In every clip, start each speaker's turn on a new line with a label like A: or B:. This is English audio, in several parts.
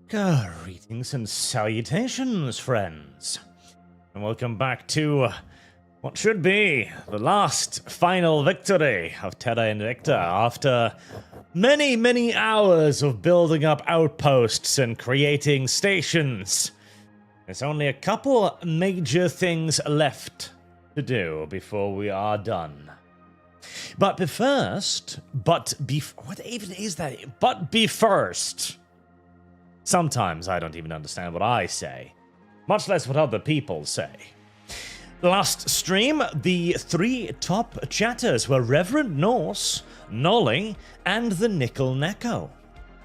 A: Greetings and salutations, friends, and welcome back to what should be the last final victory of Terra Invicta after many hours of building up outposts and creating stations. There's only a couple major things left to do before we are done. But be first. Sometimes I don't even understand what I say, much less what other people say. Last stream, the three top chatters were Reverend Norse, Nolly, and the Nickel Neko.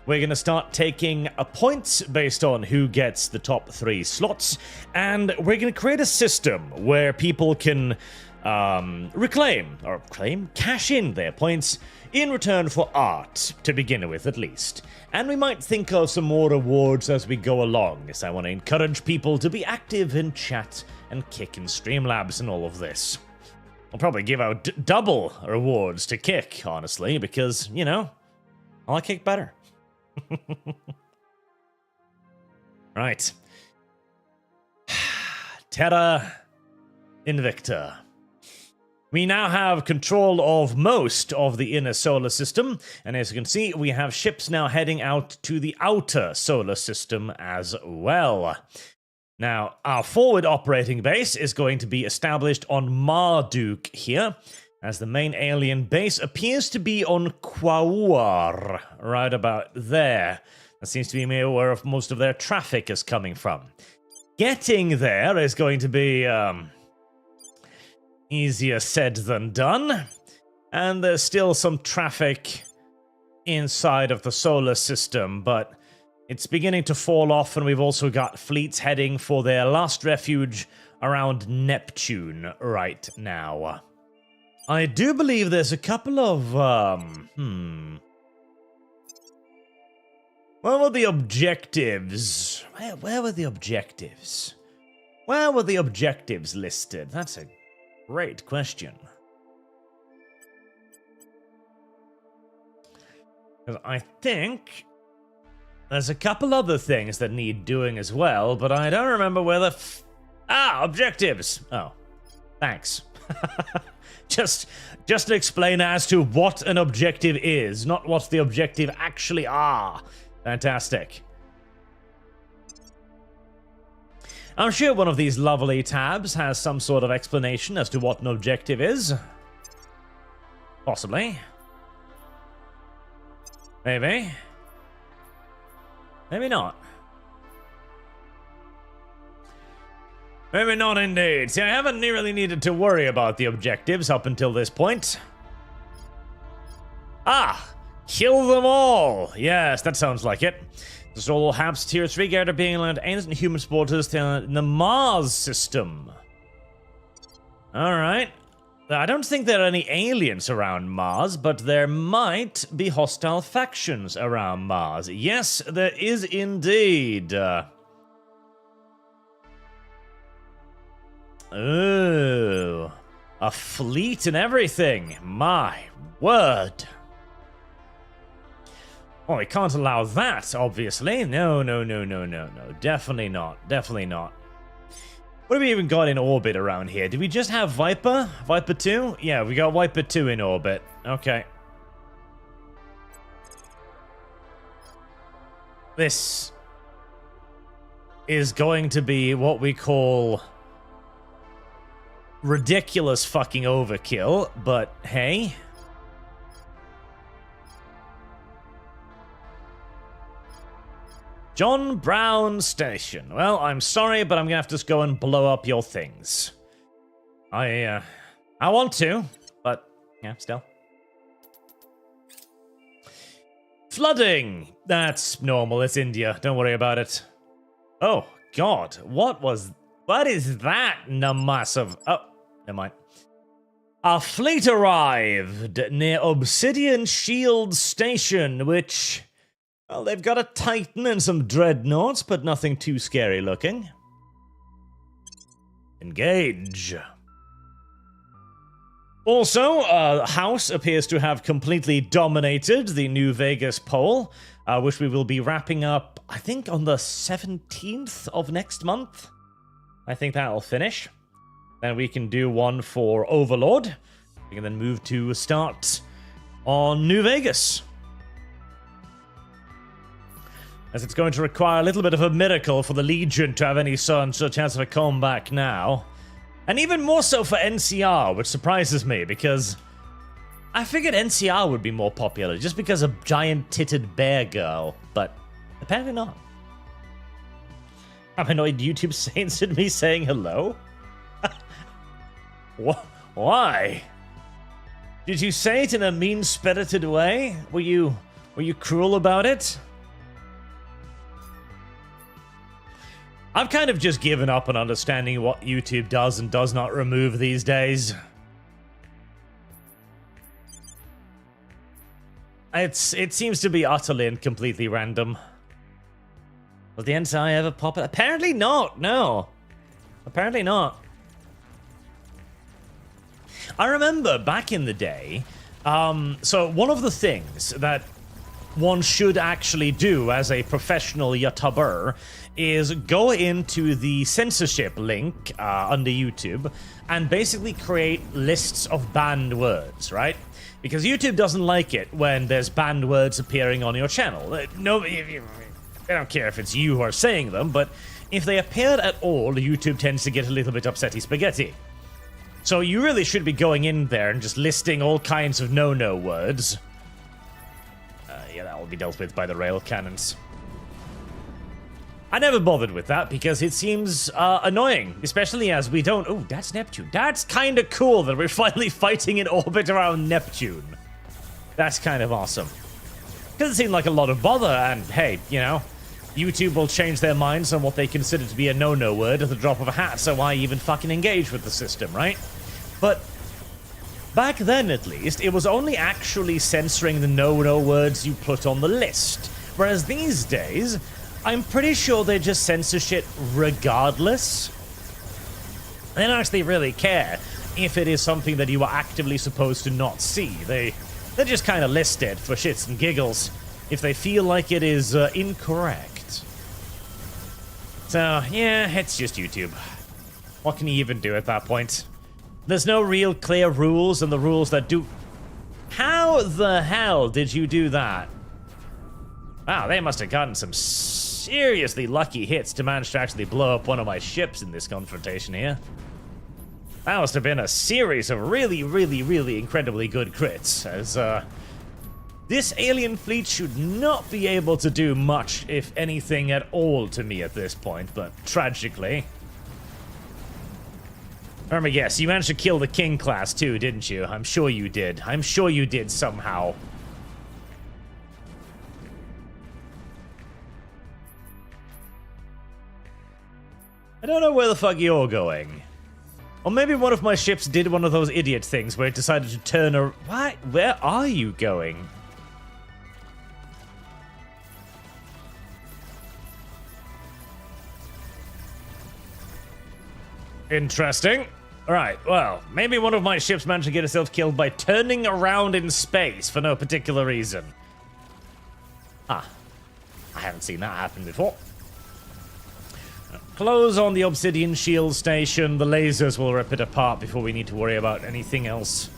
A: We're going to start taking points based on who gets the top 3 slots, and we're going to create a system where people can cash in their points in return for art, to begin with at least. And we might think of some more rewards as we go along, as I want to encourage people to be active in chat and kick in Streamlabs and all of this. I'll probably give out double rewards to kick, honestly, because, you know, I like kick better. Right. Terra Invicta. We now have control of most of the inner solar system, and as you can see, we have ships now heading out to the outer solar system as well. Now, our forward operating base is going to be established on Marduk here, as the main alien base appears to be on Quaoar, right about there. That seems to be where most of their traffic is coming from. Getting there is going to be easier said than done, and there's still some traffic inside of the solar system, but it's beginning to fall off, and we've also got fleets heading for their last refuge around Neptune right now. I do believe there's a couple of, Where were the objectives? Where were the objectives? Where were the objectives listed? That's a great question. Because I think there's a couple other things that need doing as well, but I don't remember where the objectives. Oh, thanks. Just to explain as to what an objective is, not what the objective actually are. Fantastic. I'm sure one of these lovely tabs has some sort of explanation as to what an objective is. Possibly. Maybe. Maybe not. Maybe not indeed. See, I haven't really needed to worry about the objectives up until this point. Kill them all! Yes, that sounds like it. The Solo Habs Tier 3 guard are being allowed ancient human supporters in the Mars system. Alright. I don't think there are any aliens around Mars, but there might be hostile factions around Mars. Yes, there is indeed. Oh, a fleet and everything. My word. Oh, we can't allow that, obviously. No. Definitely not. Definitely not. What have we even got in orbit around here? Did we just have Viper? Viper 2? Yeah, we got Viper 2 in orbit. Okay. This is going to be what we call ridiculous fucking overkill, but hey. John Brown Station. Well, I'm sorry, but I'm gonna have to just go and blow up your things. I want to, but yeah, still. Flooding! That's normal, it's India, don't worry about it. Oh, God, what is that namass of... Oh, never mind. Our fleet arrived near Obsidian Shield Station, which... Well, they've got a Titan and some dreadnoughts, but nothing too scary looking. Engage. Also, House appears to have completely dominated the New Vegas poll, which we will be wrapping up, I think, on the 17th of next month. I think that'll finish. Then we can do one for Overlord. We can then move to start on New Vegas, as it's going to require a little bit of a miracle for the Legion to have any chance of a comeback now. And even more so for NCR, which surprises me, because I figured NCR would be more popular just because of giant-titted bear girl, but apparently not. I'm annoyed YouTube censored me saying hello? Why? Did you say it in a mean-spirited way? Were you cruel about it? I've kind of just given up on understanding what YouTube does and does not remove these days. It seems to be utterly and completely random. Was the NCI ever popular? Apparently not, no. Apparently not. I remember back in the day, so one of the things that one should actually do as a professional YouTuber is go into the censorship link under YouTube and basically create lists of banned words, right? Because YouTube doesn't like it when there's banned words appearing on your channel. No, I don't care if it's you who are saying them, but if they appeared at all, YouTube tends to get a little bit upsetty spaghetti. So you really should be going in there and just listing all kinds of no-no words. Yeah, that will be dealt with by the rail cannons. I never bothered with that because it seems annoying, especially as we don't... Oh, that's Neptune. That's kind of cool that we're finally fighting in orbit around Neptune. That's kind of awesome. Doesn't seem like a lot of bother, and hey, you know, YouTube will change their minds on what they consider to be a no-no word at the drop of a hat, so why even fucking engage with the system, right? But back then, at least, it was only actually censoring the no-no words you put on the list. Whereas these days, I'm pretty sure they just censor shit regardless. They don't actually really care if it is something that you are actively supposed to not see. They just kind of list it for shits and giggles if they feel like it is incorrect. So, yeah, it's just YouTube. What can you even do at that point? There's no real clear rules, and the rules that do... How the hell did you do that? Wow, they must have gotten some seriously lucky hits to manage to actually blow up one of my ships in this confrontation here. That must have been a series of really, really, really incredibly good crits, as this alien fleet should not be able to do much, if anything at all, to me at this point, but tragically... Let me guess, you managed to kill the King class too, didn't you? I'm sure you did. I'm sure you did somehow. I don't know where the fuck you're going. Or maybe one of my ships did one of those idiot things where it decided to turn a... What? Where are you going? Interesting. Alright, well, maybe one of my ships managed to get itself killed by turning around in space for no particular reason. Ah, I haven't seen that happen before. Close on the obsidian shield station. The lasers will rip it apart before we need to worry about anything else.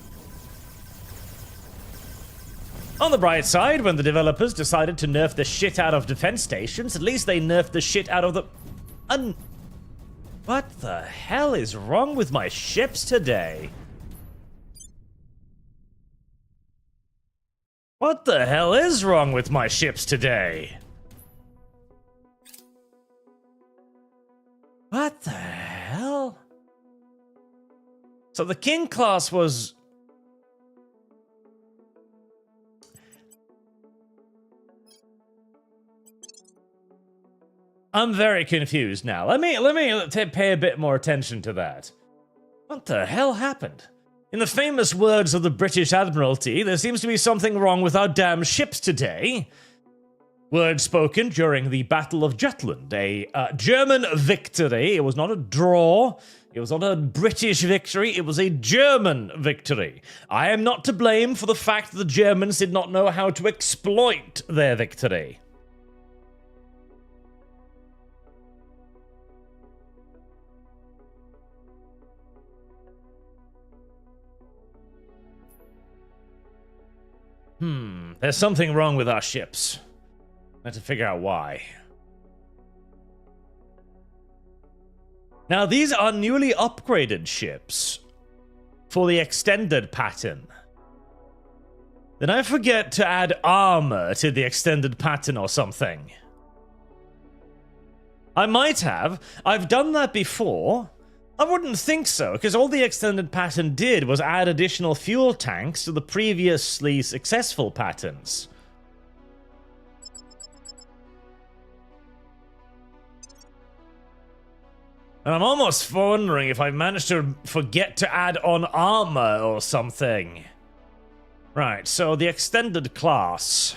A: On the bright side, when the developers decided to nerf the shit out of defense stations, at least they nerfed the shit out of the... What the hell is wrong with my ships today? What the hell is wrong with my ships today? What the hell? So the King class was... I'm very confused now. Let me pay a bit more attention to that. What the hell happened? In the famous words of the British Admiralty, there seems to be something wrong with our damn ships today. Words spoken during the Battle of Jutland, a German victory. It was not a draw. It was not a British victory, it was a German victory. I am not to blame for the fact that the Germans did not know how to exploit their victory. There's something wrong with our ships. I have to figure out why. Now, these are newly upgraded ships for the extended pattern. Did I forget to add armor to the extended pattern or something? I might have. I've done that before. I wouldn't think so, because all the extended pattern did was add additional fuel tanks to the previously successful patterns. And I'm almost wondering if I managed to forget to add on armor or something. Right, so the extended class.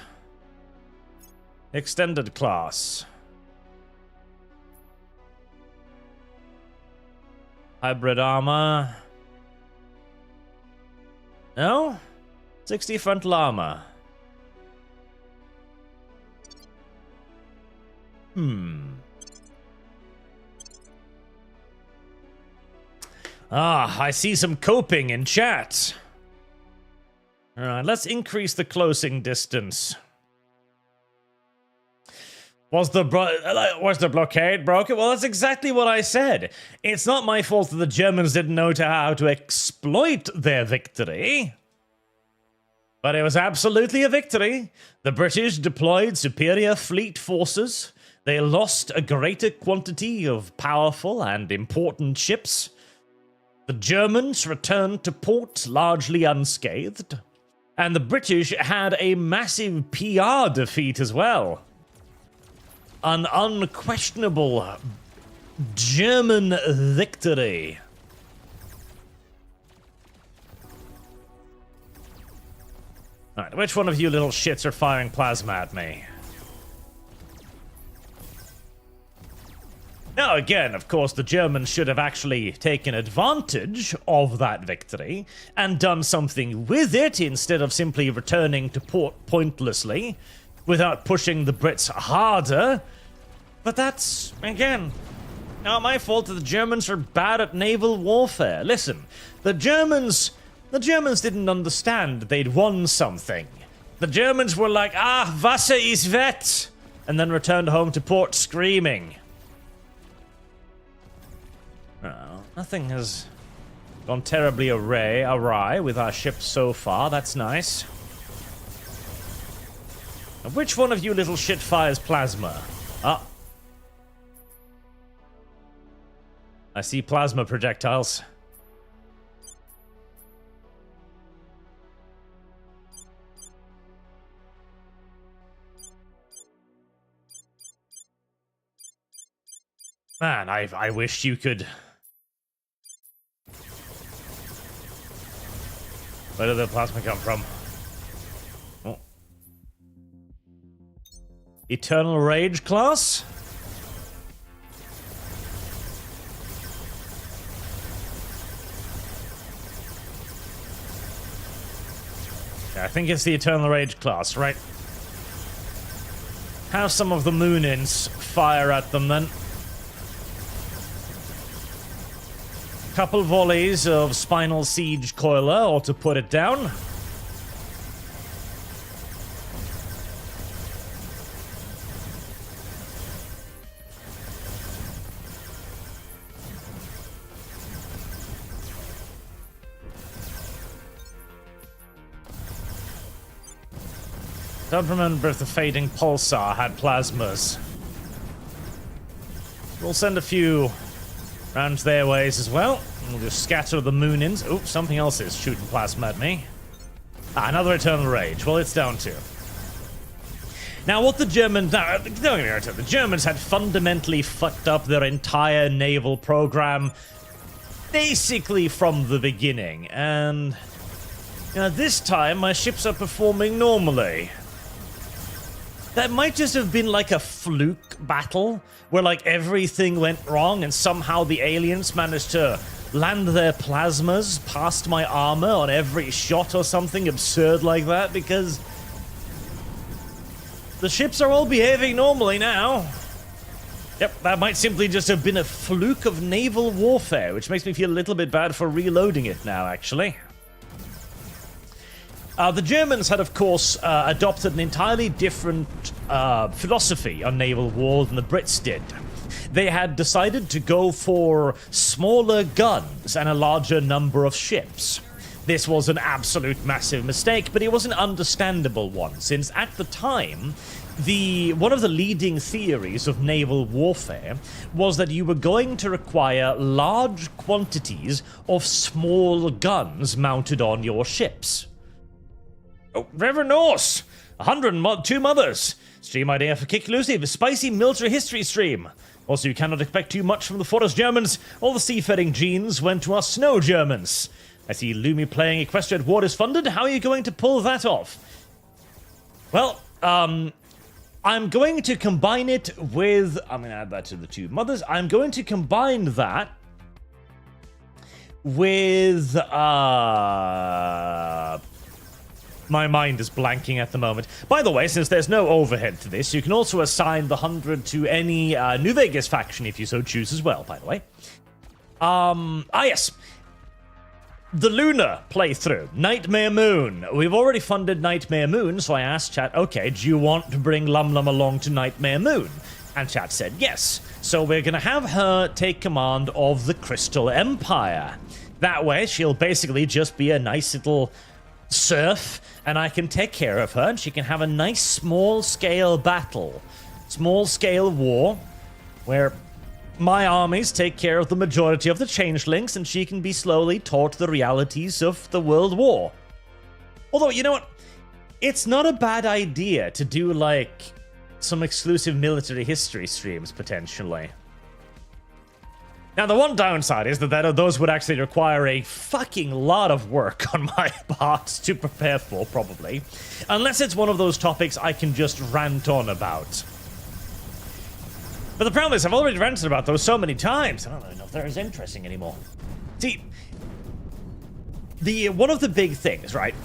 A: Extended class. Hybrid armor. No? 60 frontal armor. Ah, I see some coping in chat. Alright, let's increase the closing distance. Was the blockade broken? Well, that's exactly what I said. It's not my fault that the Germans didn't know how to exploit their victory. But it was absolutely a victory. The British deployed superior fleet forces. They lost a greater quantity of powerful and important ships. The Germans returned to port largely unscathed. And the British had a massive PR defeat as well. An unquestionable German victory. Alright, which one of you little shits are firing plasma at me? Now again, of course, the Germans should have actually taken advantage of that victory and done something with it instead of simply returning to port pointlessly without pushing the Brits harder. But that's, again, not my fault that the Germans are bad at naval warfare. Listen, the Germans didn't understand they'd won something. The Germans were like, Wasser ist wet, and then returned home to port screaming. Oh, nothing has gone terribly awry with our ships so far. That's nice. Now, which one of you little shit fires plasma? I see plasma projectiles. Man, I wish you could. Where did the plasma come from? Oh. Eternal Rage class? Yeah, I think it's the Eternal Rage class, right? Have some of the Moonins fire at them then. Couple volleys of Spinal Siege Coiler, or to put it down. Don't remember if the Fading Pulsar had plasmas. We'll send a few round their ways as well. We'll just scatter the Moonins. Oh, something else is shooting plasma at me. Another Eternal Rage. Well, it's down to. Now, what the Germans... Don't get me wrong, the Germans had fundamentally fucked up their entire naval program basically from the beginning. And this time, my ships are performing normally. That might just have been like a fluke battle where like everything went wrong and somehow the aliens managed to land their plasmas past my armor on every shot or something absurd like that, because the ships are all behaving normally now. Yep, that might simply just have been a fluke of naval warfare, which makes me feel a little bit bad for reloading it now, actually. The Germans had, of course, adopted an entirely different philosophy on naval war than the Brits did. They had decided to go for smaller guns and a larger number of ships. This was an absolute massive mistake, but it was an understandable one, since at the time, one of the leading theories of naval warfare was that you were going to require large quantities of small guns mounted on your ships. Oh, Reverend Norse, 102 mothers. Stream idea for Kick Lucy, the spicy military history stream. Also, you cannot expect too much from the Forest Germans. All the seafaring genes went to our snow Germans. I see Lumi playing Equestrian Ward is funded. How are you going to pull that off? Well, I'm going to combine it with... I'm going to add that to the two mothers. I'm going to combine that with... My mind is blanking at the moment. By the way, since there's no overhead to this, you can also assign the 100 to any New Vegas faction if you so choose as well, by the way. Yes. The Lunar playthrough, Nightmare Moon. We've already funded Nightmare Moon, so I asked chat, okay, do you want to bring Lum Lum along to Nightmare Moon? And chat said yes. So we're going to have her take command of the Crystal Empire. That way, she'll basically just be a nice little serf, and I can take care of her, and she can have a nice small-scale battle. Small-scale war, where my armies take care of the majority of the changelings, and she can be slowly taught the realities of the World War. Although, you know what? It's not a bad idea to do, like, some exclusive military history streams, potentially. Now, the one downside is that those would actually require a fucking lot of work on my part to prepare for, probably. Unless it's one of those topics I can just rant on about. But the problem is, I've already ranted about those so many times, I don't really know if they're as interesting anymore. See, one of the big things, right?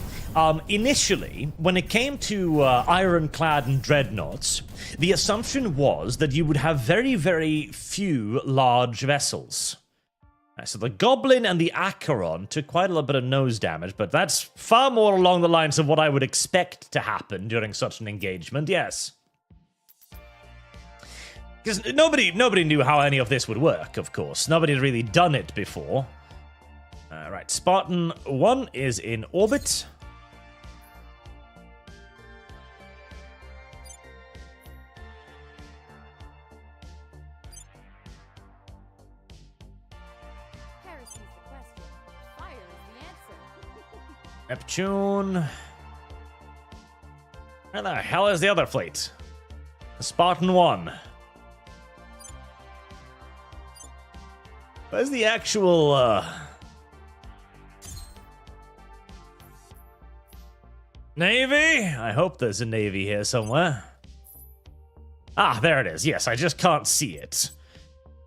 A: Initially, when it came to ironclad and dreadnoughts, the assumption was that you would have very, very few large vessels. So the Goblin and the Acheron took quite a little bit of nose damage, but that's far more along the lines of what I would expect to happen during such an engagement, yes. Because nobody knew how any of this would work, of course. Nobody had really done it before. Right, Spartan 1 is in orbit. Neptune. Where the hell is the other fleet? The Spartan 1. Where's the actual, Navy? I hope there's a Navy here somewhere. Ah, there it is. Yes, I just can't see it.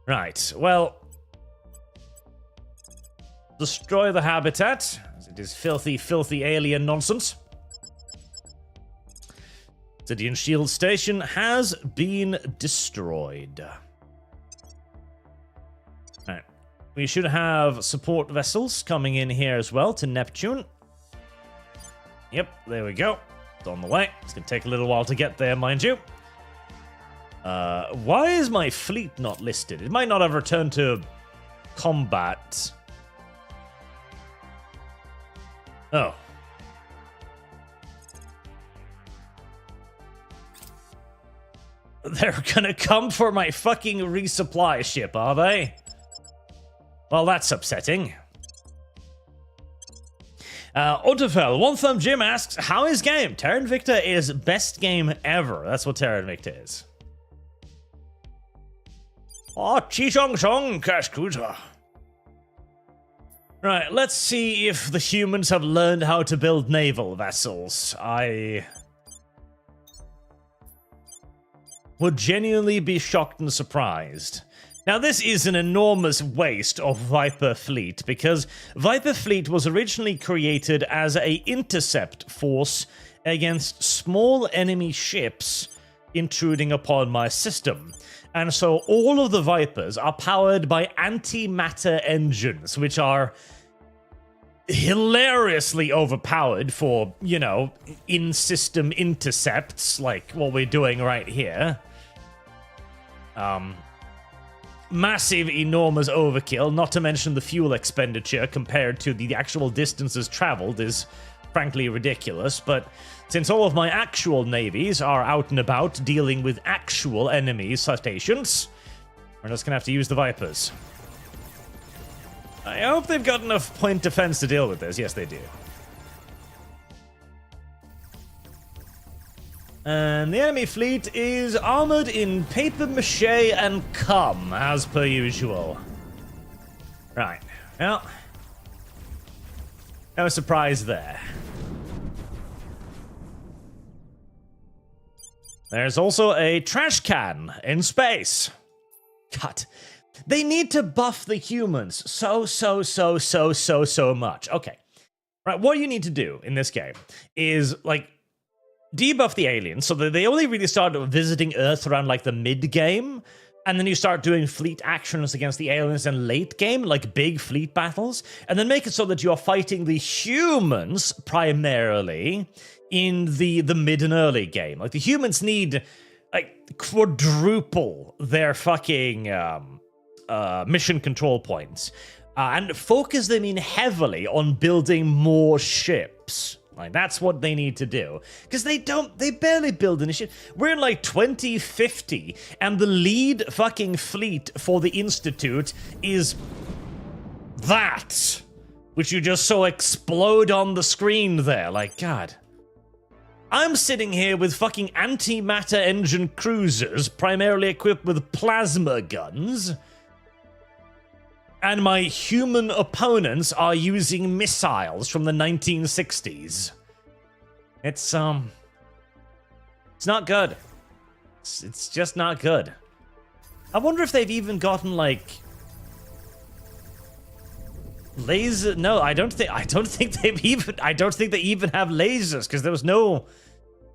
A: Right, well... Destroy the habitat. It is filthy, filthy alien nonsense. City and Shield Station has been destroyed. Alright. We should have support vessels coming in here as well to Neptune. Yep, there we go. It's on the way. It's going to take a little while to get there, mind you. Why is my fleet not listed? It might not have returned to combat. Oh. They're gonna come for my fucking resupply ship, are they? Well, that's upsetting. Otterfell, One Thumb Jim asks, how is game? Terra Invicta is best game ever. That's what Terra Invicta is. Oh, Chishong Shong, Cash Cruiser. Right, let's see if the humans have learned how to build naval vessels. would genuinely be shocked and surprised. Now, this is an enormous waste of Viper Fleet, because Viper Fleet was originally created as an intercept force against small enemy ships intruding upon my system. And so all of the Vipers are powered by antimatter engines, which are hilariously overpowered for, you know, in-system intercepts, like what we're doing right here. Massive, enormous overkill, not to mention the fuel expenditure compared to the actual distances traveled is frankly ridiculous, but since all of my actual navies are out and about dealing with actual enemy citations, we're just gonna have to use the Vipers. I hope they've got enough point defense to deal with this. Yes, they do. And the enemy fleet is armored in paper mache and cum, as per usual. Right. Well, no surprise there. There's also a trash can in space. God. They need to buff the humans so much. Okay. Right, what you need to do in this game is, like, debuff the aliens so that they only really start visiting Earth around, like, the mid-game, and then you start doing fleet actions against the aliens in late game, like big fleet battles, and then make it so that you are fighting the humans primarily in the mid and early game. Like, the humans need, like, quadruple their fucking mission control points, and focus them in heavily on building more ships. Like, that's what they need to do. Because they barely build any ship. We're in, like, 2050, and the lead fucking fleet for the Institute is that, which you just saw explode on the screen there. Like, God. I'm sitting here with fucking antimatter engine cruisers, primarily equipped with plasma guns, and my human opponents are using missiles from the 1960s. It's not good. It's just not good. I wonder if they've even gotten, like, laser. No, I don't think they even have lasers, because there was no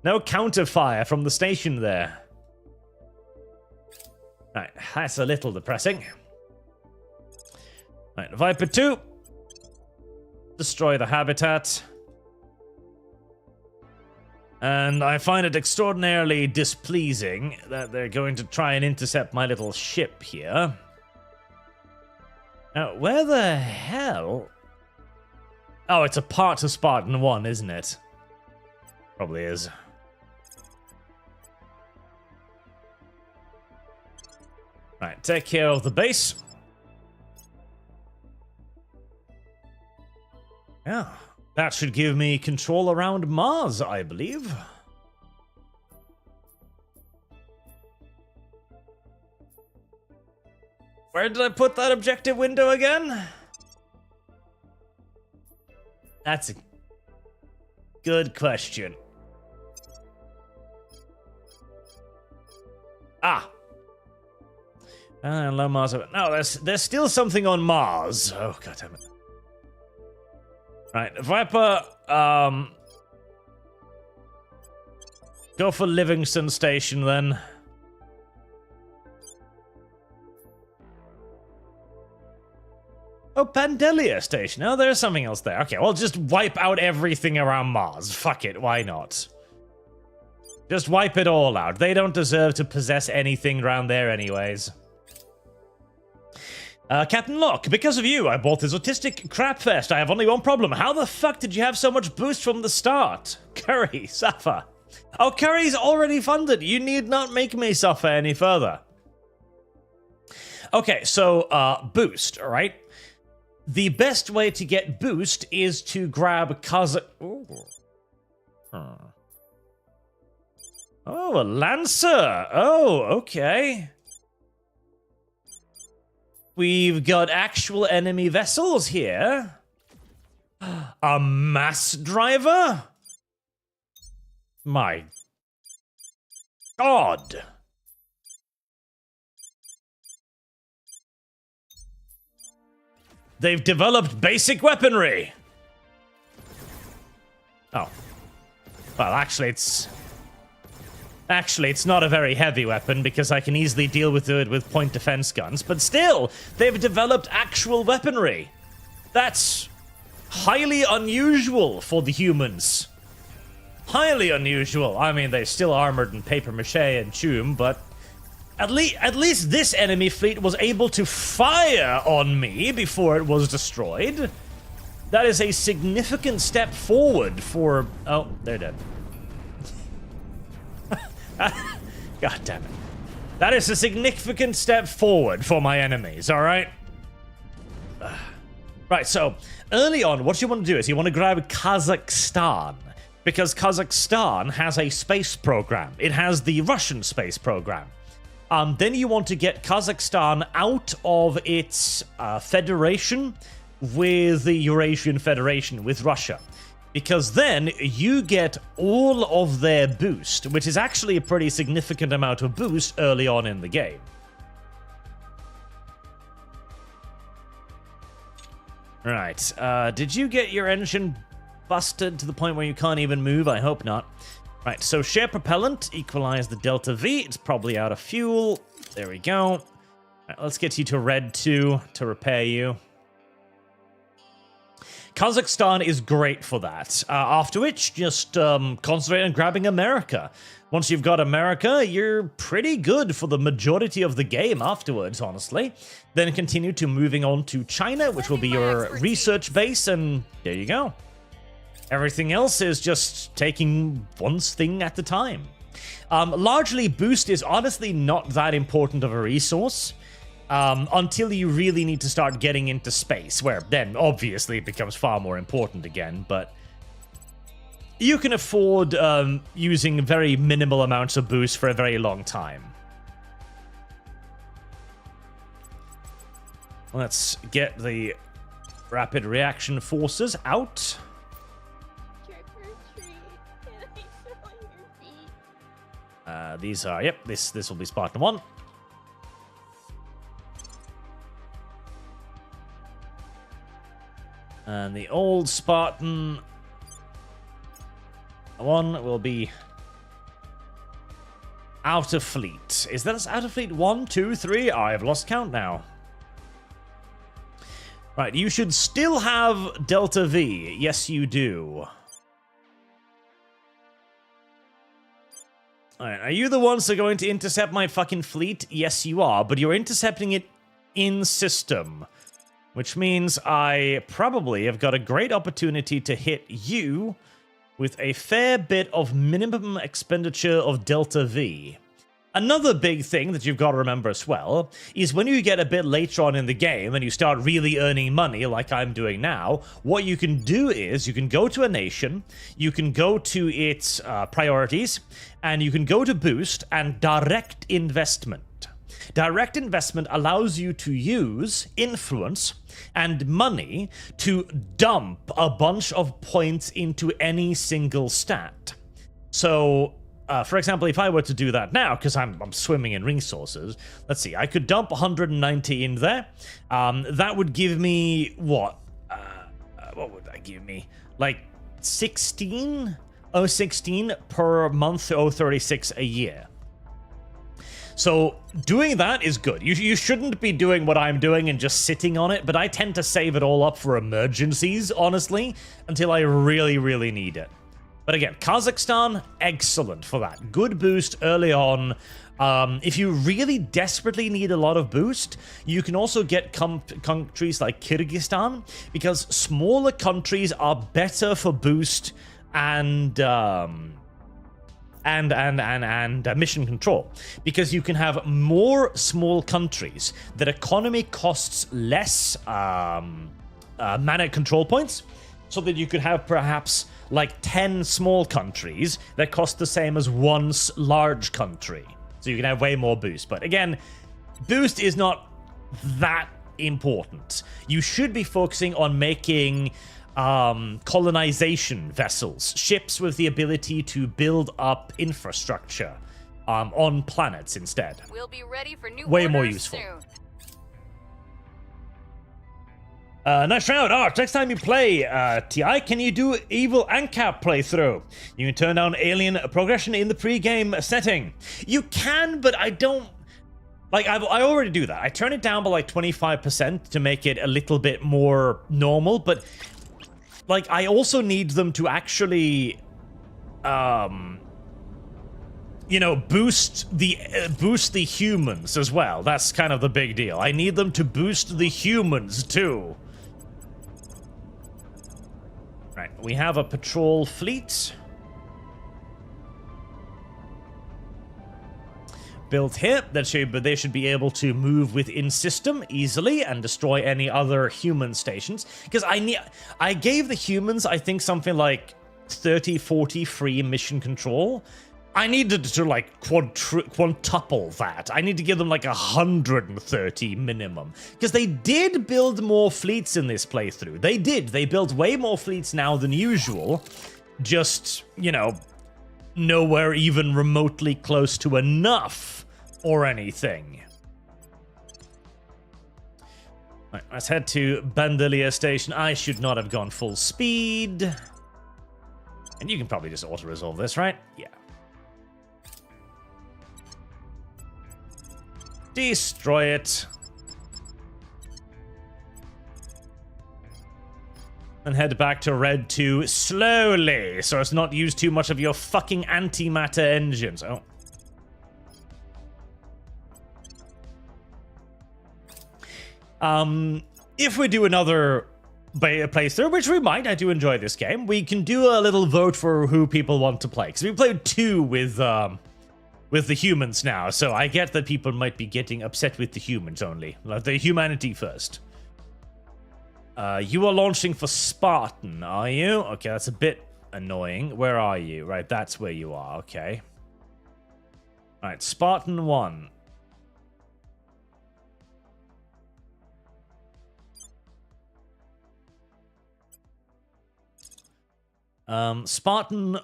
A: counterfire from the station there. Right, that's a little depressing. Right, Viper 2. Destroy the habitat. And I find it extraordinarily displeasing that they're going to try and intercept my little ship here. Now, where the hell? Oh, it's a part to Spartan 1, isn't it? Probably is. Right, take care of the base. Yeah, that should give me control around Mars, I believe. Where did I put that objective window again? That's a good question. Ah. Low Mars. No, there's still something on Mars. Oh, God damn it. Right, Viper, go for Livingston Station, then. Oh, Pandelia Station. Oh, there's something else there. Okay, well, just wipe out everything around Mars. Fuck it, why not? Just wipe it all out. They don't deserve to possess anything around there anyways. Captain Locke, because of you, I bought this autistic crapfest. I have only one problem. How the fuck did you have so much boost from the start? Curry, suffer. Oh, Curry's already funded. You need not make me suffer any further. Okay, so, boost, alright? The best way to get boost is to grab Oh, a Lancer. Oh, okay. We've got actual enemy vessels here. A mass driver? My God. They've developed basic weaponry. Oh. Well, actually, it's not a very heavy weapon because I can easily deal with it with point defense guns. But still, they've developed actual weaponry. That's highly unusual for the humans. Highly unusual. I mean, they're still armored in paper mache and chum, but at least this enemy fleet was able to fire on me before it was destroyed. That is a significant step forward for... Oh, they're dead. God damn it. That is a significant step forward for my enemies, alright? Right, so, early on, what you want to do is you want to grab Kazakhstan. Because Kazakhstan has a space program. It has the Russian space program. Then you want to get Kazakhstan out of its federation with the Eurasian Federation, with Russia. Because then you get all of their boost, which is actually a pretty significant amount of boost early on in the game. Right, did you get your engine busted to the point where you can't even move? I hope not. Right, so share propellant, equalize the delta V. It's probably out of fuel. There we go. Right, let's get you to red 2 to repair you. Kazakhstan is great for that. After which, just concentrate on grabbing America. Once you've got America, you're pretty good for the majority of the game afterwards, honestly. Then continue to moving on to China, which will be your research base, and there you go. Everything else is just taking one thing at a time. Largely, boost is honestly not that important of a resource. Until you really need to start getting into space, where then obviously it becomes far more important again, but you can afford using very minimal amounts of boost for a very long time. Let's get the rapid reaction forces out. These are, yep, this will be Spartan 1. And the old Spartan 1 will be out of fleet. Is that out of fleet 1, 2, 3? I've lost count now. Right, you should still have Delta V. Yes, you do. Alright, are you the ones that are going to intercept my fucking fleet? Yes, you are, but you're intercepting it in system. Which means I probably have got a great opportunity to hit you with a fair bit of minimum expenditure of Delta V. Another big thing that you've got to remember as well is when you get a bit later on in the game and you start really earning money like I'm doing now, what you can do is you can go to a nation, you can go to its priorities, and you can go to boost and direct investment. Direct investment allows you to use influence and money to dump a bunch of points into any single stat. So, for example, if I were to do that now, because I'm swimming in resources, let's see, I could dump 190 in there. That would give me, what? What would that give me? Like 16? 0.16 per month, 0.36 a year. So doing that is good. You shouldn't be doing what I'm doing and just sitting on it, but I tend to save it all up for emergencies, honestly, until I really, really need it. But again, Kazakhstan, excellent for that. Good boost early on. If you really desperately need a lot of boost, you can also get countries like Kyrgyzstan, because smaller countries are better for boost and mission control, because you can have more small countries. That economy costs less mana control points, so that you could have perhaps like 10 small countries that cost the same as one large country. So you can have way more boost. But again, boost is not that important. You should be focusing on making colonization vessels, ships with the ability to build up infrastructure on planets instead.
B: We'll be ready for new
A: way more
B: orders
A: useful.
B: Soon.
A: Nice round, Arch. Next time you play TI, can you do Evil ANCAP playthrough? You can turn down alien progression in the pre-game setting. You can, but I don't... Like, I already do that. I turn it down by like 25% to make it a little bit more normal, but... Like, I also need them to actually... you know, boost the humans as well. That's kind of the big deal. I need them to boost the humans too. Right, we have a patrol fleet built here. But they should be able to move within system easily and destroy any other human stations. Because I gave the humans, I think, something like 30, 40 free mission control. I needed to like quintuple that. I need to give them like 130 minimum. Because they did build more fleets in this playthrough. They did. They built way more fleets now than usual. Just, you know, nowhere even remotely close to enough or anything. Right, let's head to Bandelier Station. I should not have gone full speed. And you can probably just auto-resolve this, right? Yeah. Destroy it. And head back to Red 2 slowly, so as not use too much of your fucking antimatter engines. Oh. If we do another playthrough, which we might, I do enjoy this game, we can do a little vote for who people want to play. Because we played 2 with the humans now, so I get that people might be getting upset with the humans only. Like the humanity first. You are launching for Spartan, are you? Okay, that's a bit annoying. Where are you? Right, that's where you are, okay. Alright, Spartan 1. Spartan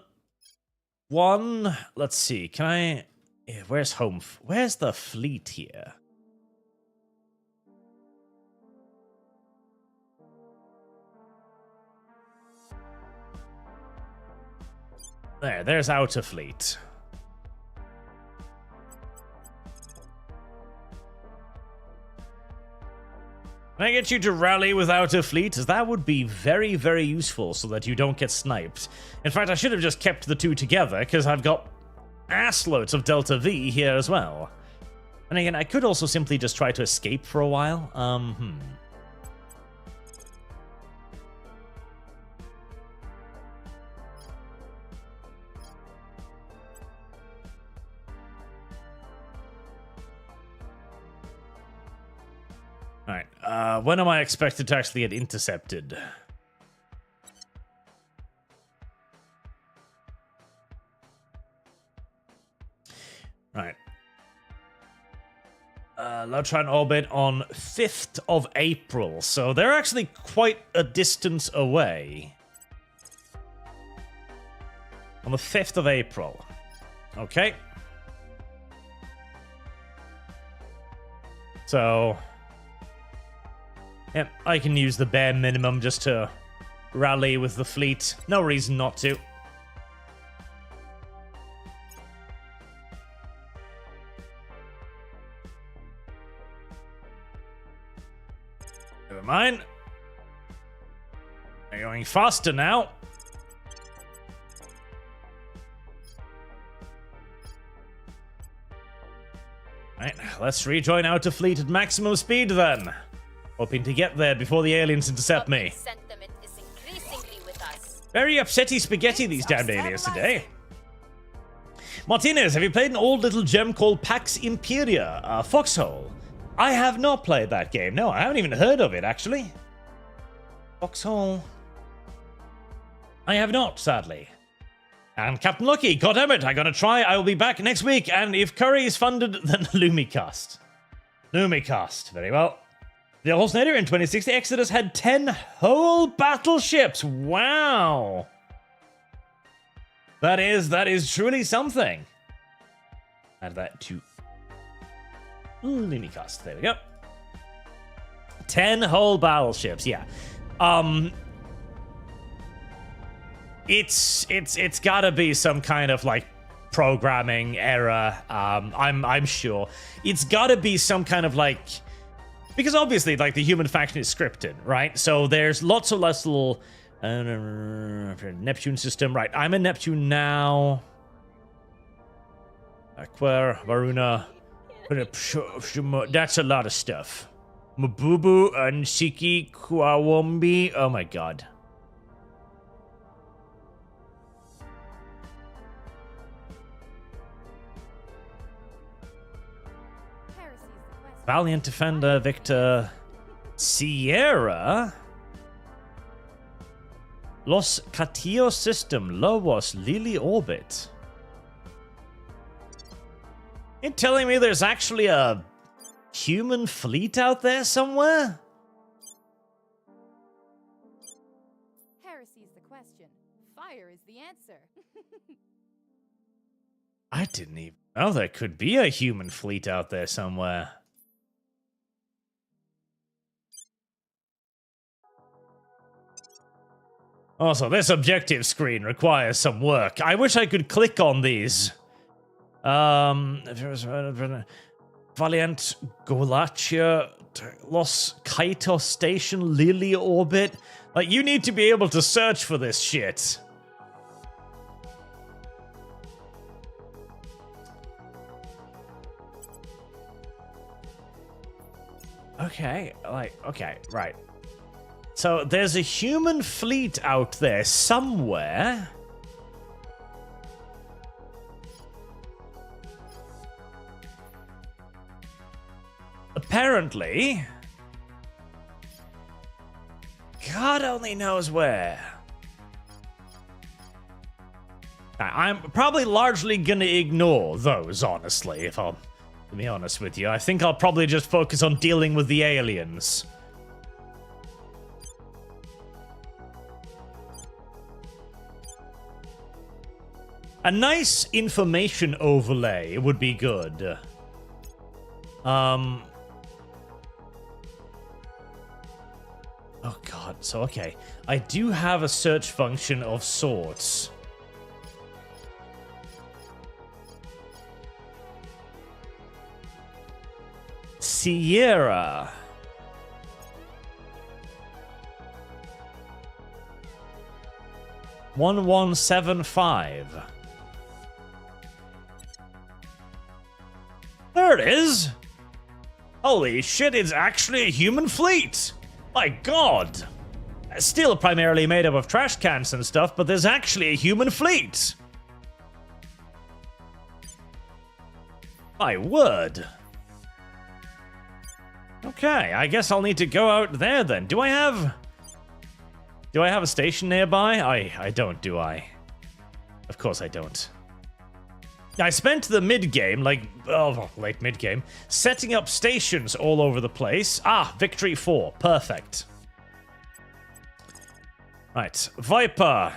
A: 1, let's see, can I... Yeah, where's home? Where's the fleet here? There's outer fleet. Can I get you to rally without a fleet? That would be very, very useful so that you don't get sniped. In fact, I should have just kept the two together because I've got assloads of Delta V here as well. And again, I could also simply just try to escape for a while. Alright, when am I expected to actually get intercepted? Right. Low try and orbit on 5th of April, so they're actually quite a distance away. On the 5th of April. Okay. So... yeah, I can use the bare minimum just to rally with the fleet. No reason not to. Never mind. They're going faster now. Right, let's rejoin Outer Fleet at maximum speed then. Hoping to get there before the aliens intercept me. Very upsetty spaghetti, these damned aliens today. Martinez, have you played an old little gem called Pax Imperia, Foxhole? I have not played that game. No, I haven't even heard of it, actually. Foxhole. I have not, sadly. And Captain Lucky, goddammit, I'm gonna try. I will be back next week, and if Curry is funded, then Lumicast. Lumicast, very well. The Holznader in 2060, Exodus had 10 whole battleships. Wow. That is truly something. Add that to Lumicast. There we go. 10 whole battleships, yeah. It's gotta be some kind of like programming error. I'm sure it's gotta be some kind of like, because obviously like the human faction is scripted, right? So there's lots of little Neptune system, right? I'm in Neptune now. Aquar, Varuna, that's a lot of stuff. Mabubu and Siki Kwawombi. Oh my god. Valiant Defender, Victor, Sierra, Los Catillos System, Lobos, Lily Orbit. You telling me there's actually a human fleet out there somewhere?
B: Heresy's the question. Fire is the answer.
A: I didn't even know there could be a human fleet out there somewhere. Also, this objective screen requires some work. I wish I could click on these. Valiant Golachia, Los Kaitos Station, Lily Orbit. Like, you need to be able to search for this shit. Okay, right. So there's a human fleet out there somewhere. Apparently. God only knows where. I'm probably largely gonna ignore those, honestly, if I'll be honest with you. I think I'll probably just focus on dealing with the aliens. A nice information overlay would be good. Oh god, so okay. I do have a search function of sorts. Sierra. $1175. There it is! Holy shit, it's actually a human fleet! My god! Still primarily made up of trash cans and stuff, but there's actually a human fleet! My word. Okay, I guess I'll need to go out there then. Do I have a station nearby? I don't, do I? Of course I don't. I spent the mid-game, late mid-game, setting up stations all over the place. Ah, Victory 4. Perfect. Right, Viper.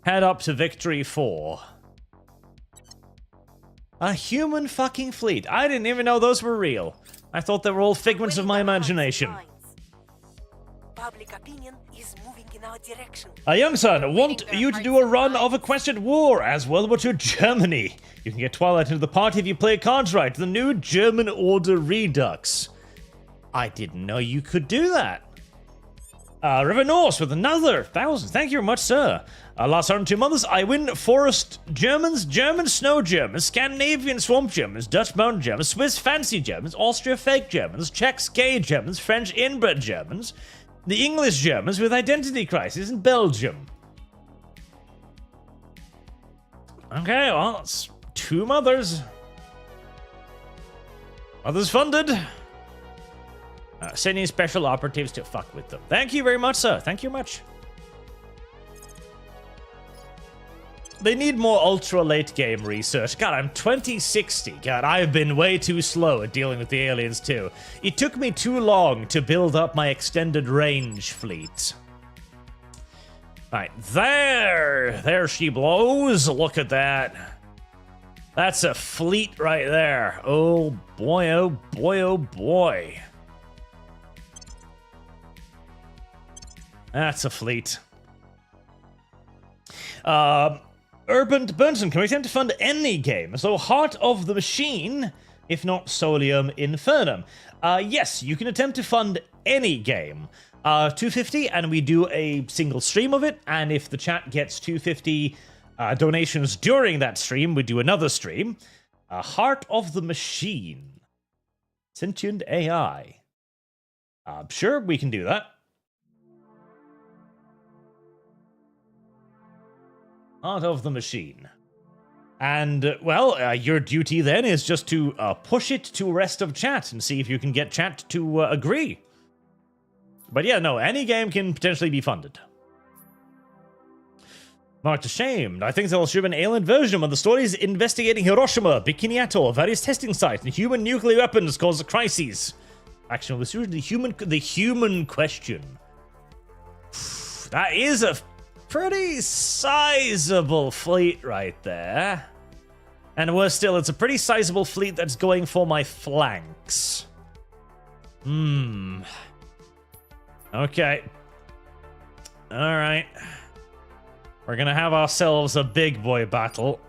A: Head up to Victory 4. A human fucking fleet. I didn't even know those were real. I thought they were all figments of my imagination.
C: Public opinion is moving in our direction.
A: Young son, want you to do a run of Equestrian War as well, but to Germany. You can get Twilight into the party if you play cards right. The new German Order Redux. I didn't know you could do that. River Norse with another 1,000. Thank you very much, sir. Last 102 months, I win Forest Germans, German Snow Germans, Scandinavian Swamp Germans, Dutch Mountain Germans, Swiss Fancy Germans, Austria Fake Germans, Czech Gay Germans, French Inbred Germans, the English Germans with Identity Crisis in Belgium. Okay, well, it's 2 mothers. Mothers funded. Sending special operatives to fuck with them. Thank you very much, sir. Thank you much. They need more ultra late game research. God, I'm 2060. God, I've been way too slow at dealing with the aliens too. It took me too long to build up my extended range fleet. Right, there she blows. Look at that. That's a fleet right there. Oh boy, oh boy, oh boy. That's a fleet. Urban Burnson, can we attempt to fund any game? So Heart of the Machine, if not Solium Infernum. Yes, you can attempt to fund any game. 250, and we do a single stream of it, and if the chat gets 250 donations during that stream, we do another stream. Heart of the Machine. Sentient AI. Sure, we can do that. Heart of the Machine. And, well, your duty then is just to push it to rest of chat and see if you can get chat to agree. But yeah, no, any game can potentially be funded. Marked ashamed. I think there should be an alien version of the stories investigating Hiroshima, Bikini Atoll, various testing sites, and human nuclear weapons cause crises. Actually, this is the human question. That is a pretty sizable fleet right there. And worse still, it's a pretty sizable fleet that's going for my flanks. Okay. Alright. We're gonna have ourselves a big boy battle.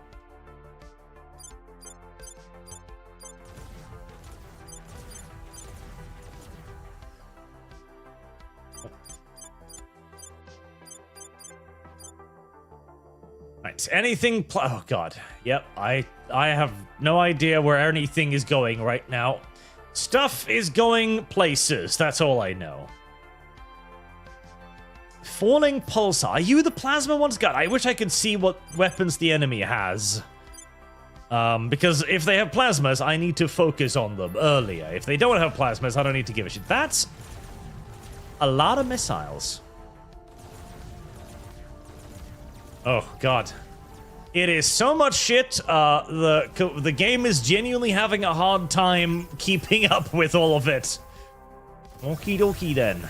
A: Right, anything oh god. Yep, I have no idea where anything is going right now. Stuff is going places, that's all I know. Falling Pulsar. Are you the plasma ones? God, I wish I could see what weapons the enemy has. Because if they have plasmas, I need to focus on them earlier. If they don't have plasmas, I don't need to give a shit. That's a lot of missiles. Oh, God. It is so much shit. The game is genuinely having a hard time keeping up with all of it. Okie dokie then.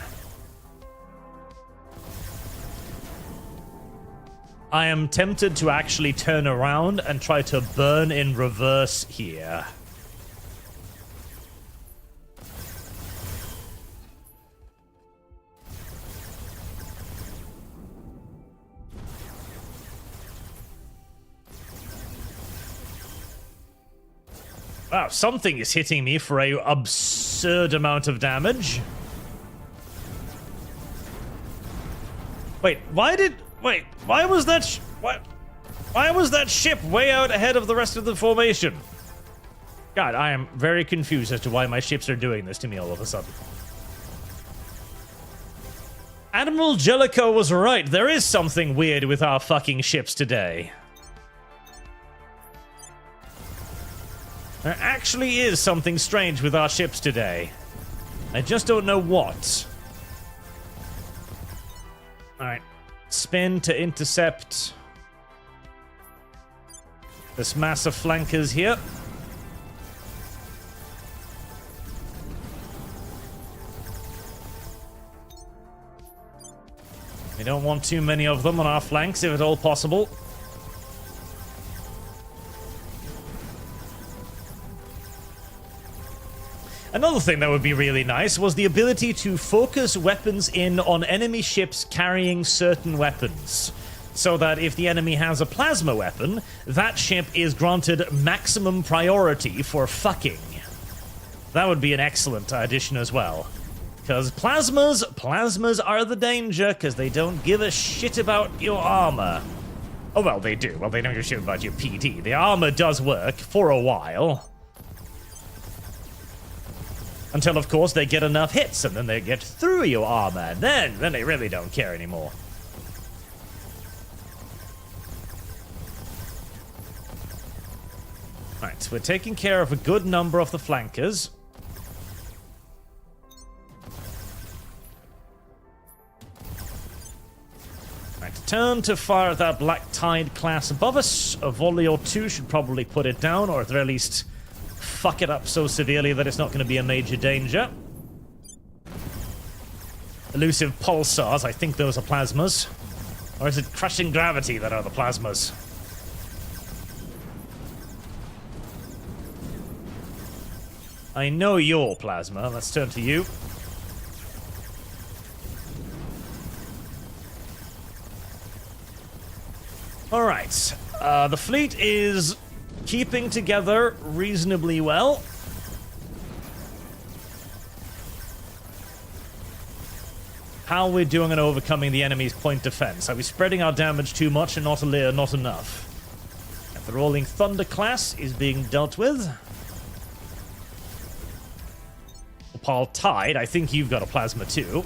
A: I am tempted to actually turn around and try to burn in reverse here. Wow, something is hitting me for an absurd amount of damage. Wait, why was that why was that ship way out ahead of the rest of the formation? God, I am very confused as to why my ships are doing this to me all of a sudden. Admiral Jellicoe was right. There is something weird with our fucking ships today. There actually is something strange with our ships today. I just don't know what. Alright. Spin to intercept this mass of flankers here. We don't want too many of them on our flanks, if at all possible. Another thing that would be really nice was the ability to focus weapons in on enemy ships carrying certain weapons. So that if the enemy has a plasma weapon, that ship is granted maximum priority for fucking. That would be an excellent addition as well. Because plasmas are the danger, because they don't give a shit about your armor. Oh, well, they do. Well, they don't give a shit about your PD. The armor does work for a while. Until, of course, they get enough hits, and then they get through your armor, and then they really don't care anymore. Right, we're taking care of a good number of the flankers. Right, turn to fire at that Black Tide class above us. A volley or two should probably put it down, or at the very least fuck it up so severely that it's not going to be a major danger. Elusive pulsars, I think those are plasmas. Or is it crushing gravity that are the plasmas? I know your plasma. Let's turn to you. Alright. The fleet is keeping together reasonably well. How are we doing on overcoming the enemy's point defense? Are we spreading our damage too much and not enough? The Rolling Thunder class is being dealt with. Opal Tide, I think you've got a plasma too.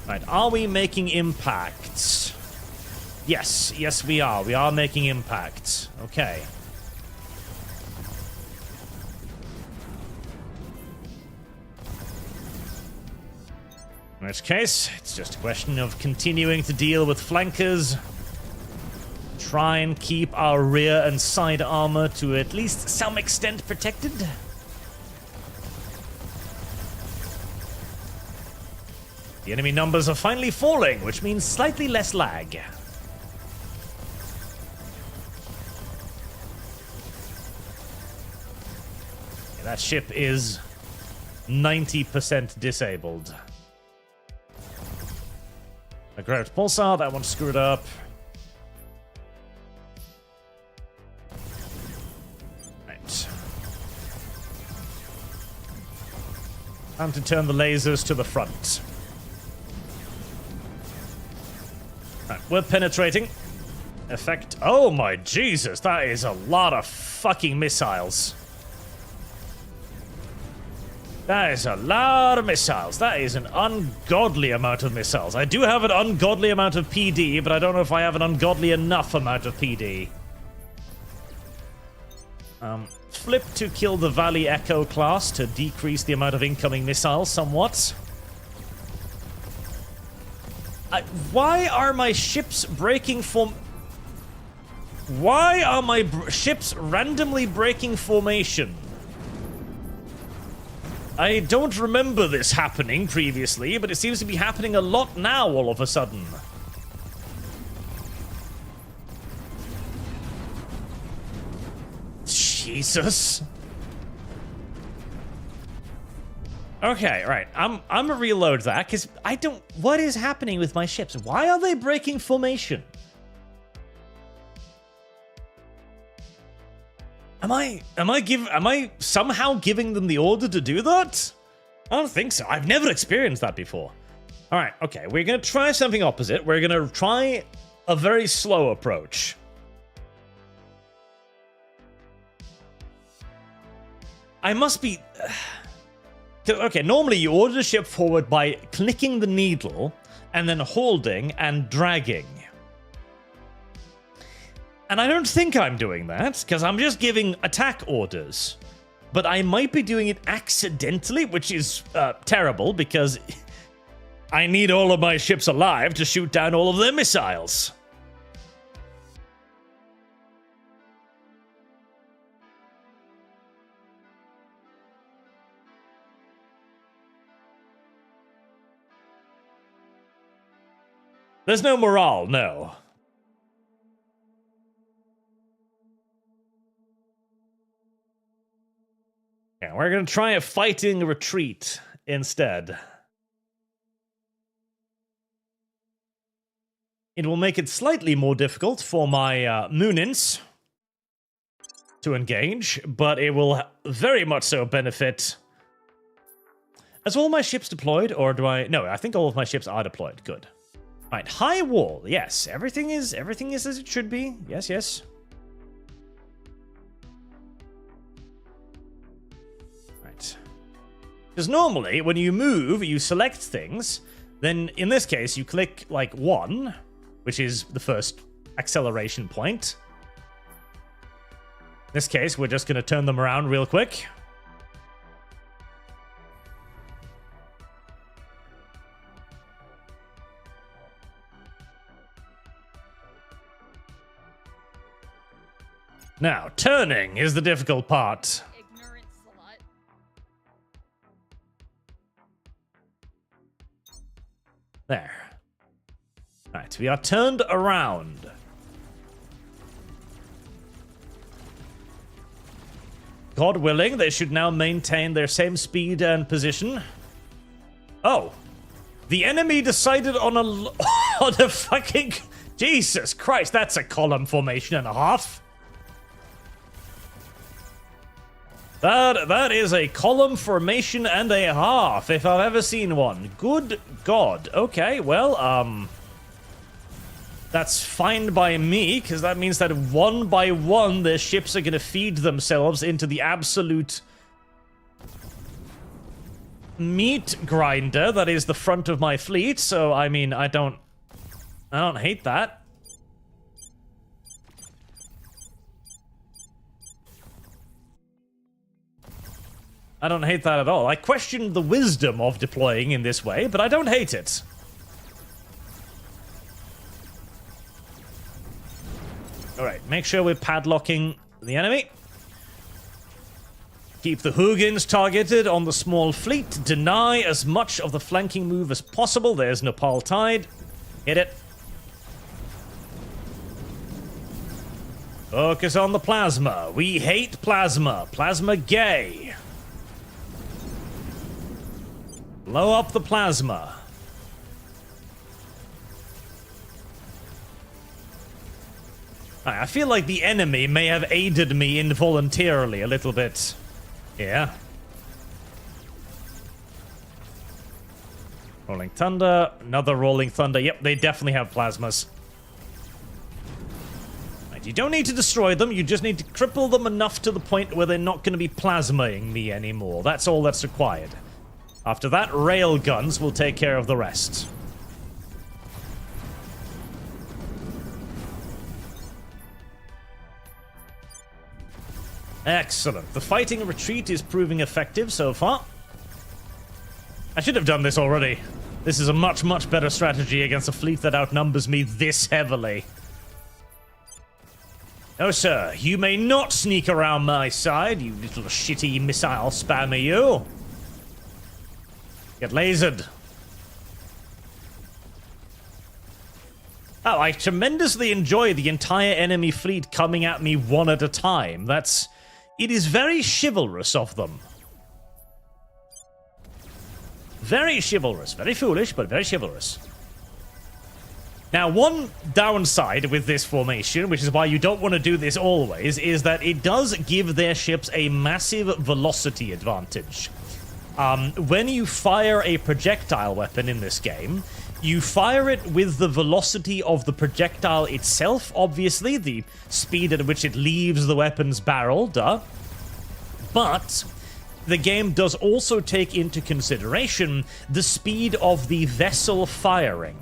A: Right, are we making impacts? Yes, we are. We are making impacts. Okay. In which case, it's just a question of continuing to deal with flankers. Try and keep our rear and side armor to at least some extent protected. The enemy numbers are finally falling, which means slightly less lag. Yeah, that ship is 90% disabled. I grabbed Pulsar, that one screwed up. Time to turn the lasers to the front. Right, we're penetrating. Effect. Oh my Jesus, that is a lot of fucking missiles. That is a lot of missiles. That is an ungodly amount of missiles. I do have an ungodly amount of PD, but I don't know if I have an ungodly enough amount of PD. Flip to kill the Valley Echo class to decrease the amount of incoming missiles somewhat. Why are my ships breaking form... Why are my ships randomly breaking formation? I don't remember this happening previously, but it seems to be happening a lot now all of a sudden. Jesus. Okay, right. I'm gonna reload that because I don't. What is happening with my ships? Why are they breaking formation? Am I somehow giving them the order to do that? I don't think so. I've never experienced that before. All right. Okay, we're gonna try something opposite. We're gonna try a very slow approach. I must be... Okay, normally you order the ship forward by clicking the needle and then holding and dragging. And I don't think I'm doing that, because I'm just giving attack orders. But I might be doing it accidentally, which is terrible, because I need all of my ships alive to shoot down all of their missiles. There's no morale, no. Yeah, we're gonna try a fighting retreat instead. It will make it slightly more difficult for my Moonins to engage, but it will very much so benefit... Is all my ships deployed, or do I... No, I think all of my ships are deployed. Good. Right, high wall. Yes, everything is as it should be. Yes, yes. Right. Because normally, when you move, you select things. Then, in this case, you click, like, 1, which is the first acceleration point. In this case, we're just going to turn them around real quick. Now, turning is the difficult part.
B: Ignorant slut.
A: There. Right, we are turned around. God willing, they should now maintain their same speed and position. Oh. The enemy decided on a... on a fucking... Jesus Christ, that's a column formation and a half. That is a column formation and a half, if I've ever seen one. Good God. Okay, well, that's fine by me, because that means that one by one, their ships are going to feed themselves into the absolute meat grinder that is the front of my fleet. So, I mean, I don't hate that. I don't hate that at all. I question the wisdom of deploying in this way, but I don't hate it. Alright, make sure we're padlocking the enemy. Keep the Hugins targeted on the small fleet. Deny as much of the flanking move as possible. There's Nepal Tide. Hit it. Focus on the plasma. We hate plasma. Plasma gay. Blow up the plasma. I feel like the enemy may have aided me involuntarily a little bit. Yeah. Rolling Thunder. Another Rolling Thunder. Yep, they definitely have plasmas. Right, you don't need to destroy them. You just need to cripple them enough to the point where they're not going to be plasmaing me anymore. That's all that's required. After that, rail guns will take care of the rest. Excellent. The fighting retreat is proving effective so far. I should have done this already. This is a much, much better strategy against a fleet that outnumbers me this heavily. No, sir. You may not sneak around my side, you little shitty missile spammer, you. Get lasered. Oh, I tremendously enjoy the entire enemy fleet coming at me one at a time. It is very chivalrous of them. Very chivalrous. Very foolish, but very chivalrous. Now, one downside with this formation, which is why you don't want to do this always, is that it does give their ships a massive velocity advantage. When you fire a projectile weapon in this game, you fire it with the velocity of the projectile itself, obviously, the speed at which it leaves the weapon's barrel, duh. But the game does also take into consideration the speed of the vessel firing.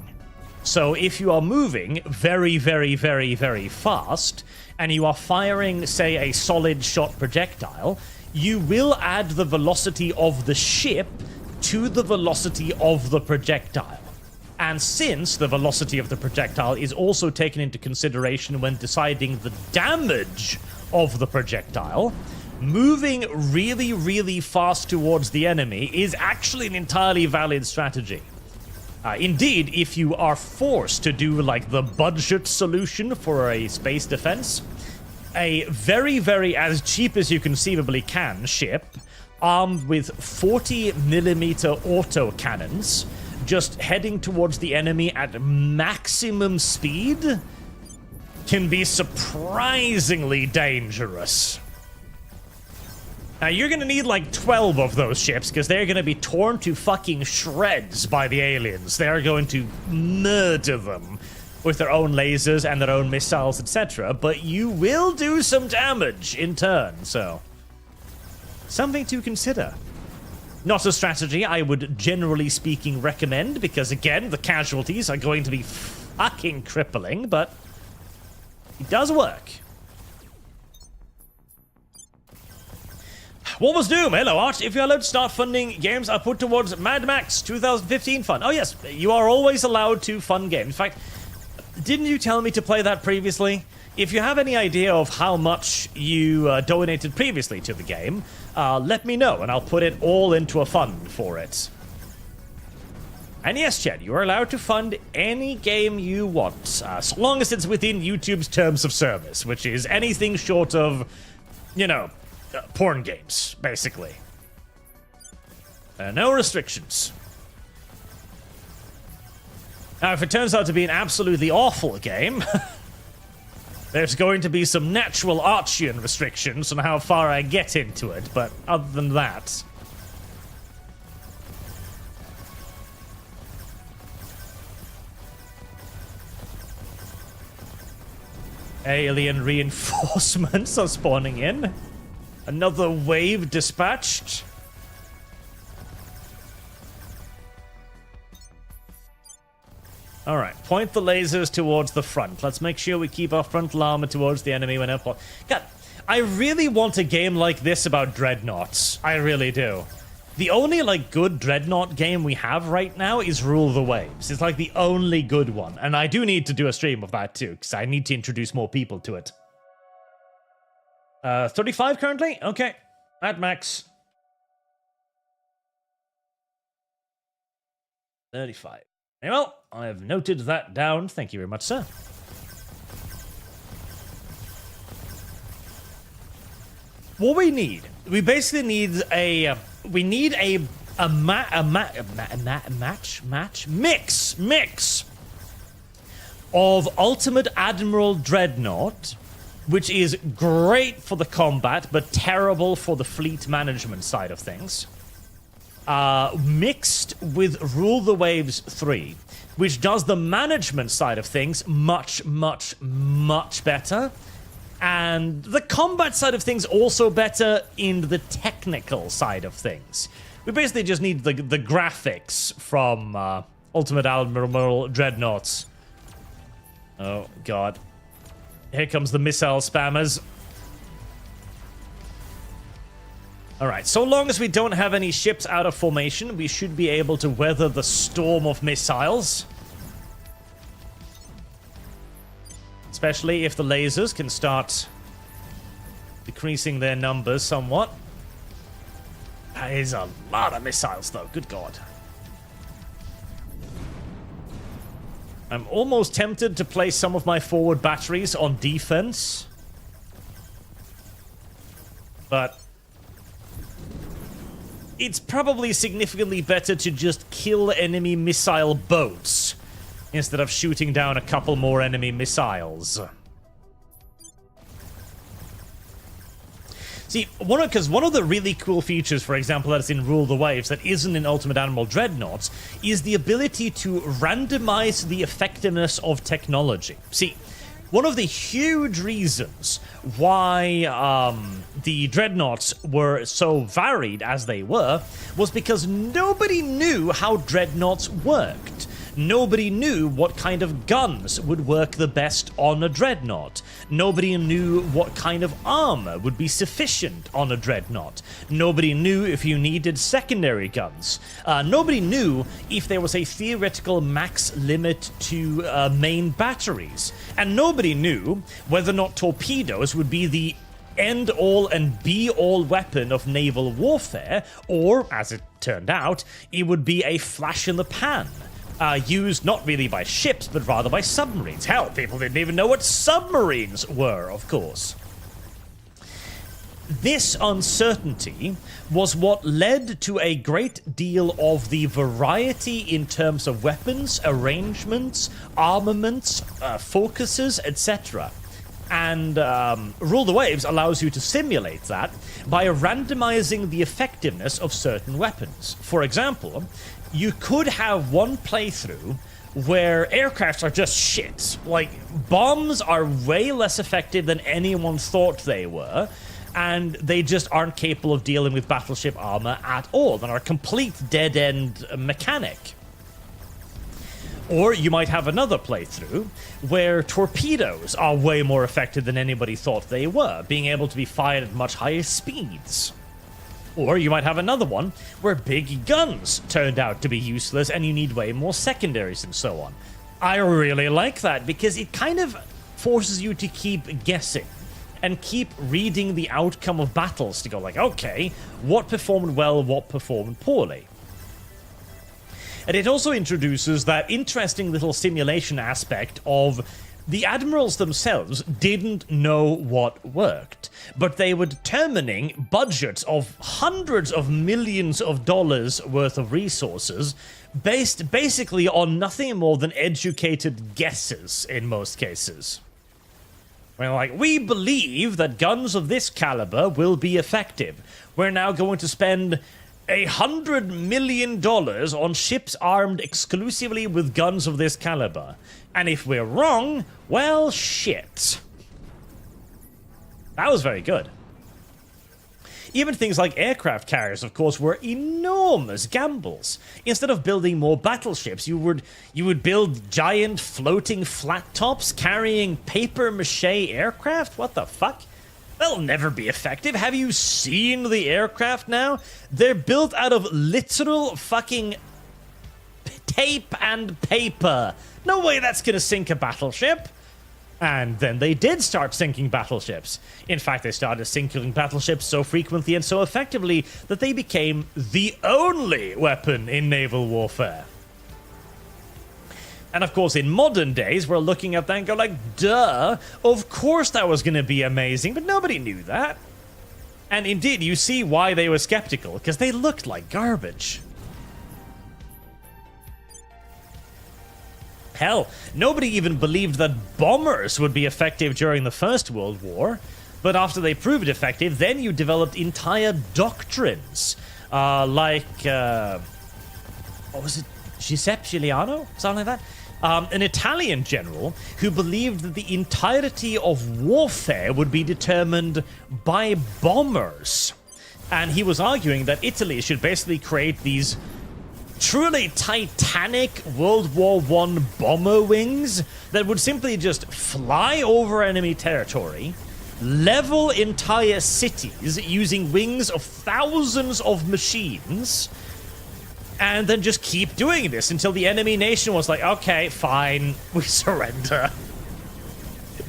A: So if you are moving very, very, very, very fast, and you are firing, say, a solid shot projectile, you will add the velocity of the ship to the velocity of the projectile. And since the velocity of the projectile is also taken into consideration when deciding the damage of the projectile, moving really, really fast towards the enemy is actually an entirely valid strategy. Indeed, if you are forced to do like the budget solution for a space defense, a very, very as cheap as you conceivably can ship, armed with 40mm autocannons, just heading towards the enemy at maximum speed, can be surprisingly dangerous. Now, you're gonna need like 12 of those ships, because they're gonna be torn to fucking shreds by the aliens. They're going to murder them with their own lasers and their own missiles, etc. But you will do some damage in turn, so something to consider. Not a strategy I would, generally speaking, recommend, because again, the casualties are going to be fucking crippling, but it does work. What was Doom? Hello, Arch. If you're allowed to start funding games I put towards Mad Max 2015 fund. Oh yes, you are always allowed to fund games. In fact, didn't you tell me to play that previously? If you have any idea of how much you donated previously to the game, let me know, and I'll put it all into a fund for it. And yes, Chad, you are allowed to fund any game you want, so long as it's within YouTube's terms of service, which is anything short of, you know, porn games, basically. No restrictions. Now, if it turns out to be an absolutely awful game, there's going to be some natural Archian restrictions on how far I get into it, but other than that... Alien reinforcements are spawning in. Another wave dispatched. Alright, point the lasers towards the front. Let's make sure we keep our frontal armor towards the enemy whenever... God, I really want a game like this about dreadnoughts. I really do. The only, like, good dreadnought game we have right now is Rule the Waves. It's, like, the only good one. And I do need to do a stream of that, too, because I need to introduce more people to it. 35 currently? Okay. At max. 35. Very well, I have noted that down. Thank you very much, sir. What we need, we basically need a mix of Ultimate Admiral Dreadnought, which is great for the combat, but terrible for the fleet management side of things. Mixed with Rule the Waves 3, which does the management side of things much, much, much better. And the combat side of things also better in the technical side of things. We basically just need the graphics from Ultimate Admiral Dreadnoughts. Oh, God. Here comes the missile spammers. Alright, so long as we don't have any ships out of formation, we should be able to weather the storm of missiles. Especially if the lasers can start decreasing their numbers somewhat. That is a lot of missiles, though. Good God. I'm almost tempted to place some of my forward batteries on defense. But it's probably significantly better to just kill enemy missile boats instead of shooting down a couple more enemy missiles. See, because one of the really cool features, for example, that's in Rule the Waves that isn't in Ultimate Admiral Dreadnoughts, is the ability to randomize the effectiveness of technology. See, one of the huge reasons why the Dreadnoughts were so varied as they were was because nobody knew how Dreadnoughts worked. Nobody knew what kind of guns would work the best on a Dreadnought. Nobody knew what kind of armor would be sufficient on a Dreadnought. Nobody knew if you needed secondary guns. Nobody knew if there was a theoretical max limit to main batteries. And nobody knew whether or not torpedoes would be the end-all and be-all weapon of naval warfare, or, as it turned out, it would be a flash in the pan. Used not really by ships, but rather by submarines. Hell, people didn't even know what submarines were, of course. This uncertainty was what led to a great deal of the variety in terms of weapons, arrangements, armaments, focuses, etc. And Rule the Waves allows you to simulate that by randomizing the effectiveness of certain weapons. For example, you could have one playthrough where aircrafts are just shit. Like, bombs are way less effective than anyone thought they were, and they just aren't capable of dealing with battleship armor at all, and are a complete dead-end mechanic. Or you might have another playthrough where torpedoes are way more effective than anybody thought they were, being able to be fired at much higher speeds. Or you might have another one where big guns turned out to be useless and you need way more secondaries and so on. I really like that because it kind of forces you to keep guessing and keep reading the outcome of battles to go like, okay, what performed well, what performed poorly. And it also introduces that interesting little simulation aspect of the admirals themselves didn't know what worked, but they were determining budgets of hundreds of millions of dollars worth of resources based basically on nothing more than educated guesses in most cases. We're like, we believe that guns of this caliber will be effective. We're now going to spend $100 million on ships armed exclusively with guns of this caliber. And if we're wrong, well, shit. That was very good. Even things like aircraft carriers, of course, were enormous gambles. Instead of building more battleships, you would build giant floating flat tops carrying papier-mâché aircraft? What the fuck? They'll never be effective. Have you seen the aircraft now? They're built out of literal fucking tape and paper. No way that's gonna sink a battleship. And then they did start sinking battleships. In fact, they started sinking battleships so frequently and so effectively that they became the only weapon in naval warfare. And of course, in modern days, we're looking at that and go like, duh, of course that was going to be amazing, but nobody knew that. And indeed, you see why they were skeptical, because they looked like garbage. Hell, nobody even believed that bombers would be effective during the First World War, but after they proved effective, then you developed entire doctrines, what was it, Giuseppe Giuliano? Something like that? An Italian general who believed that the entirety of warfare would be determined by bombers. And he was arguing that Italy should basically create these truly titanic World War I bomber wings that would simply just fly over enemy territory, level entire cities using wings of thousands of machines, and then just keep doing this until the enemy nation was like, okay, fine, we surrender.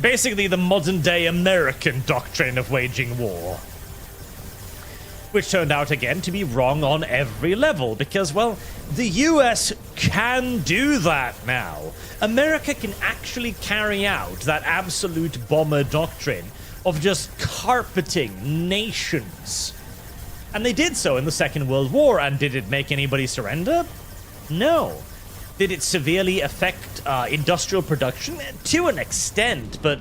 A: Basically the modern-day American doctrine of waging war. Which turned out, again, to be wrong on every level, because, well, the US can do that now. America can actually carry out that absolute bomber doctrine of just carpeting nations. And they did so in the Second World War, and did it make anybody surrender? No. Did it severely affect industrial production? To an extent, but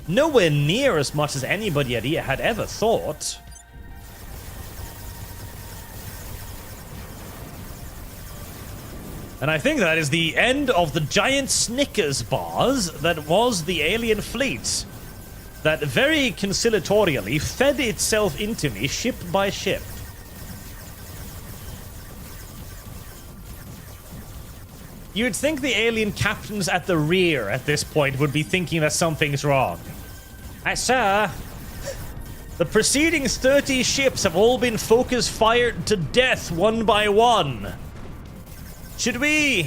A: nowhere near as much as anybody had ever thought. And I think that is the end of the giant Snickers bars that was the alien fleet, that very conciliatorily fed itself into me ship by ship. You'd think the alien captains at the rear at this point would be thinking that something's wrong. Sir, the preceding 30 ships have all been focus fired to death one by one. Should we,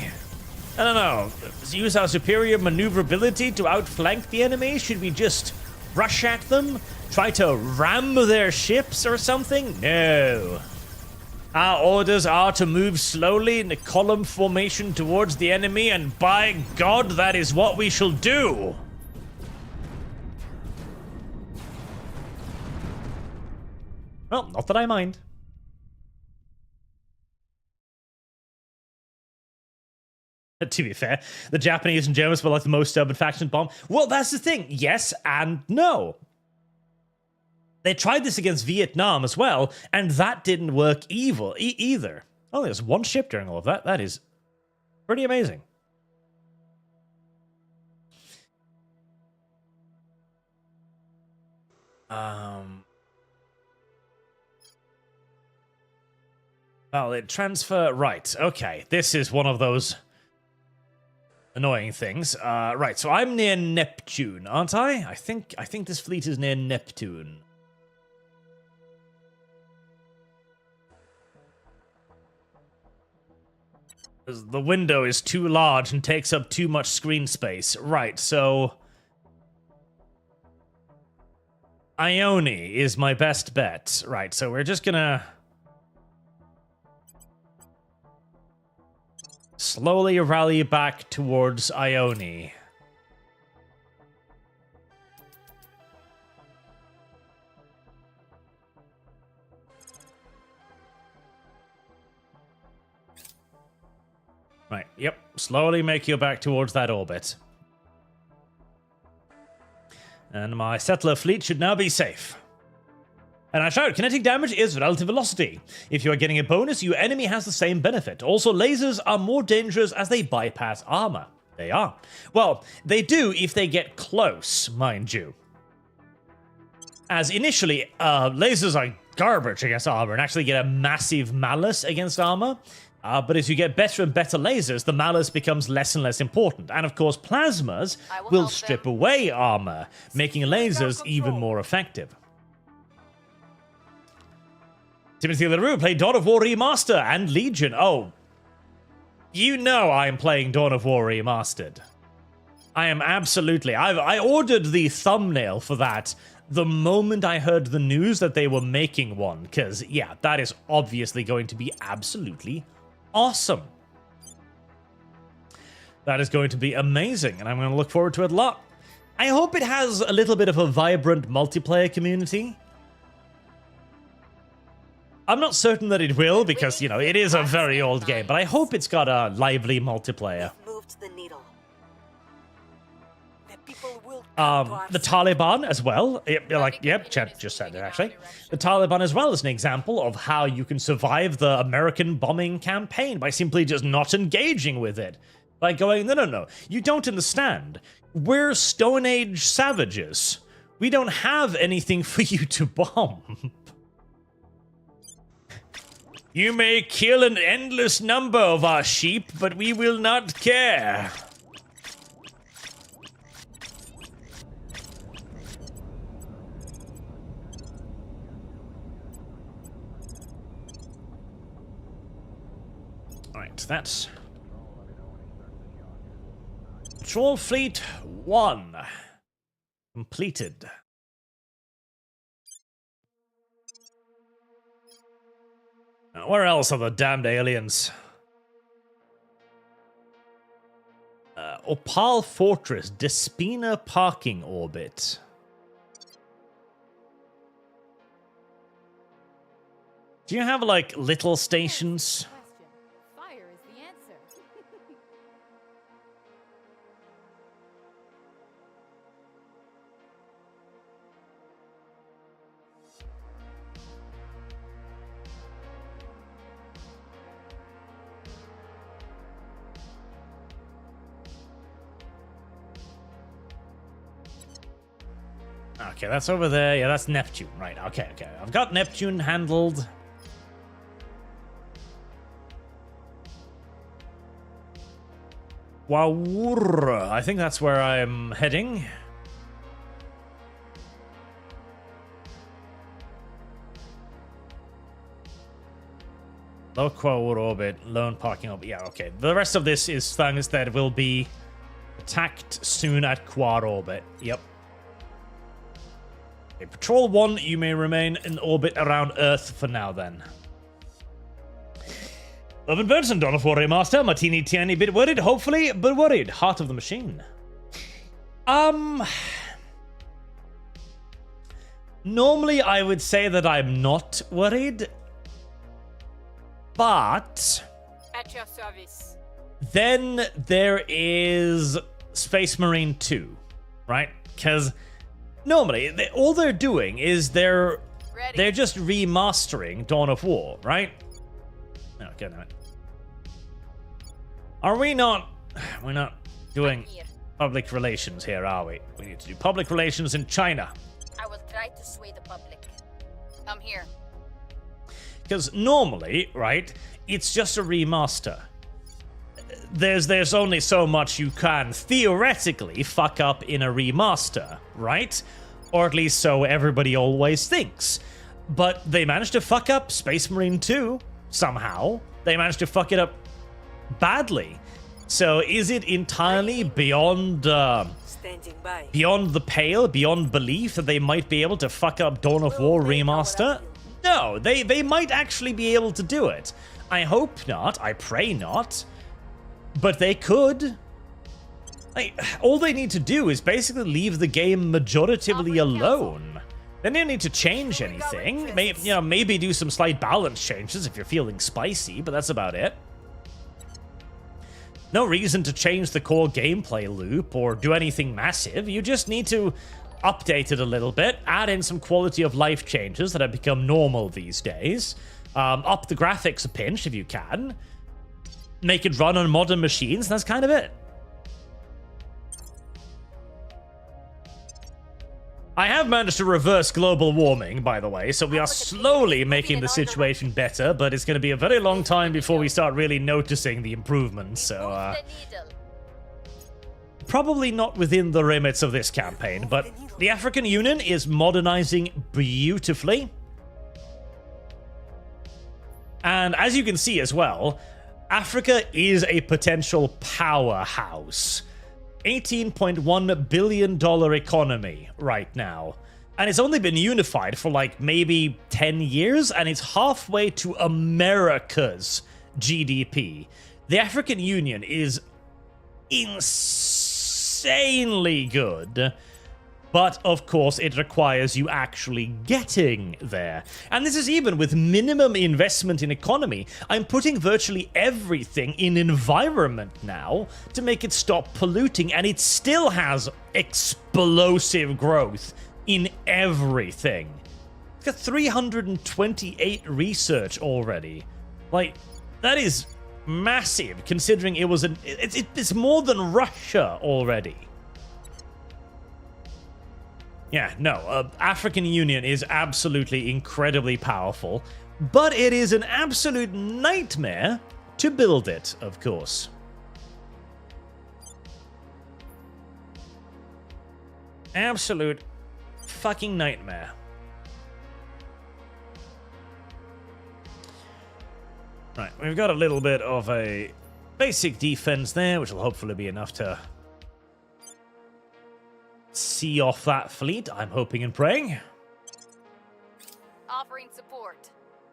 A: I don't know, use our superior maneuverability to outflank the enemy? Should we just rush at them? Try to ram their ships or something? No. Our orders are to move slowly in a column formation towards the enemy, and by God, that is what we shall do. Well, not that I mind. To be fair, the Japanese and Germans were like the most stubborn faction bomb. Well, that's the thing. Yes and no. They tried this against Vietnam as well, and that didn't work either. Oh, there's one ship during all of that. That is pretty amazing. Well, it transfer... Right, okay. This is one of those annoying things. Right, so I'm near Neptune, aren't I? I think this fleet is near Neptune. The window is too large and takes up too much screen space. Right, so Ione is my best bet. Right, so we're just gonna slowly rally back towards Ione. Right, yep. Slowly make your back towards that orbit. And my settler fleet should now be safe. And I shouted, kinetic damage is relative velocity. If you are getting a bonus, your enemy has the same benefit. Also, lasers are more dangerous as they bypass armor. They are. Well, they do if they get close, mind you. As initially, lasers are garbage against armor and actually get a massive malus against armor. But as you get better and better lasers, the malus becomes less and less important. And of course, plasmas will strip away armor, making lasers even more effective. Timothy LaRue played Dawn of War Remaster and Legion. Oh, you know I am playing Dawn of War Remastered. I am absolutely. I ordered the thumbnail for that the moment I heard the news that they were making one. Because, yeah, that is obviously going to be absolutely awesome. That is going to be amazing, and I'm going to look forward to it a lot. I hope it has a little bit of a vibrant multiplayer community. I'm not certain that it will, because, you know, it is a very old game, but I hope it's got a lively multiplayer.
C: Moved the needle. The people will
A: The Taliban as well. Yep, Chet just said it, actually. The Taliban as well is an example of how you can survive the American bombing campaign by simply just not engaging with it. By going, no, you don't understand. We're Stone Age savages. We don't have anything for you to bomb. You may kill an endless number of our sheep, but we will not care. Alright, that's Patrol Fleet 1 completed. Now, where else are the damned aliens? Opal Fortress, Despina Parking Orbit. Do you have, like, little stations?
B: Fire is the answer.
A: Okay, that's over there. Yeah, that's Neptune. Right, okay. I've got Neptune handled. Wawur. I think that's where I'm heading. Low Quawur orbit, lone parking orbit. Yeah, okay. The rest of this is things that will be attacked soon at Quad orbit. Yep. Okay, Patrol 1, you may remain in orbit around Earth for now then. Urban Benson, Dawn of War Remaster, Martini tiny bit worried, hopefully, but worried. Heart of the Machine. Normally I would say that I'm not worried, but
B: At your service.
A: then there is Space Marine 2, right? Because normally all they're doing is they're just remastering Dawn of War, right? Okay, no. Are we not? We're not doing public relations here, are we? We need to do public relations in China.
B: I will try to sway the public. I'm here.
A: Because normally, right, it's just a remaster. There's only so much you can theoretically fuck up in a remaster, right? Or at least so everybody always thinks. But they managed to fuck up Space Marine 2 somehow. They managed to fuck it up badly. So is it entirely beyond
C: standing by.
A: beyond the pale, beyond belief that they might be able to fuck up Dawn of War Remaster? No, they might actually be able to do it. I hope not. I pray not. But they could. Like, all they need to do is basically leave the game majoritively alone. They don't need to change anything. Maybe do some slight balance changes if you're feeling spicy, but that's about it. No reason to change the core gameplay loop or do anything massive. You just need to update it a little bit, add in some quality of life changes that have become normal these days, up the graphics a pinch if you can, make it run on modern machines, and that's kind of it. I have managed to reverse global warming, by the way, so we are slowly making the situation better, but it's going to be a very long time before we start really noticing the improvements, so probably not within the limits of this campaign, but the African Union is modernizing beautifully. And as you can see as well, Africa is a potential powerhouse. $18.1 billion economy right now. And it's only been unified for like maybe 10 years, and it's halfway to America's GDP. The African Union is insanely good, but of course it requires you actually getting there. And this is even with minimum investment in economy. I'm putting virtually everything in environment now to make it stop polluting, and it still has explosive growth in everything. It's got 328 research already. Like, that is massive considering it was it's more than Russia already. Yeah, no, African Union is absolutely incredibly powerful, but it is an absolute nightmare to build it, of course. Absolute fucking nightmare. Right, we've got a little bit of a basic defense there, which will hopefully be enough to see off that fleet, I'm hoping and praying.
B: Offering support.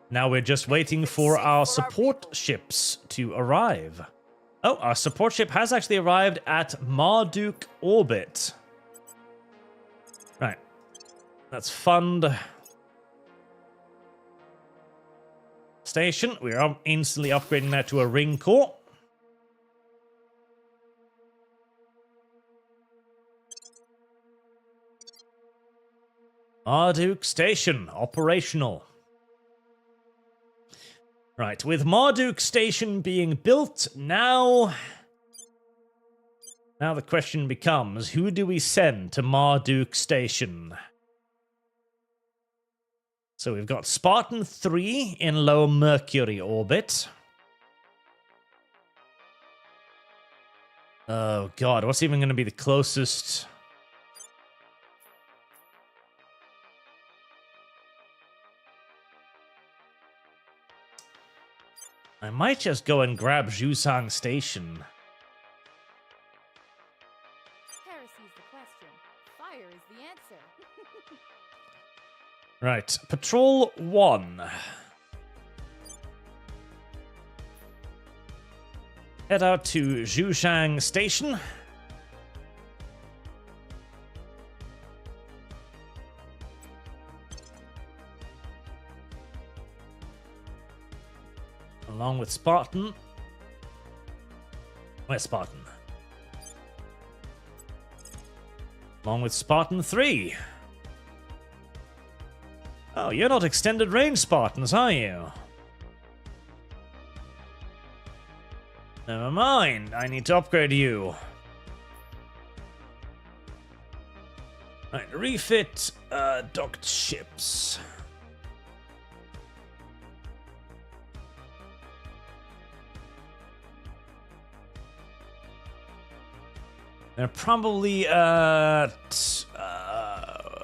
A: Now we're just waiting for our support ships to arrive. Oh, our support ship has actually arrived at Marduk orbit. Right. Let's fund station. We are instantly upgrading that to a ring core. Marduk Station, operational. Right, with Marduk Station being built, now the question becomes, who do we send to Marduk Station? So we've got Spartan 3 in low Mercury orbit. Oh god, what's even going to be the closest? I might just go and grab Jusang Station.
D: Heresy's the question. Fire is the answer.
A: Right, Patrol 1. Head out to Jusang Station. Along with Spartan. Where's Spartan? Along with Spartan 3. Oh, you're not extended range Spartans, are you? Never mind, I need to upgrade you. Right, refit docked ships. They're probably at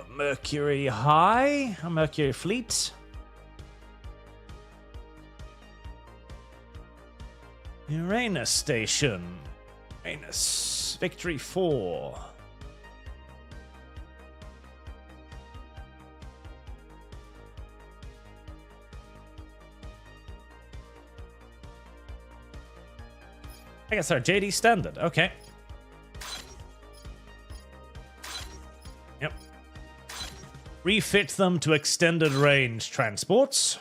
A: Mercury High, or Mercury Fleet. Uranus Station. Uranus. Victory 4. I guess our JD standard. Okay. Yep. Refit them to extended range transports.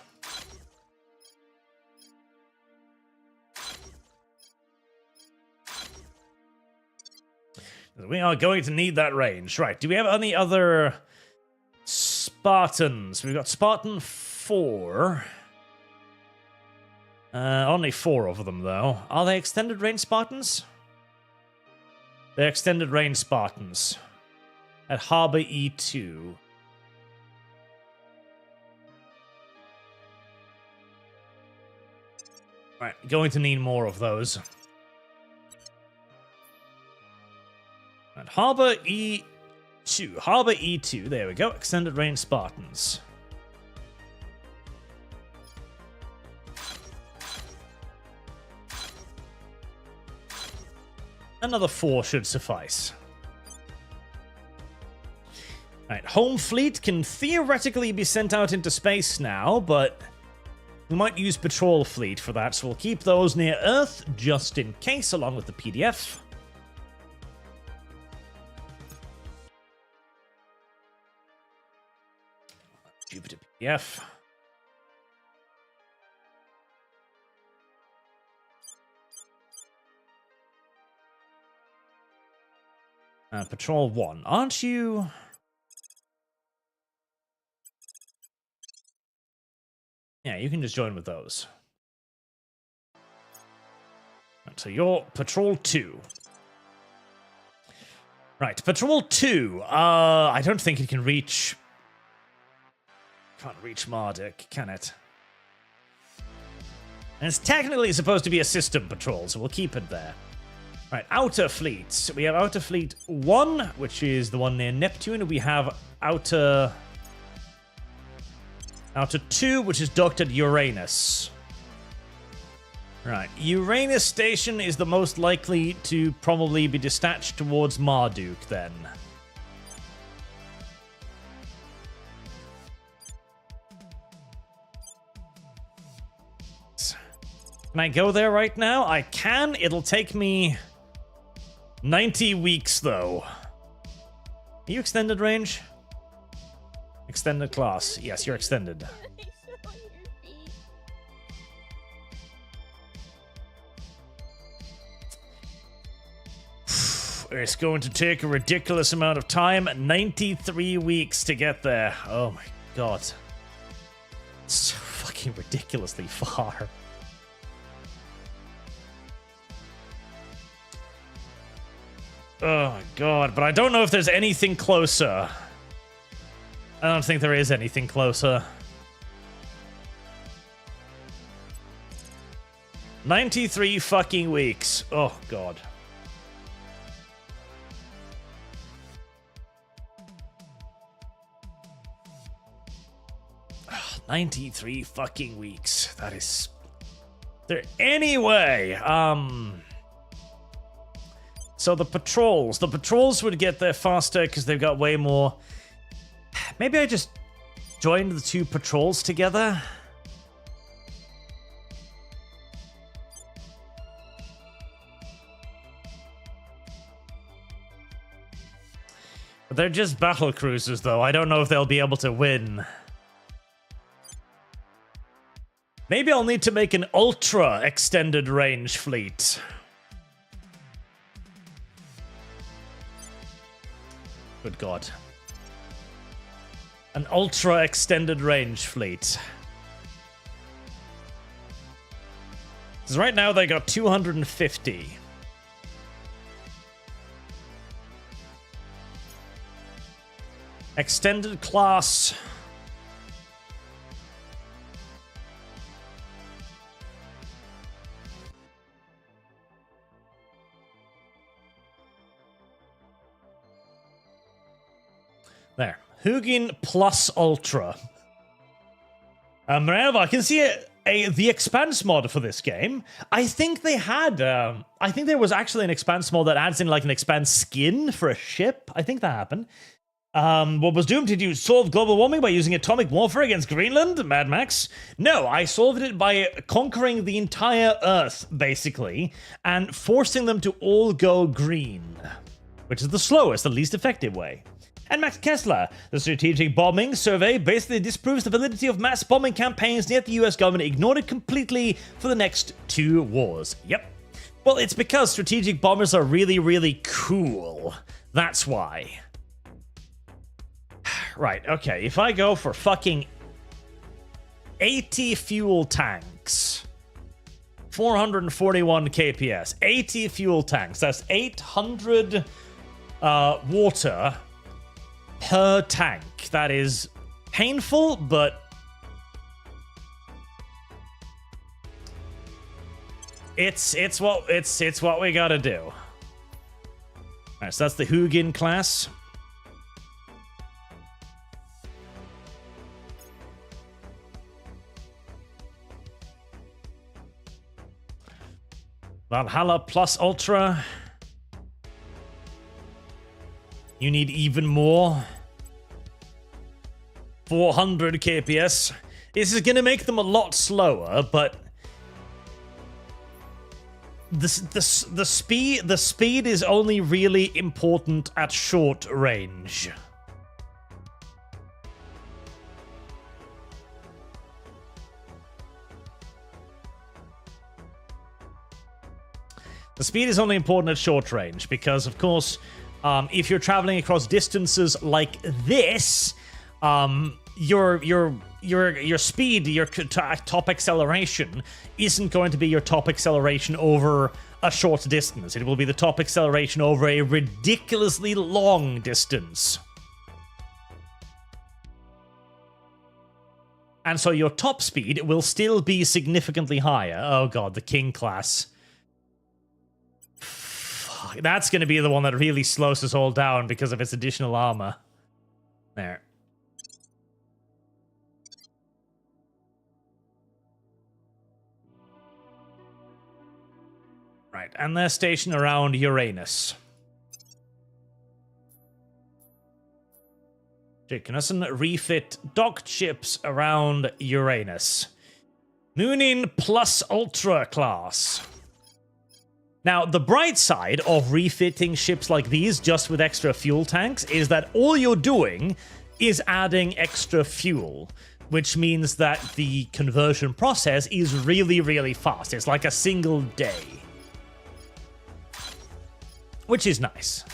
A: We are going to need that range. Right, do we have any other Spartans? We've got Spartan 4. Only 4 of them, though. Are they extended range Spartans? They're extended range Spartans. At Harbor E2. Right, going to need more of those. Right, Harbor E2. Harbor E2, there we go. Extended range Spartans. Another 4 should suffice. Alright, Home Fleet can theoretically be sent out into space now, but we might use Patrol Fleet for that, so we'll keep those near Earth just in case, along with the PDF. Jupiter PDF. Patrol 1. Aren't you... Yeah, you can just join with those. Right, so you're Patrol 2. Right, Patrol 2. I don't think it can reach... Can't reach Marduk, can it? And it's technically supposed to be a system patrol, so we'll keep it there. Right, Outer Fleets. We have Outer Fleet 1, which is the one near Neptune. We have Outer 2, which is docked at Uranus. Right, Uranus Station is the most likely to probably be dispatched towards Marduk, then. Can I go there right now? I can. It'll take me 90 weeks, though. Are you extended range? Extended class. Yes, you're extended. It's going to take a ridiculous amount of time. 93 weeks to get there. Oh my god. It's so fucking ridiculously far. Oh my god, but I don't know if there's anything closer. I don't think there is anything closer. 93 fucking weeks. Oh god. Ugh, 93 fucking weeks. That is... There anyway, so the patrols would get there faster because they've got way more. Maybe I just joined the 2 patrols together. They're just battle cruisers, though. I don't know if they'll be able to win. Maybe I'll need to make an ultra extended range fleet. Good god. An ultra extended range fleet. Because right now they got 250. Extended class. There. Hugin plus Ultra. However, I can see the Expanse mod for this game. I think they had... I think there was actually an Expanse mod that adds in like an Expanse skin for a ship. I think that happened. What was doomed? Did you solve global warming by using atomic warfare against Greenland, Mad Max? No, I solved it by conquering the entire Earth, basically, and forcing them to all go green, which is the slowest and least effective way. And Max Kessler, the strategic bombing survey basically disproves the validity of mass bombing campaigns, yet the US government ignored it completely for the next 2 wars. Yep. Well, it's because strategic bombers are really, really cool. That's why. Right, okay. If I go for fucking 80 fuel tanks, 441 KPS, 80 fuel tanks, that's 800 water per tank. That is painful, but it's what we gotta do. All right, so that's the Hugin class. Valhalla plus Ultra. You need even more. 400 KPS. This is going to make them a lot slower, but the speed is only really important at short range. The speed is only important at short range because, of course, if you're traveling across distances like this, your speed, your top acceleration, isn't going to be your top acceleration over a short distance. It will be the top acceleration over a ridiculously long distance. And so your top speed will still be significantly higher. Oh god, the King class. That's going to be the one that really slows us all down because of its additional armor. There. Right, and they're stationed around Uranus. Chicken refit docked ships around Uranus. Moonin plus Ultra class. Now, the bright side of refitting ships like these just with extra fuel tanks is that all you're doing is adding extra fuel, which means that the conversion process is really, really fast. It's like a single day, which is nice.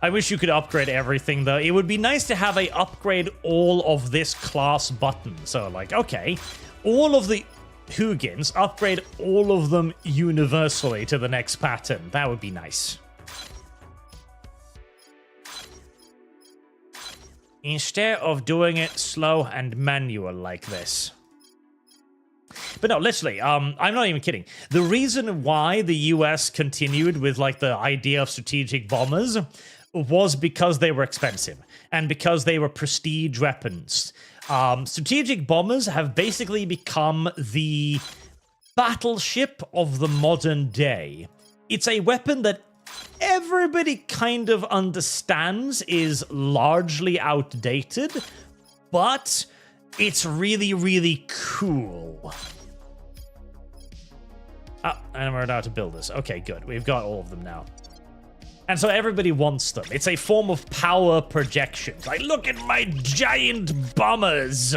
A: I wish you could upgrade everything, though. It would be nice to have a upgrade all of this class button. So, like, okay, all of the Hugins, upgrade all of them universally to the next pattern. That would be nice. Instead of doing it slow and manual like this. But no, literally, I'm not even kidding. The reason why the US continued with, like, the idea of strategic bombers was because they were expensive and because they were prestige weapons. Strategic bombers have basically become the battleship of the modern day. It's a weapon that everybody kind of understands is largely outdated, but it's really, really cool. Ah, and we're about to build this. Okay, good. We've got all of them now. And so everybody wants them. It's a form of power projection. Like, look at my giant bombers!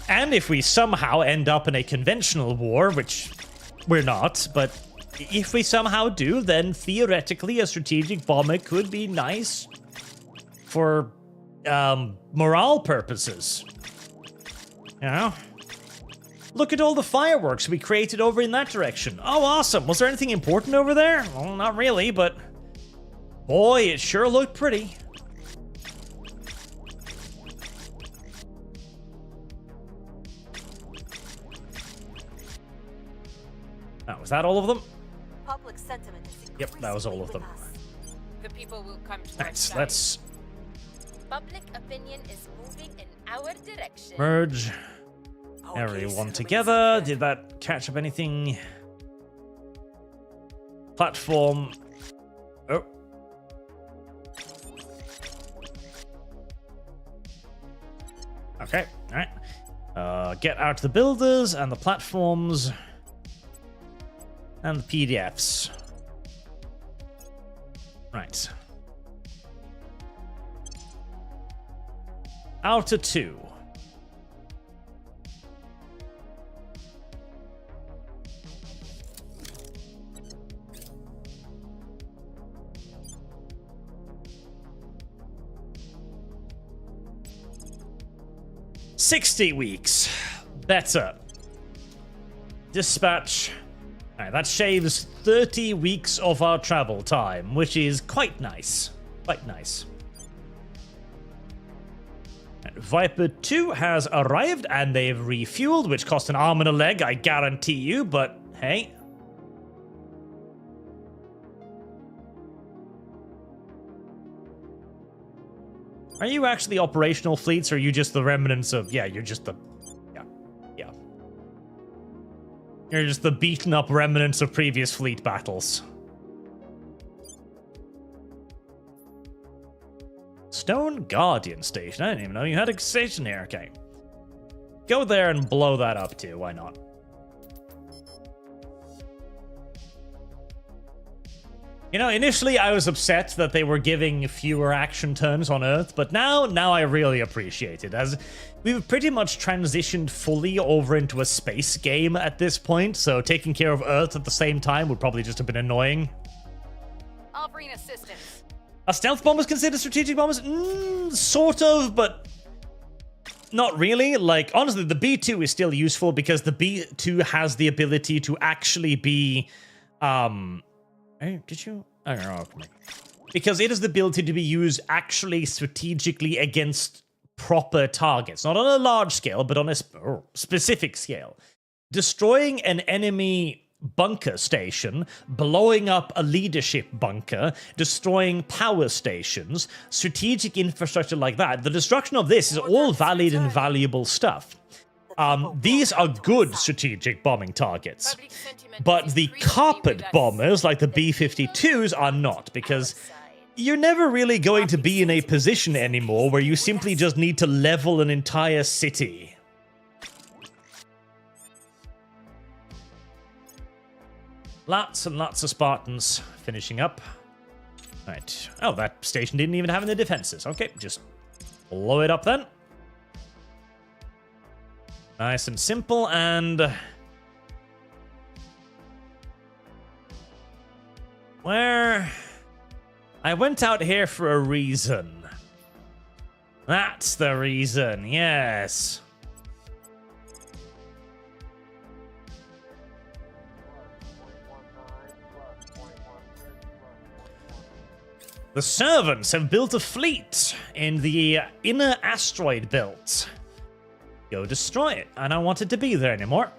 A: And if we somehow end up in a conventional war, which we're not, but if we somehow do, then theoretically a strategic bomber could be nice for morale purposes. You know? Look at all the fireworks we created over in that direction. Oh, awesome. Was there anything important over there? Well, not really, but boy, it sure looked pretty. Oh, was that all of them?
C: Public sentiment is
A: Yep, that was all of them.
B: The people will come to
A: Nice, let's
B: Public opinion is moving in our direction.
A: merge
C: Okay,
A: everyone
C: so
A: together.
C: it's-
A: Did that catch up anything? Platform. Oh. Okay, alright. Get out the builders and the platforms and the PDFs. Right. Outer 2. $60 weeks. Better. Dispatch. Alright, that shaves 30 weeks of our travel time, which is quite nice. Quite nice. And Viper 2 has arrived, and they've refueled, which cost an arm and a leg, I guarantee you, but hey. Are you actually operational fleets, or are you just the remnants of... Yeah, you're just the... Yeah. You're just the beaten up remnants of previous fleet battles. Stone Guardian Station. I didn't even know you had a station here. Okay. Go there and blow that up too. Why not? You know, initially I was upset that they were giving fewer action turns on Earth, but now I really appreciate it, as we've pretty much transitioned fully over into a space game at this point, so taking care of Earth at the same time would probably just have been annoying.
B: Offering assistance.
A: Are stealth bombers considered strategic bombers? Sort of, but not really. Like, honestly, the B2 is still useful because the B2 has the ability to actually be, Hey, did you? I don't know. Because it has the ability to be used actually strategically against proper targets. Not on a large scale, but on a specific scale. Destroying an enemy bunker station, blowing up a leadership bunker, destroying power stations, strategic infrastructure like that. The destruction of this is all valid and valuable stuff. These are good strategic bombing targets. But the carpet bombers, like the B-52s, are not, because you're never really going to be in a position anymore where you simply just need to level an entire city. Lots and lots of Spartans finishing up. Right. Oh, that station didn't even have any defenses. Okay, just blow it up then. Nice and simple, and... Where... I went out here for a reason. That's the reason, yes. The servants have built a fleet in the inner asteroid belt. Go destroy it. I don't want it to be there anymore.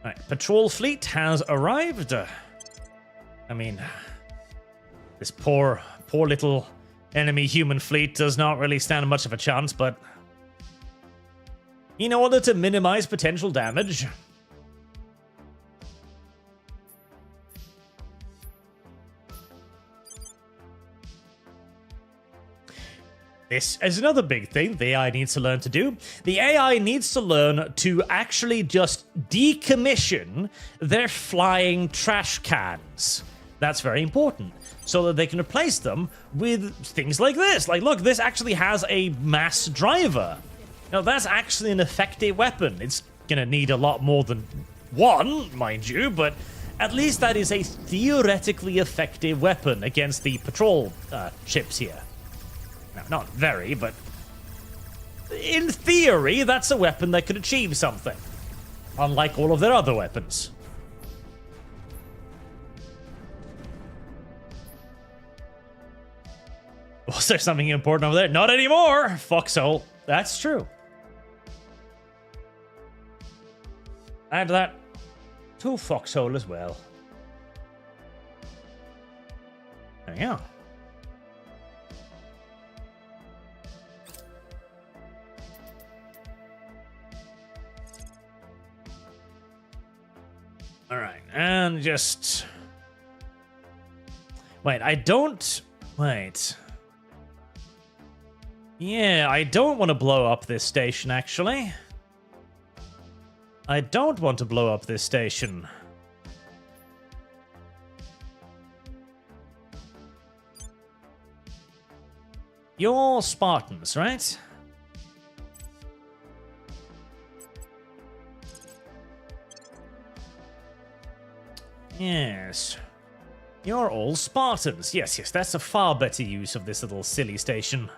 A: Alright, patrol fleet has arrived. I mean, this poor little enemy human fleet does not really stand much of a chance, but in order to minimize potential damage, this is another big thing the AI needs to learn to do. The AI needs to learn to actually just decommission their flying trash cans. That's very important, so that they can replace them with things like this. Like, look, this actually has a mass driver. Now, that's actually an effective weapon. It's gonna need a lot more than one, mind you, but at least that is a theoretically effective weapon against the patrol ships here. Now, not very, but in theory, that's a weapon that could achieve something. Unlike all of their other weapons. Was there something important over there? Not anymore! Foxhole. That's true. Add that to Foxhole as well. There we go. Alright, and just... Wait, I don't... Wait. Yeah, I don't want to blow up this station, actually. I don't want to blow up this station. you're Spartans, right? Yes. You're all Spartans. Yes, yes, that's a far better use of this little silly station.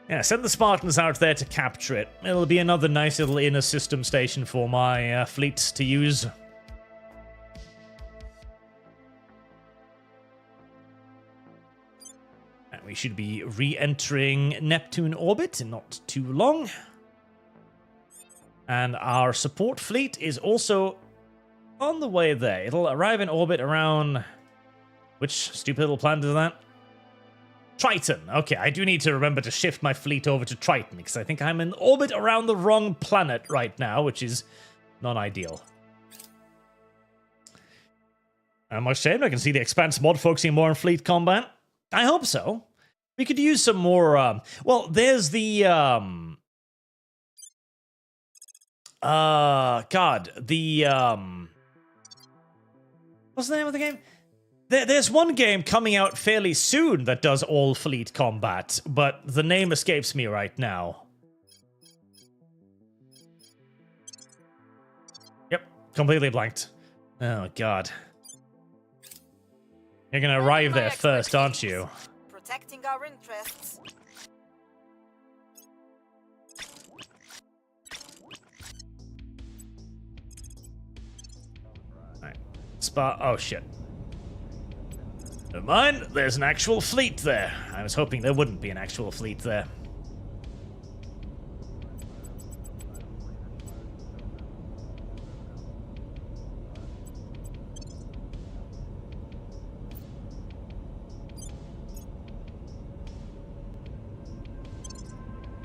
A: Yeah, send the Spartans out there to capture it. It'll be another nice little inner system station for my fleet to use. And we should be re-entering Neptune orbit in not too long. And our support fleet is also on the way there. It'll arrive in orbit around... Which stupid little planet is that? Triton. Okay, I do need to remember to shift my fleet over to Triton, because I think I'm in orbit around the wrong planet right now, which is not ideal. Much shame. I can see the Expanse mod focusing more on fleet combat. I hope so. We could use some more... well, there's the... God, the... What's the name of the game? There's one game coming out fairly soon that does all fleet combat, but the name escapes me right now. Yep, completely blanked. Oh, God. You're gonna arrive there first, aren't you?
C: Protecting our interests.
A: Alright. Oh, shit. Never mind, there's an actual fleet there. I was hoping there wouldn't be an actual fleet there.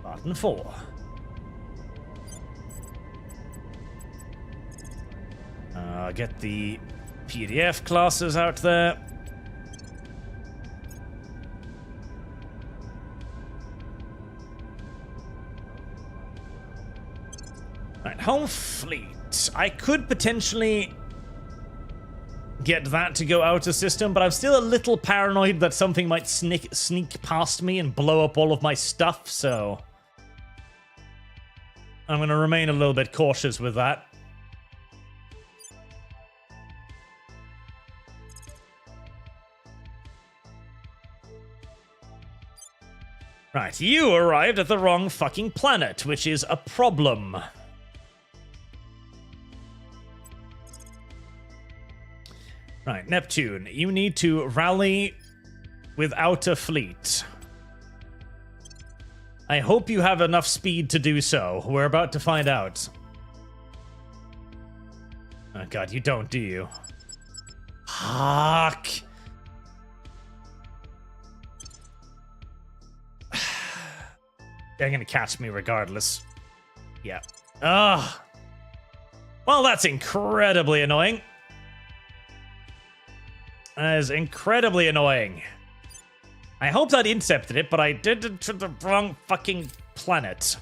A: Button 4. Get the PDF classes out there. Right, home fleet. I could potentially get that to go out of system, but I'm still a little paranoid that something might sneak past me and blow up all of my stuff, so I'm going to remain a little bit cautious with that. Right, you arrived at the wrong fucking planet, which is a problem. Right, Neptune, you need to rally without a fleet. I hope you have enough speed to do so. We're about to find out. Oh god, you don't, do you? Fuck! They're gonna catch me regardless. Yeah. Ugh. Well, that's incredibly annoying. That is incredibly annoying. I hope that intercepted it, but I did it to the wrong fucking planet.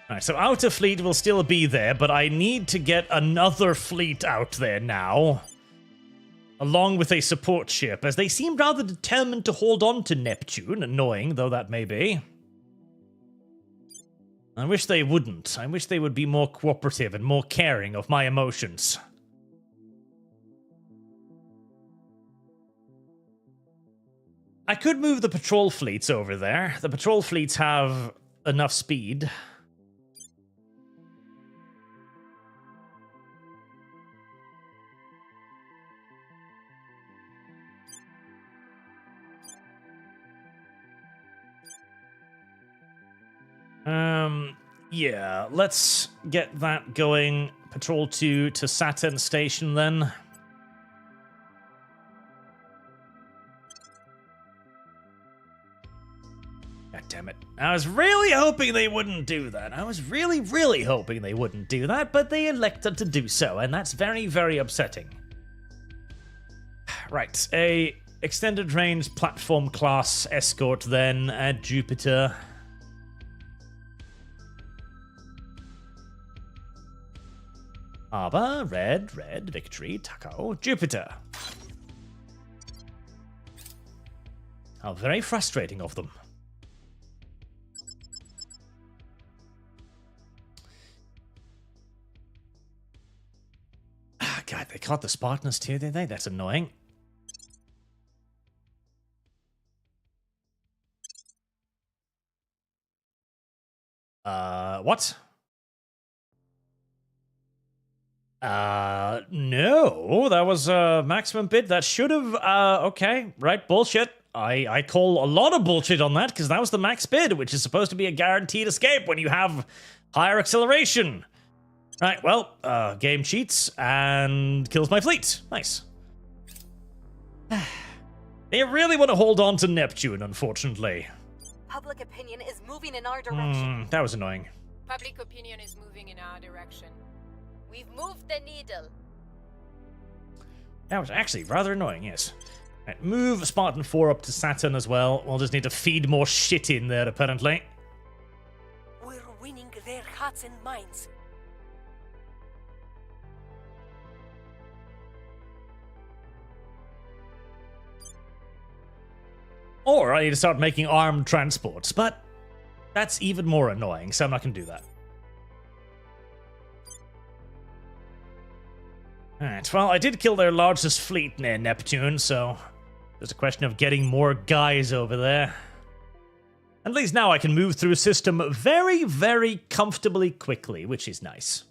A: Alright, so outer fleet will still be there, but I need to get another fleet out there now. Along with a support ship, as they seem rather determined to hold on to Neptune, annoying though that may be. I wish they wouldn't. I wish they would be more cooperative and more caring of my emotions. I could move the patrol fleets over there. The patrol fleets have enough speed. Yeah, let's get that going. Patrol 2 to Saturn Station then. God damn it. I was really hoping they wouldn't do that. I was really, really hoping they wouldn't do that, but they elected to do so, and that's very, very upsetting. Right, a extended range platform class escort then at Jupiter. Arbor, red, victory, Taco, Jupiter. How very frustrating of them. Ah, God, they caught the Spartans too, did they? That's annoying. What? No, that was a maximum bid. That should have, okay, right, bullshit. I call a lot of bullshit on that, because that was the max bid, which is supposed to be a guaranteed escape when you have higher acceleration. Right, well, game cheats and kills my fleet. Nice. They really want to hold on to Neptune, unfortunately.
C: Public opinion is moving in our direction.
A: That was annoying.
B: Public opinion is moving in our direction. We've moved the needle.
A: That was actually rather annoying, yes. Right, move Spartan 4 up to Saturn as well. We'll just need to feed more shit in there, apparently.
C: We're winning their hearts and minds.
A: Or I need to start making armed transports, but that's even more annoying, so I'm not going to do that. Alright, well, I did kill their largest fleet near Neptune, so there's a question of getting more guys over there. At least now I can move through a system very, very comfortably quickly, which is nice.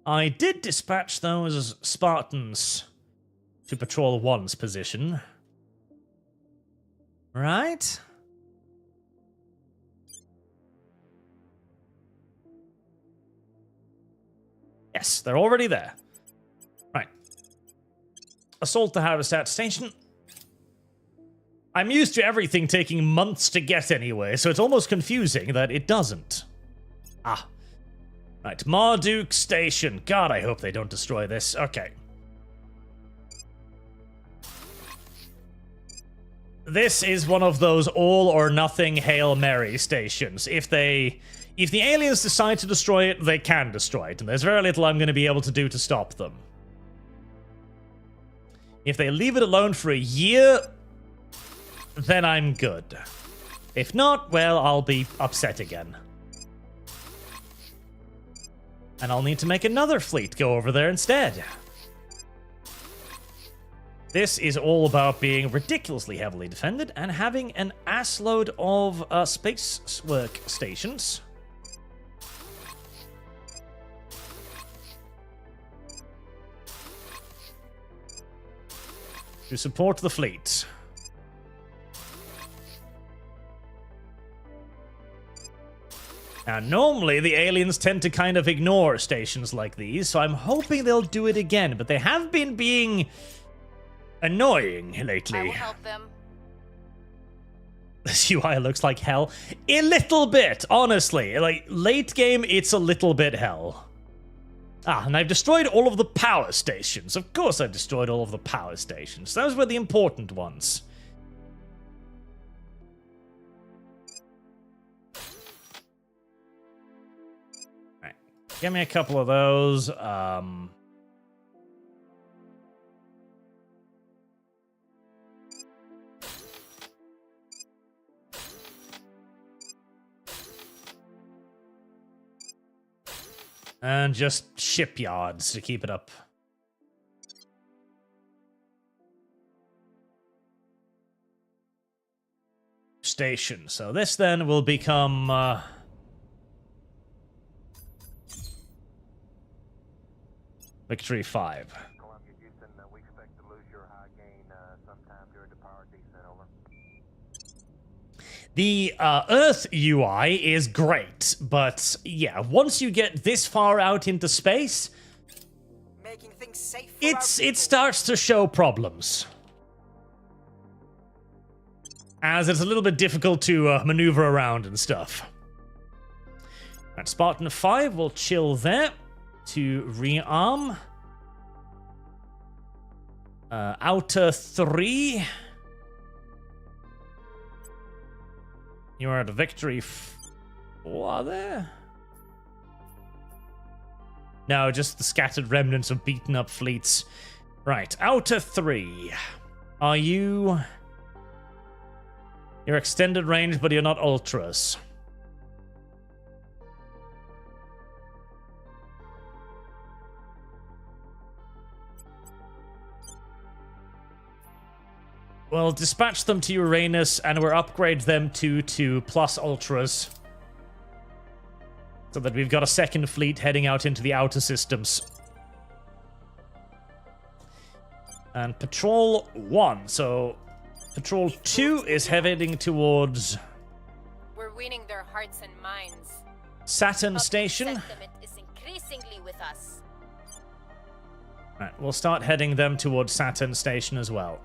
A: I did dispatch those Spartans to patrol 1's position. Right? Yes, they're already there. Right. Assault the Habitat Station. I'm used to everything taking months to get anyway, so it's almost confusing that it doesn't. Ah. Right, Marduk Station. God, I hope they don't destroy this. Okay. This is one of those all-or-nothing Hail Mary stations. If the aliens decide to destroy it, they can destroy it, and there's very little I'm going to be able to do to stop them. If they leave it alone for a year, then I'm good. If not, well, I'll be upset again. And I'll need to make another fleet go over there instead. This is all about being ridiculously heavily defended and having an assload of space work stations. To support the fleet. Now, normally the aliens tend to kind of ignore stations like these, so I'm hoping they'll do it again, but they have been being annoying lately.
B: I will help them.
A: This UI looks like hell. A little bit, honestly. Like, late game, it's a little bit hell. Ah, and I've destroyed all of the power stations. Of course I've destroyed all of the power stations. Those were the important ones. Alright. Give me a couple of those. And just shipyards to keep it up. Station. So this then will become Victory 5.
E: Columbia, Houston, we expect to lose your high gain sometime during the power descent, over.
A: The Earth UI is great, but yeah, once you get this far out into space,
C: Making things safe for our
A: it
C: people.
A: starts to show problems. As it's a little bit difficult to maneuver around and stuff. Right, Spartan 5 will chill there to rearm. Outer 3. You are at Victory 4 there. No, just the scattered remnants of beaten up fleets. Right, Outer 3. Are you... You're extended range, but you're not ultras. We'll dispatch them to Uranus, and we'll upgrade them to plus ultras. So that we've got a second fleet heading out into the outer systems. And Patrol 1, so Patrol 2 is heading towards...
B: We're winning their hearts and minds.
A: Saturn
B: Public
A: Station.
B: sentiment is increasingly with us.
A: Right, we'll start heading them towards Saturn Station as well.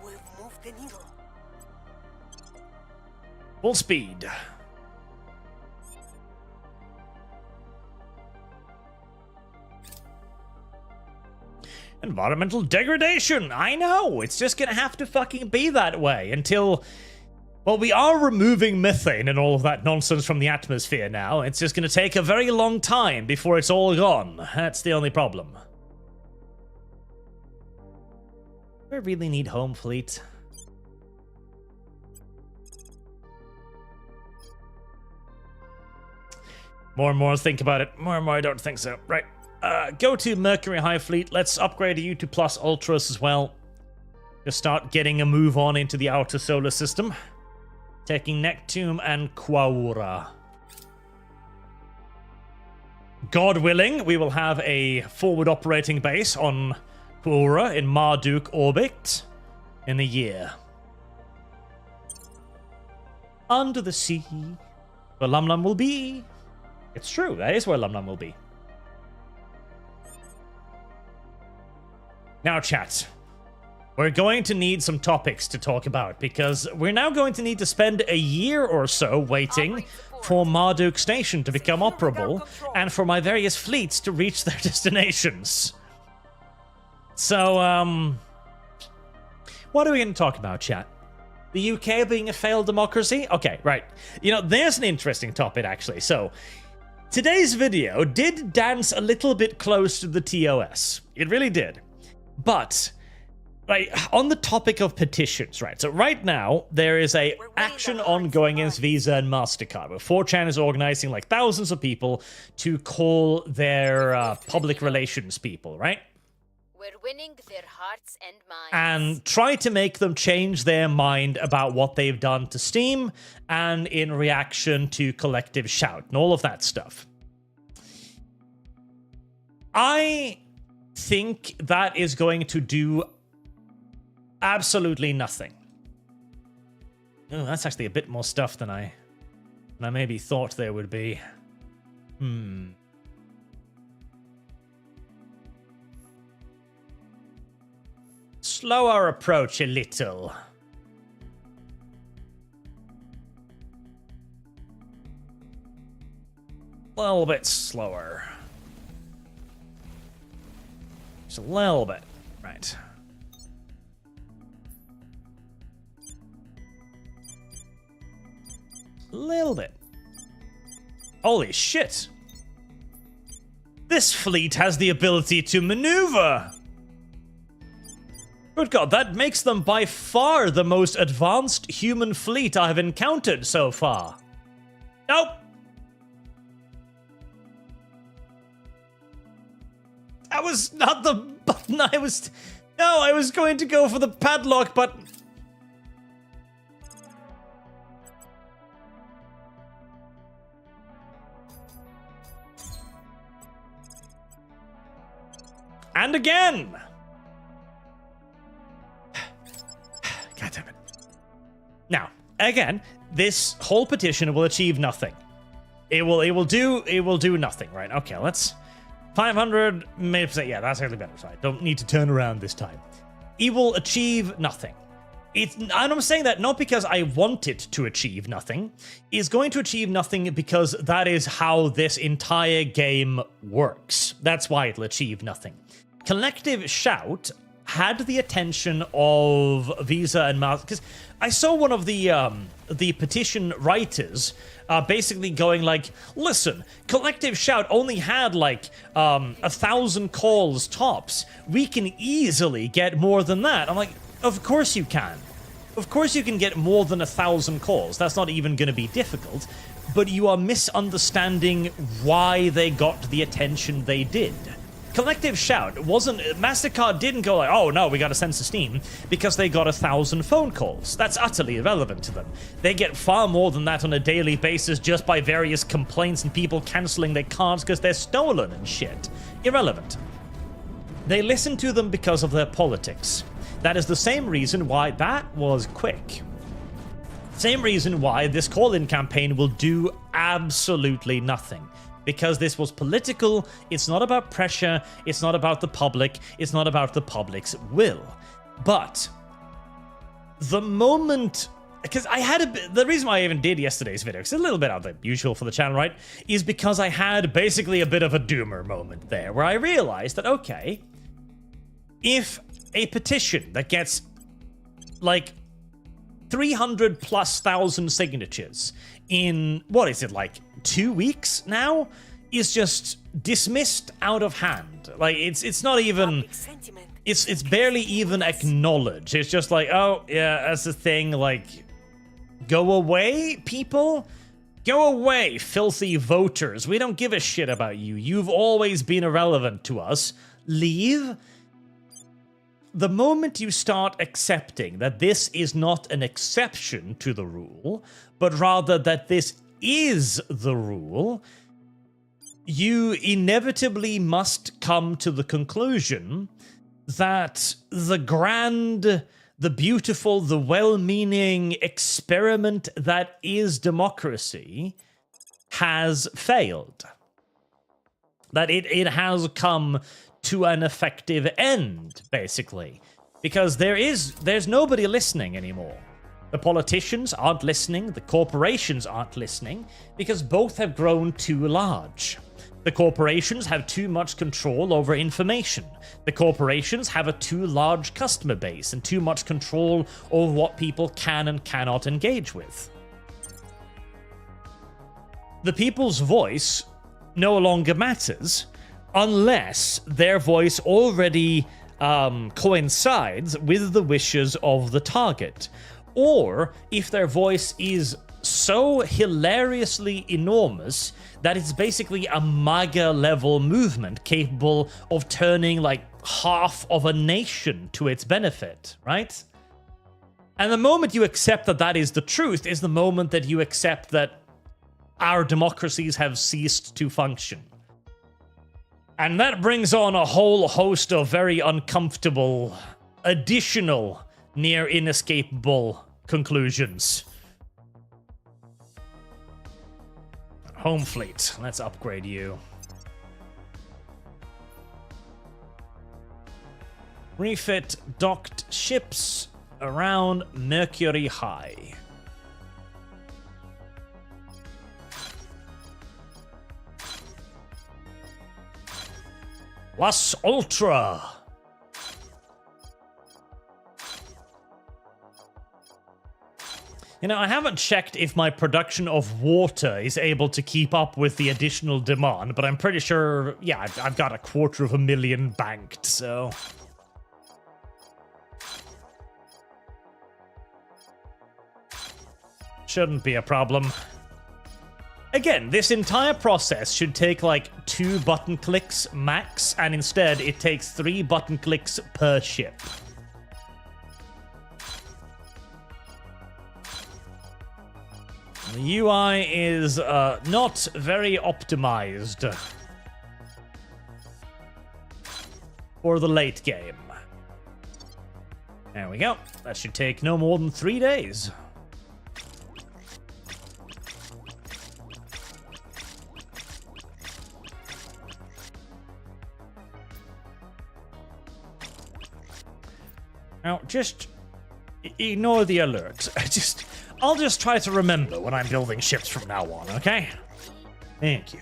C: We've moved the needle.
A: Full speed. Environmental degradation. I know. It's just gonna have to fucking be that way until... Well, we are removing methane and all of that nonsense from the atmosphere now. It's just gonna take a very long time before it's all gone. That's the only problem. Do I really need home fleet? More and more think about it. More and more I don't think so. Right. Go to Mercury High Fleet. Let's upgrade you to plus ultras as well. Just start getting a move on into the outer solar system. Taking Neptune and Quaura. God willing, we will have a forward operating base on Quaura in Marduk orbit in a year. Under the sea, where Lum Lum will be. It's true, that is where Lum Lum will be. Now, chat. We're going to need some topics to talk about, because we're now going to need to spend a year or so waiting for Marduk Station to become operable, and for my various fleets to reach their destinations. So, what are we going to talk about, chat? The UK being a failed democracy? Okay, right. You know, there's an interesting topic, actually. So, today's video did dance a little bit close to the TOS. It really did. But, right, on the topic of petitions, right, so right now, there is a action ongoing against Visa and MasterCard, where 4chan is organizing, like, thousands of people to call their public relations people, right?
B: We're winning their hearts and minds.
A: And try to make them change their mind about what they've done to Steam, and in reaction to Collective Shout, and all of that stuff. I think that is going to do absolutely nothing. Oh, that's actually a bit more stuff than I maybe thought there would be. Slow our approach a little. A little bit slower. Just a little bit. Right. A little bit. Holy shit. This fleet has the ability to maneuver. Good God, that makes them by far the most advanced human fleet I've encountered so far. Nope. That was not the button I was... No, I was going to go for the padlock button. And again. God damn it. Now, again, this whole petition will achieve nothing. It will do nothing, right? Okay, let's 500 maybe, yeah, that's actually better. So I don't need to turn around this time. It will achieve nothing. And I'm saying that not because I want it to achieve nothing. It's going to achieve nothing because that is how this entire game works. That's why it'll achieve nothing. Collective Shout had the attention of Visa and Mars, because I saw one of the petition writers basically going like, listen, Collective Shout only had like 1,000 calls tops. We can easily get more than that. I'm like, of course you can. Of course you can get more than 1,000 calls. That's not even going to be difficult. But you are misunderstanding why they got the attention they did. Collective Shout wasn't... MasterCard didn't go like, oh no, we gotta censor Steam, because they got 1,000 phone calls. That's utterly irrelevant to them. They get far more than that on a daily basis just by various complaints and people cancelling their cards because they're stolen and shit. Irrelevant. They listen to them because of their politics. That is the same reason why that was quick. Same reason why this call-in campaign will do absolutely nothing. Because this was political, it's not about pressure, it's not about the public, it's not about the public's will. But the moment... Because I had a bit... The reason why I even did yesterday's video, because it's a little bit out of the usual for the channel, right? Is because I had basically a bit of a doomer moment there, where I realized that, okay, if a petition that gets, like, 300,000+ signatures in, what is it, like 2 weeks now, is just dismissed out of hand. Like, it's not even, it's barely even acknowledged. It's just like, oh yeah, that's the thing, like, go away, people. Go away, filthy voters. We don't give a shit about you. You've always been irrelevant to us. Leave. The moment you start accepting that this is not an exception to the rule, but rather that this is the rule, you inevitably must come to the conclusion that the grand, the beautiful, the well-meaning experiment that is democracy has failed. That it has come to an effective end, basically. Because there's nobody listening anymore. The politicians aren't listening, the corporations aren't listening, because both have grown too large. The corporations have too much control over information. The corporations have a too large customer base and too much control over what people can and cannot engage with. The people's voice no longer matters unless their voice already coincides with the wishes of the target. Or if their voice is so hilariously enormous that it's basically a MAGA-level movement capable of turning like half of a nation to its benefit, right? And the moment you accept that that is the truth is the moment that you accept that our democracies have ceased to function. And that brings on a whole host of very uncomfortable, additional, near inescapable conclusions. Home fleet, let's upgrade you. Refit docked ships around Mercury High. Plus Ultra. You know, I haven't checked if my production of water is able to keep up with the additional demand, but I'm pretty sure, yeah, I've got 250,000 banked, so... Shouldn't be a problem. Again, this entire process should take like 2 button clicks max, and instead it takes 3 button clicks per ship. The UI is not very optimized for the late game. There we go. That should take no more than 3 days. Now, just ignore the alert. I'll just try to remember when I'm building ships from now on, okay? Thank you.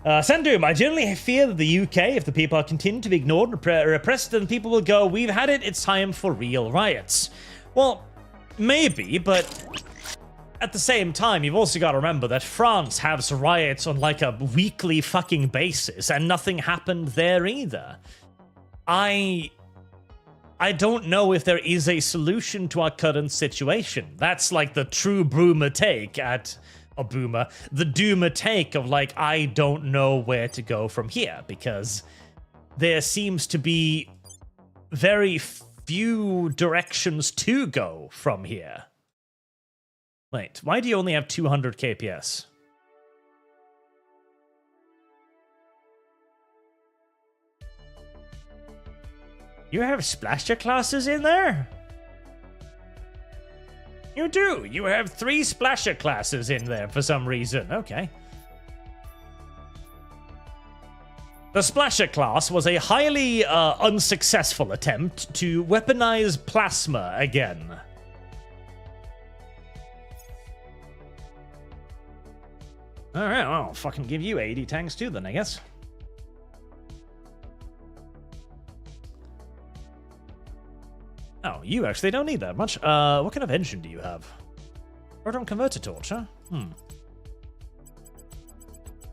A: Sandum, I generally fear that the UK, if the people continue to be ignored and repressed, then people will go, we've had it, it's time for real riots. Well, maybe, but at the same time, you've also got to remember that France has riots on like a weekly fucking basis, and nothing happened there either. I don't know if there is a solution to our current situation. That's like the true boomer take at... a boomer. The doomer take of like, I don't know where to go from here, because there seems to be very few directions to go from here. Wait, why do you only have 200 KPS? You have splasher classes in there? You do. You have 3 splasher classes in there for some reason. Okay. The splasher class was a highly unsuccessful attempt to weaponize plasma again. Alright, well, I'll fucking give you 80 tanks too then, I guess. Oh, you actually don't need that much. What kind of engine do you have? Proton converter torch, huh?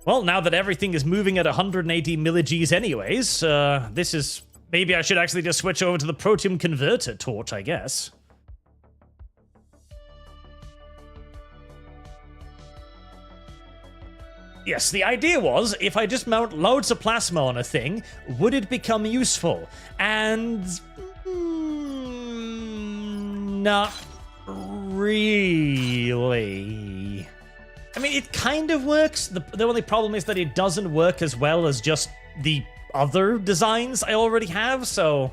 A: Well, now that everything is moving at 180 millig's anyways, this is... maybe I should actually just switch over to the proton converter torch, I guess. Yes, the idea was, if I just mount loads of plasma on a thing, would it become useful? And... not really. I mean, it kind of works. The only problem is that it doesn't work as well as just the other designs I already have, so...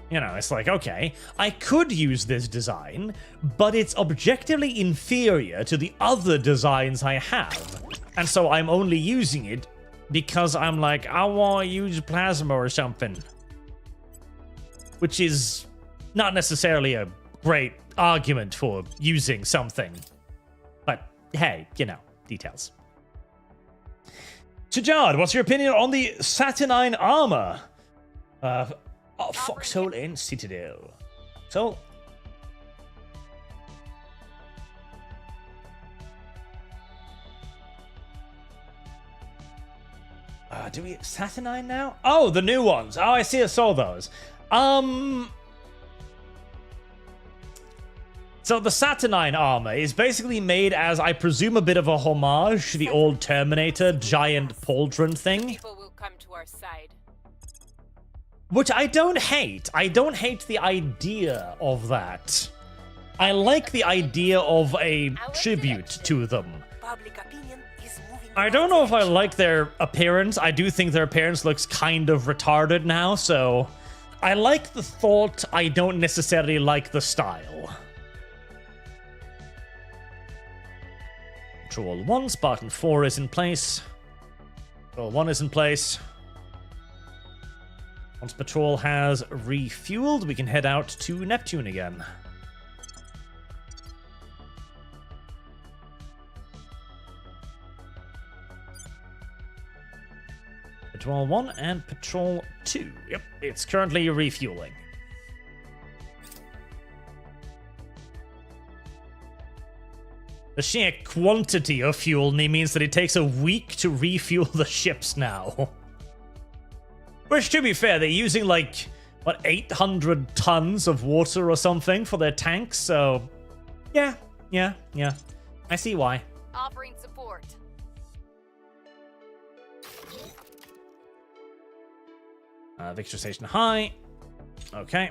A: you know, it's like, okay, I could use this design, but it's objectively inferior to the other designs I have. And so I'm only using it because I'm like, I want to use plasma or something. Which is not necessarily a great argument for using something. But hey, you know, details. Sujad, what's your opinion on the Saturnine armor? Foxhole and Citadel. So... do we... Saturnine now? Oh, the new ones. Oh, I see. I saw those. So the Saturnine armor is basically made as, I presume, a bit of a homage to the old Terminator giant pauldron thing.
B: People will come to our side.
A: Which I don't hate. I don't hate the idea of that. I like the idea of a tribute to them.
C: Public opinion is moving.
A: I don't know if I like their appearance. I do think their appearance looks kind of retarded now, so... I like the thought, I don't necessarily like the style. Patrol 1, Spartan 4 is in place. Patrol 1 is in place. Once Patrol has refueled, we can head out to Neptune again. Patrol 1 and Patrol 2. Yep, it's currently refueling. The sheer quantity of fuel means that it takes a week to refuel the ships now. Which, to be fair, they're using like, what, 800 tons of water or something for their tanks, so... yeah. I see why.
B: Offering support.
A: Victor Station High. Okay.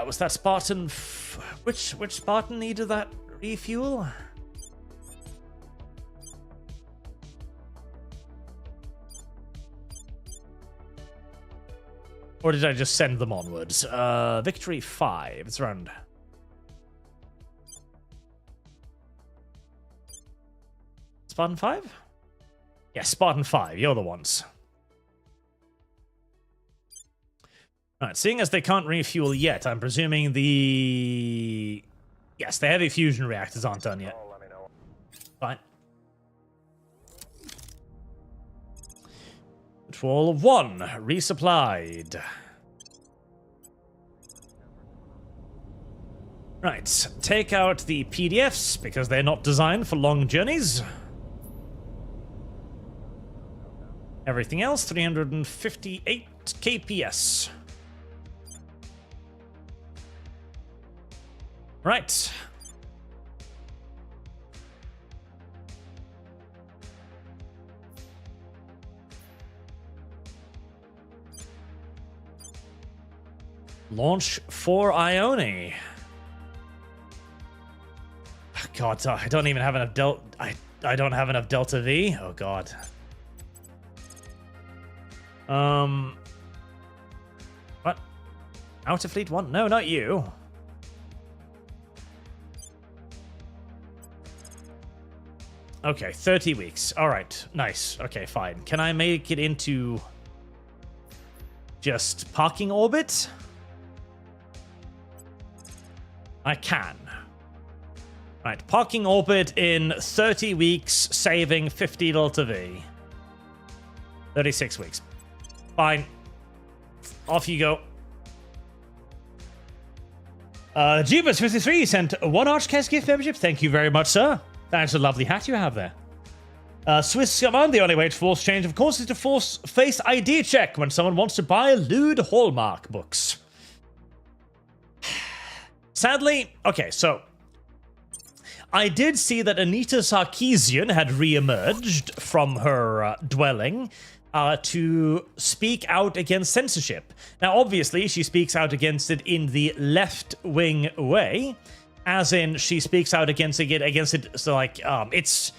A: Was that Spartan... Which Spartan needed that refuel? Or did I just send them onwards? Victory 5. It's around... Spartan 5? Yeah, Spartan 5. You're the ones. Alright, seeing as they can't refuel yet, I'm presuming the Yes, the heavy fusion reactors aren't done yet.
E: Let me know.
A: Fine. Patrol of 1, resupplied. Right, take out the PDFs, because they're not designed for long journeys. Everything else, 358 KPS. Right. Launch for Ione. God, I don't even have enough delta. I don't have enough delta V. Oh God. What? Outer Fleet 1? No, not you. Okay, 30 weeks. All right, nice. Okay, fine. Can I make it into just parking orbit? I can. Right, parking orbit in 30 weeks, saving 50 delta V. 36 weeks. Fine. Off you go. Jeebus53 sent 1 ArchCast gift membership. Thank you very much, sir. That's a lovely hat you have there. Swiss Command, the only way to force change, of course, is to force face ID check when someone wants to buy lewd Hallmark books. Sadly, okay, so I did see that Anita Sarkeesian had re-emerged from her dwelling to speak out against censorship. Now, obviously, she speaks out against it in the left-wing way, as in she speaks out against it. So, like, it's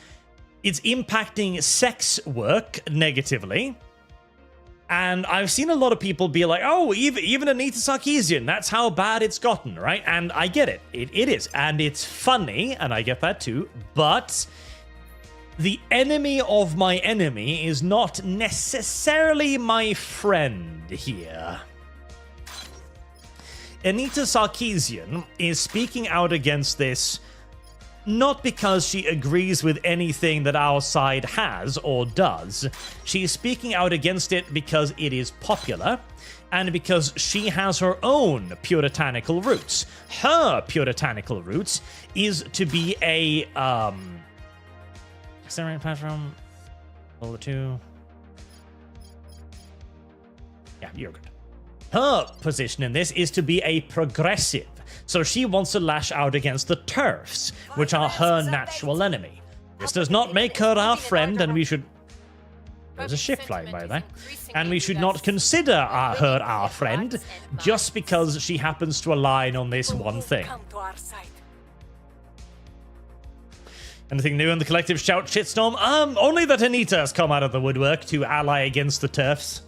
A: impacting sex work negatively. And I've seen a lot of people be like, oh, even Anita Sarkeesian, that's how bad it's gotten, right? And I get it. It is. And it's funny, and I get that too. But the enemy of my enemy is not necessarily my friend here. Anita Sarkeesian is speaking out against this not because she agrees with anything that our side has or does. She's speaking out against it because it is popular and because she has her own puritanical roots. Her puritanical roots is to be a accelerating platform. Level 2. Yeah, you're good. Her position in this is to be a progressive. So she wants to lash out against the TERFs, which are her natural enemy. This does not make her our friend, and we should... There's a ship flying by there. And we should not consider her our friend just because she happens to align on this one thing.
C: Come to our side.
A: Anything new in the collective shout shitstorm? Only that Anita has come out of the woodwork to ally against the TERFs.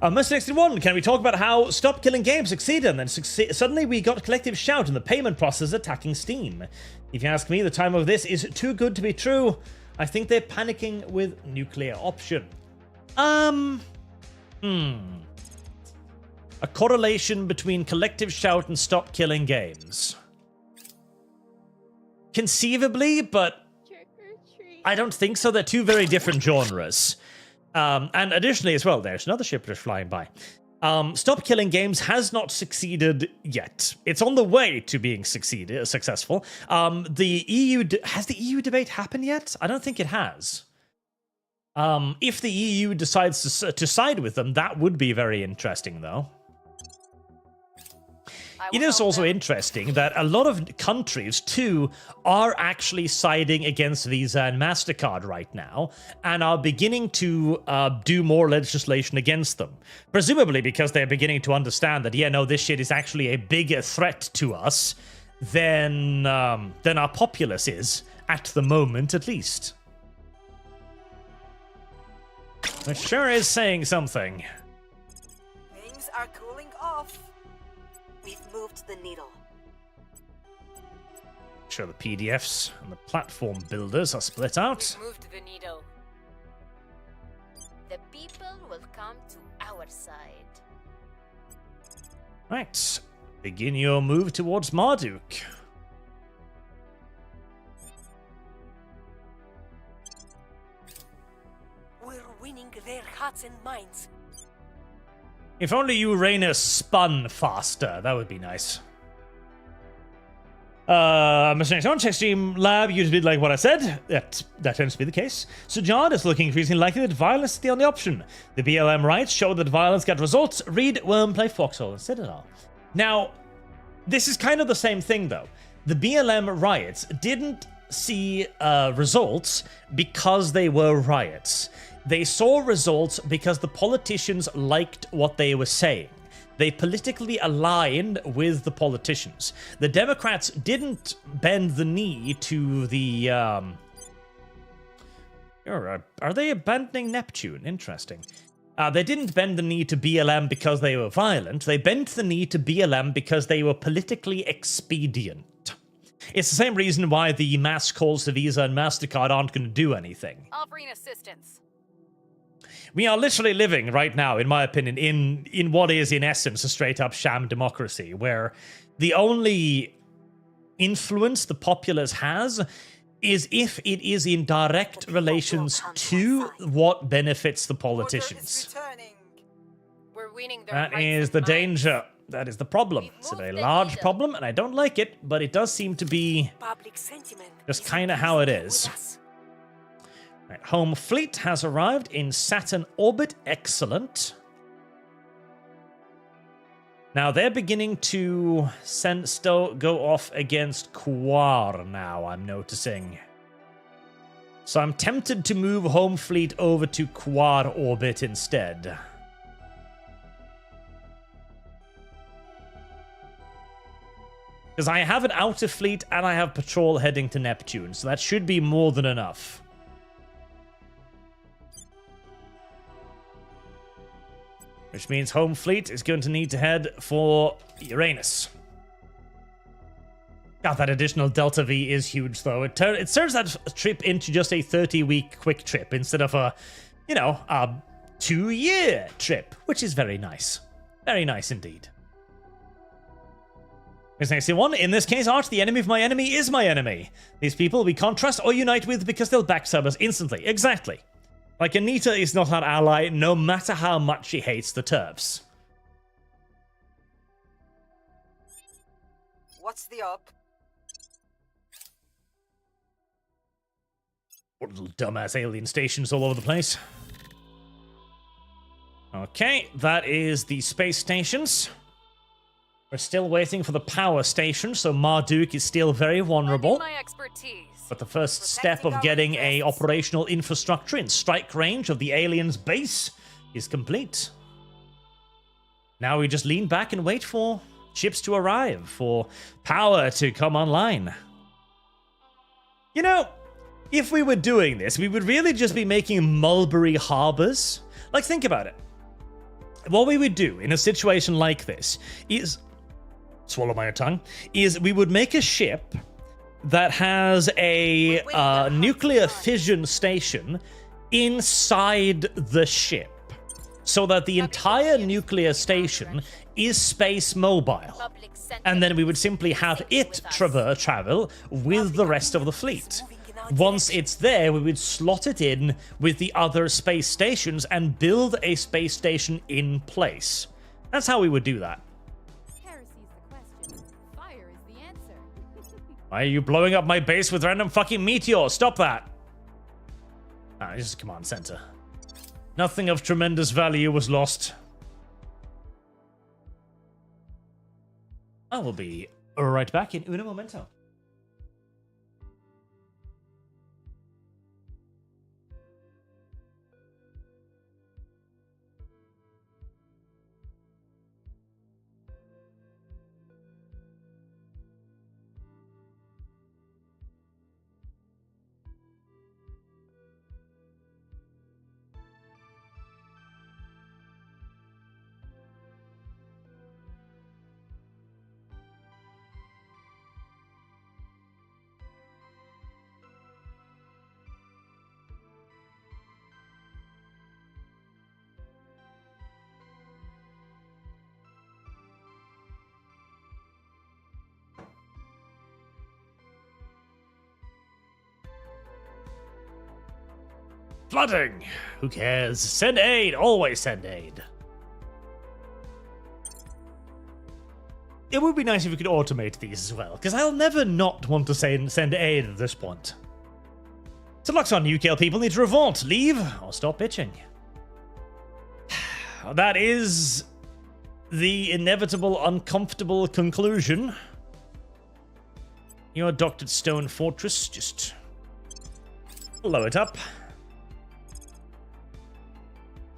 A: Mr. 61, can we talk about how Stop Killing Games succeeded and then suddenly we got collective shout and the payment process attacking Steam? If you ask me, the time of this is too good to be true. I think they're panicking with nuclear option. A correlation between collective shout and Stop Killing Games. Conceivably, but
D: Trick or treat.
A: I don't think so. They're two very different genres. And additionally as well, there's another ship just flying by. Stop Killing Games has not succeeded yet. It's on the way to being successful. The EU has the EU debate happened yet? I don't think it has. If the EU decides to side with them, that would be very interesting, though. It is also interesting that a lot of countries, too, are actually siding against Visa and MasterCard right now and are beginning to do more legislation against them. Presumably because they're beginning to understand that, yeah, no, this shit is actually a bigger threat to us than our populace is, at the moment at least. It sure is saying something.
C: Things are cooling off. We've moved the needle.
A: Sure, the PDFs and the platform builders are split out.
B: Moved the needle. The people will come to our side.
A: Right. Begin your move towards Marduk.
C: We're winning their hearts and minds.
A: If only Uranus spun faster, that would be nice. Mr. Next on Streamlabs, you just did like what I said. That tends to be the case. So John is looking increasingly likely that violence is the only option. The BLM riots show that violence got results. Read, Worm, play Foxhole and Citadel. Now, this is kind of the same thing, though. The BLM riots didn't see results because they were riots. They saw results because the politicians liked what they were saying. They politically aligned with the politicians. The Democrats didn't bend the knee to the... Are they abandoning Neptune? Interesting. They didn't bend the knee to BLM because they were violent. They bent the knee to BLM because they were politically expedient. It's the same reason why the mass calls to Visa and MasterCard aren't going to do anything.
B: Offering assistance.
A: We are literally living right now, in my opinion, in what is, in essence, a straight-up sham democracy, where the only influence the populace has is if it is in direct relations to what benefits the politicians.
B: We're winning their
A: That
B: hearts
A: is
B: and
A: the
B: minds.
A: danger. That is the problem. It's a very large problem, and I don't like it, but it does seem to be
C: Public sentiment
A: just
C: is
A: kind of how it
C: increasingly
A: is.
C: with us.
A: Right, home fleet has arrived in Saturn orbit. Excellent. Now they're beginning to go off against Quar now, I'm noticing. So I'm tempted to move home fleet over to Quar orbit instead. Because I have an outer fleet and I have patrol heading to Neptune, so that should be more than enough. Which means home fleet is going to need to head for Uranus. God, that additional Delta V is huge, though. It turns that trip into just a 30-week quick trip instead of a 2-year trip, which is very nice. Very nice indeed. Here's next one. In this case, Arch, the enemy of my enemy is my enemy. These people we can't trust or unite with because they'll backstab us instantly. Exactly. Like, Anita is not our ally, no matter how much she hates the TERFs.
C: What's the up?
A: What little dumbass alien stations all over the place. Okay, that is the space stations. We're still waiting for the power station, so Marduk is still very vulnerable.
B: My expertise.
A: But the first step of getting a operational infrastructure in strike range of the aliens' base is complete. Now we just lean back and wait for ships to arrive, for power to come online. You know, if we were doing this, we would really just be making Mulberry harbors. Like, think about it. What we would do in a situation like this is, swallow my tongue, is we would make a ship that has a nuclear fission station inside the ship, so that the entire nuclear station is space mobile. And then we would simply have it travel with the rest of the fleet. Once it's there, we would slot it in with the other space stations and build a space station in place. That's how we would do that.
D: Heresy's the question. Fire is the answer.
A: Why are you blowing up my base with random fucking meteors? Stop that! Ah, this is a command center. Nothing of tremendous value was lost. I will be right back in uno momento. flooding. Who cares? Send aid. Always send aid. It would be nice if we could automate these as well, because I'll never not want to send aid at this point. So Luxon, UK people need to revolt, leave, or stop bitching. That is the inevitable, uncomfortable conclusion. Your doctored stone fortress, just blow it up.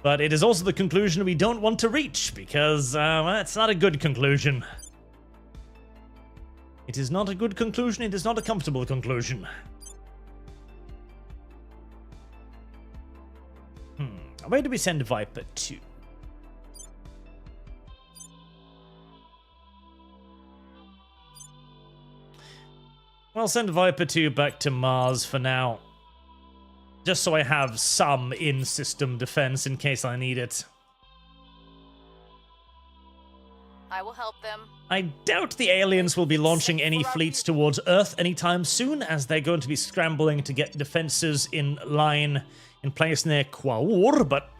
A: But it is also the conclusion we don't want to reach, because it's not a good conclusion. It is not a good conclusion, it is not a comfortable conclusion. Where do we send Viper to? I'll send Viper 2 back to Mars for now. Just so I have some in-system defense in case I need it.
B: I will help them.
A: I doubt the aliens will be launching any fleets towards Earth anytime soon, as they're going to be scrambling to get defenses in place near Quaur, but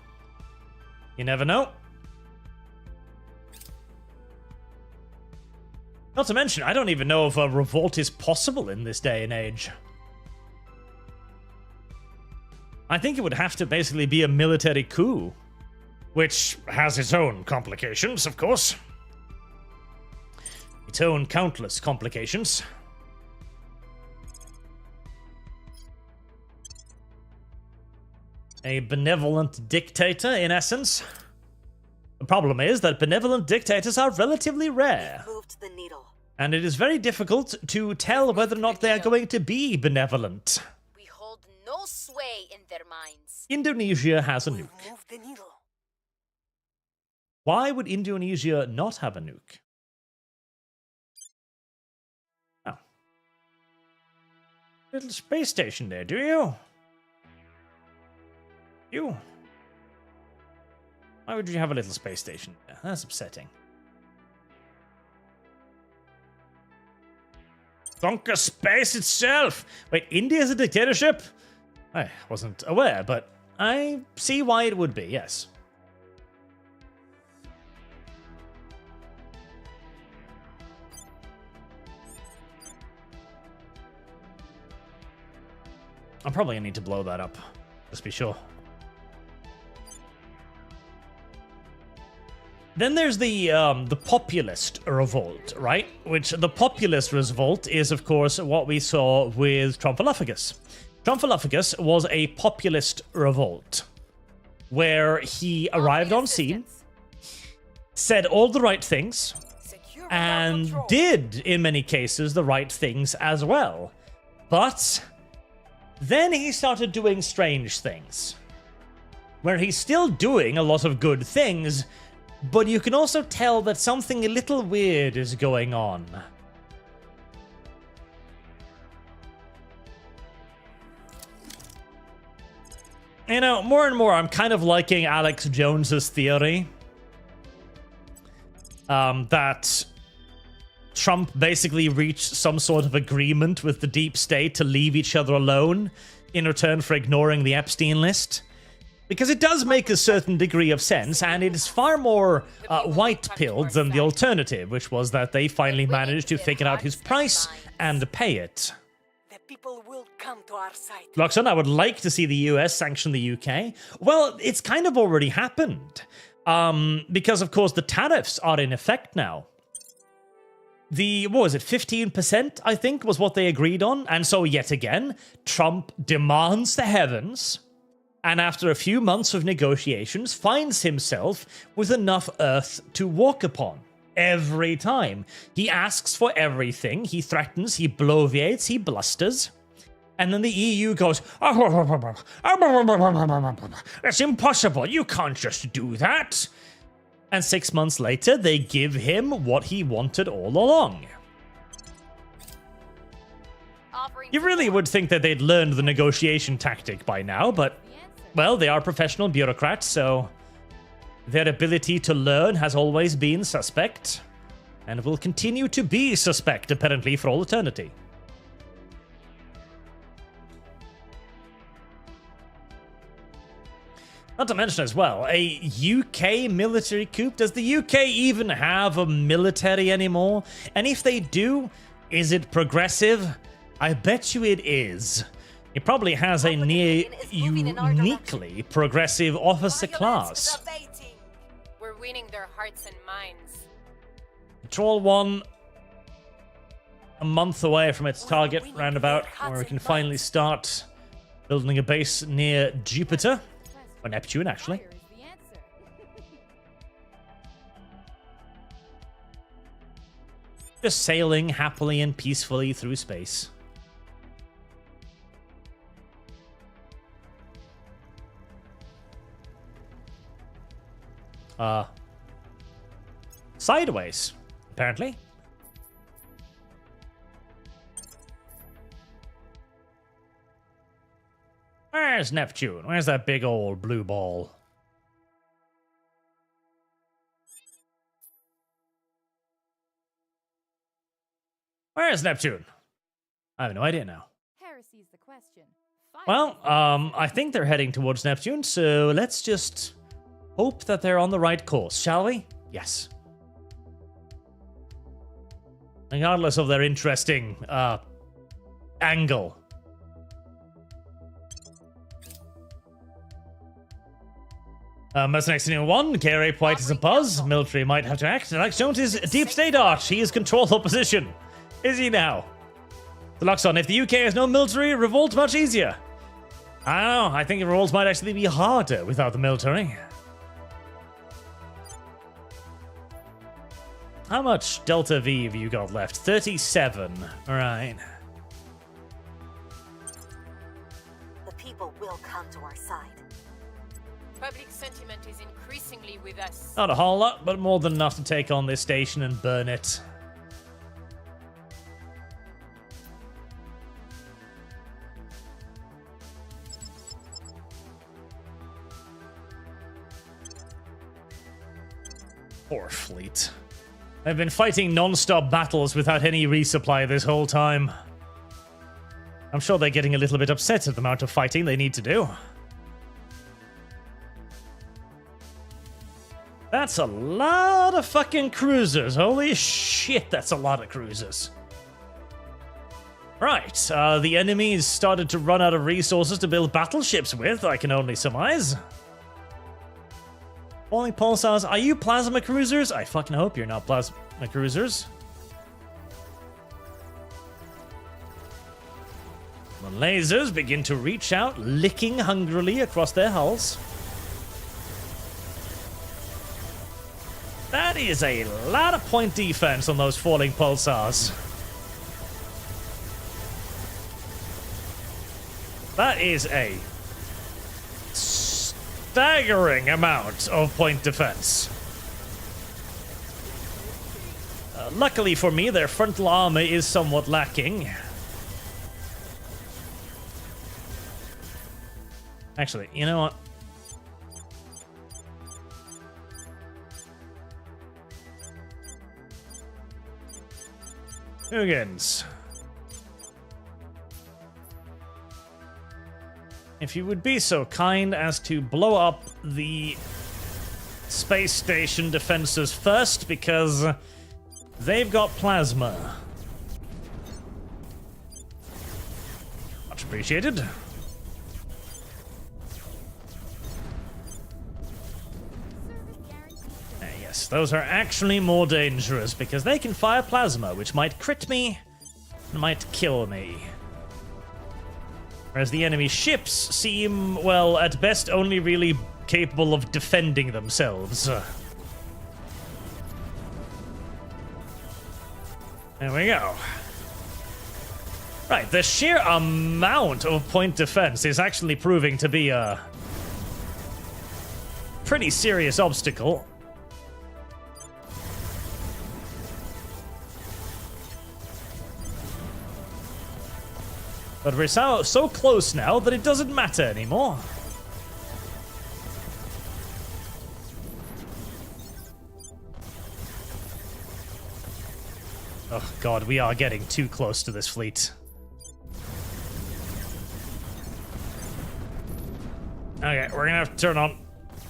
A: you never know. Not to mention, I don't even know if a revolt is possible in this day and age. I think it would have to basically be a military coup, which has its own complications, of course. Its own countless complications. A benevolent dictator, in essence. The problem is that benevolent dictators are relatively rare.
C: Moved the needle.
A: And it is very difficult to tell whether or not they are going to be benevolent.
B: We hold no sway in their minds.
A: Indonesia has a nuke.
C: Move the needle.
A: Why would Indonesia not have a nuke? Oh. Little space station there, do you? You? Why would you have a little space station there? That's upsetting. Conquer space itself! Wait, India's a dictatorship? I wasn't aware, but I see why it would be, yes. I'm probably gonna need to blow that up, just be sure. Then there's the populist revolt, right? Which the populist revolt is, of course, what we saw with Trumphalophagus. Trumphalophagus was a populist revolt, where he arrived on scene, said all the right things, and did, in many cases, the right things as well. But then he started doing strange things, where he's still doing a lot of good things, but you can also tell that something a little weird is going on. You know, more and more I'm kind of liking Alex Jones's theory. That Trump basically reached some sort of agreement with the deep state to leave each other alone in return for ignoring the Epstein list. Because it does make a certain degree of sense, and it is far more white-pilled than the alternative, which was that they finally managed to figure out his price and pay it.
C: The people will come to our side.
A: Luxon, I would like to see the US sanction the UK. Well, it's kind of already happened. Because, of course, the tariffs are in effect now. What was it, 15%, I think, was what they agreed on. And so, yet again, Trump demands the heavens, and after a few months of negotiations, finds himself with enough earth to walk upon. Every time. He asks for everything, he threatens, he bloviates, he blusters. And then the EU goes, it's impossible, you can't just do that. And 6 months later, they give him what he wanted all along. You really would think that they'd learned the negotiation tactic by now, but, well, they are professional bureaucrats, so their ability to learn has always been suspect, and will continue to be suspect, apparently, for all eternity. Not to mention as well, a UK military coup. Does the UK even have a military anymore? And if they do, is it progressive? I bet you it is. It probably has a near uniquely progressive officer class.
B: We're winning their hearts and minds.
A: Patrol 1, a month away from its target roundabout, where we can finally start building a base near Jupiter. Or Neptune, actually.
D: Fire is the answer.
A: Just sailing happily and peacefully through space. Sideways, apparently. Where's Neptune? Where's that big old blue ball? Where's Neptune? I have no idea now.
D: Heresy's the question. Fire
A: Well,
D: is the answer.
A: I think they're heading towards Neptune, so let's just hope that they're on the right course, shall we? Yes. Regardless of their interesting, angle. Mercenaries New 1, K-Ray White is a buzz. Military might have to act. Alex Jones is Deep State Arch. He is control opposition. Is he now? The Luxon, if the UK has no military, revolt's much easier. I don't know. I think revolts might actually be harder without the military. How much Delta V have you got left? 37. All right.
C: The people will come to our side.
B: Public sentiment is increasingly with us.
A: Not a whole lot, but more than enough to take on this station and burn it. Poor fleet. They've been fighting non-stop battles without any resupply this whole time. I'm sure they're getting a little bit upset at the amount of fighting they need to do. That's a lot of fucking cruisers. Holy shit, that's a lot of cruisers. Right, the enemies started to run out of resources to build battleships with, I can only surmise. Falling pulsars, are you plasma cruisers? I fucking hope you're not plasma cruisers. The lasers begin to reach out, licking hungrily across their hulls. That is a lot of point defense on those falling pulsars. That is a staggering amount of point defense. Luckily for me, their frontal armor is somewhat lacking. Actually, you know what? Hugans. If you would be so kind as to blow up the space station defenses first, because they've got plasma. Much appreciated. Yes, those are actually more dangerous because they can fire plasma, which might crit me and might kill me. Whereas the enemy ships seem, well, at best only really capable of defending themselves. There we go. Right, the sheer amount of point defense is actually proving to be a pretty serious obstacle. But we're so close now that it doesn't matter anymore. Oh god, we are getting too close to this fleet. Okay, we're gonna have to turn on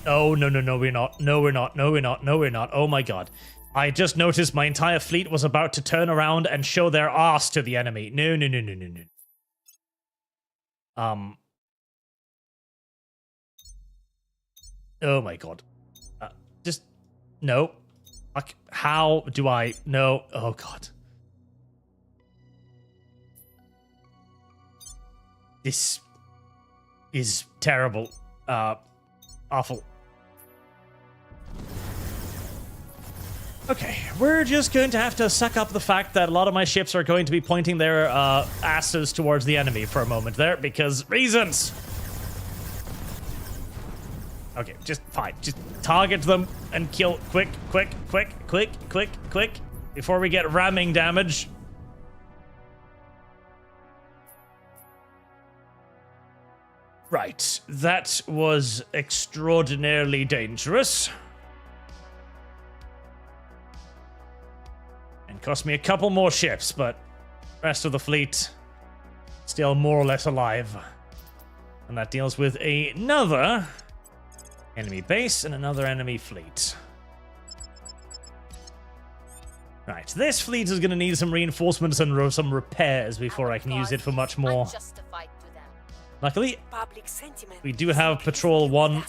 A: Oh, no, no, no, we're not. No, we're not. No, we're not. No, we're not. Oh my god. I just noticed my entire fleet was about to turn around and show their ass to the enemy. No, no, no, no, no, no. Oh my god. Just... No. Fuck. How do I... No. Oh god. This is terrible. Awful. Okay, we're just going to have to suck up the fact that a lot of my ships are going to be pointing their asses towards the enemy for a moment there, because reasons! Okay, just fine. Just target them and kill quick, quick, quick, quick, quick, quick, before we get ramming damage. Right, that was extraordinarily dangerous. And cost me a couple more ships, but rest of the fleet still more or less alive. And that deals with another enemy base and another enemy fleet. Right, this fleet is going to need some reinforcements and some repairs before I can use it for much more. Luckily, we do have Patrol 1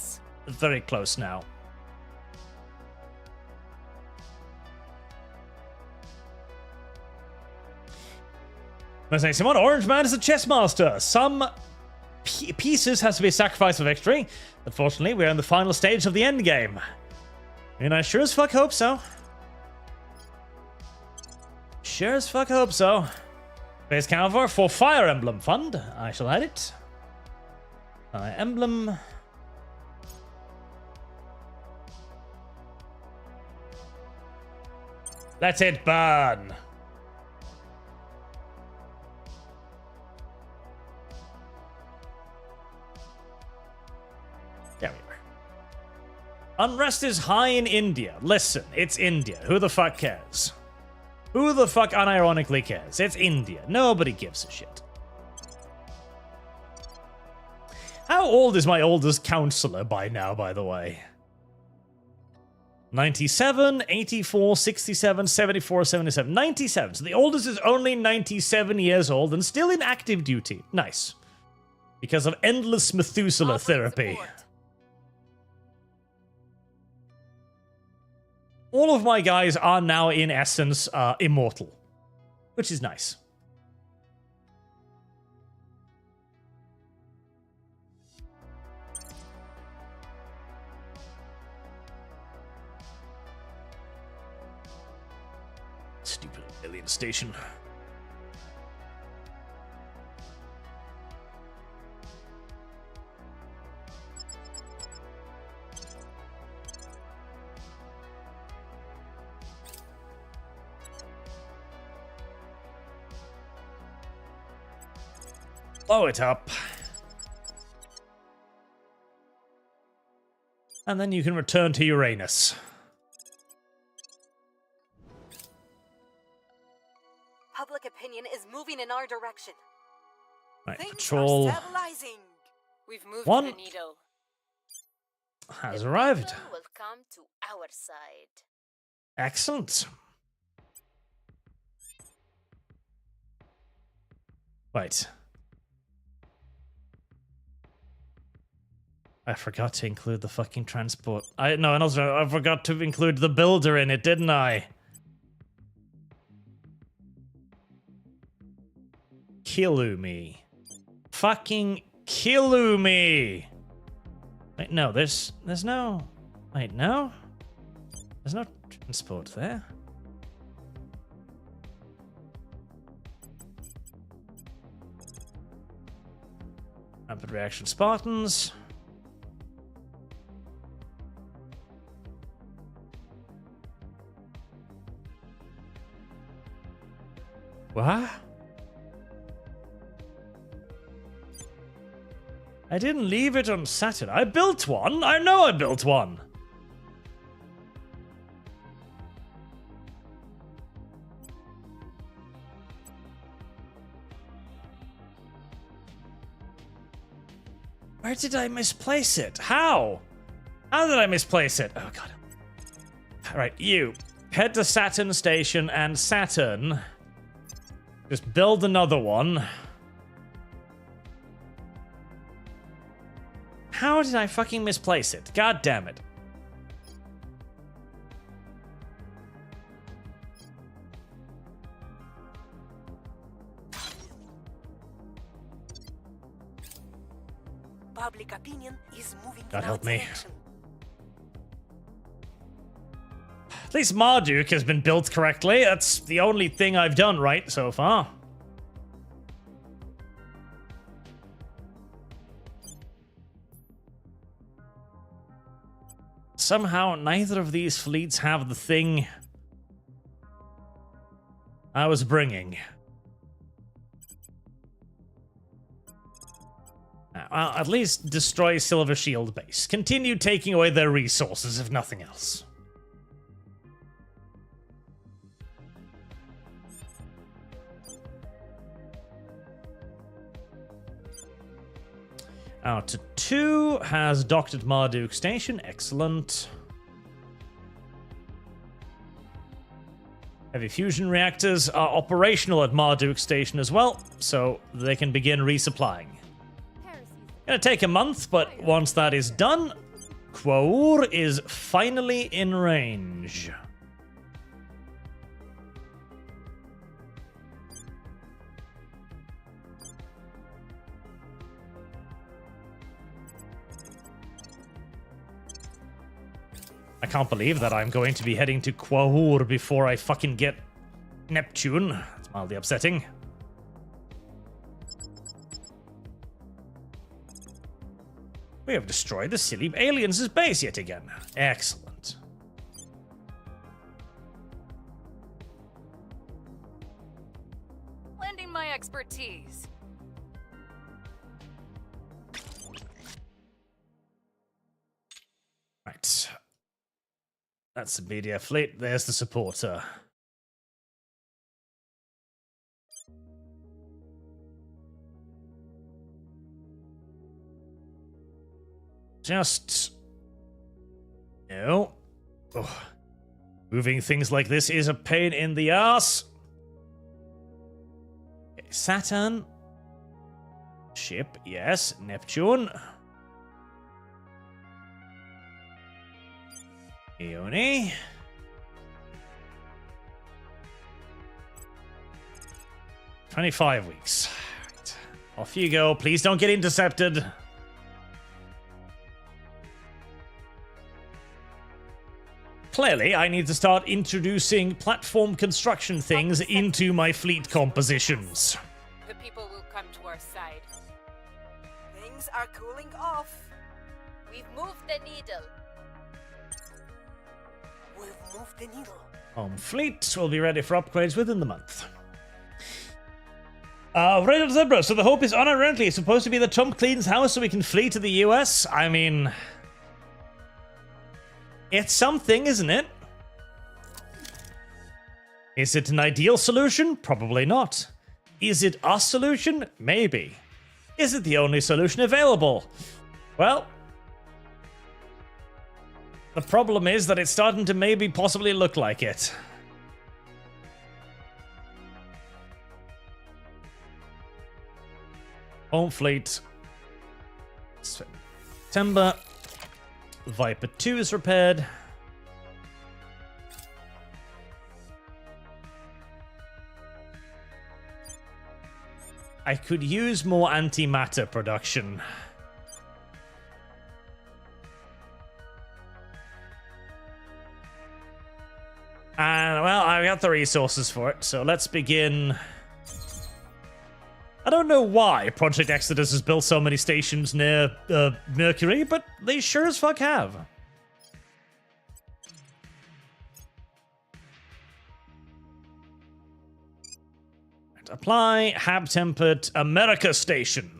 A: very close now. Let's say, Simon, Orange Man is a chess master. Some pieces has to be sacrificed for victory. Unfortunately, we're in the final stage of the end game. And I sure as fuck hope so. Sure as fuck hope so. Base cover for Fire Emblem Fund. I shall add it. Emblem. Let it burn. There we are. Unrest is high in India. Listen, it's India. Who the fuck cares? Who the fuck unironically cares? It's India. Nobody gives a shit. How old is my oldest counselor by now, by the way? 97, 84, 67, 74, 77. 97. So the oldest is only 97 years old and still in active duty. Nice. Because of endless Methuselah therapy. All of my guys are now, in essence, immortal. Which is nice. Stupid alien station. Blow it up. And then you can return to Uranus.
C: Public opinion is moving in our direction.
A: Right,
C: Things
A: Patrol
C: are stabilizing.
B: We've moved
A: One.
B: the needle.
A: has
B: The
A: arrived.
B: people will come to our side.
A: Excellent. Wait. I forgot to include the fucking transport. I forgot to include the builder in it, didn't I? Killumi. Fucking Killumi. Wait, no, there's no... Wait, no? There's no transport there. Rapid reaction Spartans. What? I didn't leave it on Saturday. I built one. I know I built one. Where did I misplace it? How? How did I misplace it? Oh, God. All right, you. Head to Saturn Station and Saturn. Just build another one. How did I fucking misplace it? God damn it.
C: Public opinion is moving
A: God
C: in
A: help
C: our
A: me.
C: direction.
A: At least Marduk has been built correctly. That's the only thing I've done right so far. Somehow, neither of these fleets have the thing I was bringing. Well, at least destroy Silver Shield Base. Continue taking away their resources, if nothing else. Outer 2 has docked at Marduk Station. Excellent. Heavy fusion reactors are operational at Marduk Station as well, so they can begin resupplying. Gonna take a month, but once that is done, Quaur is finally in range. I can't believe that I'm going to be heading to Quaur before I fucking get Neptune. It's mildly upsetting. We have destroyed the silly aliens' base yet again. Excellent.
B: Lending my expertise.
A: Right. That's the media fleet. There's the supporter. Just... No. Oh. Moving things like this is a pain in the ass. Okay, Saturn. Ship, yes. Neptune. Ione. "25 weeks. Right. Off you go. Please don't get intercepted. Clearly, I need to start introducing platform construction things into my fleet compositions.
B: The people will come to our side.
C: Things are cooling off.
B: We've moved the needle.
C: We've moved the needle.
A: Home fleet will be ready for upgrades within the month. Radar Zebra, so the Hope is unerringly. It's supposed to be the Trump cleans house so we can flee to the US? I mean... it's something, isn't it? Is it an ideal solution? Probably not. Is it a solution? Maybe. Is it the only solution available? Well... the problem is that it's starting to maybe possibly look like it. Home fleet. September. Viper 2 is repaired. I could use more antimatter production. And, well, I got the resources for it, so let's begin. I don't know why Project Exodus has built so many stations near Mercury, but they sure as fuck have. And apply Hab-tempered America Station.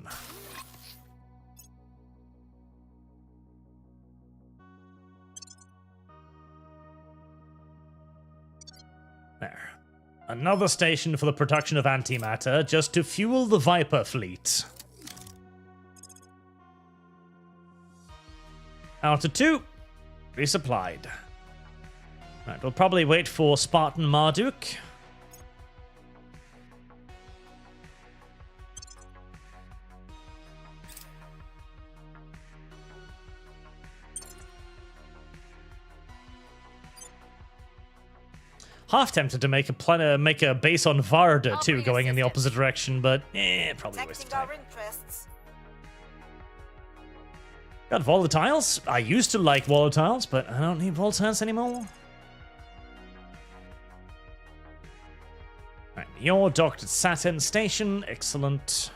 A: There. Another station for the production of antimatter, just to fuel the Viper fleet. Outer 2, Resupplied. Right, we'll probably wait for Spartan Marduk. Half tempted to make a base on Varda too, going in the opposite direction, but probably waste of time.
C: Our interests.
A: Got volatiles. I used to like volatiles, but I don't need volatiles anymore. Right, you're docked at Saturn Station. Excellent.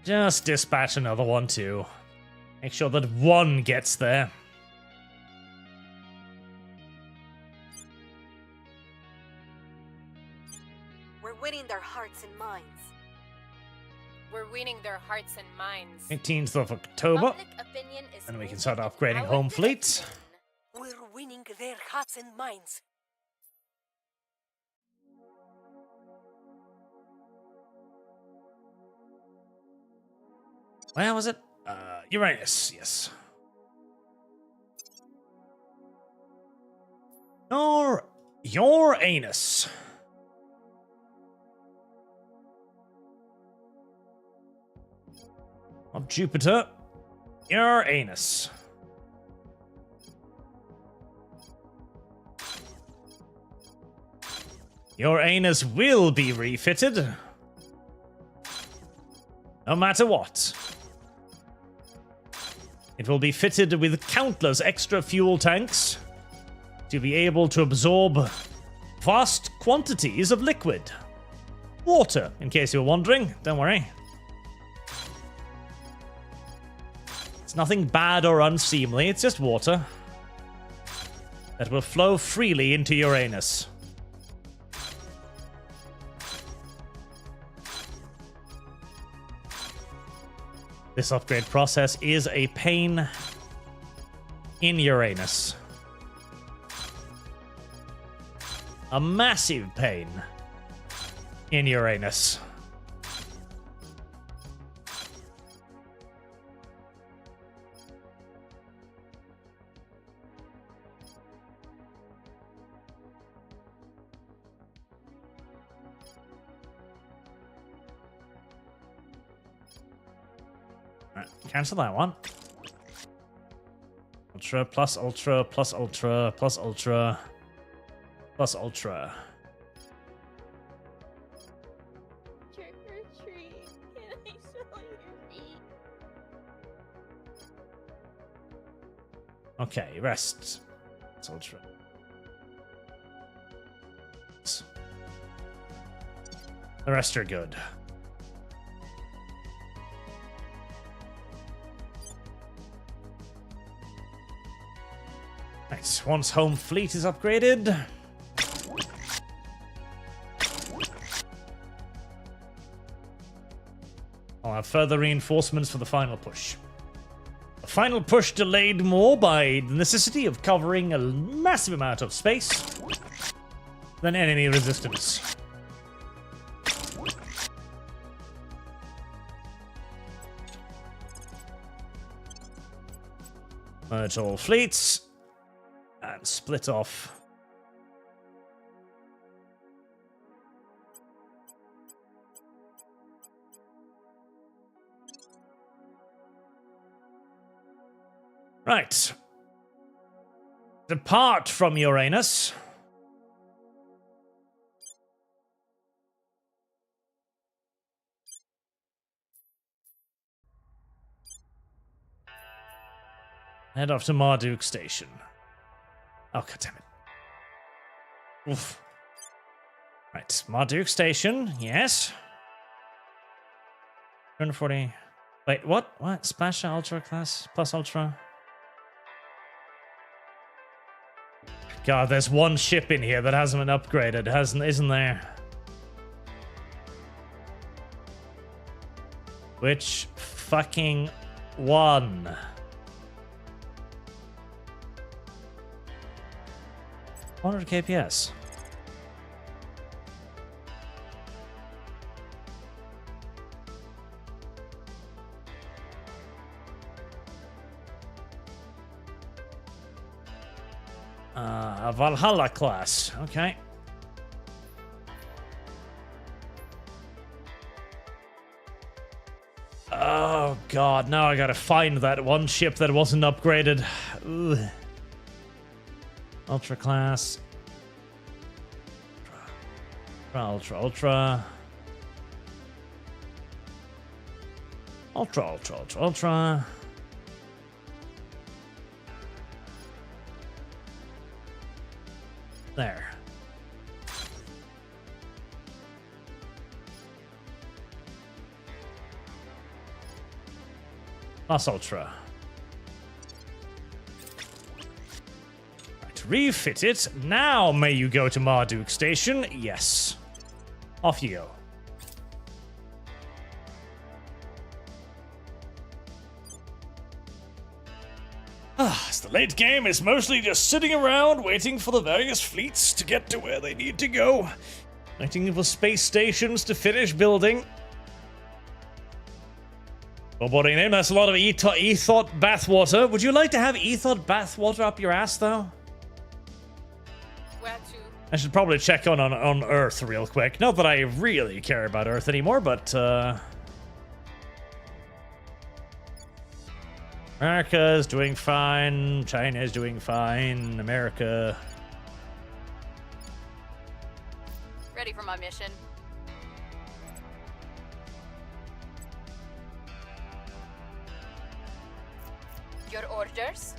A: Just dispatch another one too. Make sure that one gets there.
C: We're winning their hearts and minds.
B: We're winning their hearts and minds.
A: 18th of October.
B: Public opinion is
A: And we can
B: moving
A: start
B: in
A: upgrading
B: our
A: home fleets.
B: direction.
C: We're winning their hearts and minds.
A: Where was it? Uranus, yes. Your anus. Of Jupiter. Your anus. Your anus will be refitted. No matter what. It will be fitted with countless extra fuel tanks to be able to absorb vast quantities of liquid. Water, in case you were wondering. Don't worry. It's nothing bad or unseemly, it's just water that will flow freely into Uranus. This upgrade process is a pain in Uranus. A massive pain in Uranus. Cancel that one. Ultra plus ultra plus ultra plus ultra plus ultra.
D: Trick or treat. Can I smell your feet?
A: Okay, rest. It's ultra. The rest are good. Right, once home fleet is upgraded. I'll have further reinforcements for the final push. The final push delayed more by the necessity of covering a massive amount of space than enemy resistance. Merge all fleets. And split off. Right. Depart from Uranus. Head off to Marduk Station. Oh, god damn it. Oof. Right, Marduk Station, yes. 240. Wait, what? What? Splash Ultra class plus Ultra? God, there's one ship in here that hasn't been upgraded, isn't there? Which fucking one? $100 KPS. A Valhalla class. Okay. Oh god, now I gotta find that one ship that wasn't upgraded. Ugh. Ultra class. Ultra. Ultra, ultra, ultra, ultra. There. Plus ultra. Right, refit it. Now may you go to Marduk Station. Yes. Off you go. The late game is mostly just sitting around waiting for the various fleets to get to where they need to go. Waiting for space stations to finish building. Boarding name, that's a lot of ethot bathwater. Would you like to have ethot bathwater up your ass, though?
B: Where to?
A: I should probably check on Earth real quick. Not that I really care about Earth anymore, but America's doing fine. China's doing fine. America.
B: Ready for my mission. Your orders?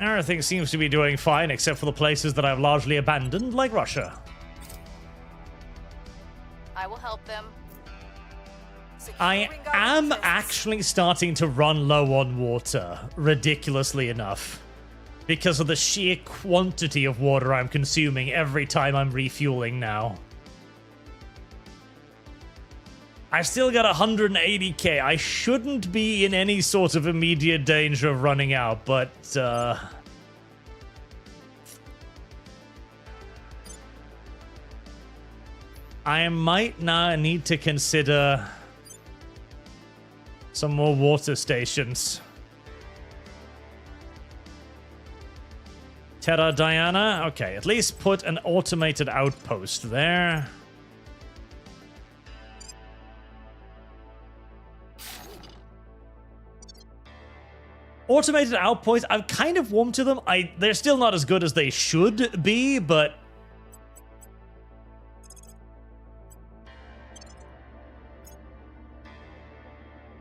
A: Everything seems to be doing fine except for the places that I've largely abandoned, like Russia.
B: I will help them.
A: I
C: Securing our
A: am
C: interests.
A: actually starting to run low on water, ridiculously enough, because of the sheer quantity of water I'm consuming every time I'm refueling now. I still got 180k. I shouldn't be in any sort of immediate danger of running out, but I might now need to consider some more water stations. Terra Diana? Okay, at least put an automated outpost there. Automated outposts, I've kind of warmed to them. They're still not as good as they should be, but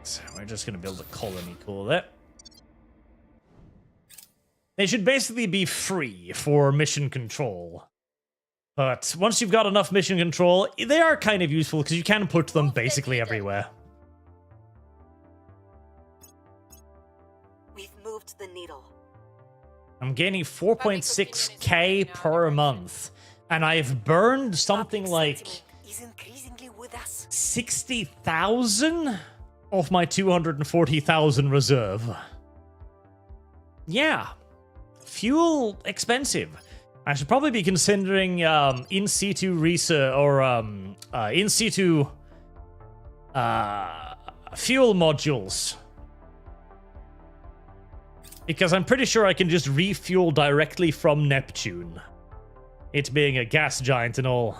A: so we're just gonna build a colony, call it. They should basically be free for mission control. But once you've got enough mission control, they are kind of useful because you can put them basically everywhere.
C: We've moved the needle.
A: I'm gaining 4.6k per month. And I've burned something
C: Public
A: like
C: sentiment is increasingly with us.
A: 60,000 of my 240,000 reserve. Yeah. Fuel expensive. I should probably be considering in situ research or in situ fuel modules. Because I'm pretty sure I can just refuel directly from Neptune. It being a gas giant and all.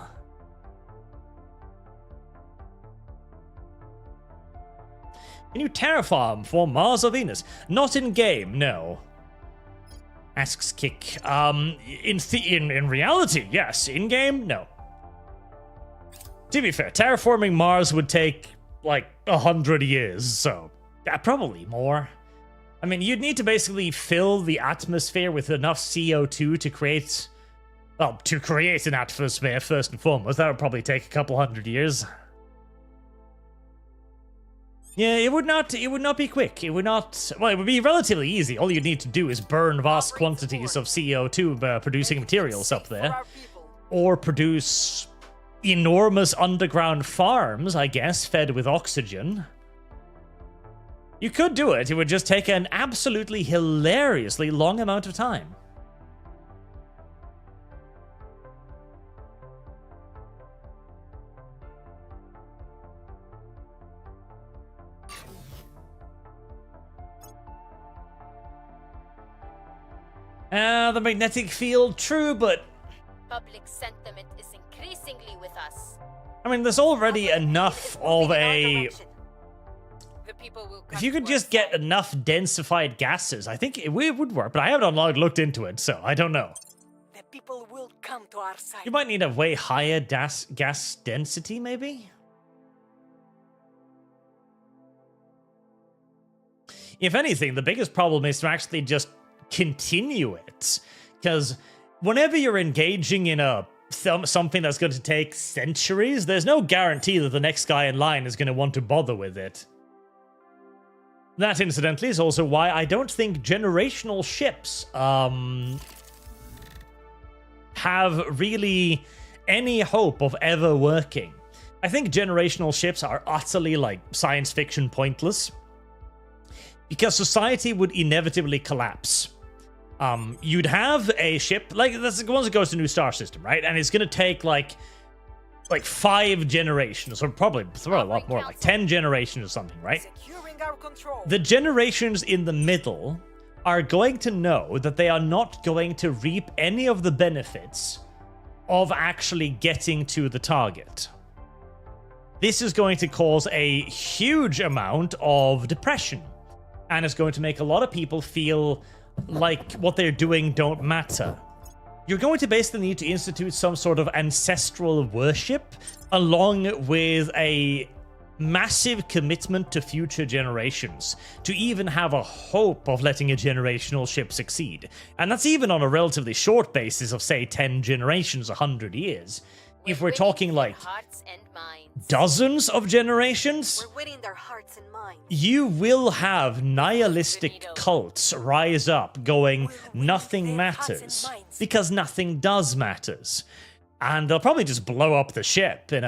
A: Can you terraform for Mars or Venus? Not in game, no. Asks Kick. In reality, yes. In game, no. To be fair, terraforming Mars would take like 100 years, so probably more. I mean, you'd need to basically fill the atmosphere with enough CO2 to create, well, to create an atmosphere first and foremost. That would probably take a couple hundred years. Yeah, it would not be quick. It would not, well, it would be relatively easy. All you need to do is burn vast quantities of CO2 producing materials up there. Or produce enormous underground farms, I guess, fed with oxygen. You could do it. It would just take an absolutely hilariously long amount of time. The magnetic field, true, but
B: Public sentiment is increasingly with us.
A: I mean, there's already enough of a...
B: The people will
A: If you could just get enough densified gases, I think it would work, but I haven't looked into it, so I don't know.
C: The people will come to our side.
A: You might need a way higher gas density, maybe? If anything, the biggest problem is to actually just continue it. Because whenever you're engaging in something that's going to take centuries, there's no guarantee that the next guy in line is going to want to bother with it. That, incidentally, is also why I don't think generational ships have really any hope of ever working. I think generational ships are utterly, like, science fiction pointless. Because society would inevitably collapse. You'd have a ship, like, that's the one that goes to a new star system, right? And it's going to take, like 5 generations, or probably a lot more, like 10 generations or something, right?
C: Securing our control.
A: The generations in the middle are going to know that they are not going to reap any of the benefits of actually getting to the target. This is going to cause a huge amount of depression, and it's going to make a lot of people feel like what they're doing don't matter. You're going to basically need to institute some sort of ancestral worship along with a massive commitment to future generations to even have a hope of letting a generational ship succeed. And that's even on a relatively short basis of, say, 10 generations, 100 years. If we're talking like
B: hearts and minds.
A: dozens of generations,
C: We're winning their hearts and minds.
A: you will have nihilistic cults rise up going, nothing matters, because nothing does matters. And they'll probably just blow up the ship in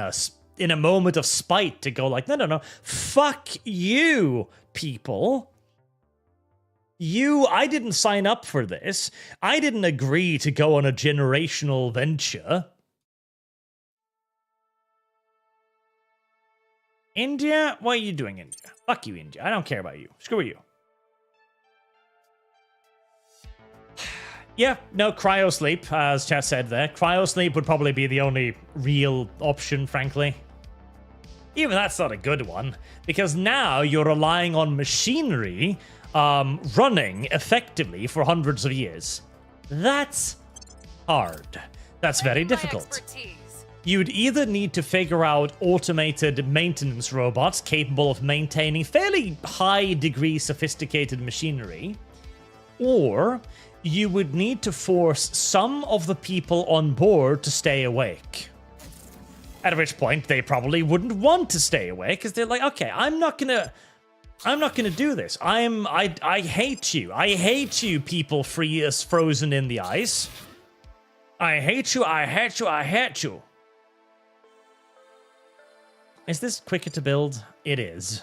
A: a moment of spite to go like, no, fuck you, people. I didn't sign up for this. I didn't agree to go on a generational venture. India? What are you doing, India? Fuck you, India. I don't care about you. Screw you. Yeah, no, cryosleep, as chat said there. Cryosleep would probably be the only real option, frankly. Even that's not a good one, because now you're relying on machinery running effectively for hundreds of years. That's hard. That's very difficult. You'd either need to figure out automated maintenance robots capable of maintaining fairly high degree sophisticated machinery, or you would need to force some of the people on board to stay awake. At which point they probably wouldn't want to stay awake because they're like, okay, I'm not gonna do this. I hate you. I hate you, people frozen in the ice. I hate you. I hate you. I hate you. Is this quicker to build? It is.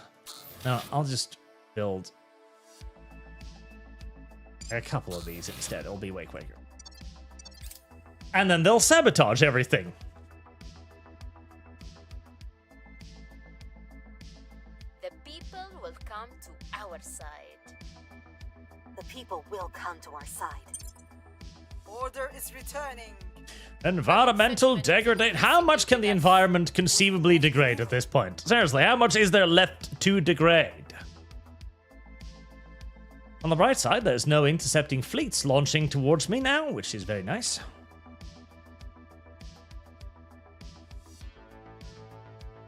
A: No, I'll just build a couple of these instead. It'll be way quicker. And then they'll sabotage everything.
B: The people will come to our side.
C: The people will come to our side. Order is returning.
A: Environmental degradation. How much can the environment conceivably degrade at this point? Seriously, how much is there left to degrade? On the bright side, there's no intercepting fleets launching towards me now, which is very nice.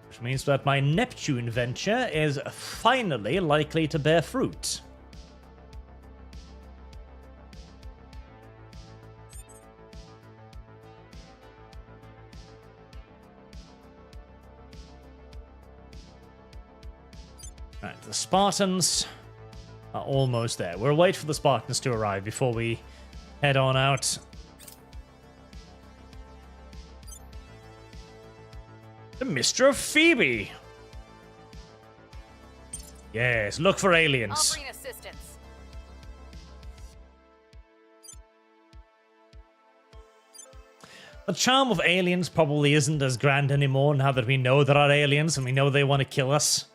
A: Which means that my Neptune venture is finally likely to bear fruit. Right, the Spartans are almost there. We'll wait for the Spartans to arrive before we head on out. The Mister of Phoebe! Yes, look for aliens.
B: Offering assistance.
A: The charm of aliens probably isn't as grand anymore now that we know there are aliens and we know they want to kill us.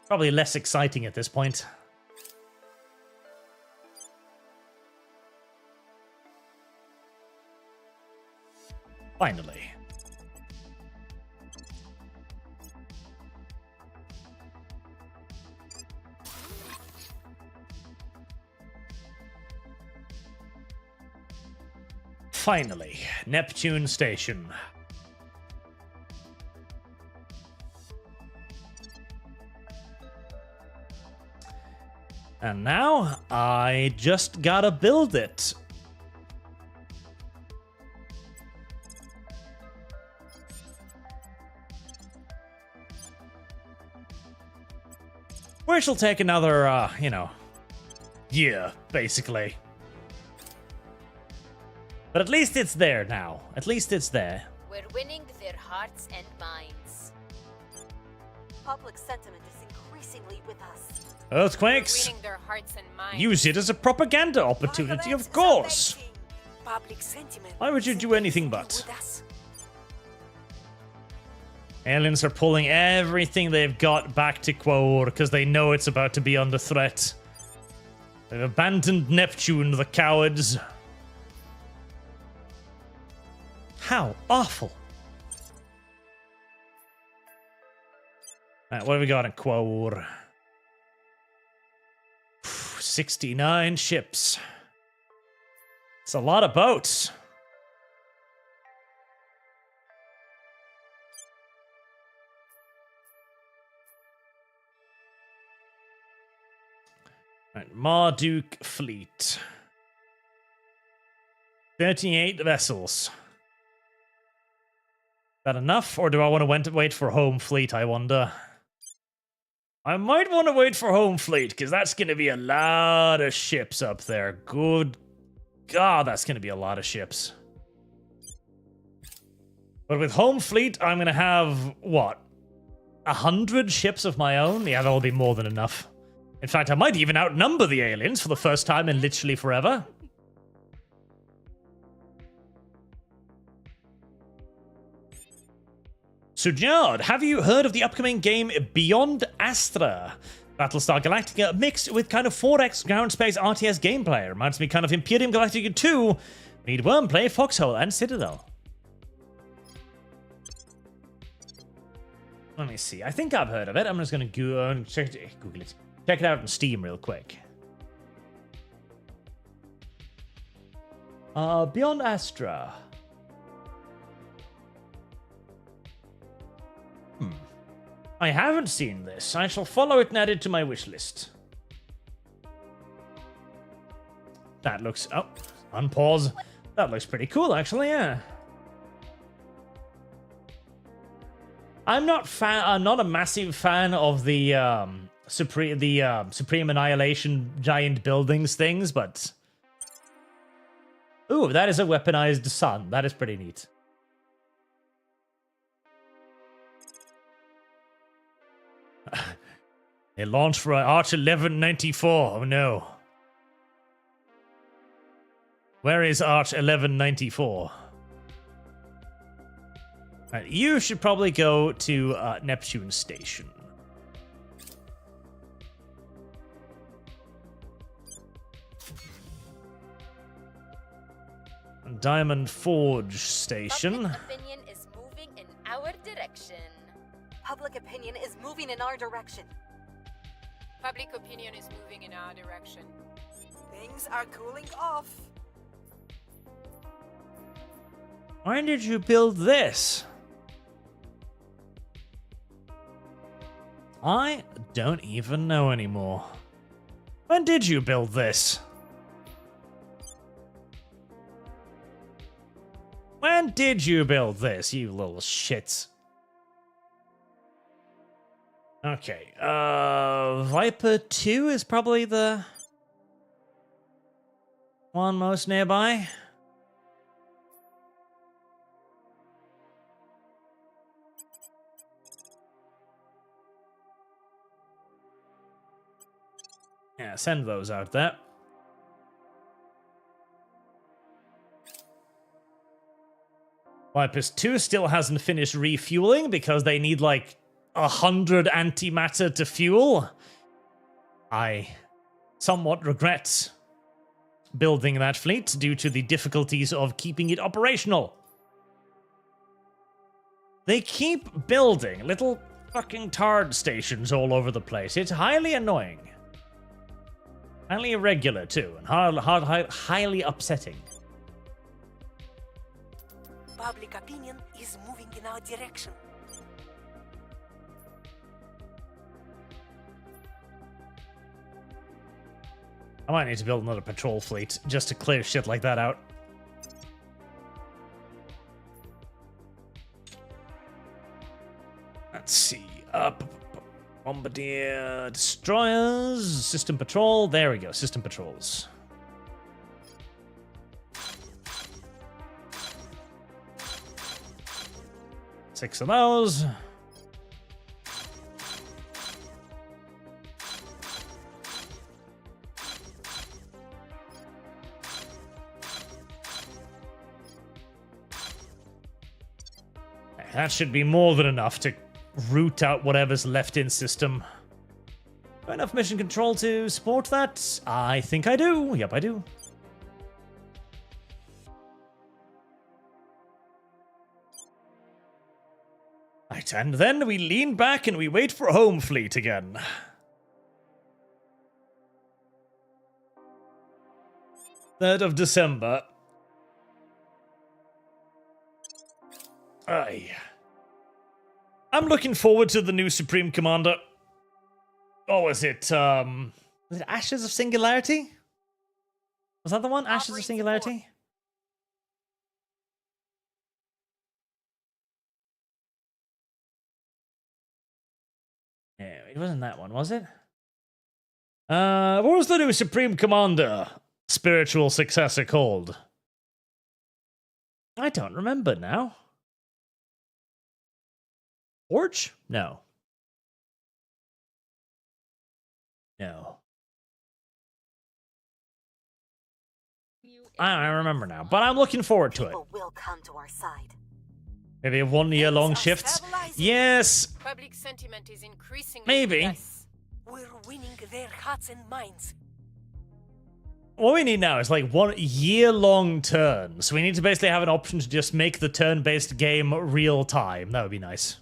A: Probably less exciting at this point. Finally. Finally, Neptune Station. And now, I just gotta build it. Which will take another, year, basically. But at least it's there now. At least it's there.
B: We're winning their hearts and minds.
C: Public sentiment is increasingly with us.
A: Earthquakes?
B: Winning their hearts and minds.
A: Use it as a propaganda opportunity, of course.
C: Public sentiment.
A: Why would you do anything but?
C: with us.
A: Aliens are pulling everything they've got back to Quaour because they know it's about to be under threat. They've abandoned Neptune, the cowards. How awful. Alright, what have we got in Quaour? 69 ships. It's a lot of boats. Right, Marduk fleet. 38 vessels. Is that enough, or do I want to wait for home fleet, I wonder? I might want to wait for home fleet, because that's going to be a lot of ships up there. Good God, that's going to be a lot of ships. But with home fleet, I'm going to have, what, 100 ships of my own? Yeah, that'll be more than enough. In fact, I might even outnumber the aliens for the first time in literally forever. Sujard, have you heard of the upcoming game Beyond Astra? Battlestar Galactica mixed with kind of 4X ground space RTS gameplay. Reminds me kind of Imperium Galactica 2. We need Wormplay, Foxhole, and Citadel. Let me see. I think I've heard of it. I'm just going to go and Google it. Check it out on Steam real quick. Beyond Astra. I haven't seen this. I shall follow it and add it to my wish list. That looks... Oh, unpause. That looks pretty cool, actually, yeah. I'm not a massive fan of the Supreme Annihilation giant buildings things, but... Ooh, that is a weaponized sun. That is pretty neat. They launched for Arch 1194. Oh no. Where is Arch 1194? Right, you should probably go to Neptune Station. Diamond Forge Station.
B: Public opinion is moving in our direction.
C: Public opinion is moving in our direction.
B: Public opinion is moving in our direction.
C: Things are cooling off.
A: When did you build this? I don't even know anymore. When did you build this? When did you build this, you little shits? Okay, Viper 2 is probably the one most nearby. Yeah, send those out there. Vipers 2 still hasn't finished refueling because they need like 100 antimatter to fuel. I somewhat regret building that fleet due to the difficulties of keeping it operational. They keep building little fucking tard stations all over the place. It's highly annoying. Highly irregular, too, and highly upsetting.
C: Public opinion is moving in our direction.
A: I might need to build another patrol fleet just to clear shit like that out. Let's see. Bombardier, destroyers, system patrol. There we go, system patrols. Six of those. That should be more than enough to root out whatever's left in system. Got enough mission control to support that? I think I do. Yep, I do. Right, and then we lean back and we wait for home fleet again. December 3rd. Aye. I'm looking forward to the new Supreme Commander. Oh, was it Ashes of Singularity? Was that the one? Ashes of Singularity? Yeah, it wasn't that one, was it? What was the new Supreme Commander spiritual successor called? I don't remember now. Forge? No. No. I don't remember now, but I'm looking forward to it.
C: People will come to our side.
A: Maybe 1 year long shifts? Yes!
B: Public sentiment is increasing.
A: Maybe.
C: We're winning their hearts and minds.
A: What we need now is like 1 year long turn. So we need to basically have an option to just make the turn-based game real time. That would be nice.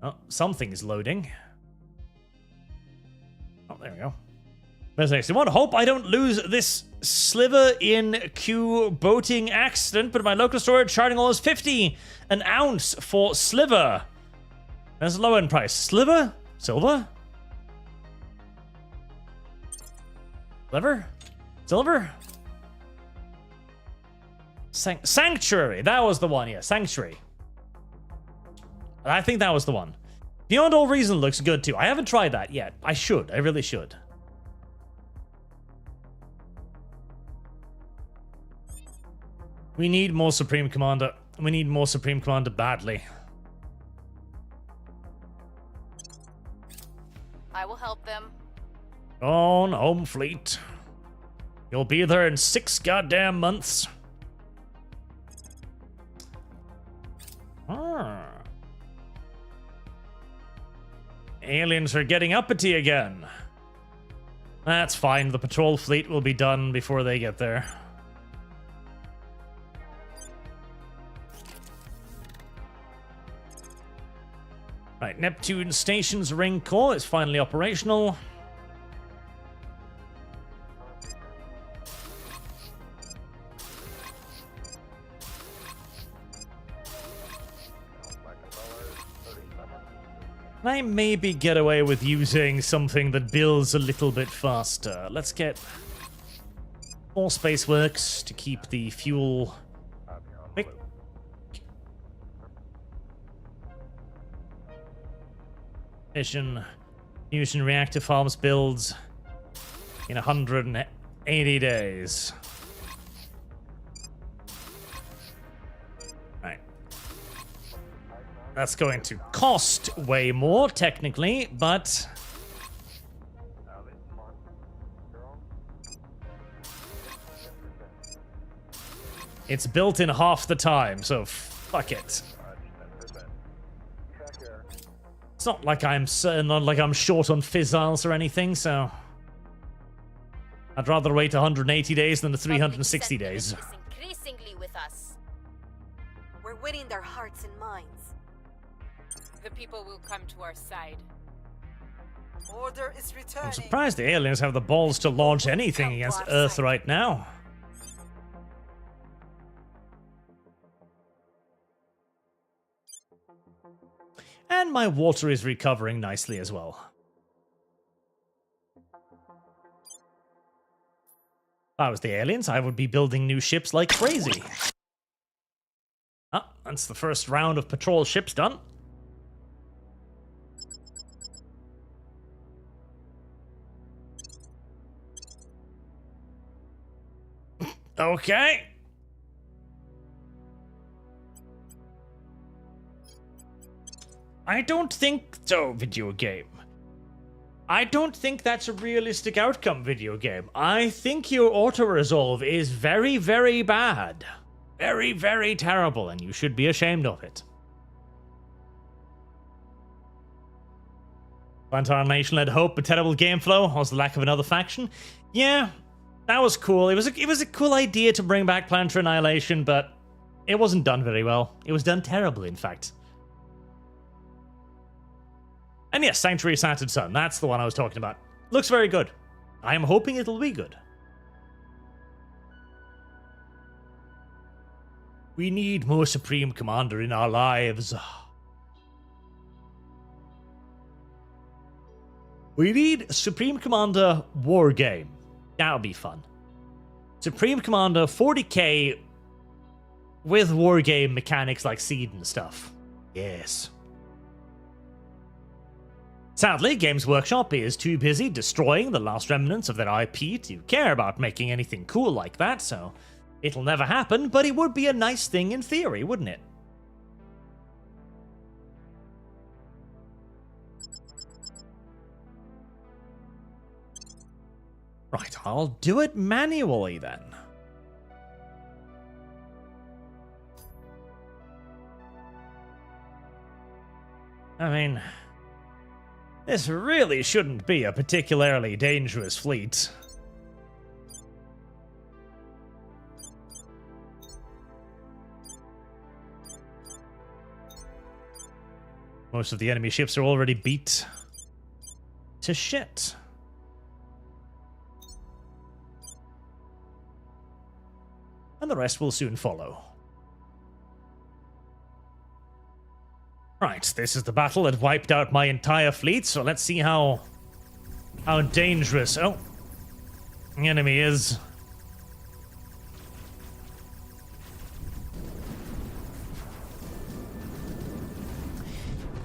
A: Oh, something is loading. Oh, there we go. There's next one. Hope I don't lose this sliver in Q boating accident, but my local storage charging almost 50 an ounce for sliver. That's a low end price. Sliver? Silver? Sliver? Silver? Sanctuary. That was the one, yeah. Sanctuary. I think that was the one. Beyond All Reason looks good too. I haven't tried that yet. I should. I really should. We need more Supreme Commander. We need more Supreme Commander badly.
B: I will help them.
A: On home fleet. You'll be there in 6 goddamn months. Aliens are getting uppity again. That's fine. The patrol fleet will be done before they get there. Right, Neptune Station's ring core is finally operational. I maybe get away with using something that builds a little bit faster. Let's get 4 space works to keep the fuel quick. Fusion reactor farms builds in 180 days. Right. That's going to cost way more, technically, but it's built in half the time, so fuck it. It's not like I'm short on fizzles or anything, so I'd rather wait 180 days than the 360 days.
B: Is increasingly with us.
C: We're winning their hearts and minds.
B: the people will come to our side.
C: Order is
A: I'm
C: returning.
A: surprised the aliens have the balls to launch anything against Earth right now. And my water is recovering nicely as well. If I was the aliens, I would be building new ships like crazy. Ah, that's the first round of patrol ships done. Okay. I don't think so, video game. I don't think that's a realistic outcome, video game. I think your auto-resolve is very, very bad. Very, very terrible, and you should be ashamed of it. Plantar Nation led hope, but terrible game flow was the lack of another faction. Yeah, that was cool. It was a cool idea to bring back Plantar Annihilation, but it wasn't done very well. It was done terribly, in fact. And yes, Sanctuary Saturn Sun, that's the one I was talking about. Looks very good. I am hoping it'll be good. We need more Supreme Commander in our lives. We need Supreme Commander War Game. That'll be fun. Supreme Commander 40k with War Game mechanics like Seed and stuff. Yes. Sadly, Games Workshop is too busy destroying the last remnants of their IP to care about making anything cool like that, so it'll never happen, but it would be a nice thing in theory, wouldn't it? Right, I'll do it manually then. I mean, this really shouldn't be a particularly dangerous fleet. Most of the enemy ships are already beat to shit. And the rest will soon follow. Right, this is the battle that wiped out my entire fleet, so let's see how dangerous the enemy is.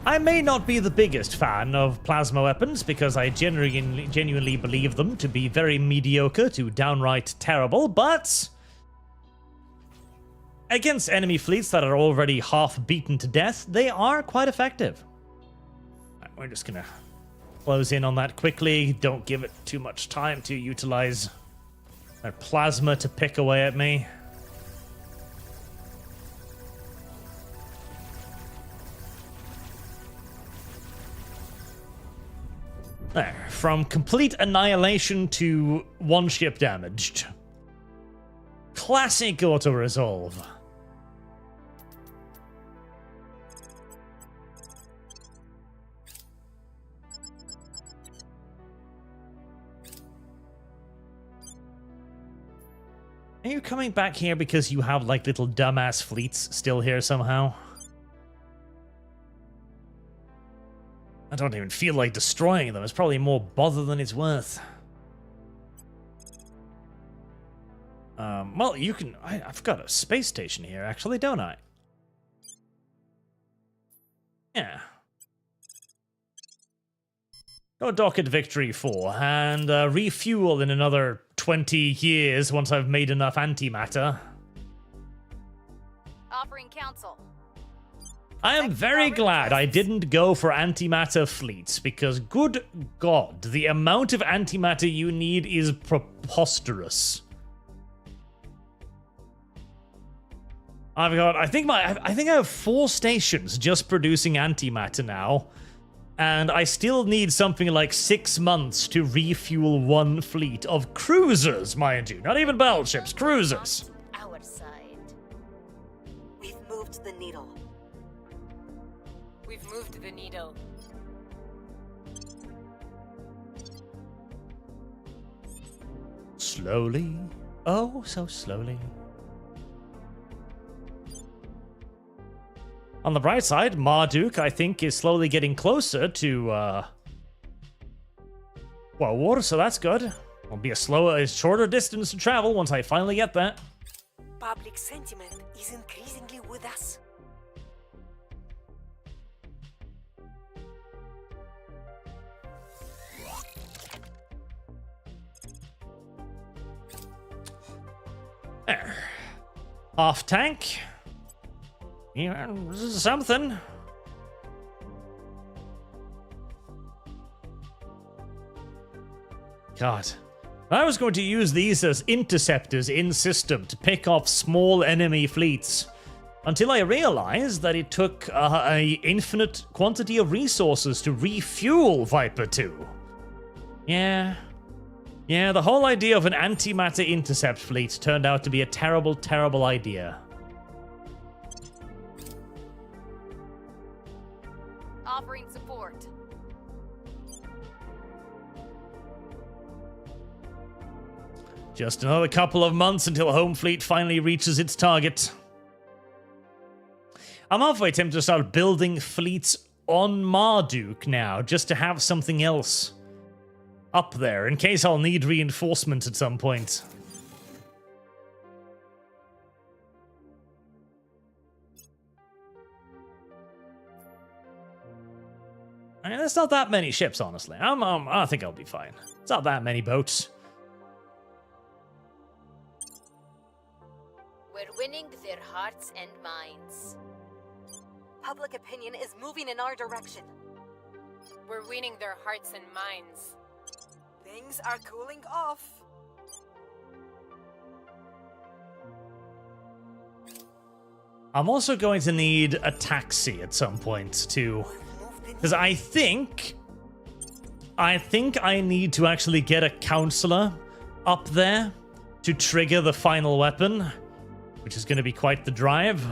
A: I may not be the biggest fan of plasma weapons because I genuinely believe them to be very mediocre to downright terrible, but against enemy fleets that are already half beaten to death, they are quite effective. Right, we're just gonna close in on that quickly. Don't give it too much time to utilize their plasma to pick away at me. There, from complete annihilation to one ship damaged. Classic auto-resolve. Are you coming back here because you have, like, little dumbass fleets still here somehow? I don't even feel like destroying them. It's probably more bother than it's worth. Well, you can... I've got a space station here, actually, don't I? Yeah. Go dock at Victory 4 and refuel in another 20 years once I've made enough antimatter.
B: Offering counsel.
A: I am very glad I didn't go for antimatter fleets because, good God, the amount of antimatter you need is preposterous. I think I have 4 stations just producing antimatter now, and I still need something like 6 months to refuel one fleet of cruisers, mind you, not even battleships, cruisers.
B: Our side.
C: We've moved the needle.
B: We've moved the needle.
A: Slowly. Oh, so slowly. On the bright side, Marduk, I think, is slowly getting closer to, well, water, so that's good. It'll be a shorter distance to travel once I finally get there.
C: Public sentiment is increasingly with us.
A: There. Half tank. Yeah, this is something. God. I was going to use these as interceptors in system to pick off small enemy fleets. Until I realized that it took a infinite quantity of resources to refuel Viper 2. Yeah, the whole idea of an antimatter intercept fleet turned out to be a terrible, terrible idea.
B: Offering support.
A: Just another couple of months until Home Fleet finally reaches its target. I'm halfway tempted to start building fleets on Marduk now, just to have something else up there, in case I'll need reinforcement at some point. I mean, there's not that many ships, honestly. I think I'll be fine. It's not that many boats.
B: We're winning their hearts and minds.
C: Public opinion is moving in our direction.
B: We're winning their hearts and minds.
C: Things are cooling off.
A: I'm also going to need a taxi at some point, too. Because I think I need to actually get a counselor up there to trigger the final weapon, which is going to be quite the drive.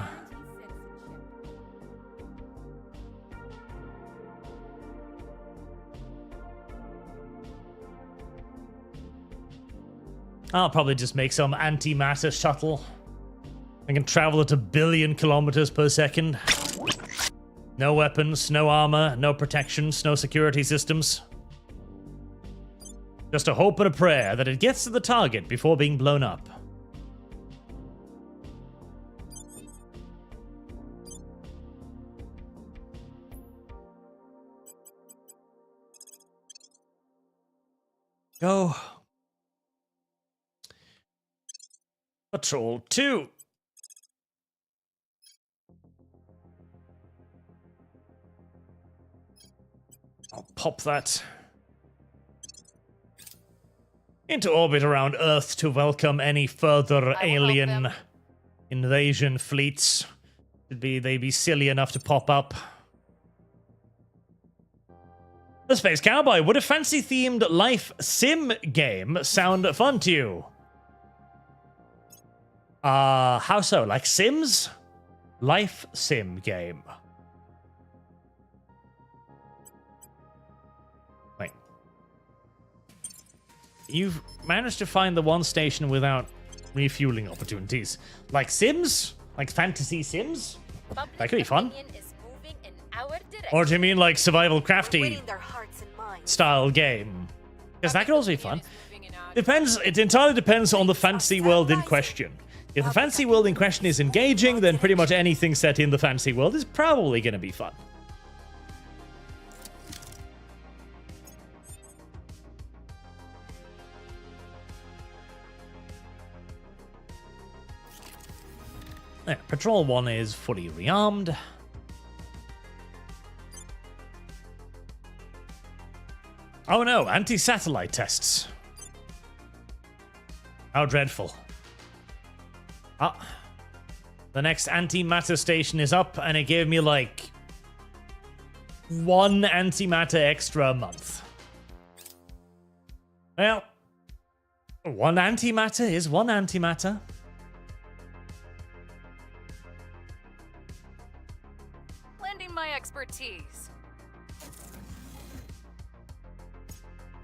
A: I'll probably just make some antimatter shuttle. I can travel at 1 billion kilometers per second. No weapons, no armor, no protections, no security systems. Just a hope and a prayer that it gets to the target before being blown up. Go. Patrol 2. I'll pop that into orbit around Earth to welcome any further alien invasion fleets. They'd be silly enough to pop up. The Space Cowboy, would a fancy-themed life sim game sound fun to you? How so? Like Sims? Life sim game. Wait. You've managed to find the one station without refueling opportunities. Like Sims? Like fantasy Sims? That could be fun. Or do you mean like survival crafty style game? Because that could also be fun. Depends. It entirely depends on the fantasy world in question. If the fantasy world in question is engaging, then pretty much anything set in the fantasy world is probably going to be fun. There, Patrol 1 is fully rearmed. Oh no, anti-satellite tests. How dreadful. Ah, the next antimatter station is up, and it gave me like 1 antimatter extra a month. Well, 1 antimatter is 1 antimatter.
B: Lending my expert tease.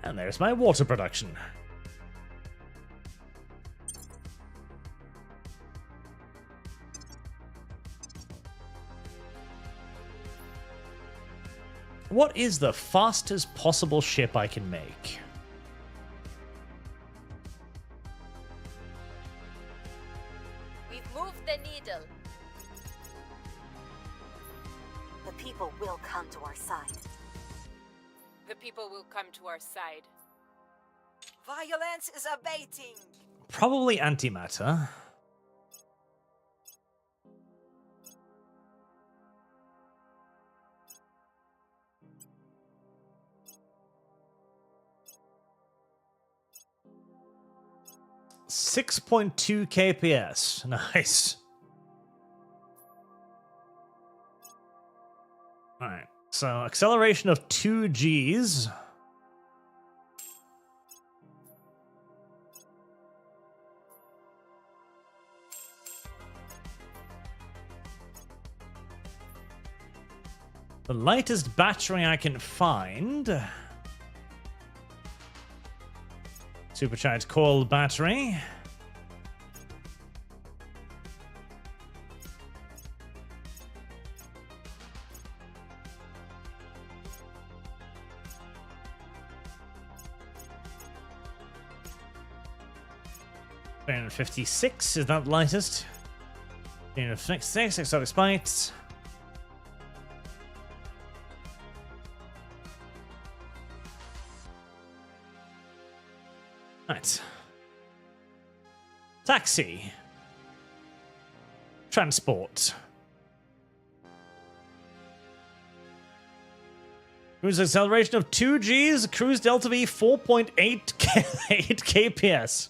A: And there's my water production. What is the fastest possible ship I can make?
B: We've moved the needle.
C: The people will come to our side.
B: The people will come to our side.
C: Violence is abating.
A: Probably antimatter. .2 kps. Nice. Alright, so acceleration of 2 Gs. The lightest battery I can find. Supercharged coil battery. $356 is that lightest. $356 exotic spikes. Right. Taxi. Transport. Cruise acceleration of 2 Gs. Cruise delta V 4.8 kps.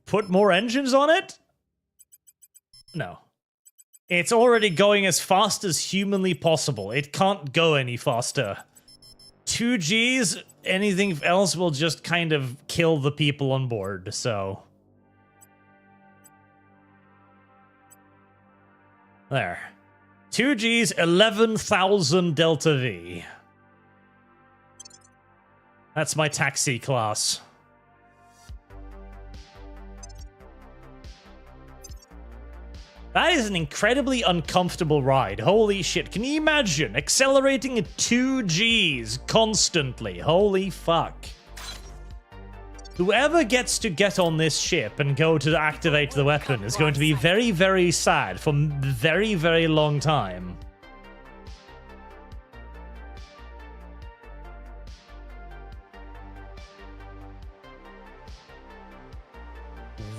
A: Put more engines on it? No. It's already going as fast as humanly possible. It can't go any faster. 2 Gs, anything else will just kind of kill the people on board, so. There. 2 Gs, 11,000 delta V. That's my taxi class. That is an incredibly uncomfortable ride. Holy shit. Can you imagine accelerating at 2 Gs constantly? Holy fuck. Whoever gets to get on this ship and go to activate the weapon is going to be very, very sad for a very, very long time.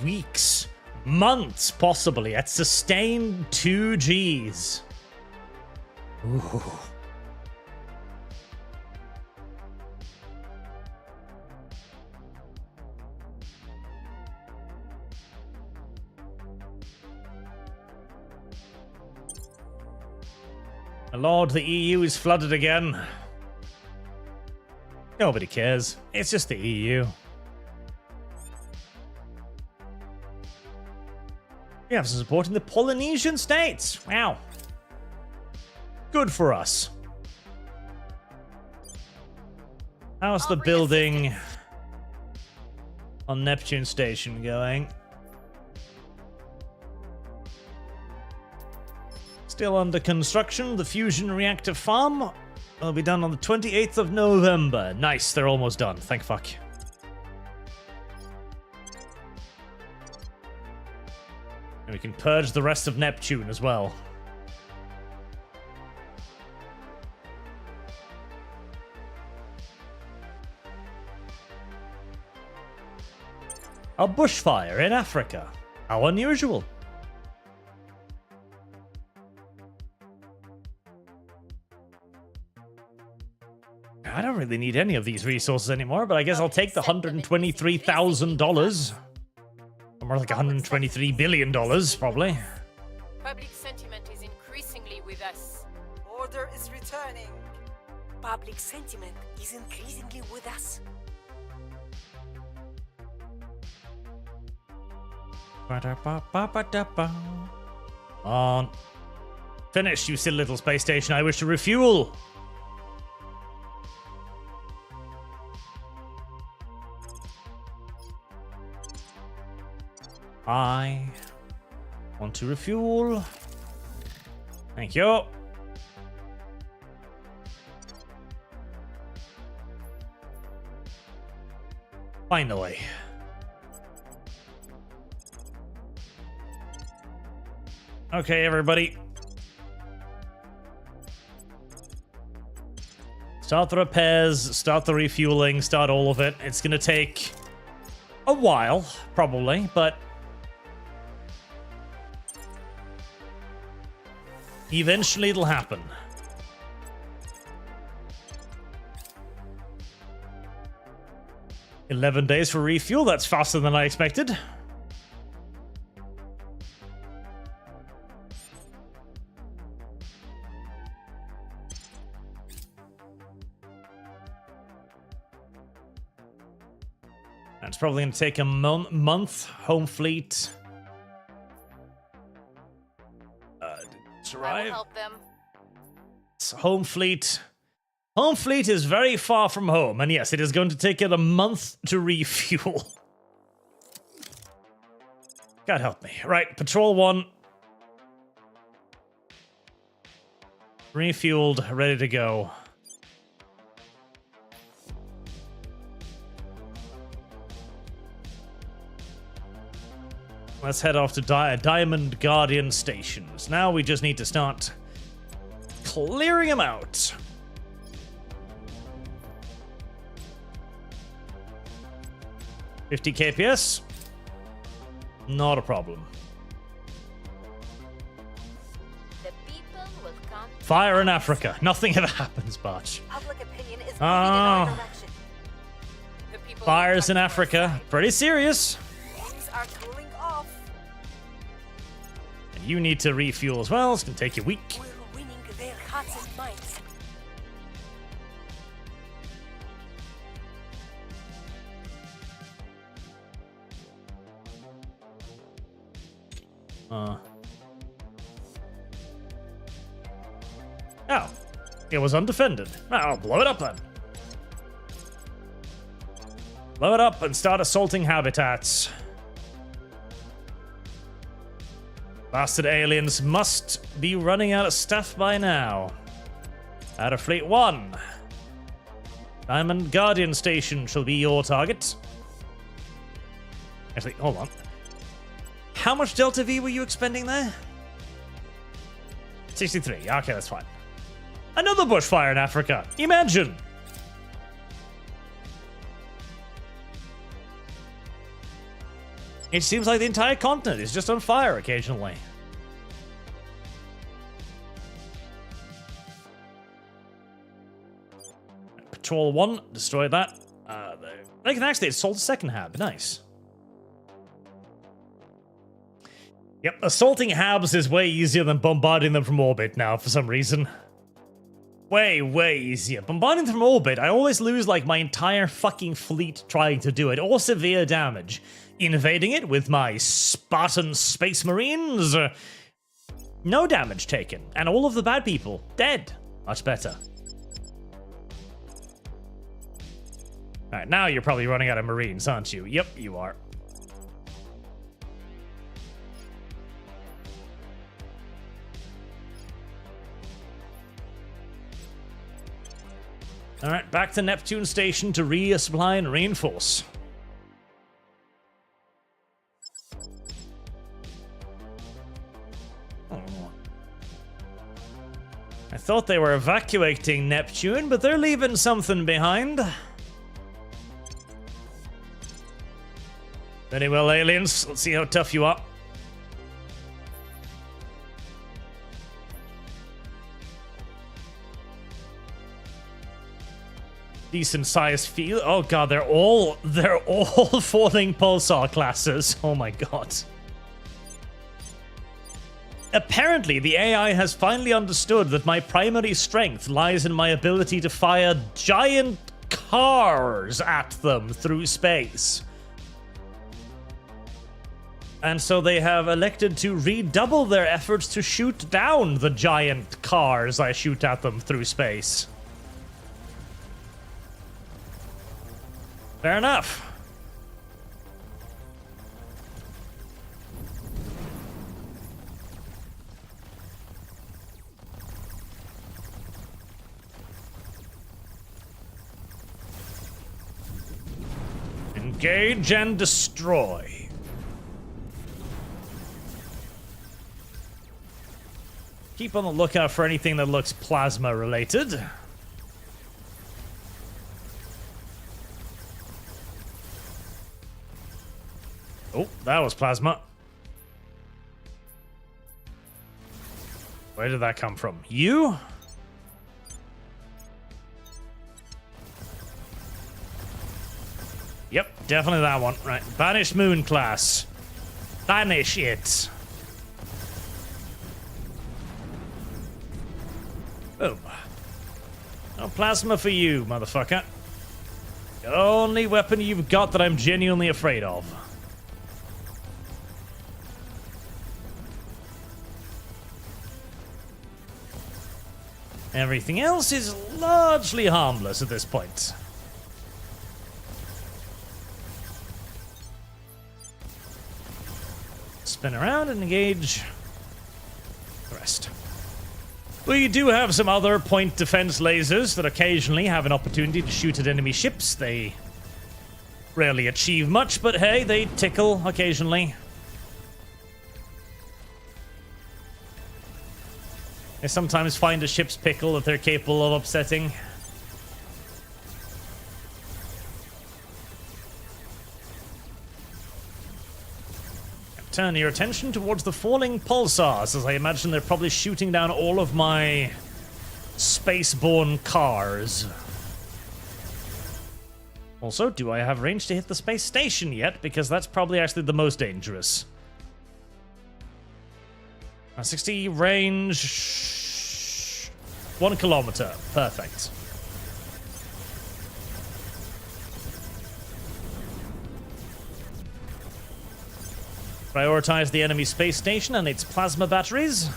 A: Weeks. Months, possibly, at sustained 2 Gs. Ooh. My lord, the EU is flooded again. Nobody cares. It's just the EU. We have some support in the Polynesian states. Wow. Good for us. How's the building on Neptune Station going? Still under construction. The fusion reactor farm will be done on the 28th of November. Nice, they're almost done. Thank fuck. And we can purge the rest of Neptune as well. A bushfire in Africa. How unusual. I don't really need any of these resources anymore, but I guess I'll take the $123,000. Or more like $123 billion, probably.
B: Public sentiment is increasingly with us.
C: Order is returning. Public sentiment is increasingly with us.
A: On. Finish, you silly little space station. I wish to refuel. I want to refuel. Thank you. Finally. Okay, everybody. Start the repairs, start the refueling, start all of it. It's gonna take a while, probably, but eventually it'll happen. $11 days for refuel, that's faster than I expected. It's probably going to take a month. Home fleet. To arrive.
B: I will help them.
A: Home fleet. Home fleet is very far from home, and yes, it is going to take it a month to refuel. God help me. Right, Patrol 1. Refueled, ready to go. Let's head off to Diamond Guardian stations. Now we just need to start clearing them out. $50 KPS. Not a problem.
B: The people will come.
A: Fire in Africa. Nothing ever happens, Barch.
C: Public opinion is moving in our
A: Oh.
C: direction.
B: The people will
A: Fires
B: come
A: in
B: to our
A: Africa.
B: side.
A: Pretty serious.
C: Things are cooling off.
A: And you need to refuel as well. It's going to take you a week.
C: We're winning their hearts and minds.
A: Oh. It was undefended. I'll blow it up then. Blow it up and start assaulting habitats. Bastard aliens must be running out of stuff by now. Out of Fleet 1. Diamond Guardian Station shall be your target. Actually, hold on. How much Delta V were you expending there? 63. Okay, that's fine. Another bushfire in Africa. Imagine. It seems like the entire continent is just on fire occasionally. Patrol 1, destroy that. They can actually assault a second hab. Nice. Yep, assaulting habs is way easier than bombarding them from orbit now for some reason. Way easier. Bombarding them from orbit, I always lose like my entire fucking fleet trying to do it, or severe damage. Invading it with my Spartan Space Marines, no damage taken, and all of the bad people dead. Much better. Alright, now you're probably running out of Marines, aren't you? Yep, you are. Alright, back to Neptune Station to resupply and reinforce. I thought they were evacuating Neptune, but they're leaving something behind. Very well, aliens. Let's see how tough you are. Decent sized field. Oh god, they're all falling pulsar classes. Oh my god. Apparently, the AI has finally understood that my primary strength lies in my ability to fire giant cars at them through space. And so they have elected to redouble their efforts to shoot down the giant cars I shoot at them through space. Fair enough. Engage and destroy. Keep on the lookout for anything that looks plasma related. Oh, that was plasma. Where did that come from? You? Yep, definitely that one. Right, banish moon class. Banish it. Boom. No plasma for you, motherfucker. The only weapon you've got that I'm genuinely afraid of. Everything else is largely harmless at this point. Spin around and engage the rest. We do have some other point defense lasers that occasionally have an opportunity to shoot at enemy ships. They rarely achieve much, but hey, they tickle occasionally. They sometimes find a ship's pickle that they're capable of upsetting. Turn your attention towards the falling pulsars, as I imagine they're probably shooting down all of my spaceborne cars. Also, do I have range to hit the space station yet? Because that's probably actually the most dangerous. 60 range... 1 kilometer. Perfect. Prioritize the enemy space station and its plasma batteries.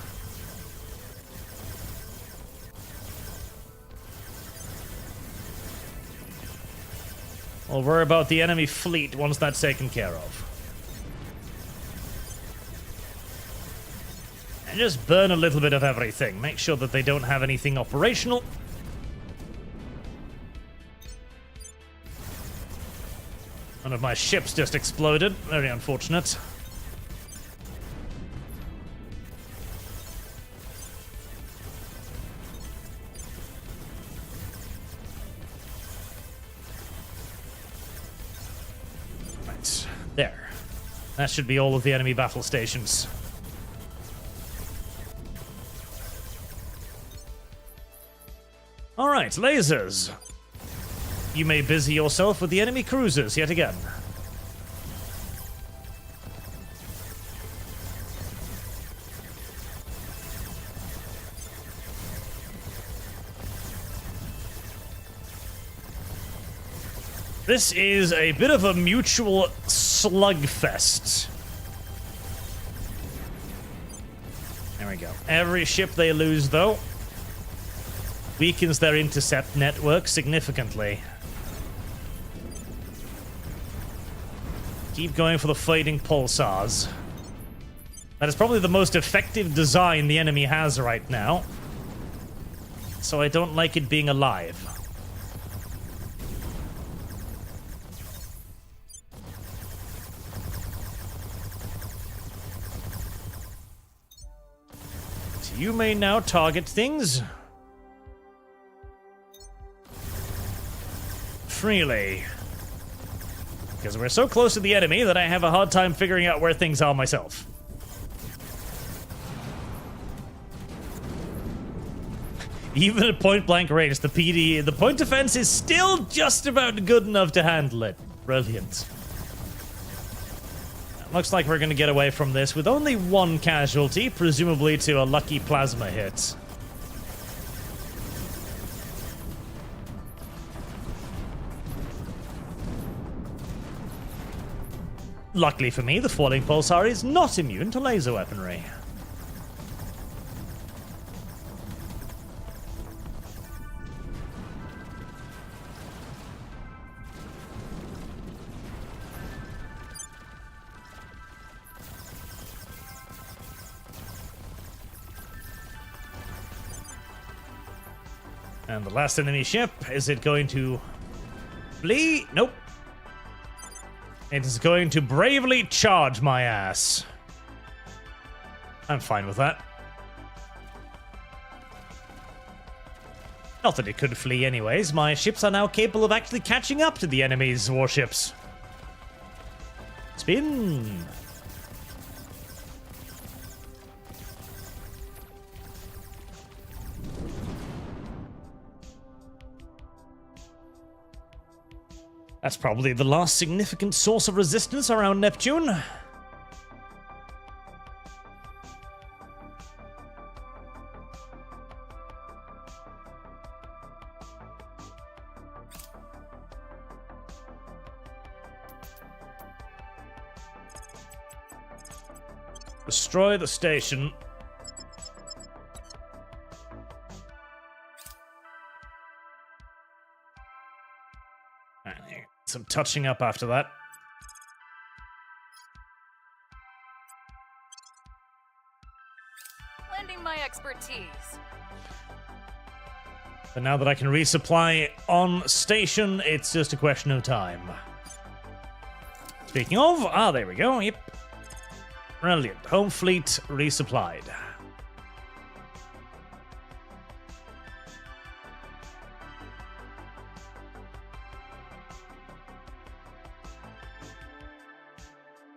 A: We'll worry about the enemy fleet once that's taken care of. And just burn a little bit of everything. Make sure that they don't have anything operational. One of my ships just exploded. Very unfortunate. Right. There. That should be all of the enemy battle stations. Alright, lasers. You may busy yourself with the enemy cruisers yet again. This is a bit of a mutual slugfest. There we go. Every ship they lose, though, weakens their intercept network significantly. Keep going for the fighting pulsars. That is probably the most effective design the enemy has right now. So I don't like it being alive. So you may now target things freely. Because we're so close to the enemy that I have a hard time figuring out where things are myself. Even at point-blank range, the point defense is still just about good enough to handle it. Brilliant. Looks like we're going to get away from this with only one casualty, presumably to a lucky plasma hit. Luckily for me, the falling pulsar is not immune to laser weaponry. And the last enemy ship, is it going to flee? Nope. It is going to bravely charge my ass. I'm fine with that. Not that it could flee anyways. My ships are now capable of actually catching up to the enemy's warships. Spin. That's probably the last significant source of resistance around Neptune. Destroy the station. Some touching up after that.
B: Lending my expertise.
A: But now that I can resupply on station, it's just a question of time. Speaking of, there we go, yep. Brilliant. Home fleet resupplied.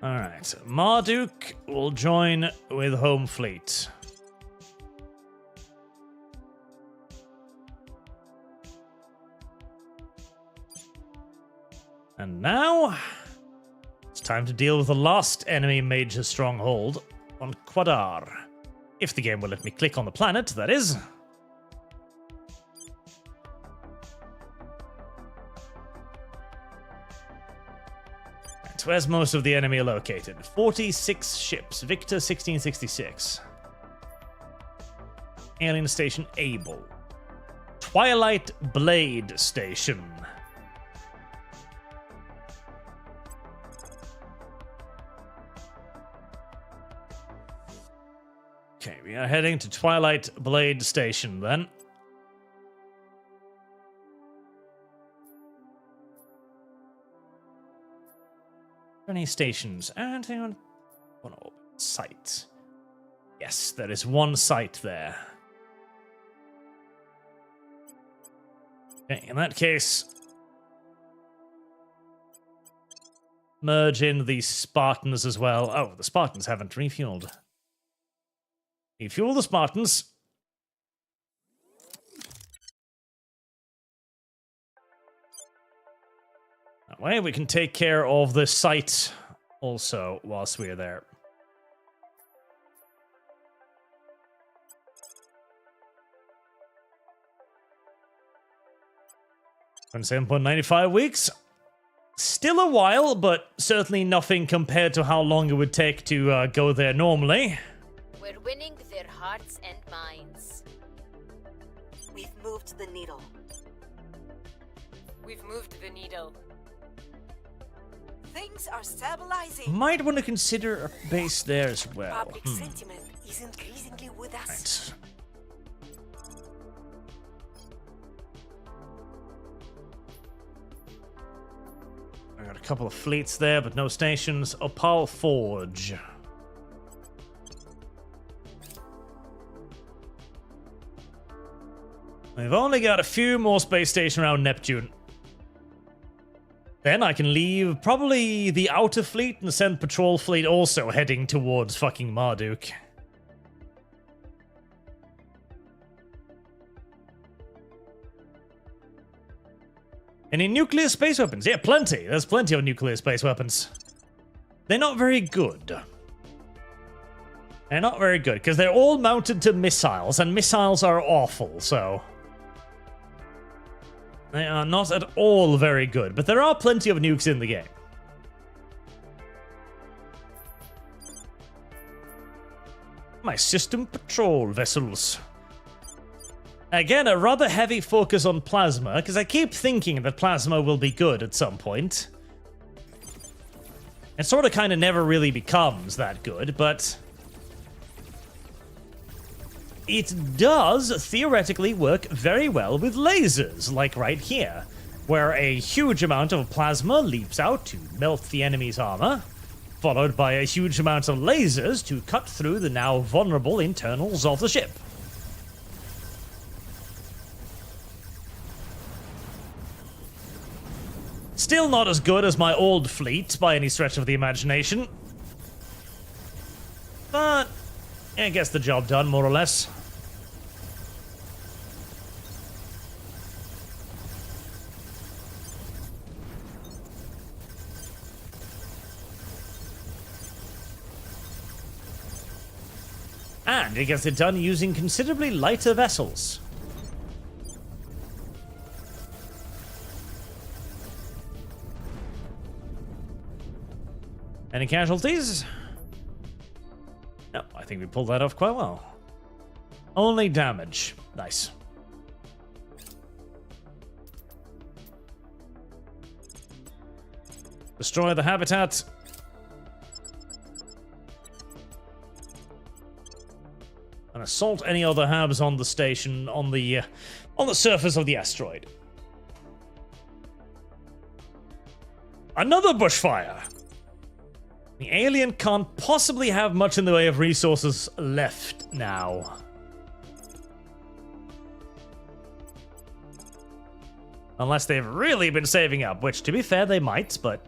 A: Alright, Marduk will join with Home Fleet. And now, it's time to deal with the last enemy major stronghold on Quadar. If the game will let me click on the planet, that is. Where's most of the enemy located? 46 ships. Victor 1666. Alien Station Able. Twilight Blade Station. Okay, we are heading to Twilight Blade Station then. Any stations? Anything on one site? Yes, there is one site there. Okay, in that case, merge in the Spartans as well. Oh, the Spartans haven't refueled. Refuel the Spartans. That way we can take care of the site also whilst we're there. 27.95 weeks. Still a while, but certainly nothing compared to how long it would take to go there normally.
B: We're winning their hearts and minds.
C: We've moved the needle.
B: We've moved the needle.
C: Things are stabilizing.
A: Might want to consider a base there as well.
C: Public sentiment is increasingly with us.
A: Right. I got a couple of fleets there, but no stations. Opal Forge. We've only got a few more space stations around Neptune. Then I can leave probably the outer fleet and send patrol fleet also heading towards fucking Marduk. Any nuclear space weapons? Yeah, plenty. There's plenty of nuclear space weapons. They're not very good. They're not very good, because they're all mounted to missiles, and missiles are awful, so... They are not at all very good, but there are plenty of nukes in the game. My system patrol vessels. Again, a rather heavy focus on plasma, because I keep thinking that plasma will be good at some point. It sort of kind of never really becomes that good, but it does theoretically work very well with lasers, like right here, where a huge amount of plasma leaps out to melt the enemy's armor, followed by a huge amount of lasers to cut through the now vulnerable internals of the ship. Still not as good as my old fleet by any stretch of the imagination, but it gets the job done, more or less. And it gets it done using considerably lighter vessels. Any casualties? No, I think we pulled that off quite well. Only damage. Nice. Destroy the habitat. And assault any other habs on the station on the surface of the asteroid. Another bushfire. The alien can't possibly have much in the way of resources left now. Unless they've really been saving up, which, to be fair, they might, but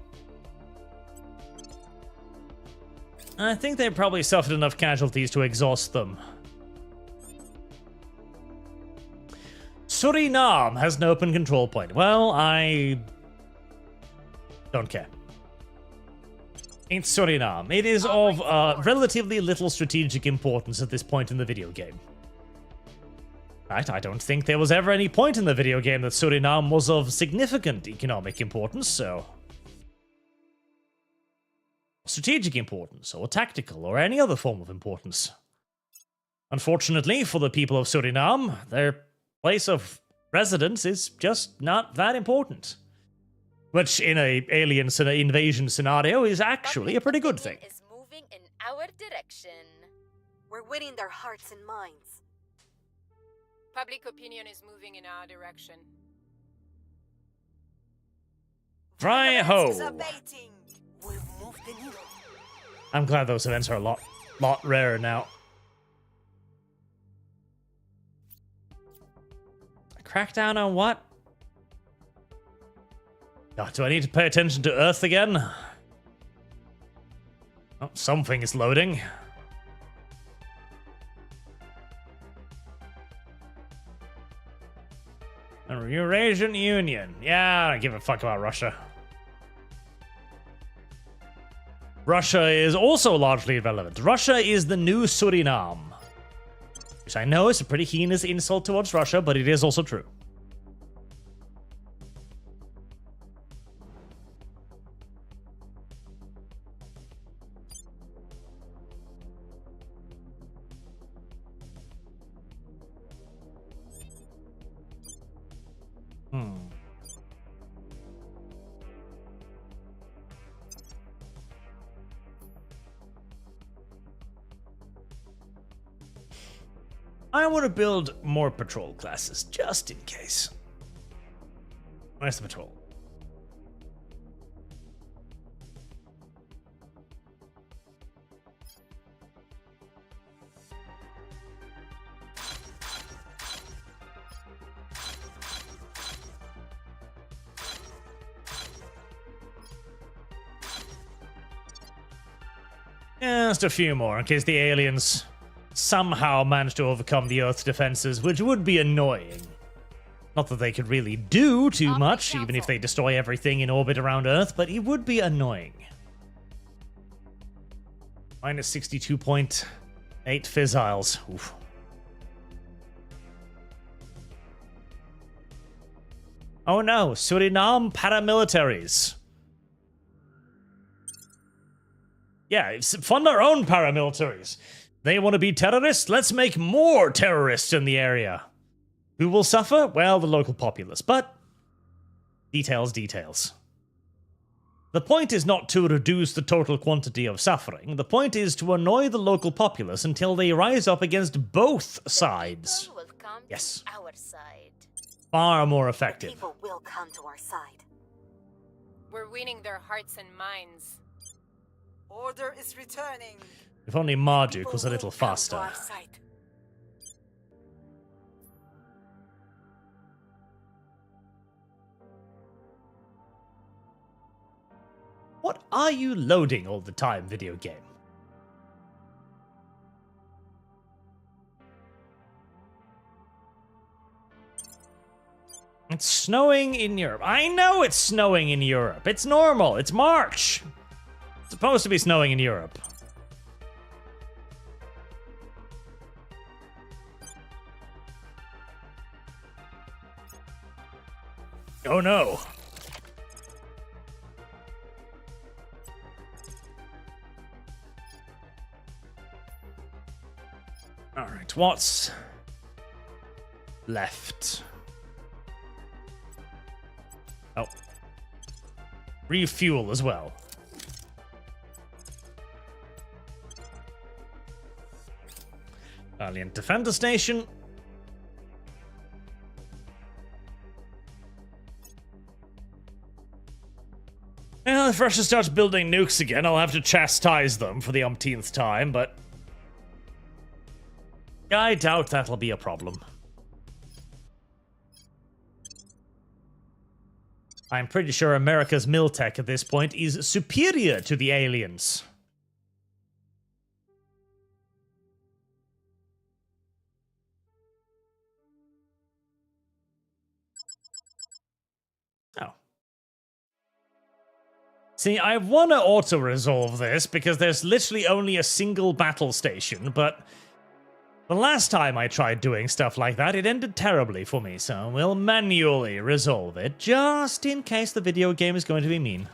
A: I think they probably suffered enough casualties to exhaust them. Suriname has an open control point. Well, I don't care. It's Suriname. It is of relatively little strategic importance at this point in the video game. Right, I don't think there was ever any point in the video game that Suriname was of significant economic importance, so strategic importance, or tactical, or any other form of importance. Unfortunately, for the people of Suriname, their place of residence is just not that important. Which, in a alien invasion scenario, is actually a pretty good thing.
B: Is moving in our direction.
C: We're winning their hearts and minds.
B: Public opinion is moving in our direction.
A: Fry
C: Violence is
A: ho!
C: abating. We've moved the needle.
A: I'm glad those events are a lot rarer now. Crackdown on what? Oh, do I need to pay attention to Earth again? Oh, something is loading. A Eurasian Union. Yeah, I don't give a fuck about Russia. Russia is also largely irrelevant. Russia is the new Suriname. Which I know is a pretty heinous insult towards Russia, but it is also true. I want to build more patrol classes, just in case. Where's the patrol? Just a few more, in case the aliens somehow manage to overcome the Earth's defenses, which would be annoying. Not that they could really do too much, even if they destroy everything in orbit around Earth, but it would be annoying. Minus 62.8 fissiles. Oof. Oh no, Suriname paramilitaries. Yeah, fund our own paramilitaries. They want to be terrorists? Let's make more terrorists in the area. Who will suffer? Well, the local populace. But details, details. The point is not to reduce the total quantity of suffering. The point is to annoy the local populace until they rise up against both sides.
B: People will come
A: Yes.
B: to our side.
A: Far more
C: The
A: effective.
C: people will come to our side.
B: We're winning their hearts and minds.
C: Order is returning.
A: If only Marduk
C: People
A: was a
C: will
A: little
C: come to
A: faster.
C: our side.
A: What are you loading all the time, video game? It's snowing in Europe. I know it's snowing in Europe. It's normal. It's March. It's supposed to be snowing in Europe. Oh no. Alright, what's left? Oh. Refuel as well. Valiant Defender Station. Well, if Russia starts building nukes again, I'll have to chastise them for the umpteenth time, but I doubt that'll be a problem. I'm pretty sure America's miltech at this point is superior to the aliens. Oh. See, I want to auto-resolve this because there's literally only a single battle station, but the last time I tried doing stuff like that, it ended terribly for me, so we'll manually resolve it, just in case the video game is going to be mean.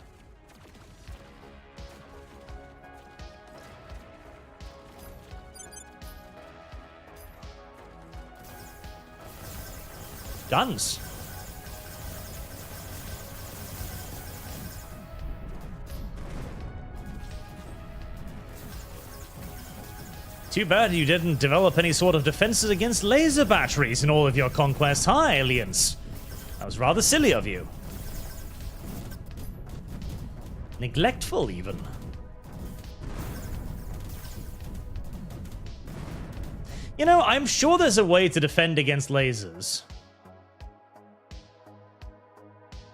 A: Guns. Too bad you didn't develop any sort of defenses against laser batteries in all of your conquests, huh, aliens? That was rather silly of you. Neglectful, even. You know, I'm sure there's a way to defend against lasers.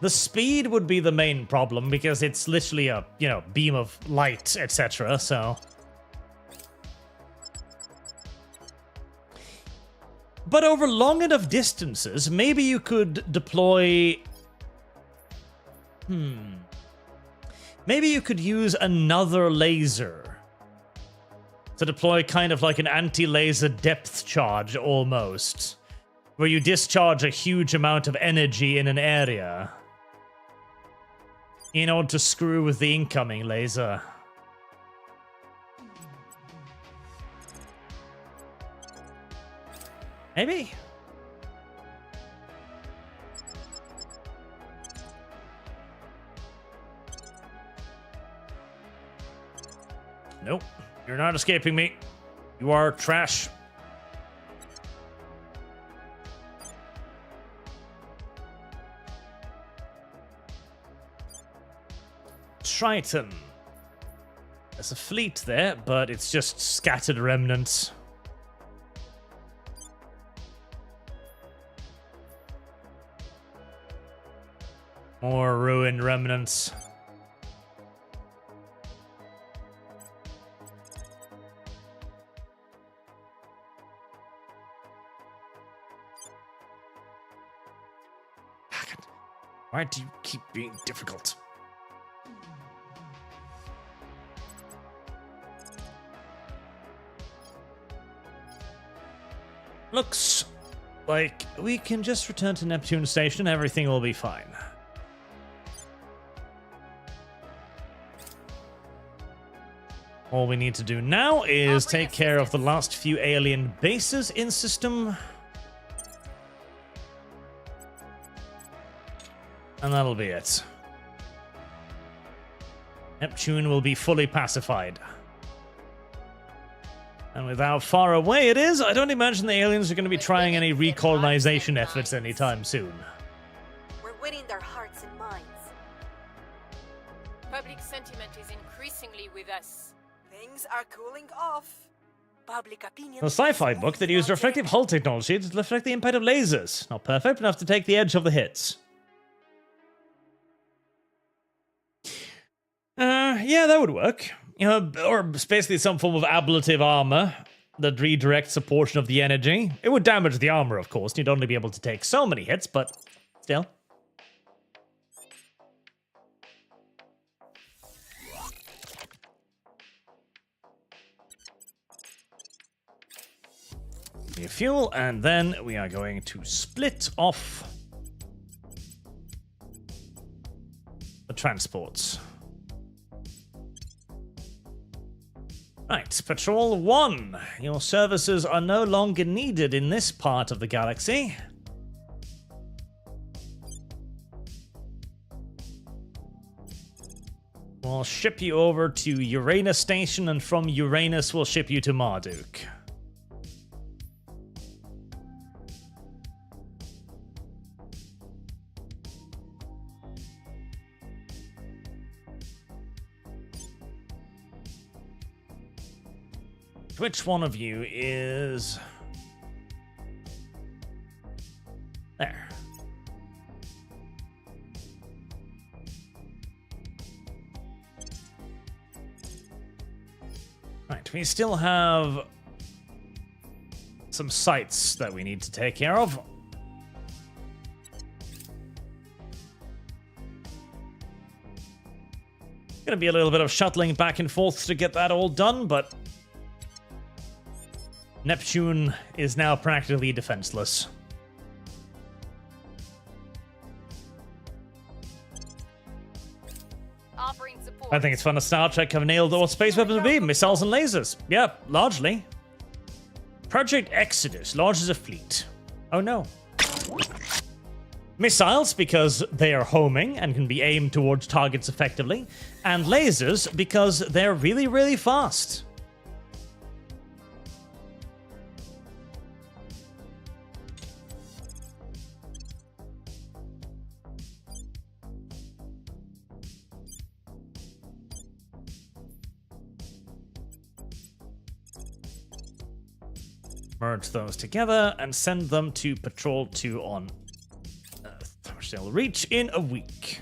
A: The speed would be the main problem because it's literally a, you know, beam of light, etc., so... But over long enough distances, maybe you could deploy... Maybe you could use another laser to deploy kind of like an anti-laser depth charge, almost. Where you discharge a huge amount of energy in an area in order to screw with the incoming laser. Maybe? Nope. You're not escaping me. You are trash. Triton. There's a fleet there, but it's just scattered remnants. More ruined remnants. Why do you keep being difficult? Looks like we can just return to Neptune Station. Everything will be fine. All we need to do now is take care of the last few alien bases in system. And that'll be it. Neptune will be fully pacified. And with how far away it is, I don't imagine the aliens are going to be trying any recolonization efforts anytime soon.
C: We're winning their hearts and minds.
B: Public sentiment is increasingly with us.
C: Things are cooling off. Public opinion.
A: The sci-fi book that used reflective hull technology to reflect the impact of lasers. Not perfect enough to take the edge of the hits. Yeah, that would work. You know, or basically some form of ablative armor that redirects a portion of the energy. It would damage the armor, of course. You'd only be able to take so many hits, but still. New fuel, and then we are going to split off the transports. Right, Patrol 1. Your services are no longer needed in this part of the galaxy. We'll ship you over to Uranus Station, and from Uranus we'll ship you to Marduk. Which one of you is... there. Right, we still have some sites that we need to take care of. Gonna be a little bit of shuttling back and forth to get that all done, but Neptune is now practically defenseless.
B: Offering support.
A: I think it's fun that Star Trek have nailed what space weapons would be. Missiles and lasers. Yeah, largely. Project Exodus launches a fleet. Oh no. Missiles, because they are homing and can be aimed towards targets effectively. And lasers, because they're really, really fast. Merge those together and send them to Patrol 2 on Earth, which they'll reach in a week.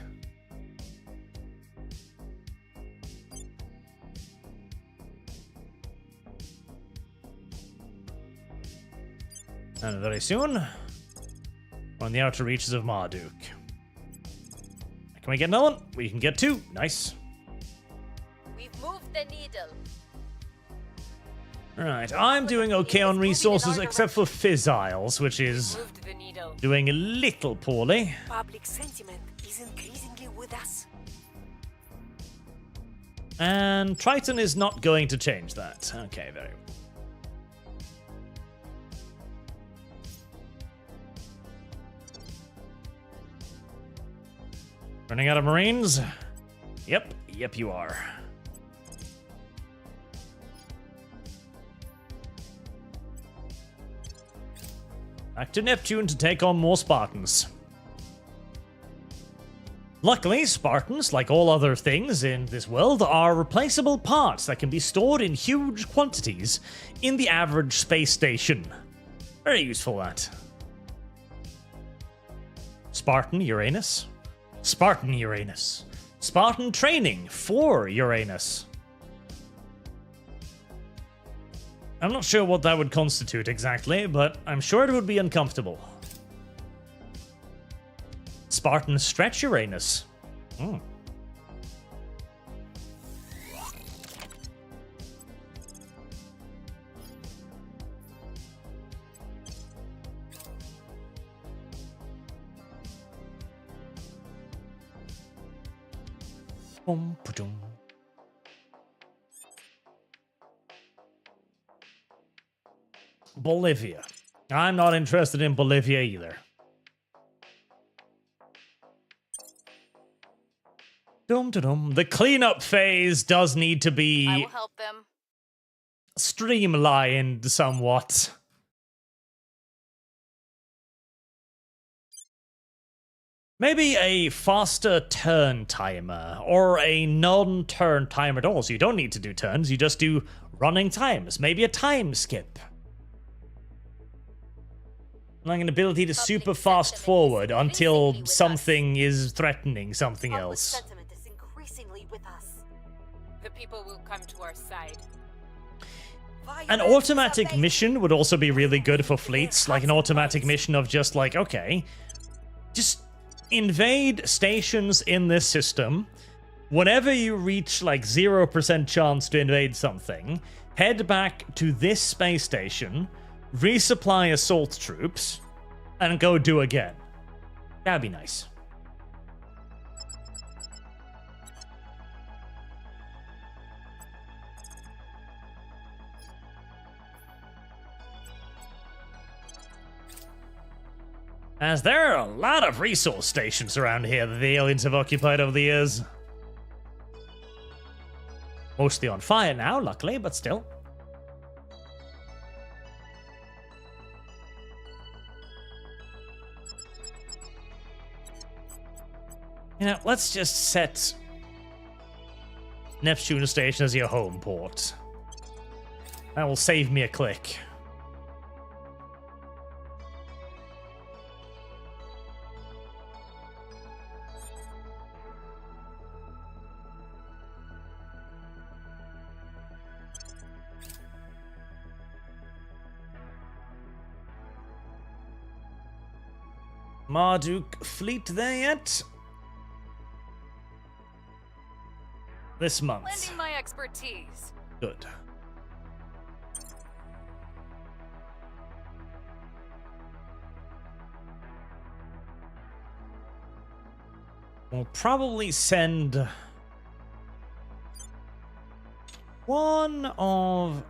A: And very soon, we're on the outer reaches of Marduk. Can we get another one? We can get 2. Nice.
B: We've moved the needle.
A: Right, I'm doing okay on resources except for fissiles, which is
B: Moved the needle.
A: doing a little poorly.
C: Public sentiment is increasingly with us.
A: And Triton is not going to change that. Okay, very well. Running out of Marines? Yep, you are. Back to Neptune to take on more Spartans. Luckily, Spartans, like all other things in this world, are replaceable parts that can be stored in huge quantities in the average space station. Very useful, that. Spartan Uranus. Spartan Uranus. Spartan training for Uranus. I'm not sure what that would constitute exactly, but I'm sure it would be uncomfortable. Spartan stretch Uranus. Boom, ba-dum. Bolivia. I'm not interested in Bolivia either. Dum-da-dum. The cleanup phase does need to
B: I
A: be
B: will help them.
A: streamlined somewhat. Maybe a faster turn timer, or a non-turn timer at all, so you don't need to do turns, you just do running times. Maybe a time skip. Like an ability to super fast forward until something is threatening something
C: Public
A: else.
C: sentiment is increasingly with us.
B: The people will come to our side.
A: An automatic mission would also be really good for fleets, like an automatic mission of just like, okay, just invade stations in this system. Whenever you reach like 0% chance to invade something, head back to this space station, resupply assault troops, and go do again. That'd be nice. As there are a lot of resource stations around here that the aliens have occupied over the years. Mostly on fire now, luckily, but still. You know, let's just set Neptune Station as your home port. That will save me a click. Marduk fleet there yet? This month.
B: Lending my expertise.
A: Good. We'll probably send one of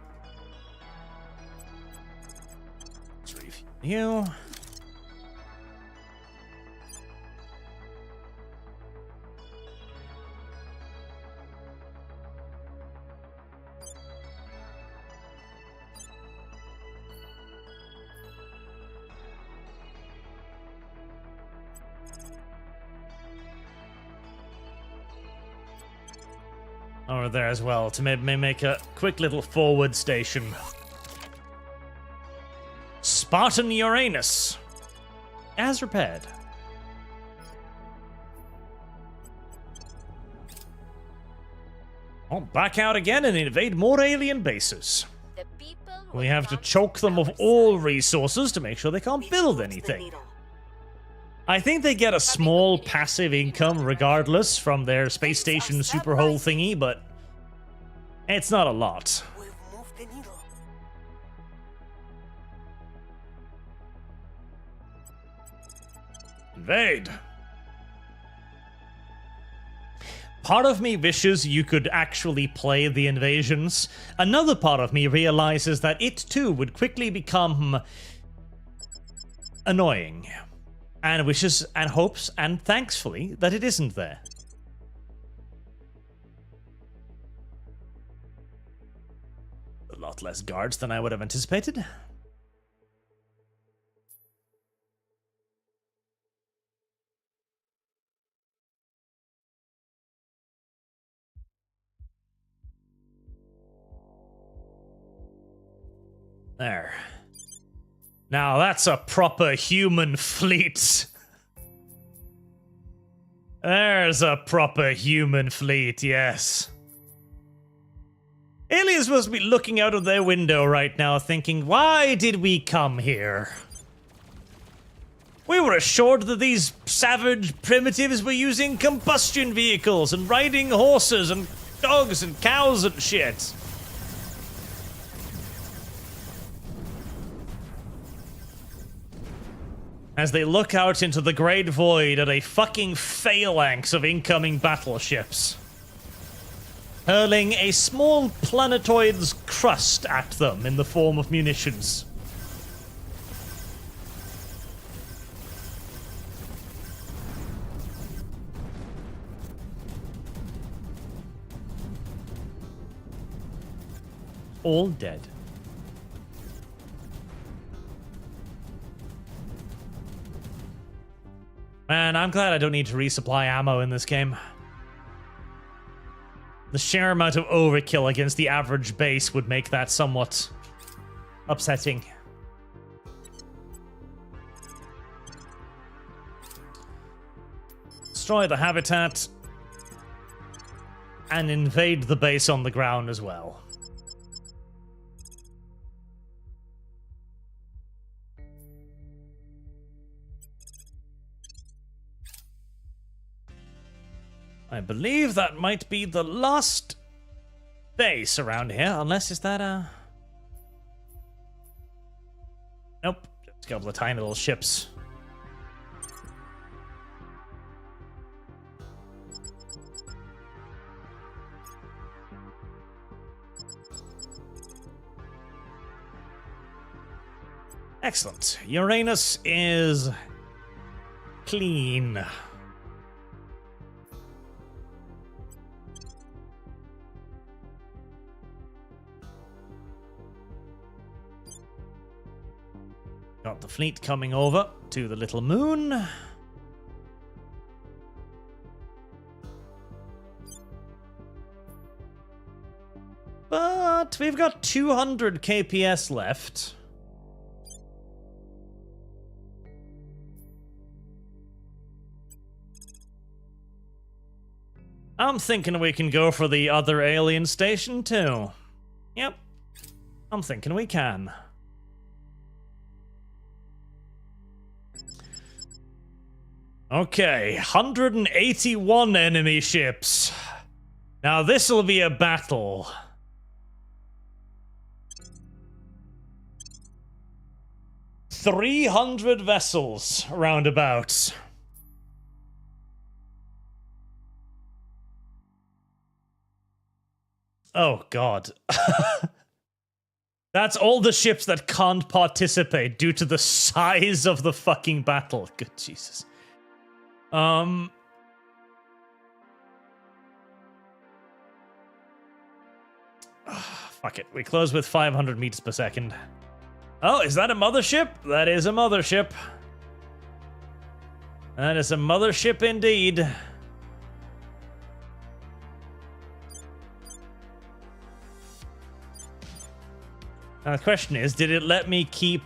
A: 3 you. Over there as well, to maybe make a quick little forward station. Spartan Uranus. As repaired. Oh, back out again and invade more alien bases.
B: The people
A: We have to choke them of all resources to make sure they can't build anything. I think they get a small passive income regardless from their space station superhole thingy, but it's not a lot.
C: We've moved the needle.
A: Invade. Part of me wishes you could actually play the invasions. Another part of me realizes that it too would quickly become annoying. And wishes and hopes and thankfully that it isn't there. A lot less guards than I would have anticipated. There. Now that's a proper human fleet. There's a proper human fleet, yes. Aliens must be looking out of their window right now thinking, why did we come here? We were assured that these savage primitives were using combustion vehicles and riding horses and dogs and cows and shit. As they look out into the great void at a fucking phalanx of incoming battleships, hurling a small planetoid's crust at them in the form of munitions. All dead. Man, I'm glad I don't need to resupply ammo in this game. The sheer amount of overkill against the average base would make that somewhat upsetting. Destroy the habitat and invade the base on the ground as well. I believe that might be the last base around here, unless is that a... Nope, just a couple of tiny little ships. Excellent. Uranus is clean. Got the fleet coming over to the little moon. But we've got 200 KPS left. I'm thinking we can go for the other alien station too. Yep. I'm thinking we can. Okay, 181 enemy ships. Now this'll be a battle. $300 vessels roundabouts. Oh god. That's all the ships that can't participate due to the size of the fucking battle. Good Jesus. Fuck it. We close with 500 meters per second. Oh, is that a mothership? That is a mothership. That is a mothership indeed. Now the question is, did it let me keep...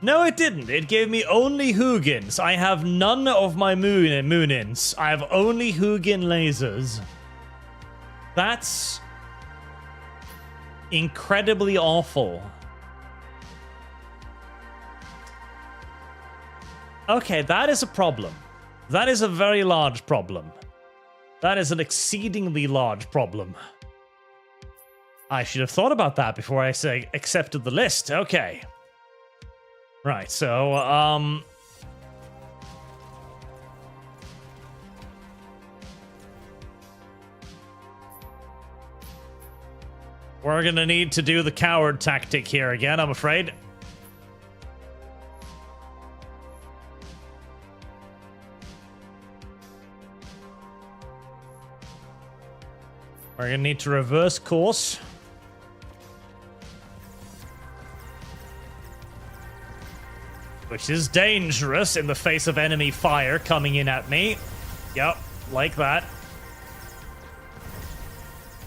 A: No, it didn't. It gave me only Hugins. I have none of my Moonins. I have only Hugin lasers. That's incredibly awful. Okay, that is a problem. That is a very large problem. That is an exceedingly large problem. I should have thought about that before I accepted the list. Okay. Right, so, we're gonna need to do the coward tactic here again, I'm afraid. We're gonna need to reverse course. Which is dangerous in the face of enemy fire coming in at me. Yep, like that.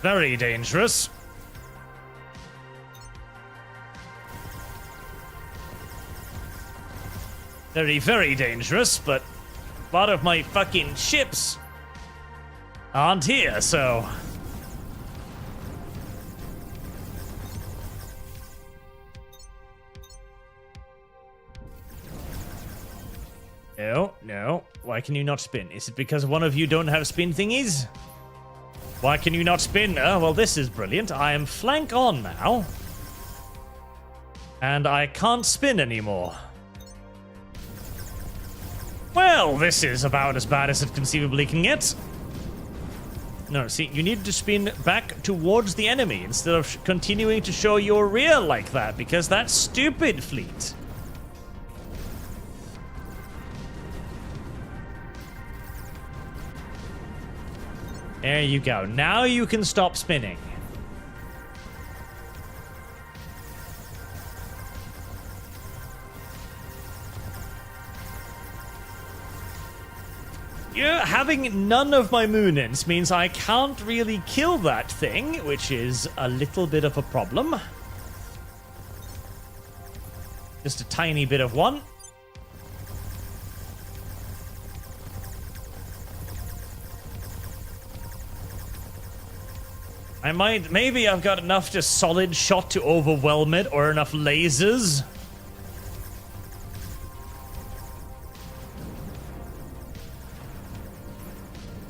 A: Very dangerous. Very, very dangerous, but a lot of my fucking ships aren't here, so... No, no. Why can you not spin? Is it because one of you don't have spin thingies? Why can you not spin? Oh, well, this is brilliant. I am flank on now. And I can't spin anymore. Well, this is about as bad as it conceivably can get. No, see, you need to spin back towards the enemy instead of continuing to show your rear like that, because that's stupid, fleet. There you go. Now you can stop spinning. Yeah, having none of my Moonins means I can't really kill that thing, which is a little bit of a problem. Just a tiny bit of one. Maybe I've got enough just solid shot to overwhelm it, or enough lasers.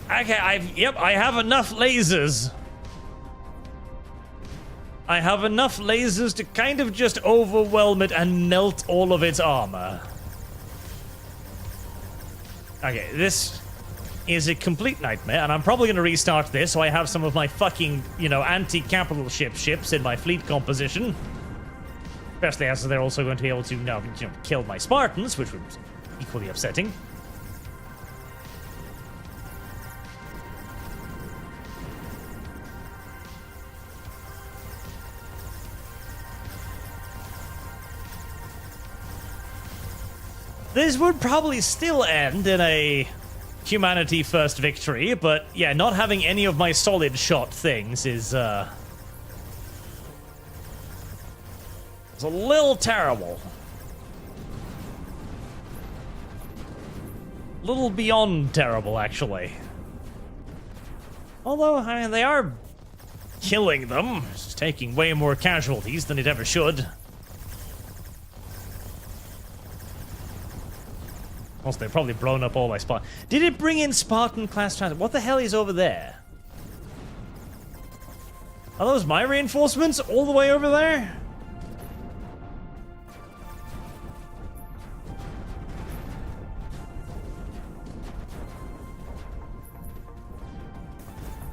A: Okay, I have enough lasers. I have enough lasers to kind of just overwhelm it and melt all of its armor. Okay, this is a complete nightmare, and I'm probably going to restart this so I have some of my fucking, anti-capital ships in my fleet composition. Especially as they're also going to be able to, kill my Spartans, which would be equally upsetting. This would probably still end in a humanity first victory, but yeah, not having any of my solid shot things is it's a little terrible. A little beyond terrible, actually. Although, I mean, they are killing them. It's taking way more casualties than it ever should. Also, they've probably blown up all my Spartan. Did it bring in Spartan class transport? What the hell is over there? Are those my reinforcements all the way over there?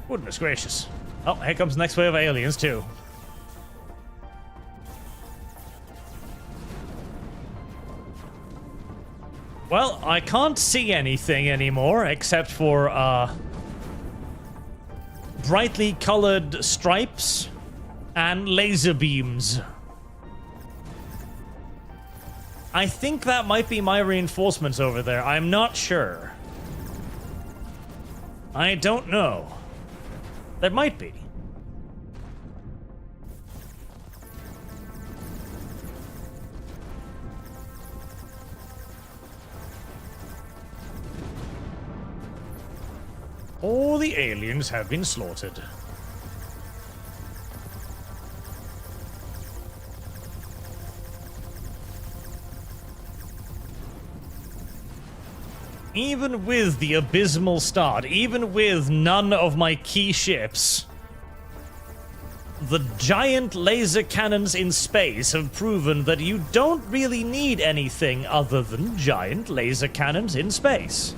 A: Goodness gracious. Oh, here comes the next wave of aliens, too. Well, I can't see anything anymore except for brightly colored stripes and laser beams. I think that might be my reinforcements over there. I'm not sure. I don't know. There might be. All the aliens have been slaughtered. Even with the abysmal start, even with none of my key ships, the giant laser cannons in space have proven that you don't really need anything other than giant laser cannons in space.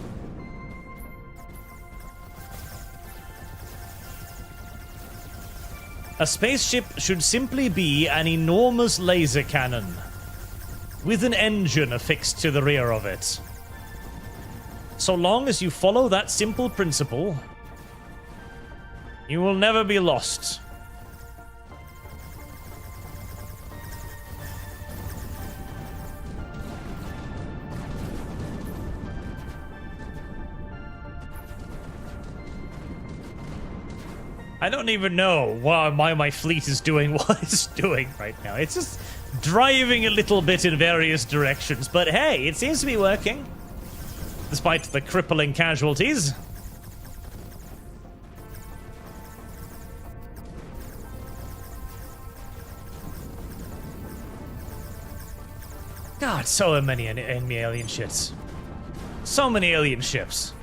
A: A spaceship should simply be an enormous laser cannon with an engine affixed to the rear of it. So long as you follow that simple principle, you will never be lost. I don't even know why my fleet is doing what it's doing right now. It's just driving a little bit in various directions, but hey, it seems to be working. Despite the crippling casualties. God, so many enemy alien ships. So many alien ships.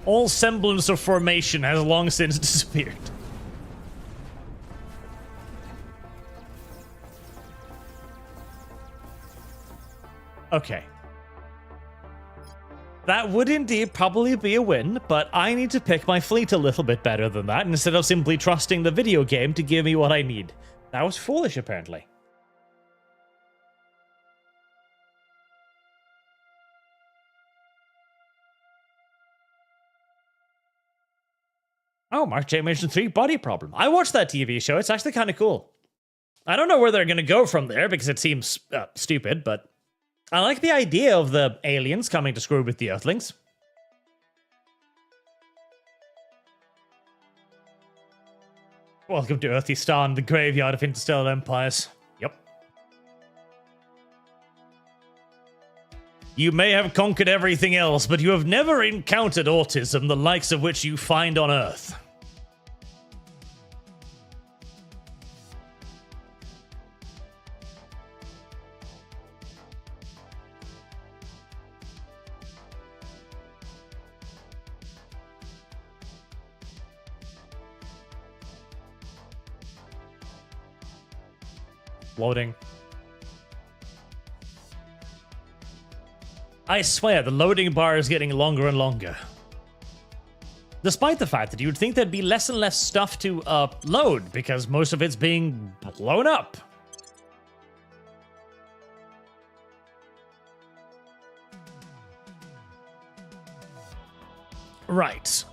A: All semblance of formation has long since disappeared. Okay. That would indeed probably be a win, but I need to pick my fleet a little bit better than that instead of simply trusting the video game to give me what I need. That was foolish, apparently. Oh, ArchCast 3 Body Problem. I watched that TV show. It's actually kind of cool. I don't know where they're going to go from there because it seems stupid, but I like the idea of the aliens coming to screw with the Earthlings. Welcome to Earthistan, the graveyard of interstellar empires. Yep. You may have conquered everything else, but you have never encountered autism, the likes of which you find on Earth. Loading. I swear, the loading bar is getting longer and longer. Despite the fact that you'd think there'd be less and less stuff to load, because most of it's being blown up. Right.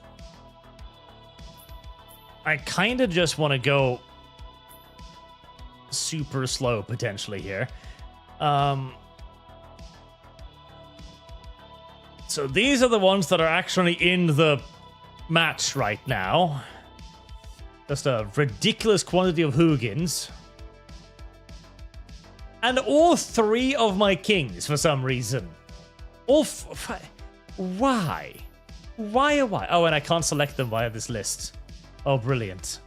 A: I kind of just want to go super slow potentially here. So these are the ones that are actually in the match right now. Just a ridiculous quantity of Hoogans. And all three of my kings for some reason. Why? Why? Oh, and I can't select them via this list. Oh, brilliant.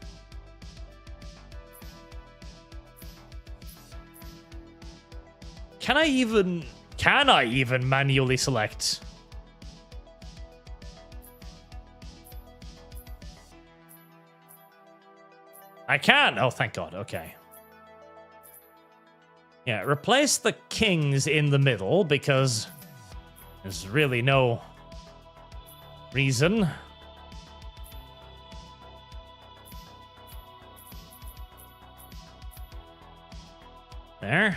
A: Can I even manually select? I can! Oh, thank God. Okay. Yeah, replace the kings in the middle, because there's really no reason. There.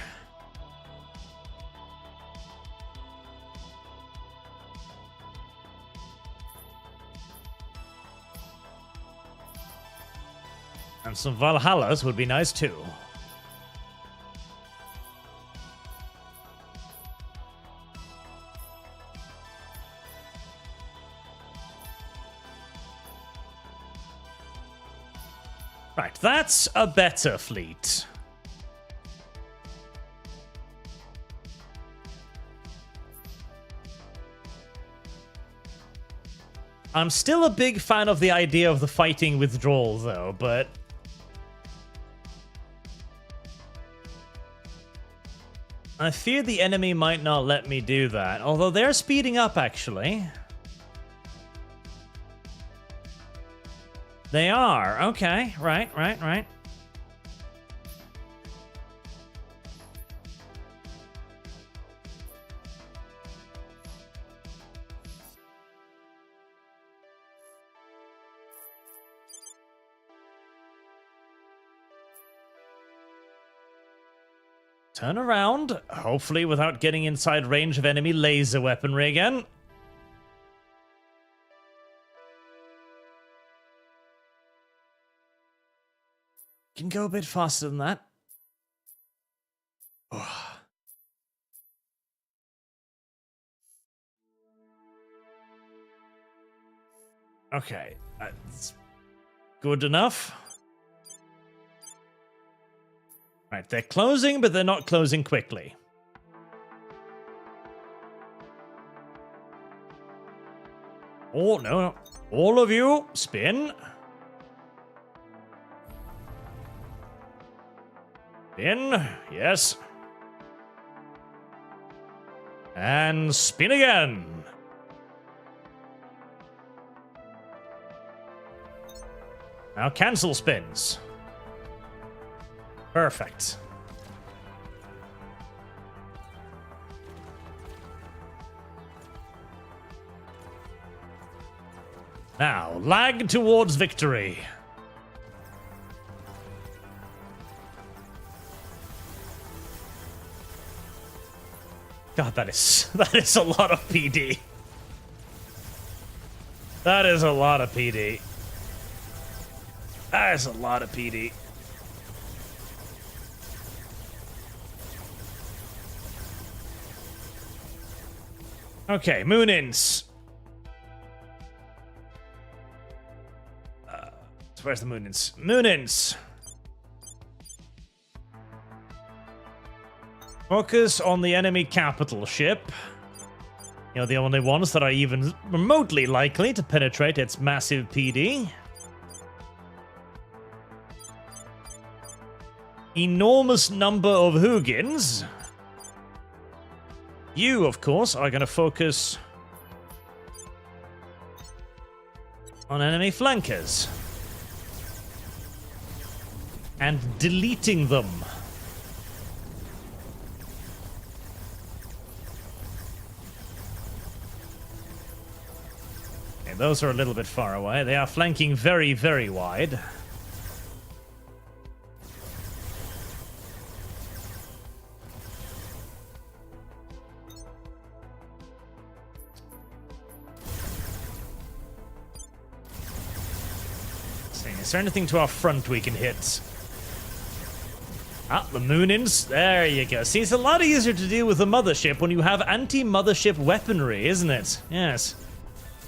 A: And some Valhallas would be nice too. Right, that's a better fleet. I'm still a big fan of the idea of the fighting withdrawal, though, but I fear the enemy might not let me do that, although they're speeding up, actually. They are. Okay, right. Turn around, hopefully without getting inside range of enemy laser weaponry again. Can go a bit faster than that. Oh. Okay, that's good enough. Right, they're closing, but they're not closing quickly. Oh, no. All of you, spin. Spin, yes. And spin again. Now cancel spins. Perfect. Now, lag towards victory. God, that is a lot of PD. That is a lot of PD. That is a lot of PD. Okay, Moonins. Where's the Moonins? Moonins! Focus on the enemy capital ship. You're the only ones that are even remotely likely to penetrate its massive PD. Enormous number of Hugins. You, of course, are going to focus on enemy flankers. And deleting them. Okay, those are a little bit far away. They are flanking very, very wide. Is there anything to our front we can hit? Ah, the Moonins. There you go. See, it's a lot easier to deal with the mothership when you have anti-mothership weaponry, isn't it? Yes.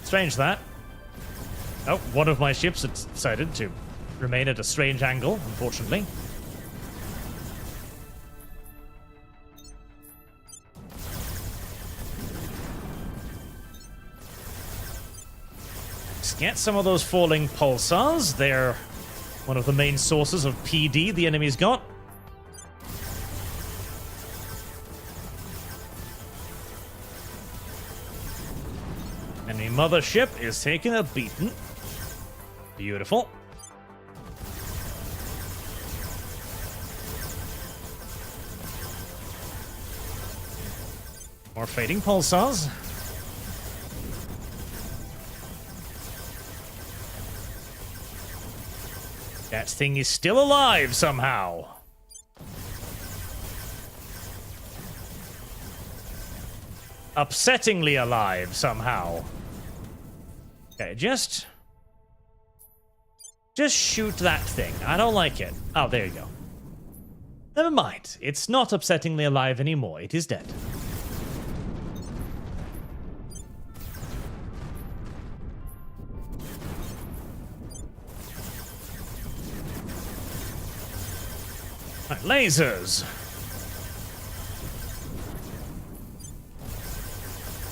A: Strange that. Oh, one of my ships had decided to remain at a strange angle, unfortunately. Let's get some of those falling pulsars. They're one of the main sources of PD the enemy's got. Enemy mothership is taking a beating. Beautiful. More fading pulsars. That thing is still alive somehow. Upsettingly alive somehow. Okay, just shoot that thing. I don't like it. Oh, there you go. Never mind. It's not upsettingly alive anymore. It is dead. Right, lasers.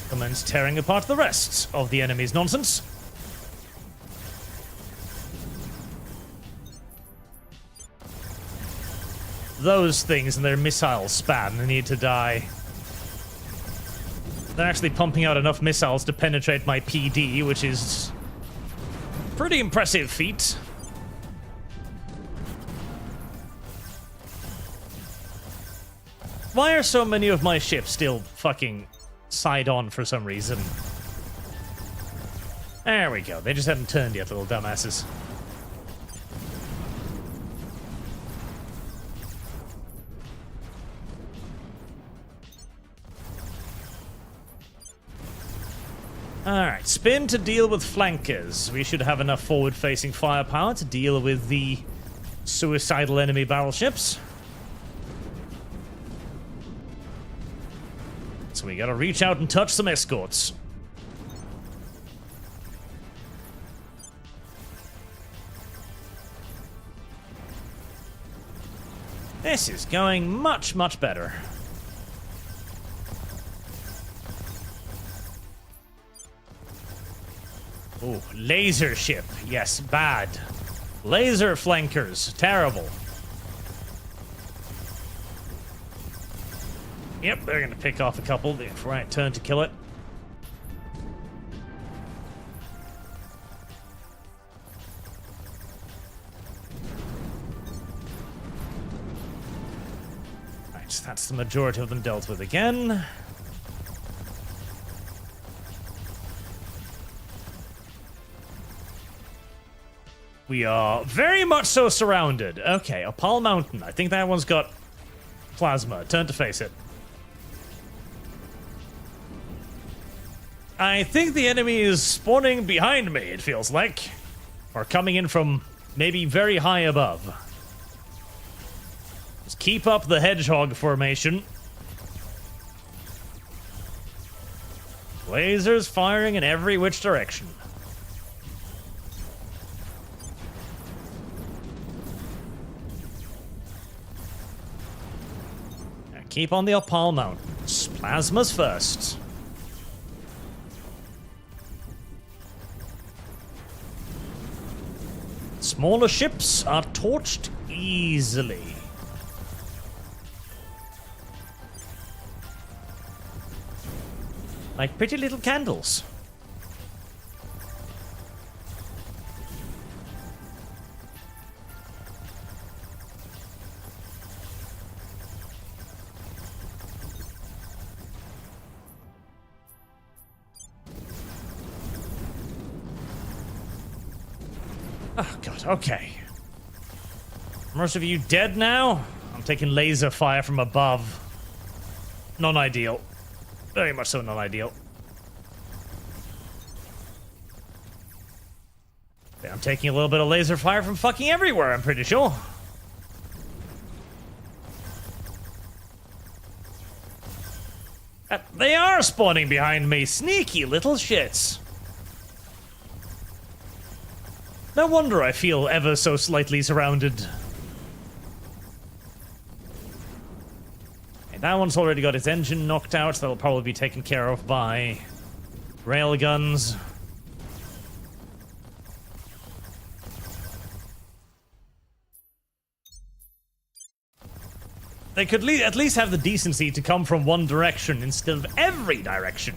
A: Commence tearing apart the rest of the enemy's nonsense. Those things and their missile spam need to die. They're actually pumping out enough missiles to penetrate my PD, which is a pretty impressive feat. Why are so many of my ships still fucking side on for some reason? There we go. They just haven't turned yet, little dumbasses. Alright, spin to deal with flankers. We should have enough forward-facing firepower to deal with the suicidal enemy battleships. So we gotta reach out and touch some escorts. This is going much, much better. Oh, laser ship. Yes, bad. Laser flankers. Terrible. Yep, they're gonna pick off a couple before I turn to kill it. Right, that's the majority of them dealt with again. We are very much so surrounded. Okay, Opal Mountain. I think that one's got plasma. Turn to face it. I think the enemy is spawning behind me, it feels like. Or coming in from maybe very high above. Just keep up the hedgehog formation. Lasers firing in every which direction. Now keep on the Opal Mountains. Plasmas first. Smaller ships are torched easily. Like pretty little candles. Oh god, okay. Most of you dead now? I'm taking laser fire from above. Non-ideal. Very much so non-ideal. I'm taking a little bit of laser fire from fucking everywhere, I'm pretty sure. They are spawning behind me, sneaky little shits. No wonder I feel ever so slightly surrounded. Okay, that one's already got its engine knocked out. That'll probably be taken care of by railguns. They could at least have the decency to come from one direction instead of every direction.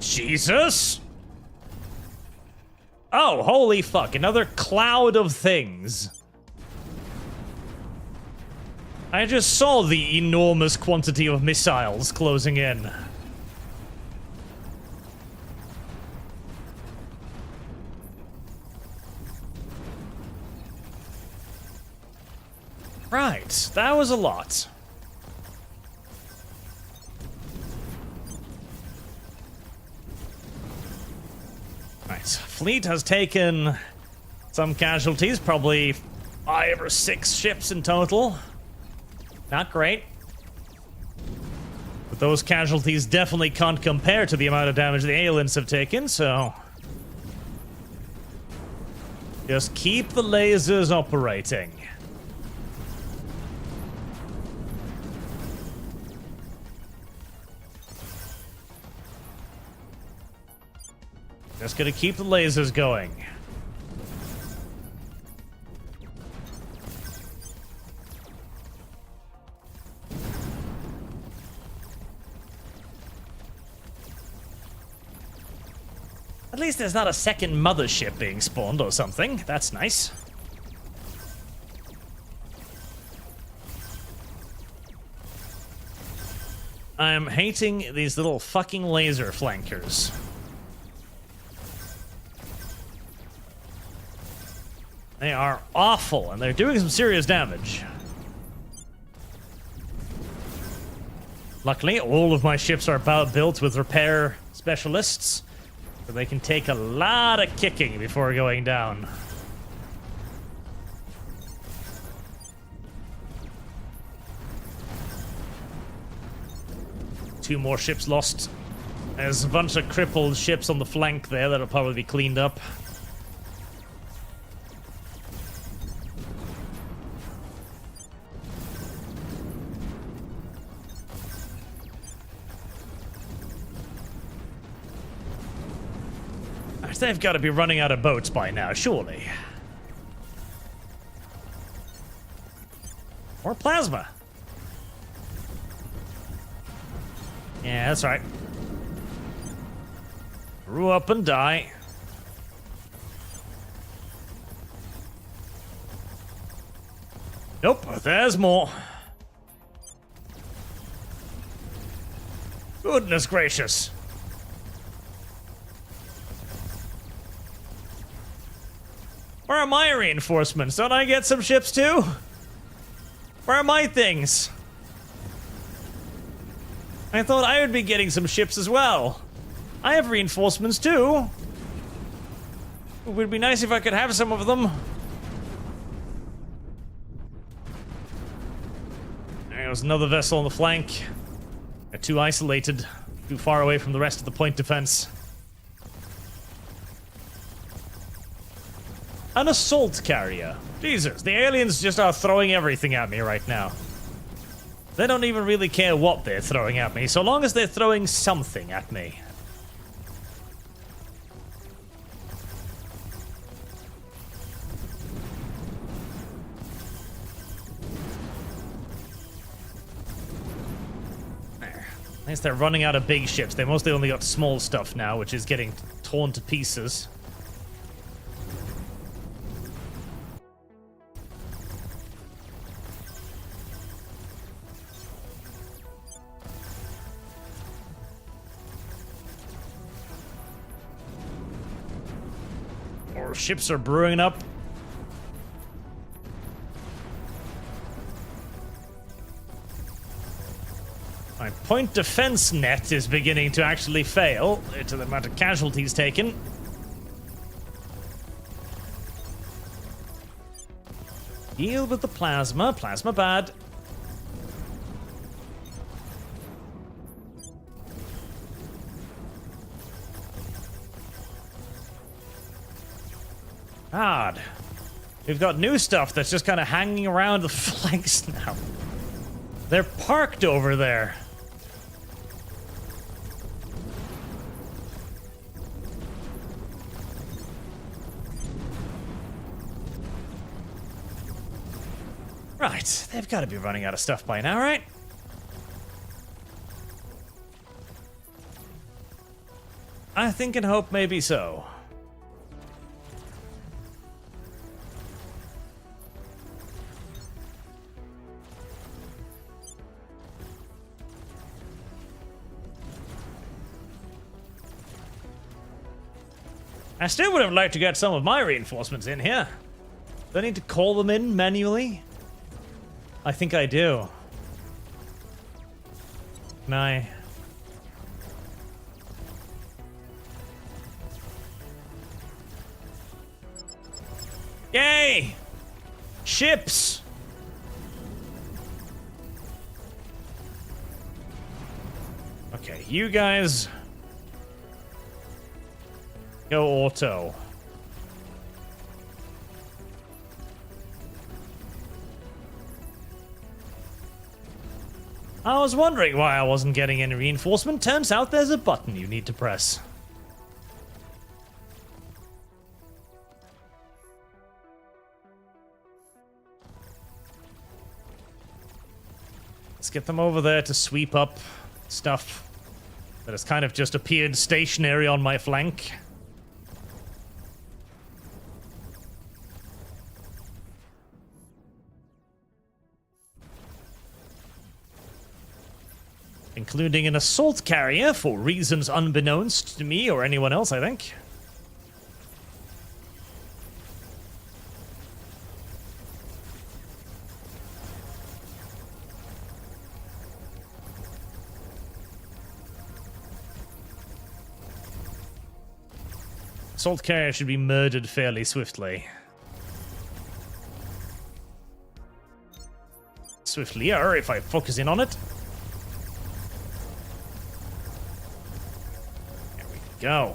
A: Jesus! Oh, holy fuck, another cloud of things. I just saw the enormous quantity of missiles closing in. Right, that was a lot. Right, fleet has taken some casualties, probably 5 or 6 ships in total. Not great. But those casualties definitely can't compare to the amount of damage the aliens have taken, so... just keep the lasers operating. Just gonna keep the lasers going. At least there's not a second mothership being spawned or something. That's nice. I'm hating these little fucking laser flankers. They are awful, and they're doing some serious damage. Luckily, all of my ships are built with repair specialists, so they can take a lot of kicking before going down. Two more ships lost. There's a bunch of crippled ships on the flank there that'll probably be cleaned up. They've got to be running out of boats by now, surely. Or plasma. Yeah, that's right. Grew up and die. Nope, there's more. Goodness gracious. Where are my reinforcements? Don't I get some ships too? Where are my things? I thought I would be getting some ships as well. I have reinforcements too. It would be nice if I could have some of them. There's another vessel on the flank. They're too isolated, too far away from the rest of the point defense. An assault carrier. Jesus, the aliens just are throwing everything at me right now. They don't even really care what they're throwing at me, so long as they're throwing something at me. At least they're running out of big ships. They mostly only got small stuff now, which is getting torn to pieces. More ships are brewing up. My point defense net is beginning to actually fail due to the amount of casualties taken. Deal with the plasma. Plasma bad. God. We've got new stuff that's just kind of hanging around the flanks now. They're parked over there. Right, they've got to be running out of stuff by now, right? I think and hope maybe so. I still would have liked to get some of my reinforcements in here. Do I need to call them in manually? I think I do. Can I? Yay! Ships! Okay, you guys go auto. I was wondering why I wasn't getting any reinforcement. Turns out there's a button you need to press. Let's get them over there to sweep up stuff that has kind of just appeared stationary on my flank. Including an assault carrier for reasons unbeknownst to me or anyone else, I think. Assault carrier should be murdered fairly swiftly. Swiftlier, if I focus in on it. Go.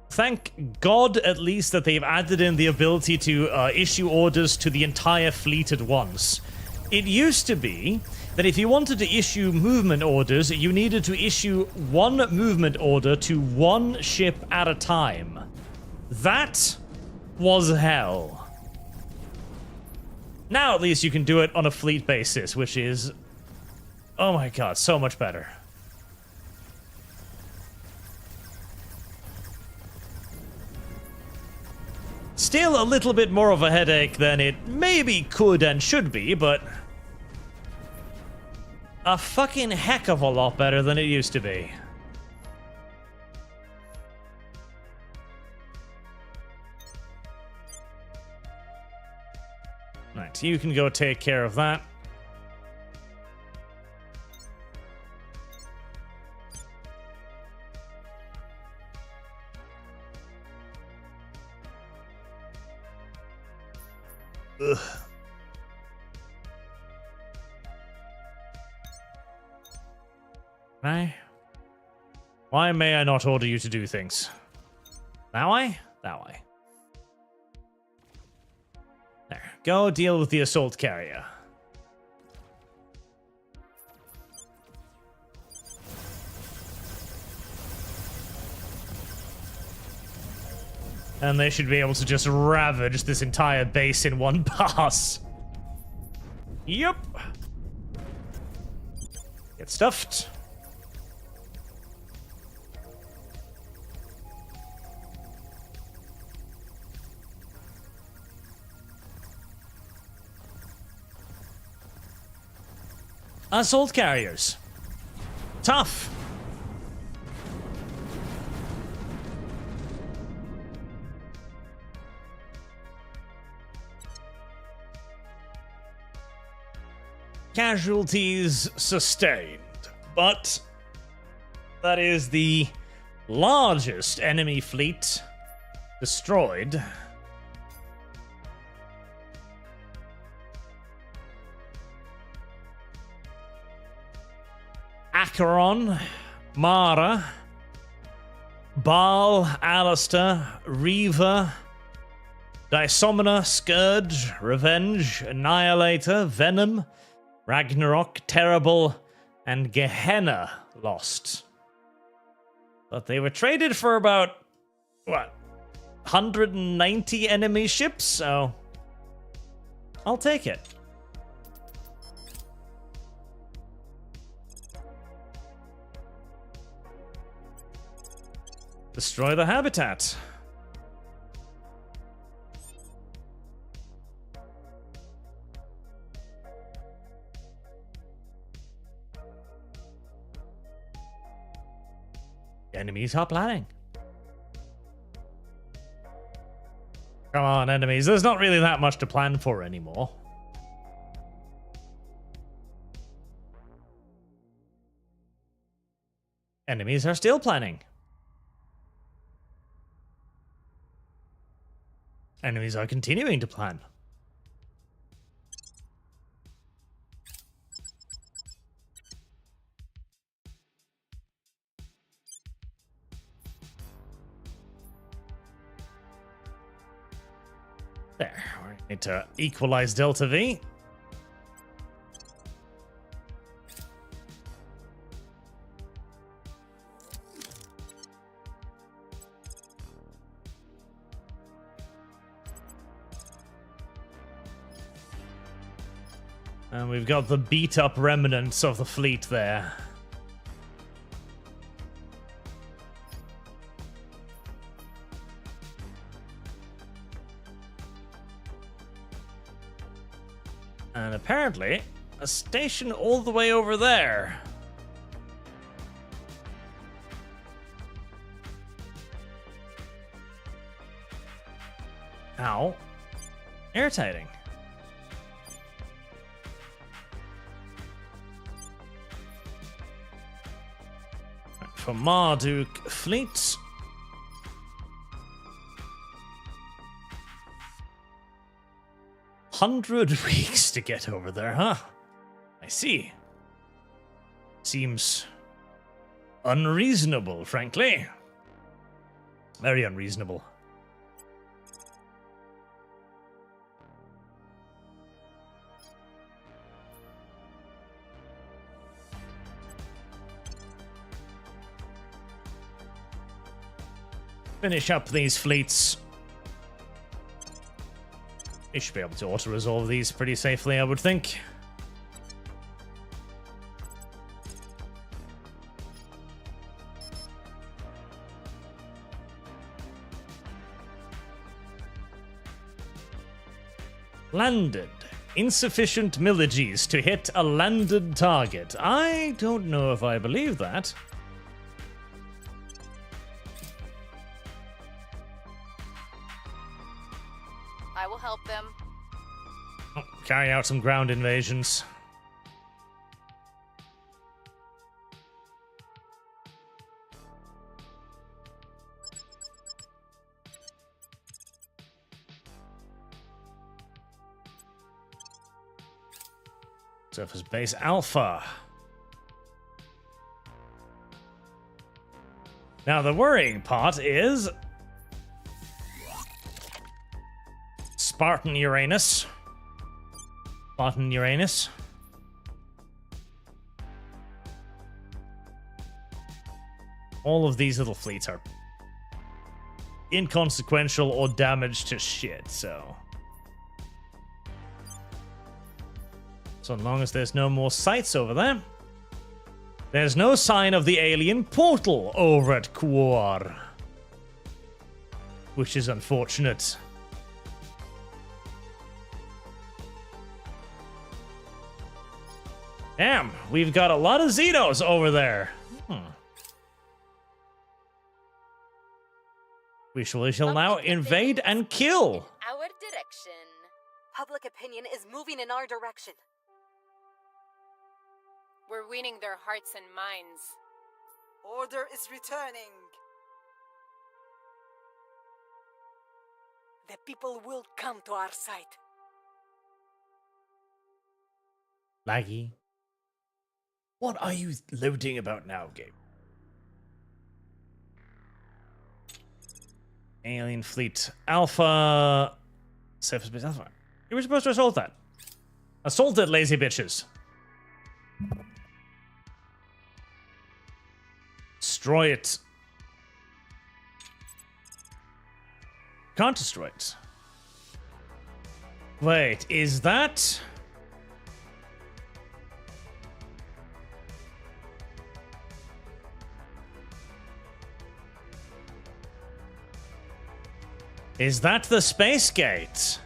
A: Thank God, at least, that they've added in the ability to issue orders to the entire fleet at once. It used to be that if you wanted to issue movement orders, you needed to issue one movement order to one ship at a time. That was hell. Now at least you can do it on a fleet basis, which is, oh my god, so much better. Still a little bit more of a headache than it maybe could and should be, but a fucking heck of a lot better than it used to be. Right, you can go take care of that. Ugh. Why may I not order you to do things? That way? That way. There. Go deal with the assault carrier. And they should be able to just ravage this entire base in one pass. Yep. Get stuffed. Assault carriers. Tough. Casualties sustained, but that is the largest enemy fleet destroyed. Acheron, Mara, Baal, Alistair, Reaver, Dysomina, Scourge, Revenge, Annihilator, Venom, Ragnarok, Terrible, and Gehenna lost. But they were traded for about, what, 190 enemy ships, so I'll take it. Destroy the habitat. Enemies are planning. Come on, enemies. There's not really that much to plan for anymore. Enemies are still planning. Enemies are continuing to plan. There, we need to equalize Delta V. And we've got the beat-up remnants of the fleet there. And apparently, a station all the way over there. How irritating. For Marduk fleet. "100 weeks to get over there, huh? I see. Seems unreasonable, frankly. Very unreasonable. Finish up these fleets. You should be able to auto-resolve these pretty safely, I would think. Landed. Insufficient millages to hit a landed target. I don't know if I believe that.
B: I will help them.
A: Oh, carry out some ground invasions. Surface Base Alpha. Now, the worrying part is Spartan Uranus. Spartan Uranus. All of these little fleets are inconsequential or damaged to shit, so long as there's no more sites over there. There's no sign of the alien portal over at Quor, which is unfortunate. Damn, we've got a lot of Xenos over there. We shall now invade and kill.
B: Our direction.
C: Public opinion is moving in our direction.
B: We're winning their hearts and minds.
C: Order is returning. The people will come to our side.
A: Laggy. What are you loading about now, game? Alien Fleet Alpha. Surface Base Alpha. You were supposed to assault that. Assault it, lazy bitches. Destroy it. Can't destroy it. Wait, is that... Is that the space gate?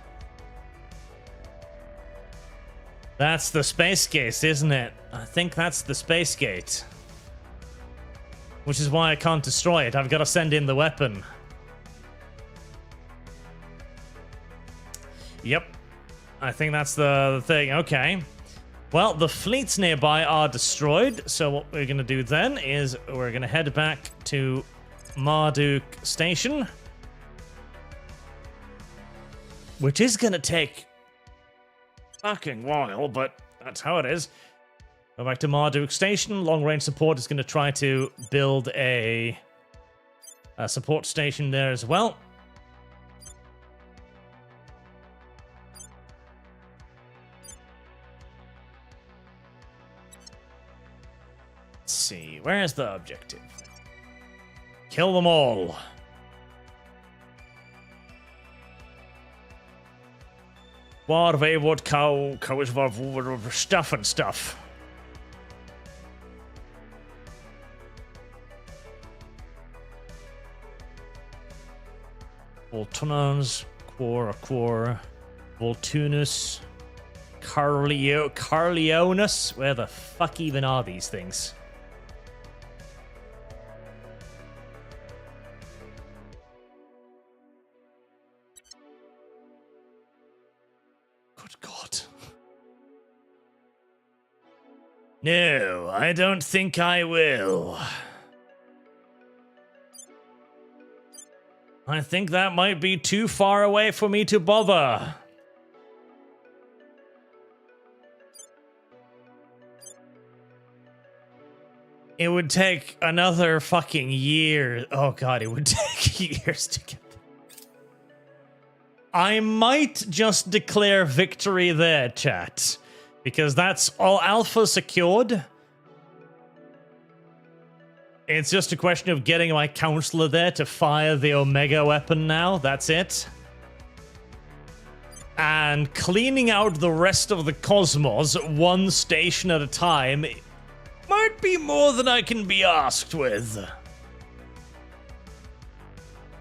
A: That's the space gate, isn't it? I think that's the space gate. Which is why I can't destroy it. I've got to send in the weapon. Yep. I think that's the thing. Okay. Well, the fleets nearby are destroyed. So what we're going to do then is we're going to head back to Marduk Station. Which is going to take fucking while, but that's how it is. Go back to Marduk Station. Long-range support is going to try to build a support station there as well. Let's see. Where's the objective? Kill them all. Warve what cow stuff and stuff. Voltunans, Quor, Voltunus, Carleonus. Where the fuck even are these things? Good God. No, I don't think I will. I think that might be too far away for me to bother. It would take another fucking year. Oh God, it would take years to get there. I might just declare victory there, chat. Because that's all alpha secured. It's just a question of getting my counselor there to fire the Omega weapon now. That's it. And cleaning out the rest of the cosmos, one station at a time, might be more than I can be asked with.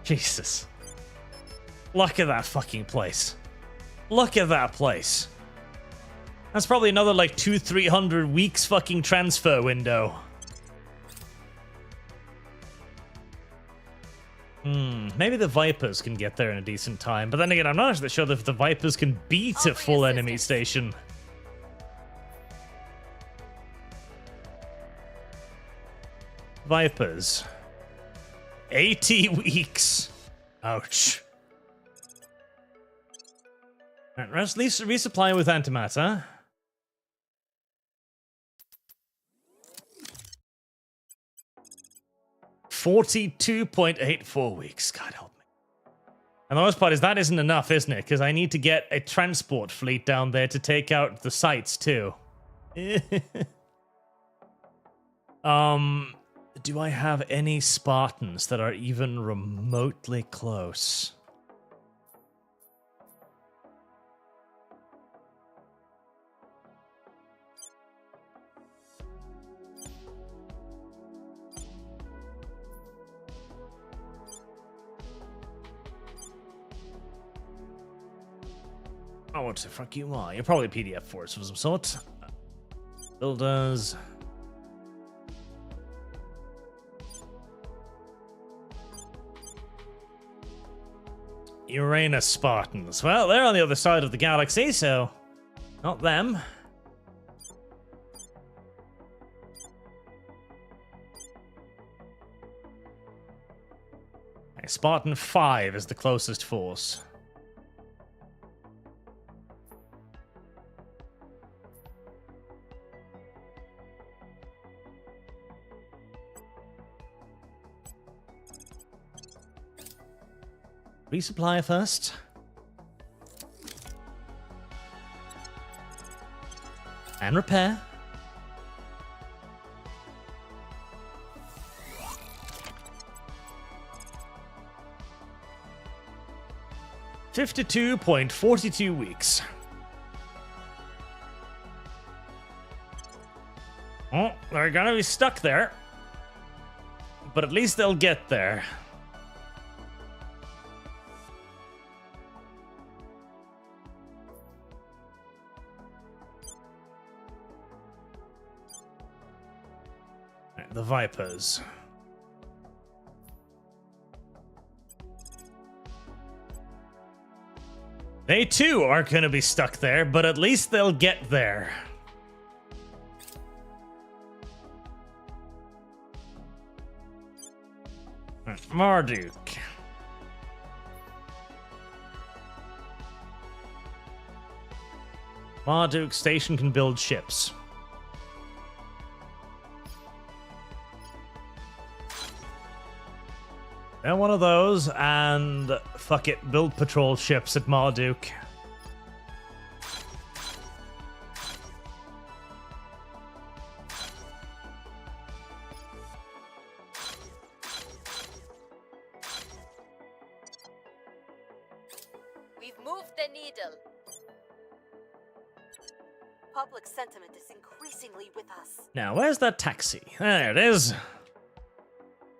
A: Jesus. Look at that fucking place. Look at that place. That's probably another like 200-300 weeks fucking transfer window. Maybe the Vipers can get there in a decent time. But then again, I'm not actually sure if the Vipers can beat a full enemy station. Vipers. 80 weeks. Ouch. Alright, let's resupply with antimatter. 42.84 weeks. God help me. And the worst part is that isn't enough, isn't it? Because I need to get a transport fleet down there to take out the sites too. Do I have any Spartans that are even remotely close? Oh, what the fuck you are? You're probably PDF force of some sort. Builders. Uranus Spartans. Well, they're on the other side of the galaxy, so not them. Okay, Spartan 5 is the closest force. Resupply first. And repair. $52.42 weeks. Oh, they're gonna be stuck there. But at least they'll get there. The Vipers. They too are going to be stuck there, but at least they'll get there. Marduk. Marduk Station can build ships. They're one of those, and fuck it, build patrol ships at Marduk.
B: We've moved the needle.
C: Public sentiment is increasingly with us.
A: Now, where's that taxi? There it is.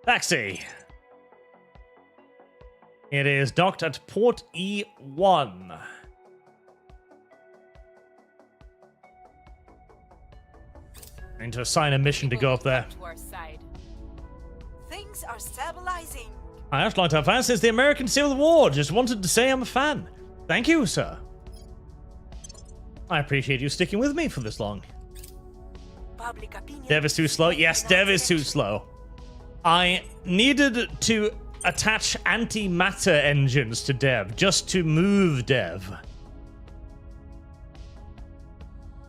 A: Taxi. It is docked at Port E1. I need to assign a mission to go up there.
B: To our side.
C: Things are stabilizing.
A: I have long time fan since the American Civil War. Just wanted to say I'm a fan. Thank you, sir. I appreciate you sticking with me for this long.
C: Public opinion.
A: Dev is too slow. Yes, Dev is too slow. I needed to attach antimatter engines to Dev just to move Dev.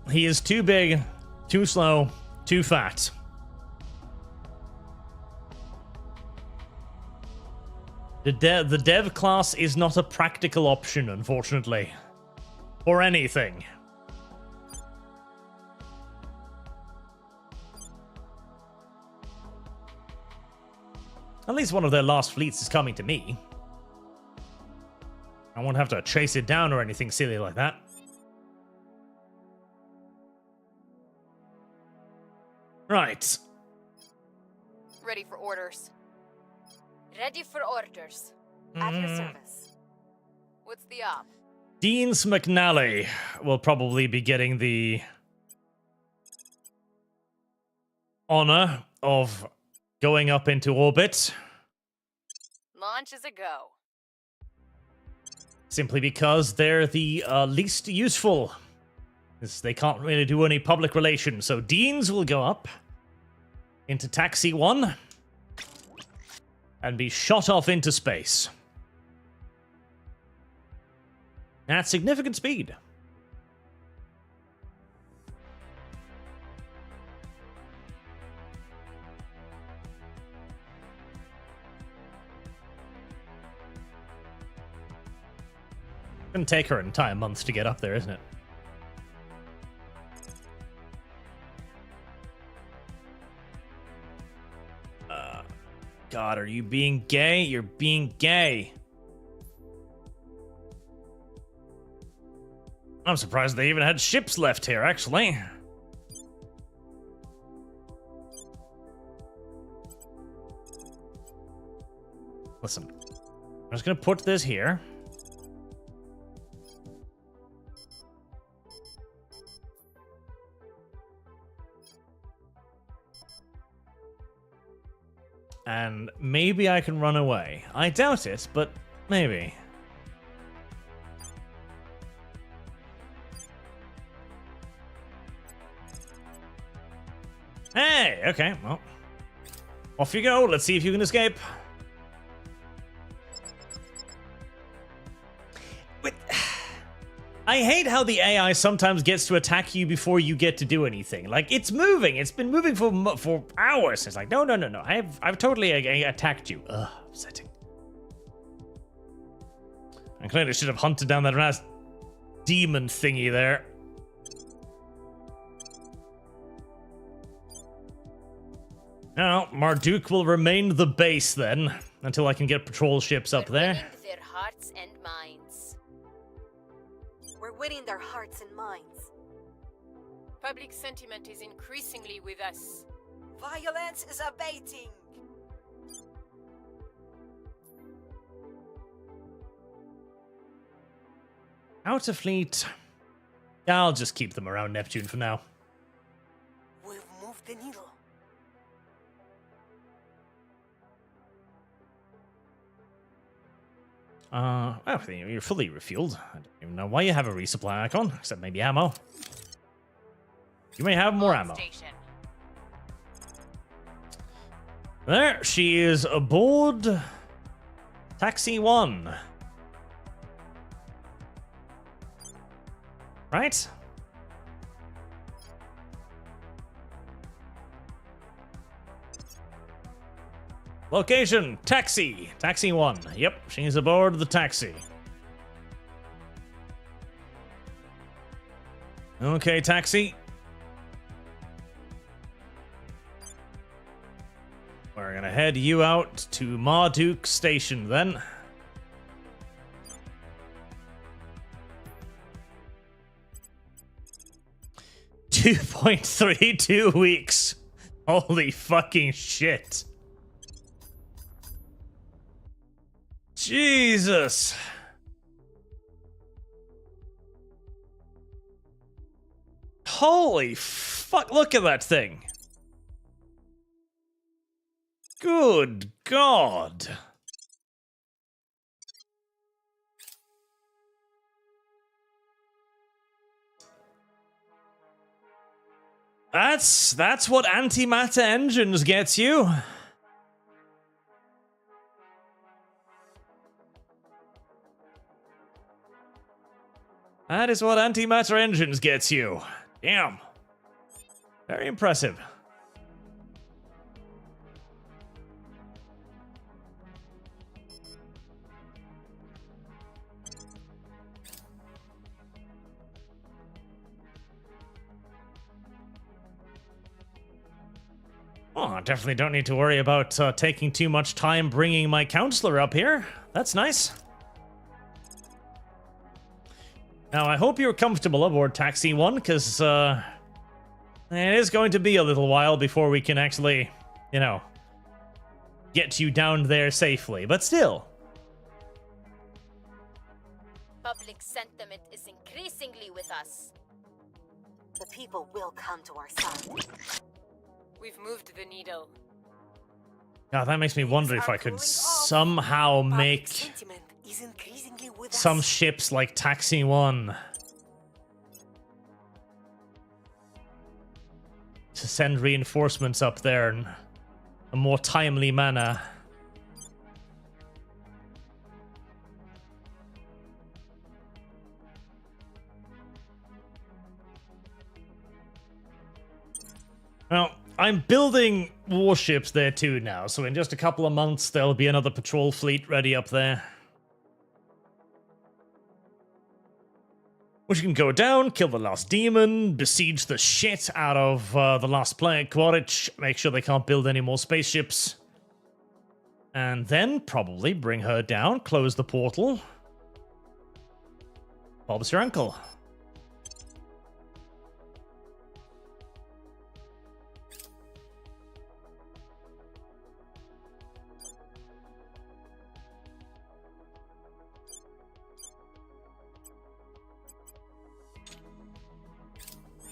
A: He is too big, too slow, too fat. The Dev class is not a practical option, unfortunately. For anything. At least one of their last fleets is coming to me. I won't have to chase it down or anything silly like that. Right.
B: Ready for orders. Ready for orders.
C: At your service.
B: What's the op?
A: Deans McNally will probably be getting the honor of going up into orbit.
B: Launch is a go.
A: Simply because they're the least useful. They can't really do any public relations. So Deans will go up into Taxi 1 and be shot off into space. At significant speed. Gonna take her an entire month to get up there, isn't it? God, are you being gay? You're being gay. I'm surprised they even had ships left here, actually. Listen, I'm just gonna put this here. And maybe I can run away. I doubt it, but maybe. Hey, okay, well. Off you go, let's see if you can escape. I hate how the AI sometimes gets to attack you before you get to do anything. Like, it's moving. It's been moving for hours. It's like, no. I've totally attacked you. Ugh, upsetting. I clearly should have hunted down that last demon thingy there. Now, Marduk will remain the base then, until I can get patrol ships up there.
B: Winning their hearts and minds.
C: We're winning their hearts and minds.
B: Public sentiment is increasingly with us.
C: Violence is abating.
A: Outer fleet. I'll just keep them around Neptune for now.
C: We've moved the needle.
A: I think you're fully refueled. I don't even know why you have a resupply icon, except maybe ammo. You may have more ammo.
B: Station.
A: There, she is aboard Taxi 1. Right? Location, taxi. Taxi 1. Yep, she's aboard the taxi. Okay, taxi. We're gonna head you out to Marduk Station then. $2.32 weeks. Holy fucking shit. Jesus. Holy fuck, look at that thing. Good God. That's what antimatter engines gets you. That is what antimatter engines gets you. Damn. Very impressive. Oh, I definitely don't need to worry about taking too much time bringing my counselor up here. That's nice. Now, I hope you're comfortable aboard Taxi 1, because it is going to be a little while before we can actually, you know, get you down there safely. But still.
B: Public sentiment is increasingly with us.
C: The people will come to our side.
B: We've moved the needle.
A: God, that makes me wonder if I could somehow make
C: Sentiment is increasingly with
A: some
C: us.
A: ships like Taxi 1 to send reinforcements up there in a more timely manner. Well, I'm building warships there too now, so in just a couple of months there'll be another patrol fleet ready up there. Which can go down, kill the last demon, besiege the shit out of the last planet Quaritch, make sure they can't build any more spaceships. And then probably bring her down, close the portal. Bob's your uncle.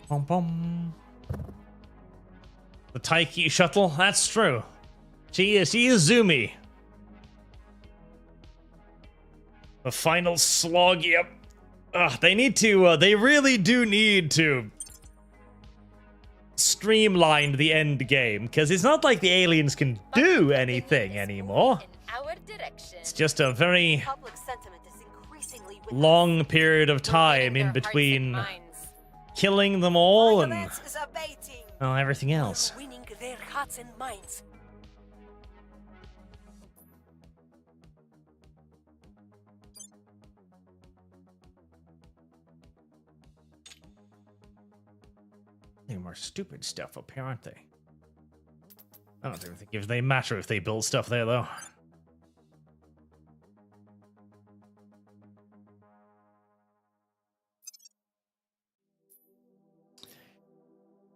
A: Bum, bum. The Taiki shuttle, that's true. She is zoomy. The final slog, yep. They need to, they really do need to streamline the end game, because it's not like the aliens can do anything anymore.
B: In our direction.
A: It's just a very
C: Public sentiment is increasingly with
A: long period of time in between killing them all and
C: is abating.
A: well, everything else.
C: Winning their hearts and minds.
A: They're more stupid stuff up here, aren't they? I don't even think if they matter if they build stuff there, though.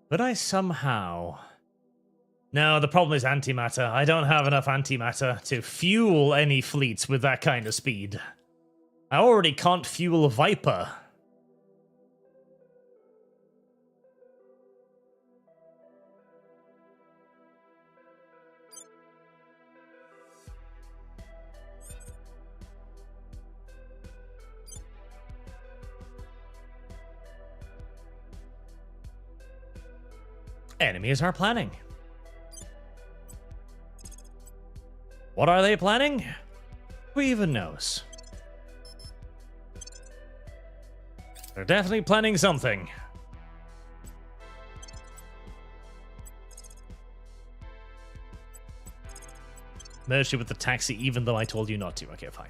A: But I somehow... No, the problem is antimatter. I don't have enough antimatter to fuel any fleets with that kind of speed. I already can't fuel a Viper. Enemies are planning. What are they planning? Who even knows? They're definitely planning something. Merged you with the taxi even though I told you not to. Okay, fine.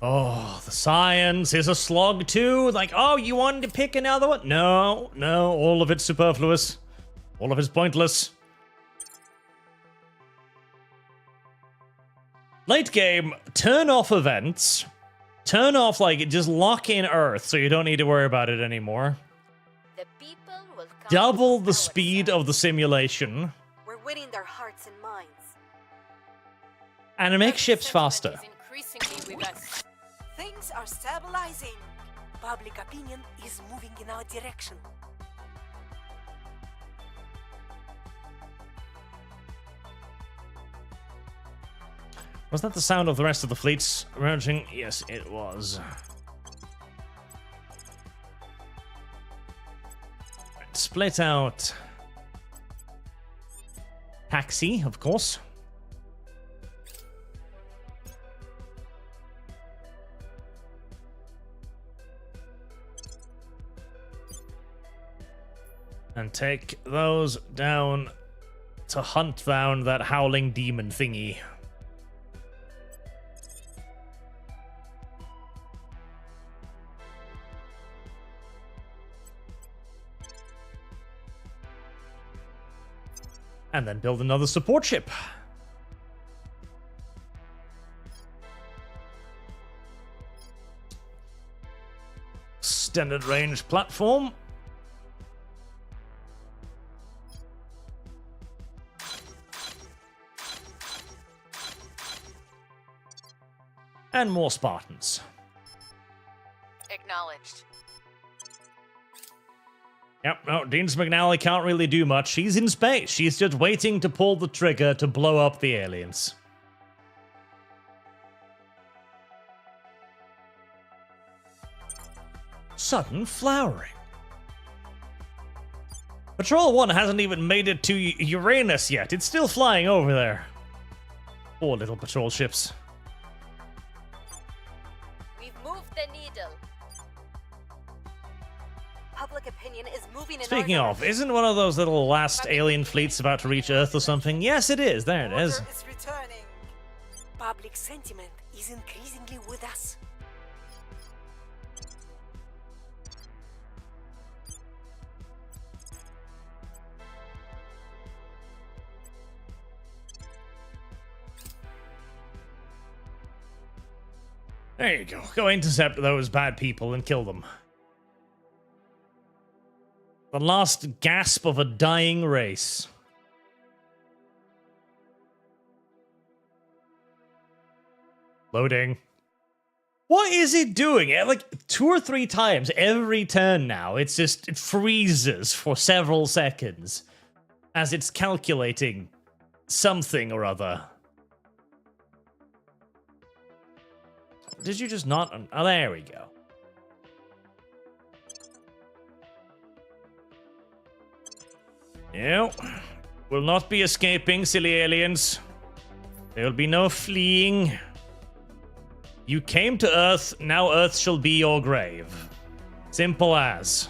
A: Oh, the science is a slog too. Like, oh, you wanted to pick another one? No, no, all of it's superfluous. All of it's pointless. Late game, turn off events. Turn off, like, just lock in Earth so you don't need to worry about it anymore.
B: The people will come
A: Double
B: to
A: the
B: our
A: speed
B: side.
A: of the simulation.
C: We're winning their hearts and minds.
A: And it makes ships faster.
B: Sentiment is increasingly with us.
C: Things are stabilizing. Public opinion is moving in our direction.
A: Was that the sound of the rest of the fleets emerging? Yes, it was. Split out. Taxi, of course. And take those down to hunt down that howling demon thingy. And then build another support ship. Extended range platform. And more Spartans.
B: Acknowledged.
A: Yep, no, Deans McNally can't really do much. She's in space. She's just waiting to pull the trigger to blow up the aliens. Sudden flowering. Patrol 1 hasn't even made it to Uranus yet. It's still flying over there. Poor little patrol ships.
B: We've moved the needle.
C: Public opinion is moving in
A: Speaking
C: our
A: of,
C: direction.
A: isn't one of those little last alien fleets about to reach Earth or something? Yes, it is. There it is.
C: Order is returning. public sentiment is increasingly with us.
A: There you go. Go intercept those bad people and kill them. The last gasp of a dying race. Loading. What is it doing? Like 2 or 3 times every turn now. It freezes for several seconds as it's calculating something or other. Did you just not? Oh, there we go. No. Will not be escaping, silly aliens. There will be no fleeing. You came to Earth, now Earth shall be your grave. Simple as.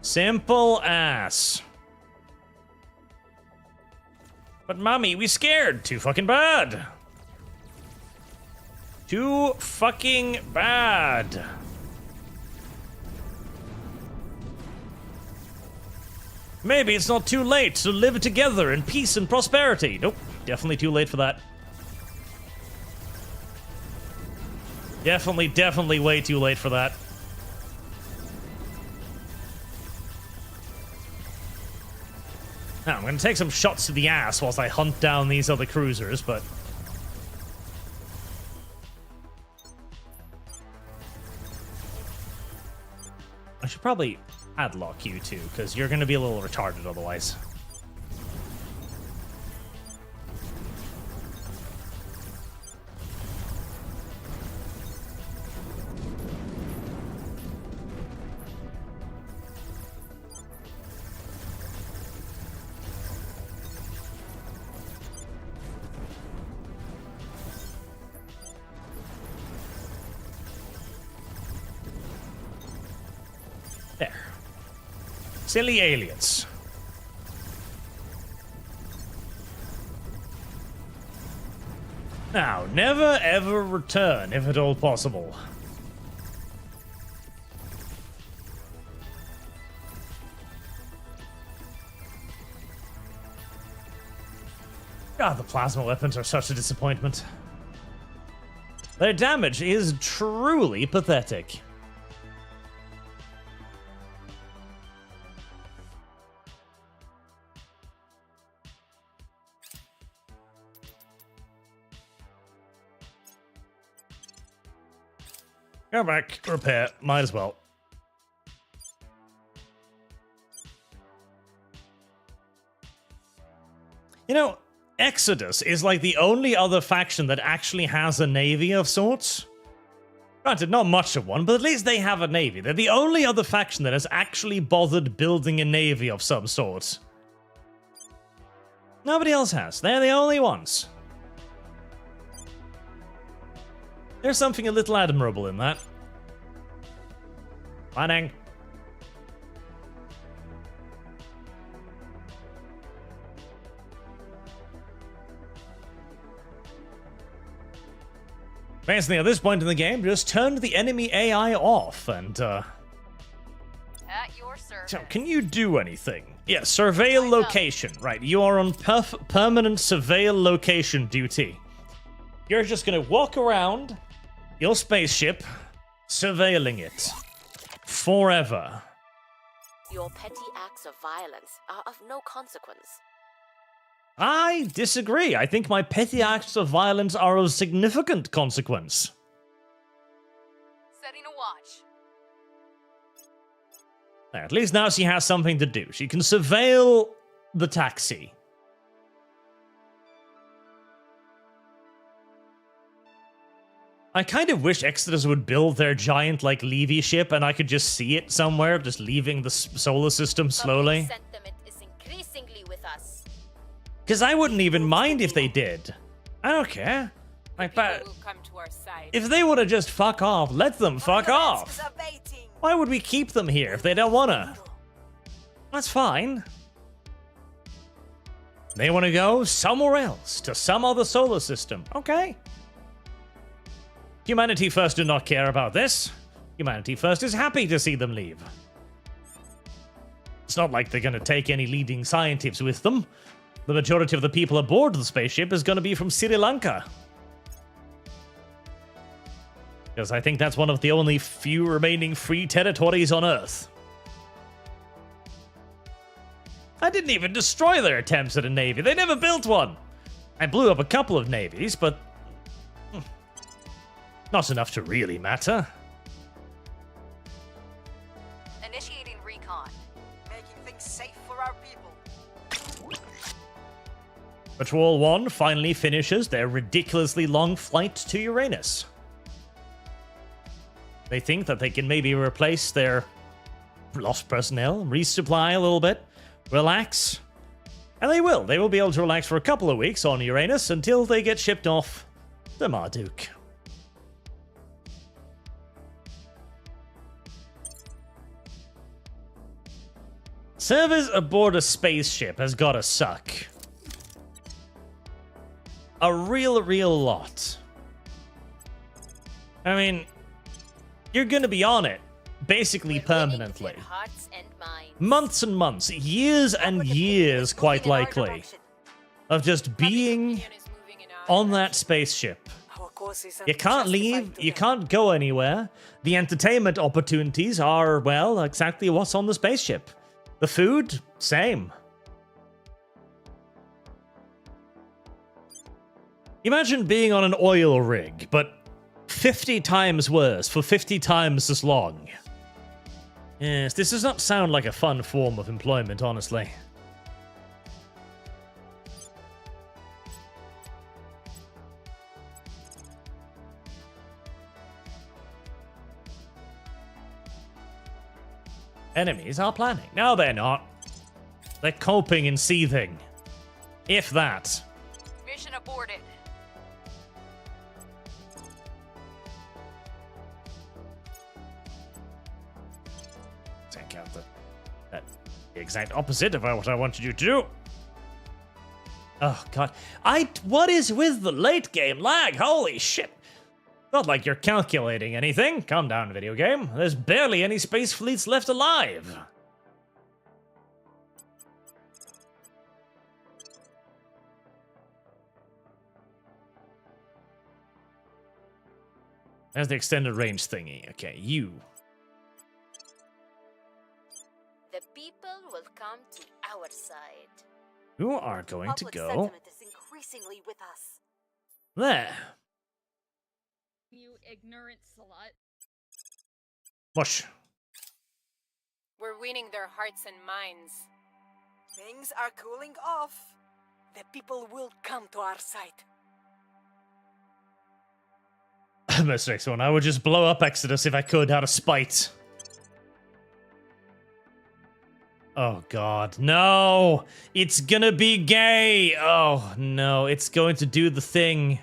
A: Simple as. But mommy, we scared. Too fucking bad. Too fucking bad. Maybe it's not too late to live together in peace and prosperity. Nope, definitely too late for that. Definitely way too late for that. Now, I'm going to take some shots to the ass whilst I hunt down these other cruisers, but... I should probably padlock you too, because you're going to be a little retarded otherwise. There. Silly aliens. Now, never ever return if at all possible. God, the plasma weapons are such a disappointment. Their damage is truly pathetic. Go back, repair, might as well. You know, Exodus is like the only other faction that actually has a navy of sorts. Granted, not much of one, but at least they have a navy. They're the only other faction that has actually bothered building a navy of some sort. Nobody else has. They're the only ones. There's something a little admirable in that. Planning. Basically, at this point in the game, just turned the enemy AI off, and,
B: At your service.
A: So, can you do anything? Yeah, surveil location. Right, you are on permanent surveil location duty. You're just gonna walk around your spaceship, surveilling it. Forever.
F: Your petty acts of violence are of no consequence.
A: I disagree. I think my petty acts of violence are of significant consequence.
B: Setting a watch.
A: At least now she has something to do. She can surveil the taxi. I kind of wish Exodus would build their giant, like, Levy ship and I could just see it somewhere, just leaving the solar system slowly.
F: Sentiment is increasingly with us.
A: Because I wouldn't even mind if they did. I don't care. Like, but
B: Will come to our side.
A: if they want to just fuck off, let them fuck off. Why would we keep them here if they don't want to? That's fine. They want to go somewhere else, to some other solar system. Okay. Humanity First do not care about this. Humanity First is happy to see them leave. It's not like they're going to take any leading scientists with them. The majority of the people aboard the spaceship is going to be from Sri Lanka. Because I think that's one of the only few remaining free territories on Earth. I didn't even destroy their attempts at a navy. They never built one. I blew up a couple of navies, but not enough to really matter.
C: Initiating recon. Making things safe for our people.
A: Patrol 1 finally finishes their ridiculously long flight to Uranus. They think that they can maybe replace their lost personnel, resupply a little bit, relax. And they will. They will be able to relax for a couple of weeks on Uranus until they get shipped off to Marduk. Service aboard a spaceship has gotta suck. A real lot. I mean, you're gonna be on it, basically permanently.
F: Hearts and minds.
A: Months and months, years and years, quite likely, of just being
B: Xenos moving in our
A: on that spaceship.
C: Our course is
A: You can't leave, you can't go anywhere. The entertainment opportunities are, well, exactly what's on the spaceship. The food, same. Imagine being on an oil rig, but 50 times worse for 50 times as long. Yes, this does not sound like a fun form of employment, honestly. Enemies are planning. No, they're not. They're coping and seething. If that.
B: mission aborted.
A: Take out the exact opposite of what I wanted you to do. Oh god. What is with the late game lag? Holy shit. Not like you're calculating anything. Calm down, video game. There's barely any space fleets left alive. There's the extended range thingy. Okay, you.
F: The people will come to our side.
A: You are going to
C: Public
A: go
C: sentiment is increasingly with us.
A: there.
D: You ignorant slut.
A: Mush.
B: We're winning their hearts and minds.
C: Things are cooling off. The people will come to our side.
A: This next one, I would just blow up Exodus if I could, out of spite. Oh god, no! It's gonna be gay! Oh no, it's going to do the thing.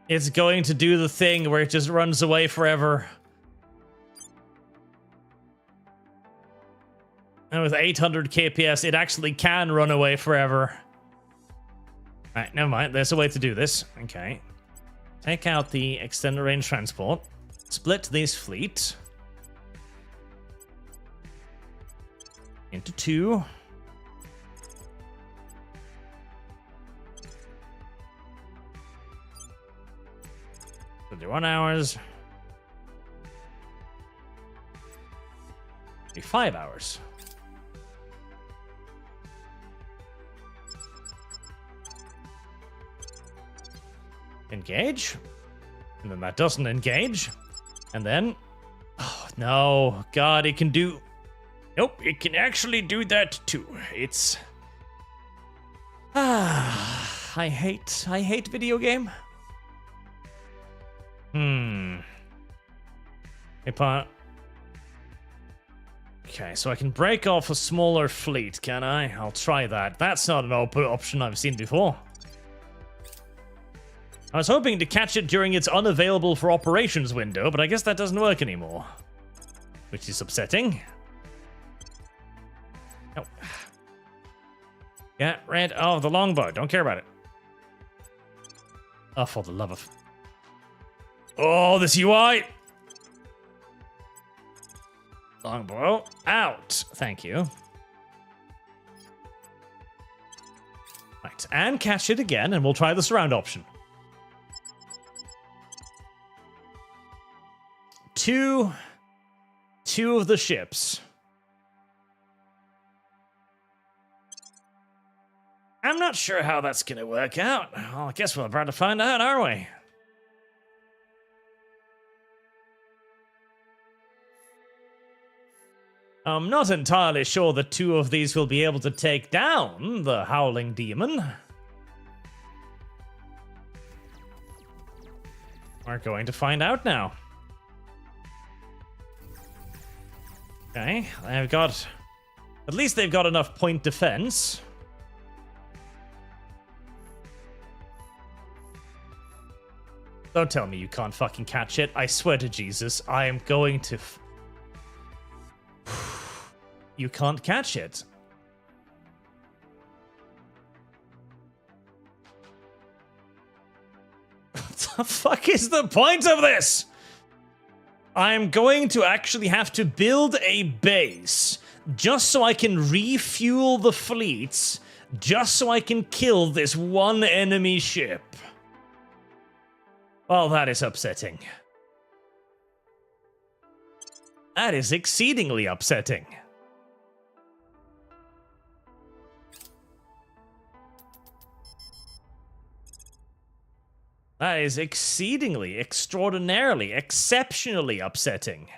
A: It's going to do the thing where it just runs away forever. And with 800 kps, it actually can run away forever. Alright, never mind, there's a way to do this. Okay. Take out the extended range transport. Split this fleet into two. 51 hours. 5 hours. Engage. And then that doesn't engage. And then... Oh, no. God, it can do... Nope, it can actually do that too. It's... I hate video game. Okay, so I can break off a smaller fleet, can I? I'll try that. That's not an option I've seen before. I was hoping to catch it during its unavailable for operations window, but I guess that doesn't work anymore. Which is upsetting. Oh. Get rid of the longbow. Don't care about it. Oh, for the love of... Oh, this UI! Longbow out. Thank you. Right, and catch it again, and we'll try the surround option. Two of the ships. I'm not sure how that's going to work out. Well, I guess we're about to find out, aren't we? I'm not entirely sure that two of these will be able to take down the Howling Demon. We're going to find out now. Okay, they've got... At least they've got enough point defense. Don't tell me you can't fucking catch it. I swear to Jesus, I am going to... You can't catch it. What the fuck is the point of this? I'm going to actually have to build a base just so I can refuel the fleets, just so I can kill this one enemy ship. Well, that is upsetting. That is exceedingly upsetting. That is exceedingly, extraordinarily, exceptionally upsetting.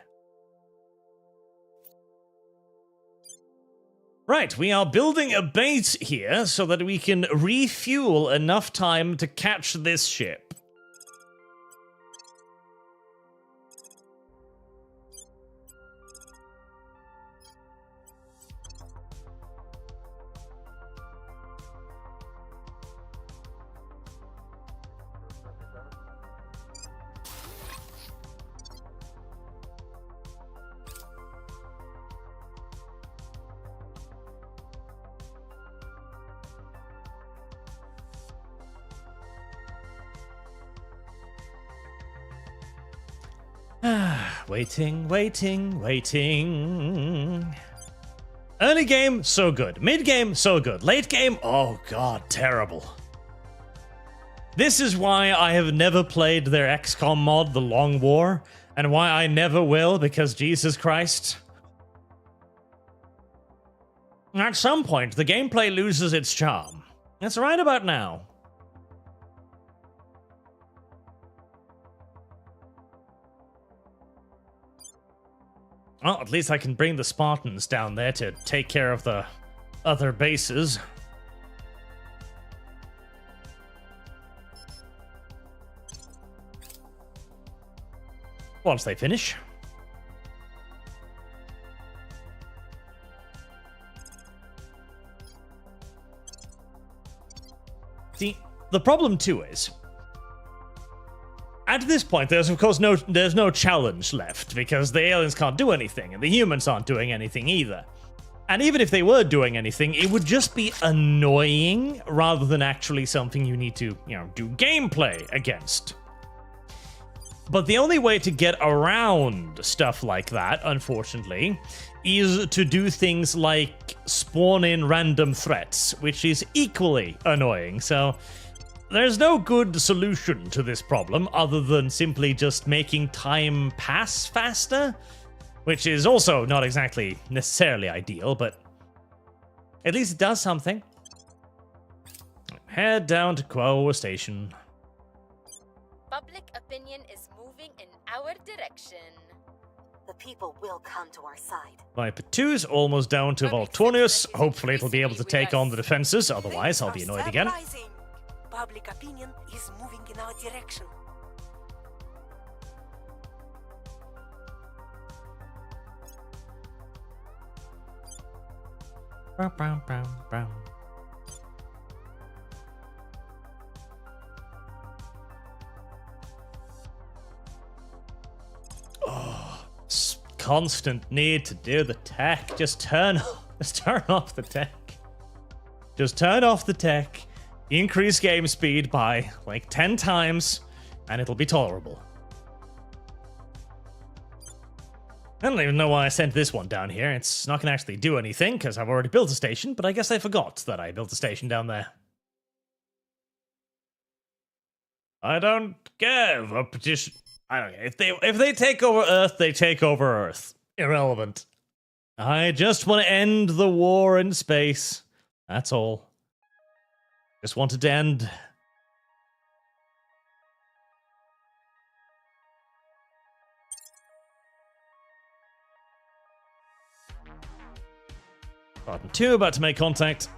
A: Right, we are building a base here so that we can refuel enough time to catch this ship. Waiting. Early game, so good. Mid game, so good. Late game, oh god, terrible. This is why I have never played their XCOM mod, The Long War, and why I never will, because Jesus Christ. At some point, the gameplay loses its charm. That's right about now. Well, at least I can bring the Spartans down there to take care of the other bases. Once they finish. See, the problem too is, at this point, there's of course no challenge left, because the aliens can't do anything, and the humans aren't doing anything either. And even if they were doing anything, it would just be annoying rather than actually something you need to, do gameplay against. But the only way to get around stuff like that, unfortunately, is to do things like spawn in random threats, which is equally annoying. So there's no good solution to this problem other than simply just making time pass faster, which is also not exactly necessarily ideal, but at least it does something. Head down to Quo Station.
B: Public opinion is moving in our direction.
C: The people will come to our side.
A: Viper 2's almost down to Volturnius. Hopefully it'll be able to take on the defenses, otherwise I'll be annoyed again.
C: Public opinion is moving in our direction.
A: Oh, constant need to do the tech. Just turn off the tech. Just turn off the tech, increase game speed by like 10 times, and it'll be tolerable. I don't even know why I sent this one down here. It's not going to actually do anything, because I've already built a station, but I guess I forgot that I built a station down there. I don't give a petition. I don't care. If they take over Earth, they take over Earth. Irrelevant. I just want to end the war in space. That's all. Just want it to end. Spartan 2 about to make contact.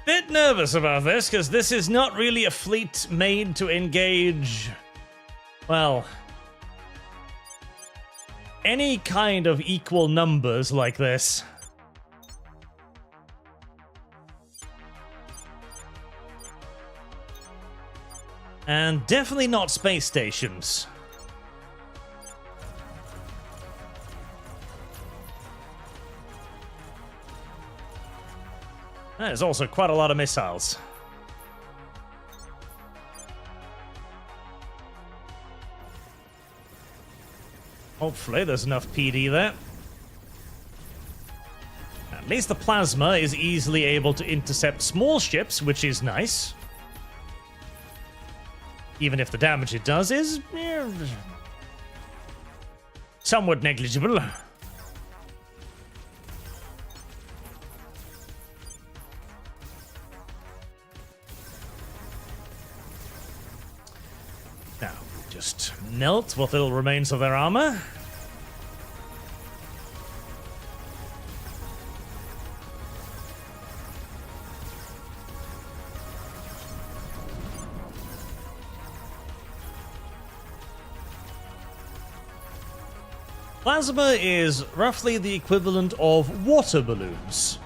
A: Bit nervous about this, because this is not really a fleet made to engage, well, any kind of equal numbers like this. And definitely not space stations. There's also quite a lot of missiles. Hopefully there's enough PD there. At least the plasma is easily able to intercept small ships, which is nice. Even if the damage it does is somewhat negligible. Now, just melt what little remains of their armor. Plasma is roughly the equivalent of water balloons.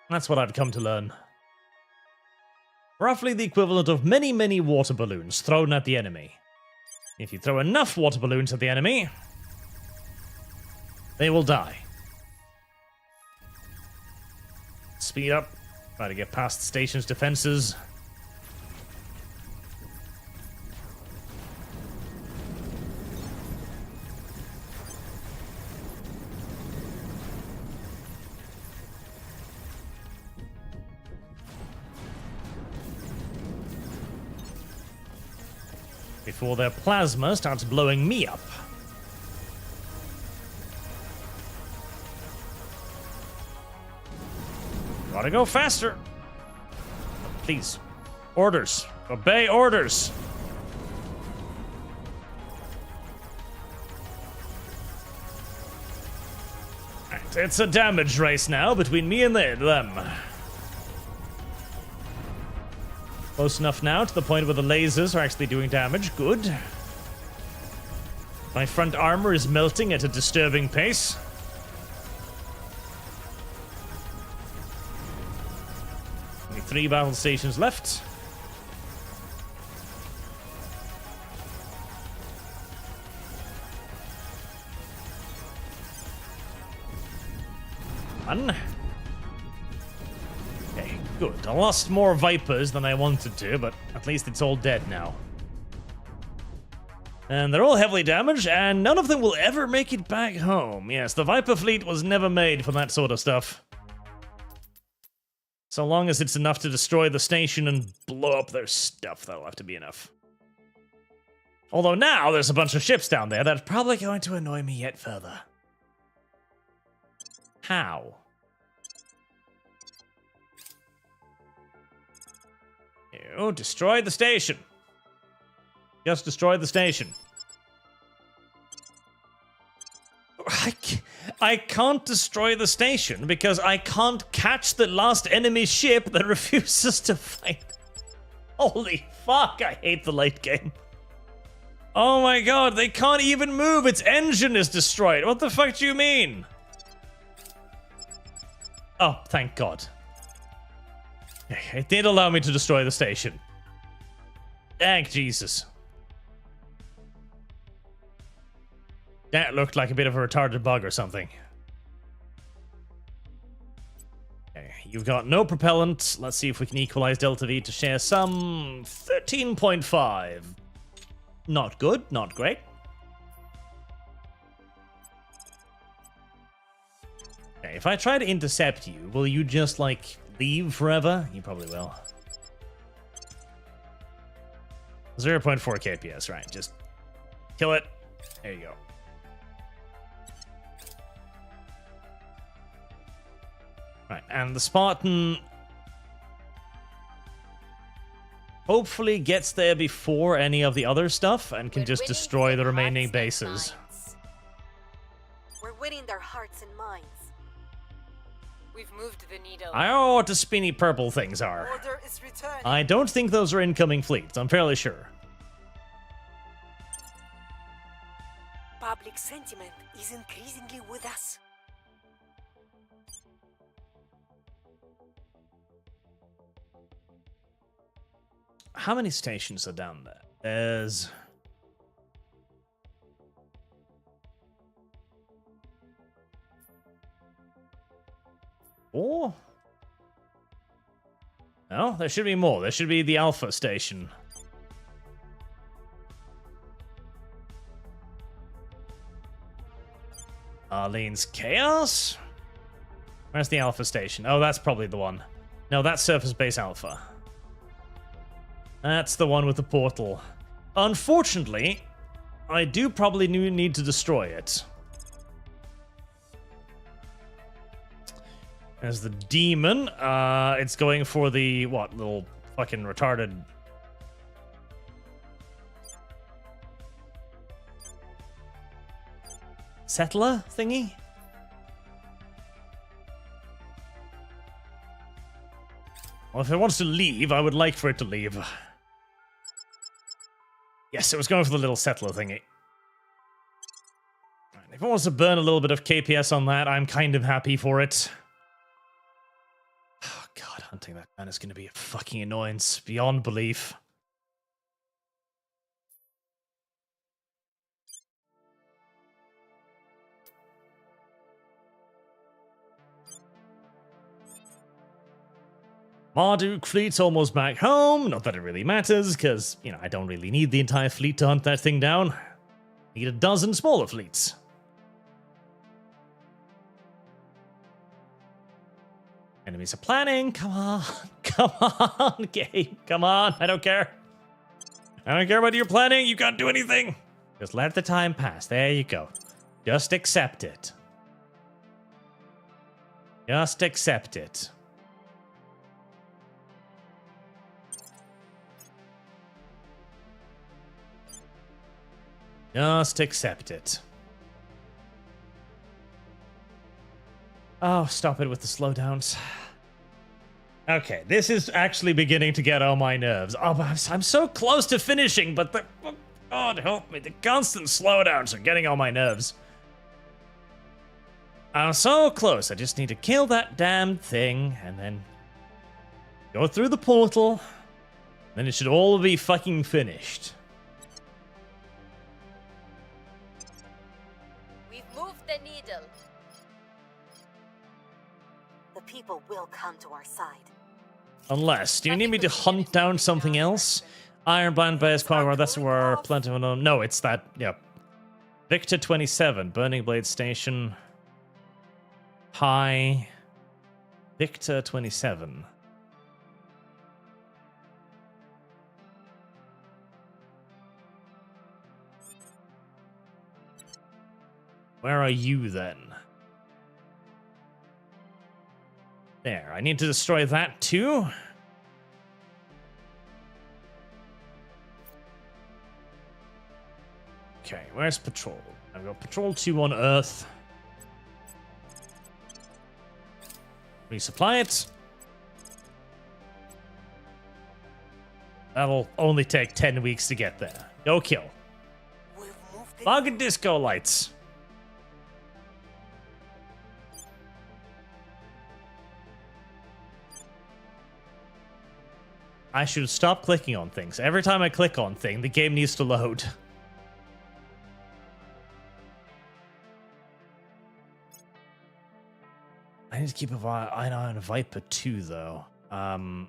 A: That's what I've come to learn. Roughly the equivalent of many, many water balloons thrown at the enemy. If you throw enough water balloons at the enemy, they will die. Speed up. Try to get past the station's defenses. Before their plasma starts blowing me up. Gotta go faster. Please. Orders. Obey orders. Right, it's a damage race now between me and them. Close enough now to the point where the lasers are actually doing damage. Good. My front armor is melting at a disturbing pace. Only 3 battle stations left. One. Good. I lost more Vipers than I wanted to, but at least it's all dead now. And they're all heavily damaged, and none of them will ever make it back home. Yes, the Viper fleet was never made for that sort of stuff. So long as it's enough to destroy the station and blow up their stuff, that'll have to be enough. Although now there's a bunch of ships down there that are probably going to annoy me yet further. How? You destroyed the station. Just destroyed the station. I can't destroy the station because I can't catch the last enemy ship that refuses to fight. Holy fuck, I hate the late game. Oh my god, they can't even move. Its engine is destroyed. What the fuck do you mean? Oh, thank god. It did allow me to destroy the station. Thank Jesus. That looked like a bit of a retarded bug or something. Okay, you've got no propellant. Let's see if we can equalize Delta V to share some 13.5. Not good, not great. Okay, if I try to intercept you, will you just, like, leave forever? You probably will. 0.4 kps, right, just kill it. There you go. Right, and the Spartan hopefully gets there before any of the other stuff and can just destroy the remaining bases.
C: We're winning their hearts and minds.
B: We've moved the needle.
A: I don't know what the spinny purple things are.
C: Order is returning.
A: I don't think those are incoming fleets, I'm fairly sure.
C: Public sentiment is increasingly with us.
A: How many stations are down there? There's... four? No, there should be more. There should be the Alpha station. Arlene's Chaos? Where's the Alpha station? Oh, that's probably the one. No, that's Surface Base Alpha. That's the one with the portal. Unfortunately, I do probably need to destroy it. As the demon, it's going for the, what, little fucking retarded... settler thingy? Well, if it wants to leave, I would like for it to leave. Yes, it was going for the little settler thingy. Right, if it wants to burn a little bit of KPS on that, I'm kind of happy for it. Oh god, hunting that man is going to be a fucking annoyance beyond belief. Marduk fleet's almost back home. Not that it really matters, because, you know, I don't really need the entire fleet to hunt that thing down. I need a dozen smaller fleets. Enemies are planning. Come on. Come on, game. Come on. I don't care. I don't care what you're planning. You can't do anything. Just let the time pass. There you go. Just accept it. Just accept it. Just accept it. Oh, stop it with the slowdowns. Okay, this is actually beginning to get on my nerves. Oh, I'm so close to finishing, but the... oh, God help me, the constant slowdowns are getting on my nerves. I'm so close, I just need to kill that damn thing, and then... go through the portal. Then it should all be fucking finished.
B: The needle.
C: The people will come to our side.
A: Unless, do you need me to hunt down something else? Iron Blind Base, Quagmire, that's where plenty of unknown. No, it's that, yep. Victor 27, Burning Blade Station. High. Victor 27. Where are you then? There, I need to destroy that too. Okay, where's Patrol? I've got Patrol 2 on Earth. Resupply it. That'll only take 10 weeks to get there. Go kill. Bug and disco lights. I should stop clicking on things. Every time I click on thing, the game needs to load. I need to keep an eye on Viper too, though. Right,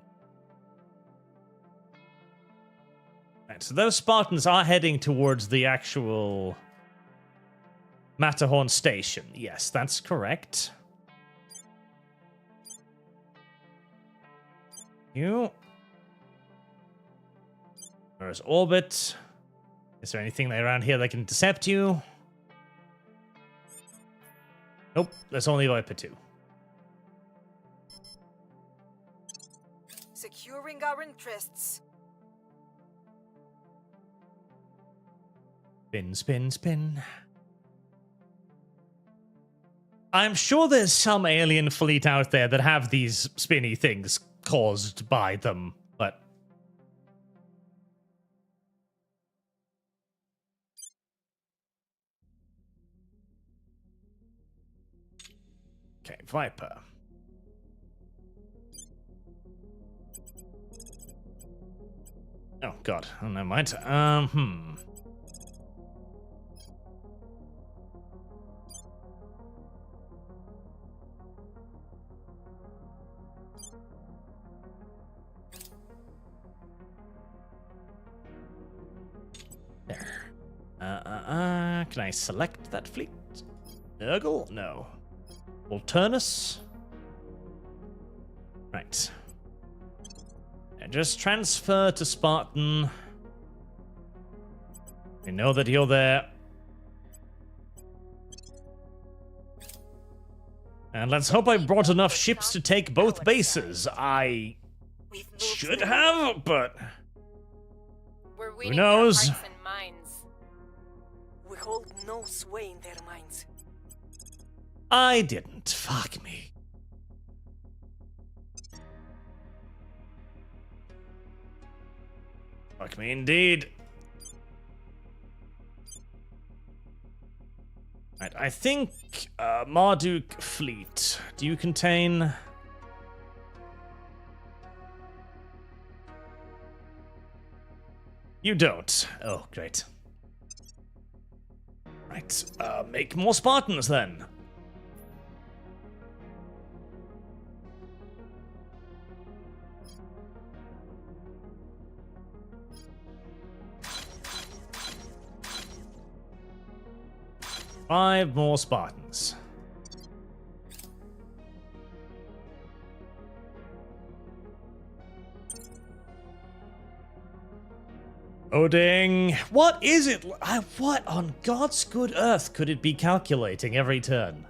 A: so those Spartans are heading towards the actual Matterhorn station. Yes, that's correct. There's orbit. Is there anything around here that can intercept you? Nope, there's only Viper 2.
C: Securing our interests.
A: Spin, spin, spin. I'm sure there's some alien fleet out there that have these spinny things caused by them, but... Okay, Viper. Oh, God. Oh, never mind. There. Can I select that fleet? Nurgle? No. Alternus? Right. And just transfer to Spartan. We know that you're there. And let's hope I brought enough ships to take both bases. I should have, but...
B: We're winning
A: knows?
B: their hearts and minds.
C: We hold no sway in their minds.
A: I didn't. Fuck me. Fuck me indeed. Right, I think Marduk fleet. Do you contain... You don't. Oh, great. Right, make more Spartans then. Five more Spartans. Loading. What is it? What on God's good earth could it be calculating every turn?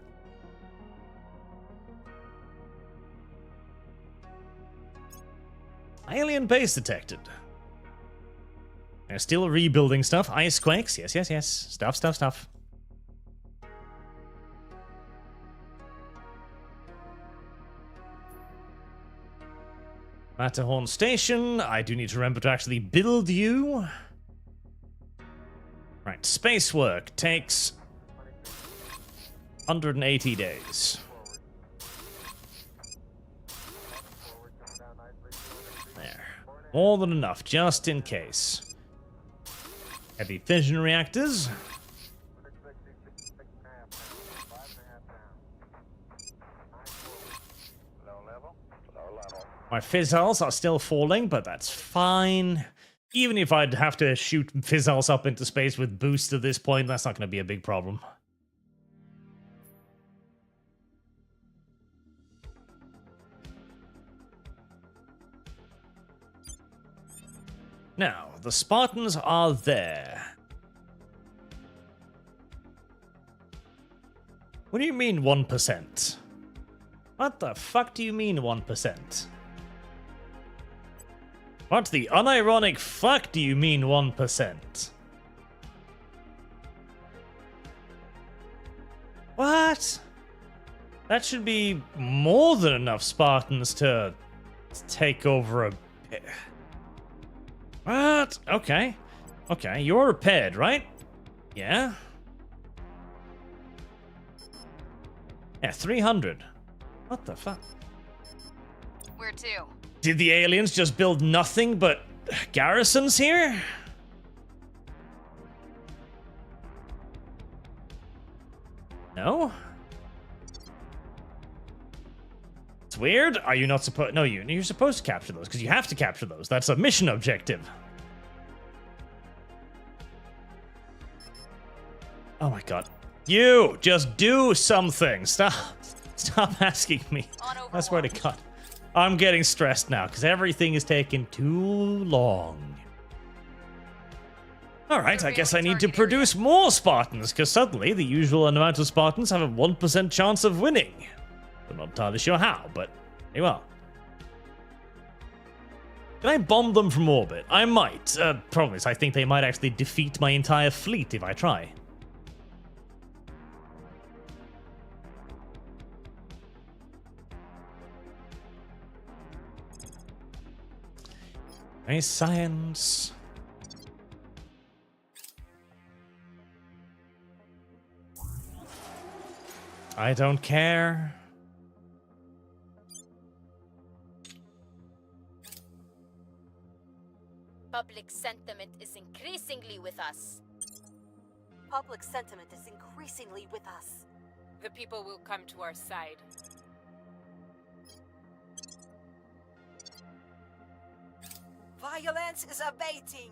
A: Alien base detected. They're still rebuilding stuff. Ice quakes. Yes, yes, yes. Stuff. Matterhorn Station. I do need to remember to actually build you. Right, space work takes 180 days. There. More than enough, just in case. Heavy fission reactors. My fizzles are still falling, but that's fine. Even if I'd have to shoot fizzles up into space with boost at this point, that's not going to be a big problem. Now, the Spartans are there. What do you mean 1%? What the fuck do you mean 1%? What the unironic fuck do you mean 1%? What? That should be more than enough Spartans to take over a... What? Okay. Okay, you're repaired, right? Yeah? Yeah, 300. What the fuck?
B: Where to?
A: Did the aliens just build nothing but garrisons here? No? It's weird. Are you not supposed... No, you're supposed to capture those, because you have to capture those. That's a mission objective. Oh my god. You! Just do something! Stop asking me. I swear to god. I'm getting stressed now, because everything is taking too long. Alright, I guess I need to produce more Spartans, because suddenly the usual amount of Spartans have a 1% chance of winning. I'm not entirely sure how, but very well. Can I bomb them from orbit? I might. Problem is, I think they might actually defeat my entire fleet if I try. Nice science. I don't care.
B: Public sentiment is increasingly with us.
C: Public sentiment is increasingly with us.
B: The people will come to our side.
C: Violence is abating.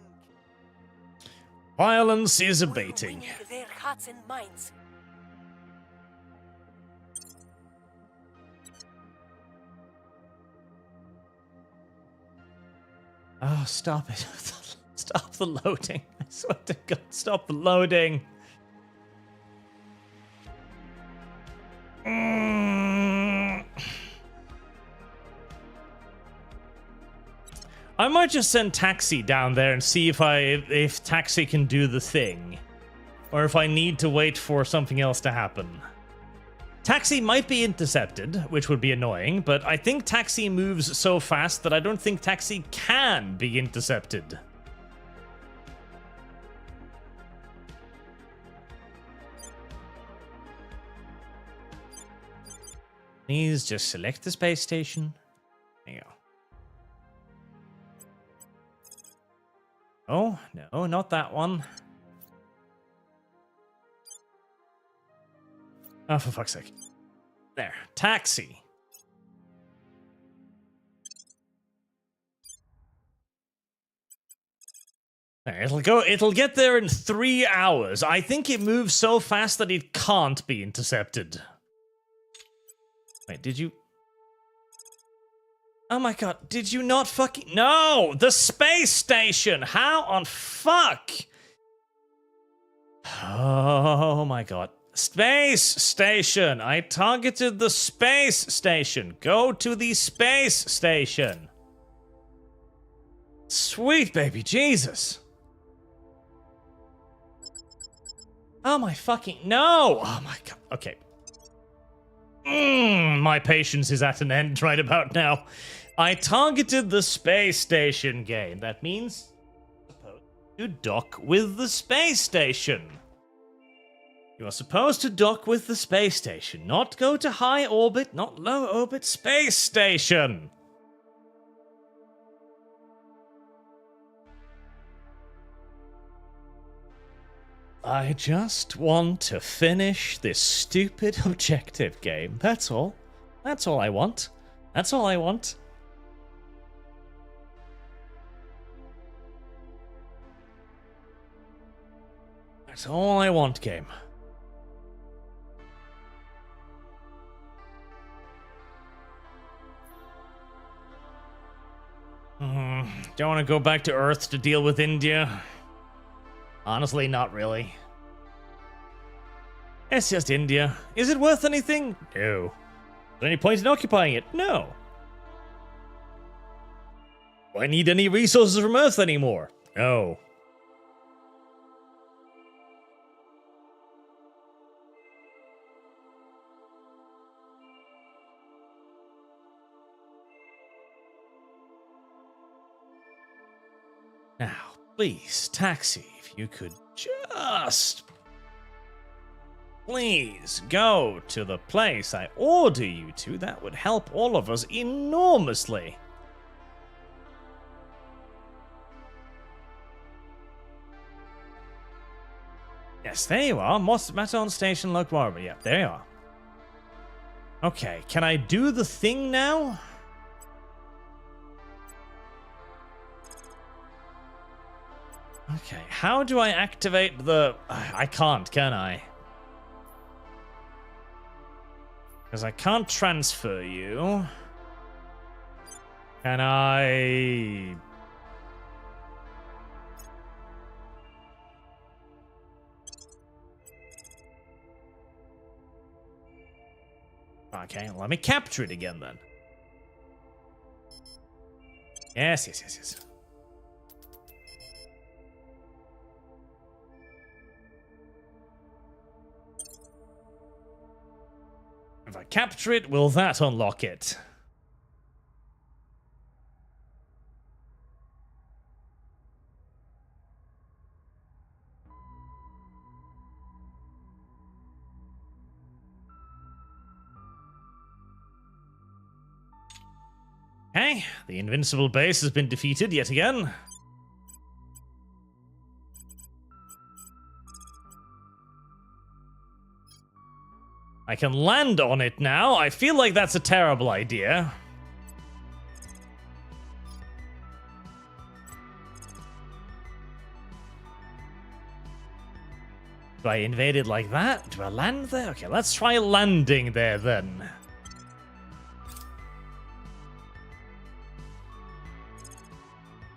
A: Violence is abating.
C: We're winning their hearts and minds.
A: Oh, stop it. Stop the loading. I swear to god, stop the loading. I might just send Taxi down there and see if Taxi can do the thing. Or if I need to wait for something else to happen. Taxi might be intercepted, which would be annoying, but I think Taxi moves so fast that I don't think Taxi can be intercepted. Please just select the space station. There you go. Oh, no, not that one. Oh, for fuck's sake. There. Taxi. There, it'll get there in 3 hours. I think it moves so fast that it can't be intercepted. Wait, did you... Oh my god, did you not fucking... No! The space station! How on fuck? Oh my god. Space station! I targeted the space station! Go to the space station! Sweet baby Jesus! Oh my fucking... No! Oh my god. Okay. My patience is at an end right about now. I targeted the space station game. That means I'm supposed to dock with the space station. You are supposed to dock with the space station, not go to high orbit, not low orbit, space station. I just want to finish this stupid objective game. That's all. That's all I want. That's all I want. That's all I want, game. Don't want to go back to Earth to deal with India. Honestly, not really. It's just India. Is it worth anything? No. Is there any point in occupying it? No. Do I need any resources from Earth anymore? No. Now, please, Taxi, if you could just... Please go to the place I order you to. That would help all of us enormously. Yes, there you are. Meton Station Locomotive. Yeah, there you are. Okay, can I do the thing now? Okay, how do I activate the... I can't, can I? Because I can't transfer you. Can I... Okay, let me capture it again then. Yes. If I capture it, will that unlock it? Okay, the invincible base has been defeated yet again. I can land on it now. I feel like that's a terrible idea. Do I invade it like that? Do I land there? Okay, let's try landing there then.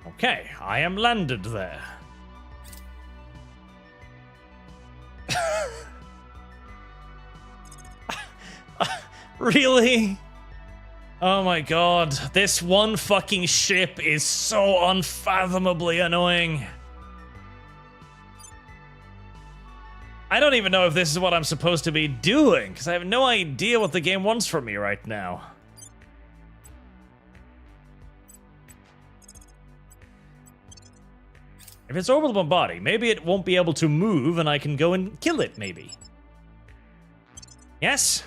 A: Okay, I am landed there. Really? Oh my god, this one fucking ship is so unfathomably annoying. I don't even know if this is what I'm supposed to be doing, because I have no idea what the game wants from me right now. If it's orbital bombarding, maybe it won't be able to move and I can go and kill it, maybe. Yes?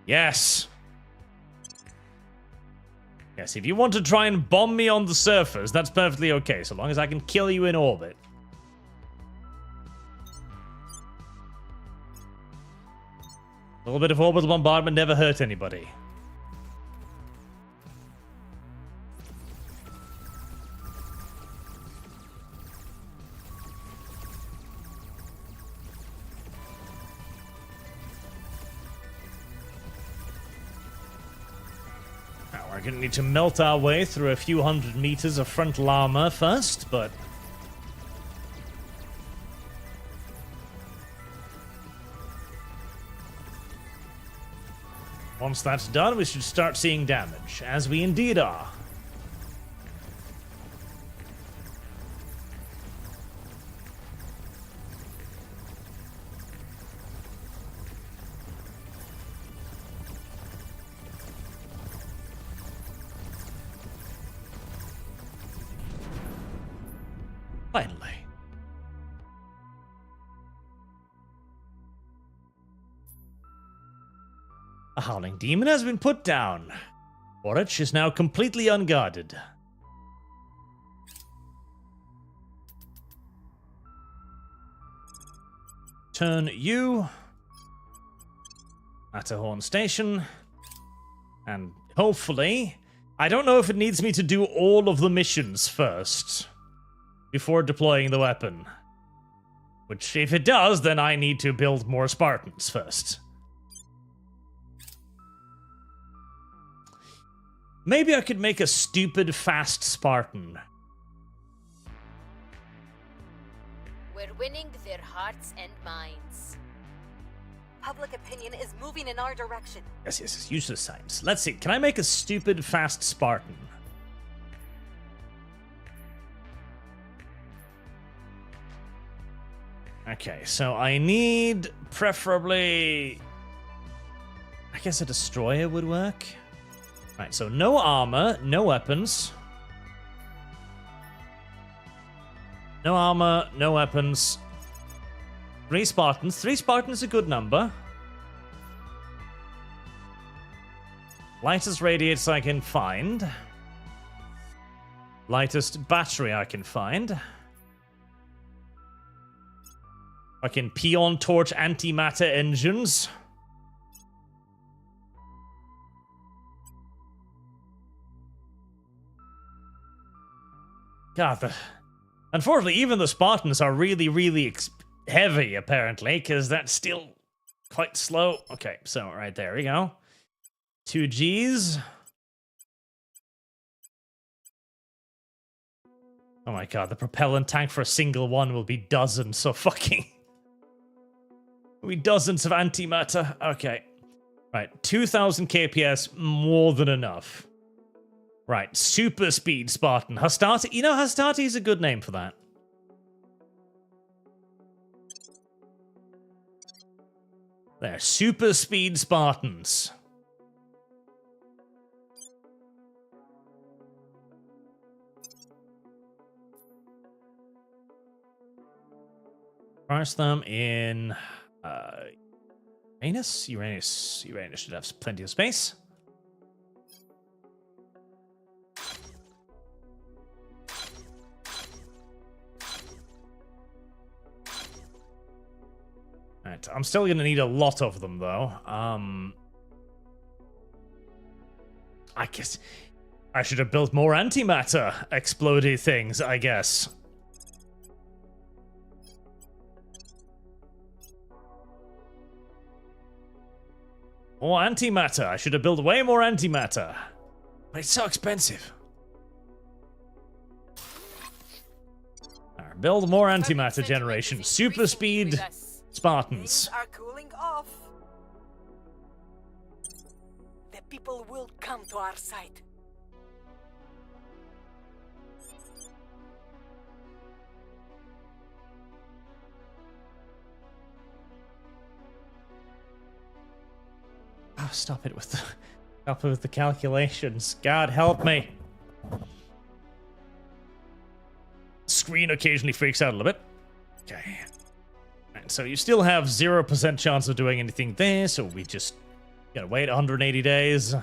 A: Yes. Yes, if you want to try and bomb me on the surface, that's perfectly okay, so long as I can kill you in orbit. A little bit of orbital bombardment never hurt anybody. We're going to need to melt our way through a few hundred meters of frontal armor first, but... once that's done, we should start seeing damage, as we indeed are. Finally. A howling demon has been put down. Orich is now completely unguarded. Turn you at a horn station. And hopefully... I don't know if it needs me to do all of the missions first before deploying the weapon. Which, if it does, then I need to build more Spartans first. Maybe I could make a stupid, fast Spartan.
B: We're winning their hearts and minds.
C: Public opinion is moving in our direction.
A: Yes, use the science. Let's see, can I make a stupid, fast Spartan? Okay, so I need, preferably... I guess a destroyer would work. Right, so no armor, no weapons. No armor, no weapons. 3 Spartans. 3 Spartans is a good number. Lightest radiator I can find. Lightest battery I can find. Fucking Pion Torch antimatter engines. God, unfortunately, even the Spartans are really, really heavy, apparently, because that's still quite slow. Okay, so right there we go. 2 Gs. Oh my god, the propellant tank for a single one will be dozens, so fucking... will be dozens of antimatter. Okay. Right, 2,000 kps, more than enough. Right, super speed Spartan. Hastati, you know, Hastati is a good name for that. There, super speed Spartans. Crush them in Uranus? Uranus should have plenty of space. Right, I'm still gonna need a lot of them though. I guess I should have built more antimatter explodey things, I guess. More antimatter. I should have built way more antimatter. But it's so expensive. Alright, build more antimatter generation. Super speed Spartans.
C: Things are cooling off. The people will come to our side.
A: Oh, stop it with the calculations. God help me. Screen occasionally freaks out a little bit. Okay. And so you still have 0% chance of doing anything there, so we just gotta wait 180 days.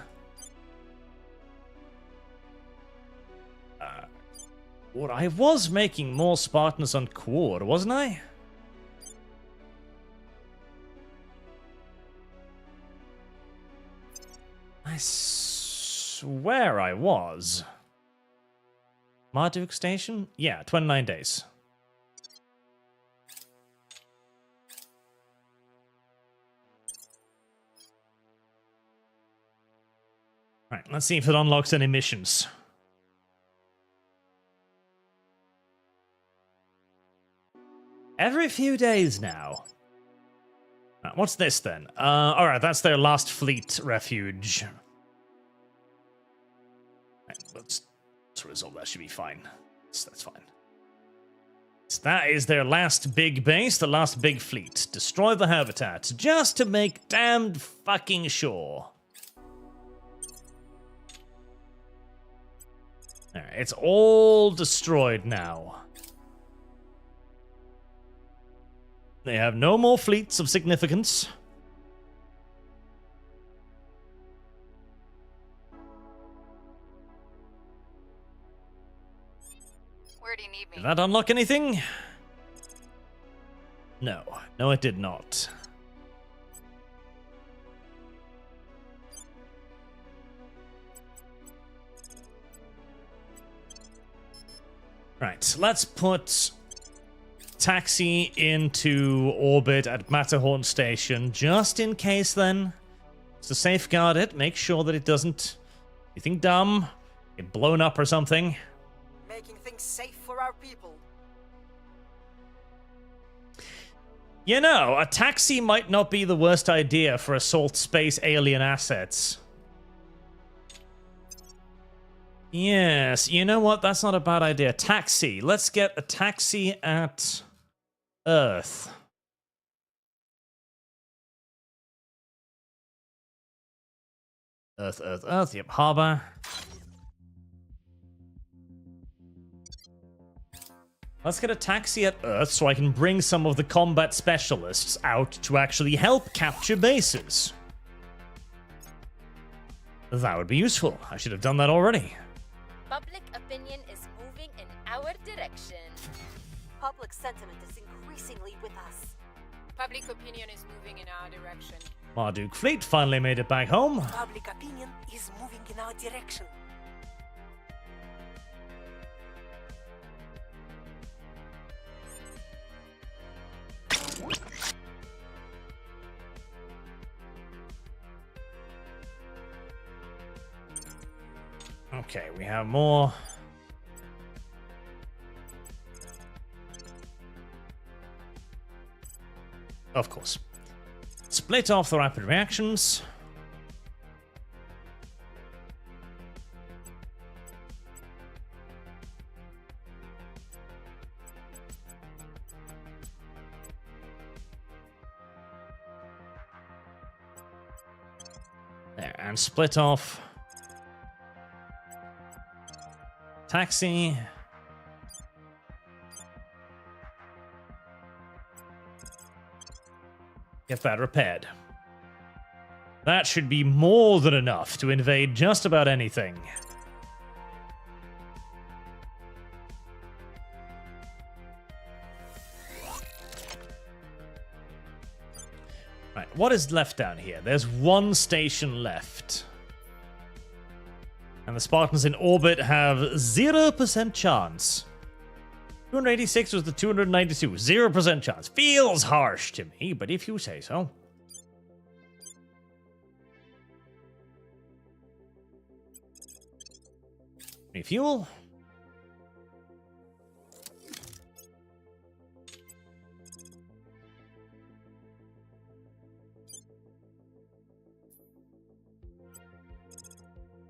A: What I was making more Spartans on Quad, wasn't I? I swear I was. Marduk Station? Yeah, 29 days. Right, let's see if it unlocks any missions. Every few days now. What's this then? Alright, that's their last fleet refuge. Right, let's resolve that. Should be fine. That's fine. So that is their last big base, the last big fleet. Destroy the habitat, just to make damned fucking sure. Alright, it's all destroyed now. They have no more fleets of significance.
B: Where do you need me?
A: Did that unlock anything? No. No, it did not. Right, let's put Taxi into orbit at Matterhorn Station, just in case then. To safeguard it, make sure that it doesn't anything dumb, get blown up or something.
C: Making things safe for our people.
A: You know, a taxi might not be the worst idea for assault space alien assets. Yes, you know what? That's not a bad idea. Taxi. Let's get a taxi at Earth. Earth, Earth, Earth. Yep, harbor. Let's get a taxi at Earth so I can bring some of the combat specialists out to actually help capture bases. That would be useful. I should have done that already.
B: Public opinion is moving in our direction.
C: Public sentiment is increasingly with us.
B: Public opinion is moving in our direction.
A: Marduk fleet finally made it back home.
C: Public opinion is moving in our direction.
A: Okay, we have more. Of course. Split off the rapid reactions. There, and split off taxi. Get that repaired. That should be more than enough to invade just about anything. Right, what is left down here? There's one station left. And the Spartans in orbit have 0% chance. 286 was the 292. 0% chance. Feels harsh to me, but if you say so. Refuel.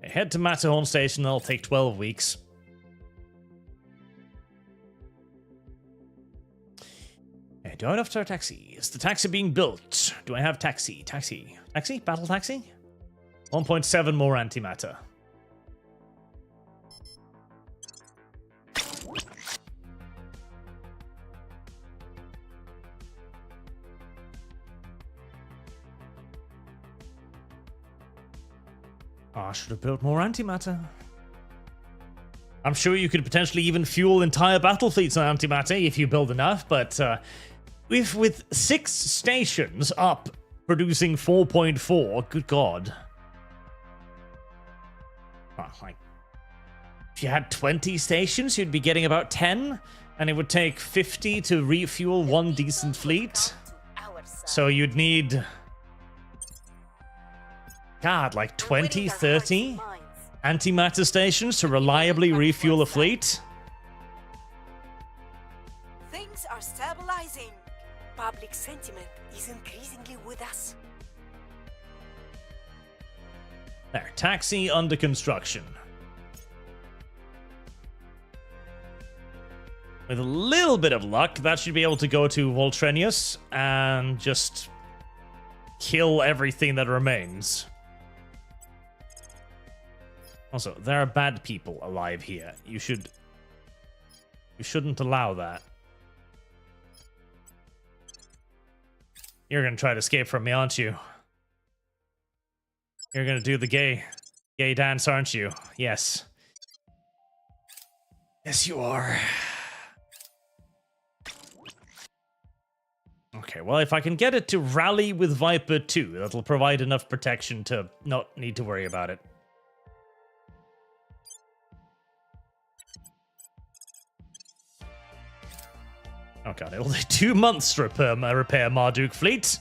A: Head to Matterhorn Station. That'll take 12 weeks. Do I have a taxi? Is the taxi being built? Do I have taxi? Taxi? Battle taxi? 1.7 more antimatter. I should have built more antimatter. I'm sure you could potentially even fuel entire battle fleets on antimatter if you build enough, but with 6 stations up producing 4.4, good god. Well, like, if you had 20 stations, you'd be getting about 10, and it would take 50 to refuel one decent fleet. So you'd need, God, like 20, 30 antimatter stations to reliably refuel a fleet.
C: Things are stabilizing. Public sentiment is increasingly with us.
A: There, taxi under construction. With a little bit of luck, that should be able to go to Voltrenius and just kill everything that remains. Also, there are bad people alive here. You shouldn't allow that. You're gonna try to escape from me, aren't you? You're gonna do the gay dance, aren't you? Yes. Yes, you are. Okay, well, if I can get it to rally with Viper 2, that'll provide enough protection to not need to worry about it. Oh god, it'll take 2 months to repair Marduk fleet.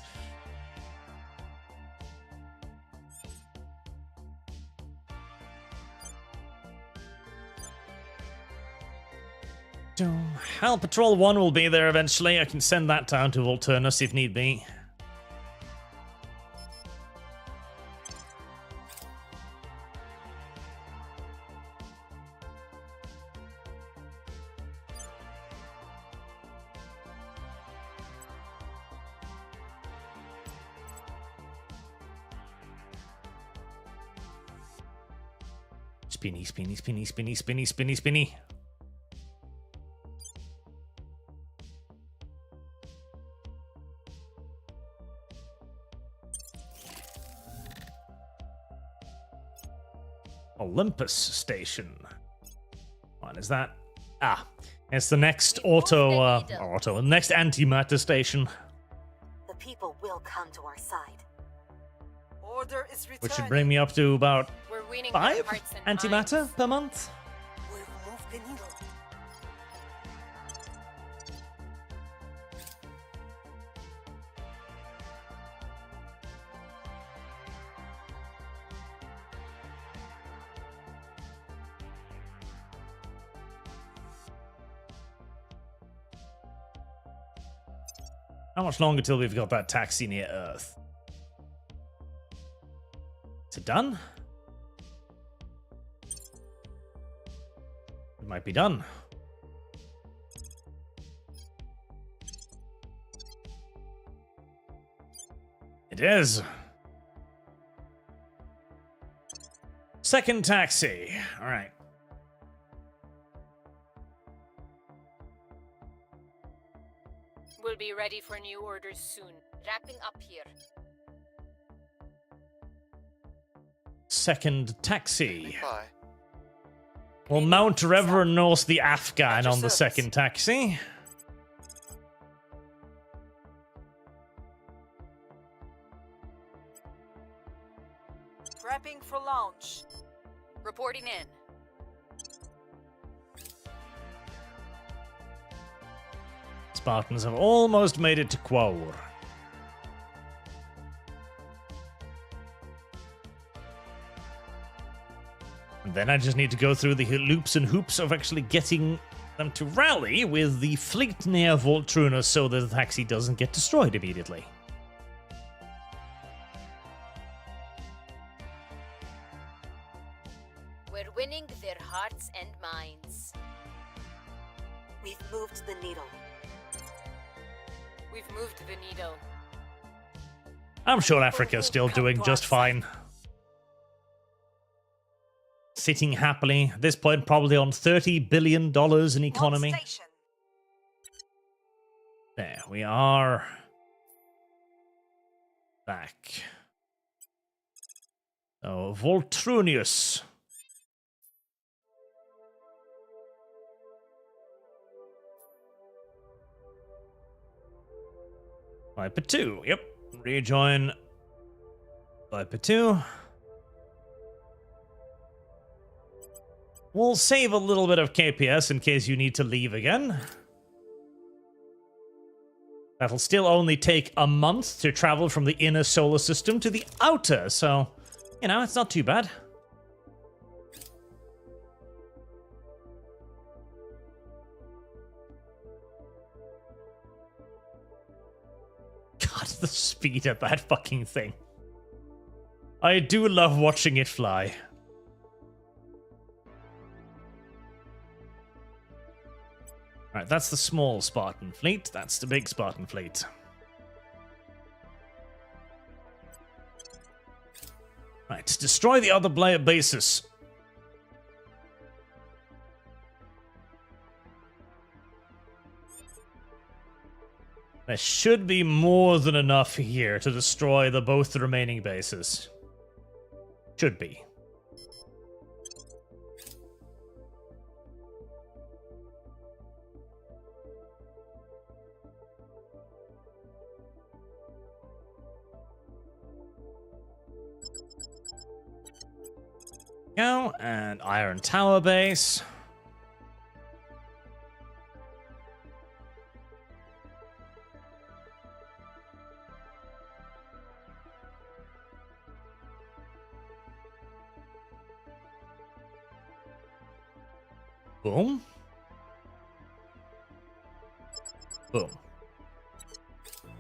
A: Hell, Patrol 1 will be there eventually. I can send that down to Volturnus if need be. Spinny, spinny, spinny, spinny, spinny, spinny, spinny. Olympus Station. What is that? Ah, it's the next next antimatter station.
C: people will come to our side. Order is
A: Which
C: returning.
A: should bring me up to about
B: We're winning their
A: 5
B: hearts and
A: antimatter
B: minds.
A: per month.
C: We've moved the needle.
A: How much longer till we've got that taxi near Earth? Is it done? It might be done. It is. Second taxi. All right.
B: We'll be ready for new orders soon. Wrapping up here.
A: Second taxi.
G: Bye.
A: We'll mount Reverend Norse the Afghan
G: At your
A: on the
G: service.
A: second taxi.
C: Prepping for launch.
B: Reporting in.
A: Spartans have almost made it to Quaur. And then I just need to go through the loops and hoops of actually getting them to rally with the fleet near Voltrunus so that the taxi doesn't get destroyed immediately.
B: We're winning their hearts and minds.
C: We've moved the needle.
B: We've moved the needle.
A: I'm sure Africa's still doing just fine. Sitting happily, at this point probably on $30 billion in economy.
C: On station.
A: There, we are back. So, Voltrunius. Viper 2, yep. Rejoin Viper 2. We'll save a little bit of KPS in case you need to leave again. That'll still only take a month to travel from the inner solar system to the outer, so, you know, it's not too bad. God, the speed of that fucking thing. I do love watching it fly. Right, that's the small Spartan fleet. That's the big Spartan fleet. Right, destroy the other bases. There should be more than enough here to destroy both the remaining bases. Should be. Go, and Iron Tower base. Boom. Boom.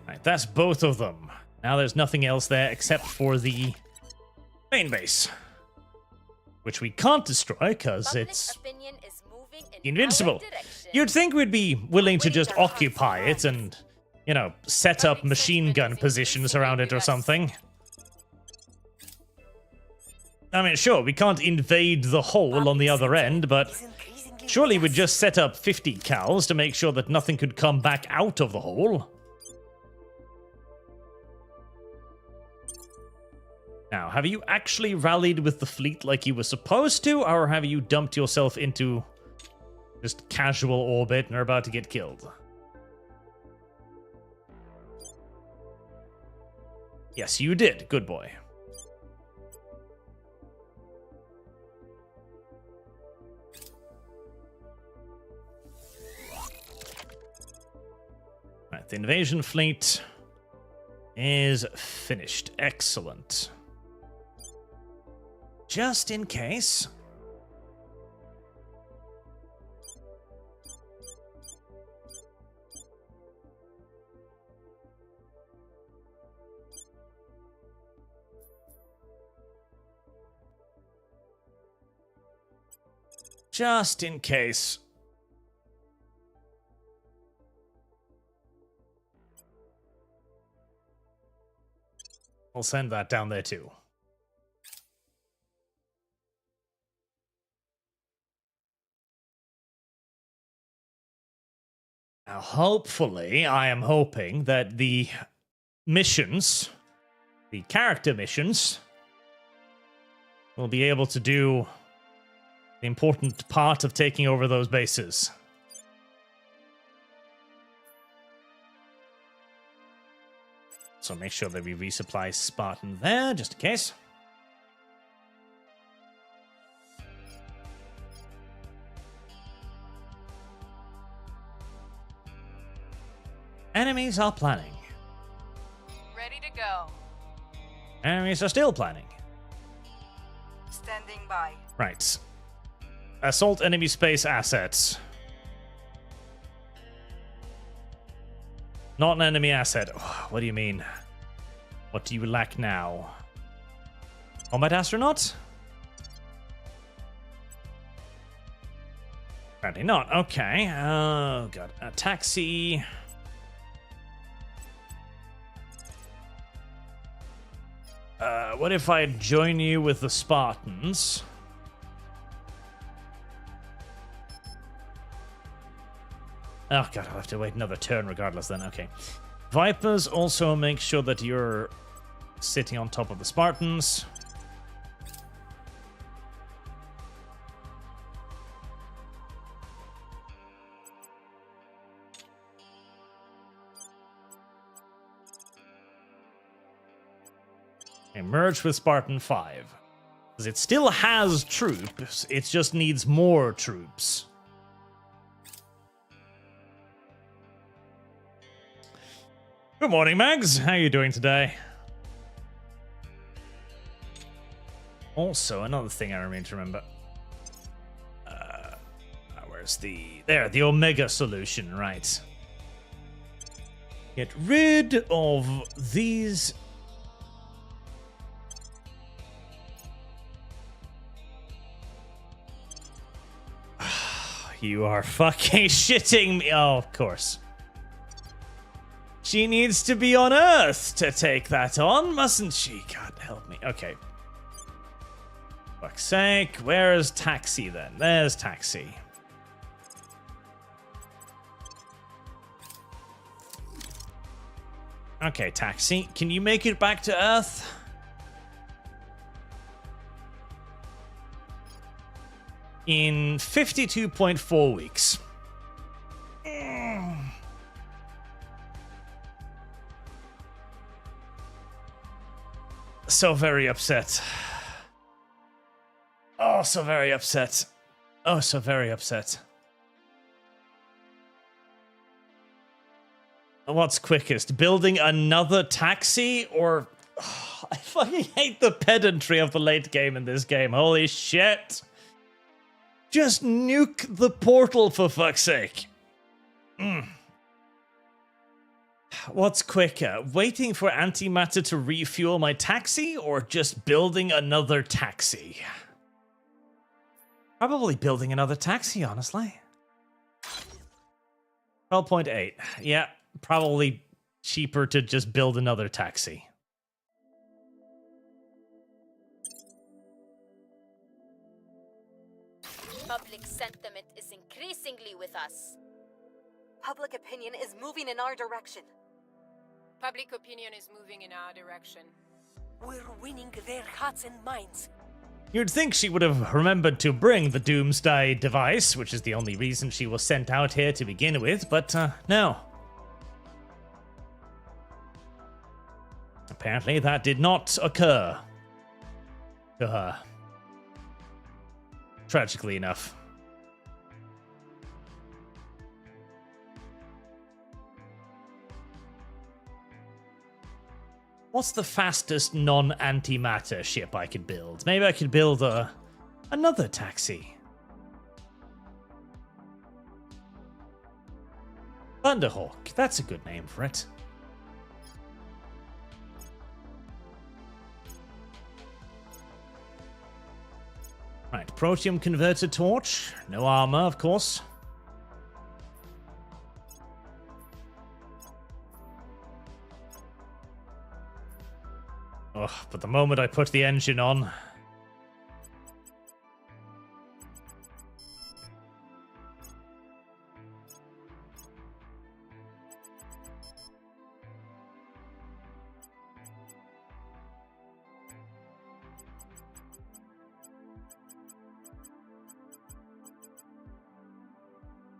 A: Right, that's both of them. Now there's nothing else there except for the main base, which we can't destroy because it's
B: opinion is moving in
A: invincible.
B: our direction.
A: You'd think we'd be willing to just occupy it and, you know, set up machine gun positions around it or something. I mean, sure, we can't invade the hole on the other end, but
C: Is increasingly
A: surely we'd
C: less.
A: just set up 50 cows to make sure that nothing could come back out of the hole. Now, have you actually rallied with the fleet like you were supposed to, or have you dumped yourself into just casual orbit and are about to get killed? Yes, you did. Good boy. Right, the invasion fleet is finished. Excellent. Just in case. Just in case. I'll send that down there too. Now, hopefully, I am hoping that the missions, the character missions, will be able to do the important part of taking over those bases. So make sure that we resupply Spartan there, just in case. Enemies are planning.
B: Ready to go.
A: Enemies are still planning.
C: Standing by.
A: Right. Assault enemy space assets. Not an enemy asset. What do you mean? What do you lack now? Combat astronaut? Apparently not. Okay. Oh, God. A taxi. What if I join you with the Spartans? Oh, God, I'll have to wait another turn regardless then. Okay. Vipers, also make sure that you're sitting on top of the Spartans. Merge with Spartan 5. Because it still has troops, it just needs more troops. Good morning, Mags. How are you doing today? Also, another thing I remain to remember. Where's the... There, the Omega solution, right. Get rid of these... You are fucking shitting me. Oh, of course. She needs to be on Earth to take that on, mustn't she? God help me. Okay. Fuck's sake. Where is Taxi then? There's Taxi. Okay, Taxi. Can you make it back to Earth? In 52.4 weeks. So very upset. Oh, so very upset. Oh, so very upset. What's quickest? Building another taxi or... Oh, I fucking hate the pedantry of the late game in this game. Holy shit. Just nuke the portal, for fuck's sake. What's quicker? Waiting for antimatter to refuel my taxi, or just building another taxi? Probably building another taxi, honestly. 12.8. Yeah, probably cheaper to just build another taxi.
F: Public sentiment is increasingly with us.
C: Public opinion is moving in our direction.
B: Public opinion is moving in our direction.
C: We're winning their hearts and minds.
A: You'd think she would have remembered to bring the Doomsday device, which is the only reason she was sent out here to begin with, but no. Apparently that did not occur to her. Tragically enough. What's the fastest non-antimatter ship I could build? Maybe I could build another taxi. Thunderhawk, that's a good name for it. Right, protium converter torch. No armor, of course. Ugh, but the moment I put the engine on...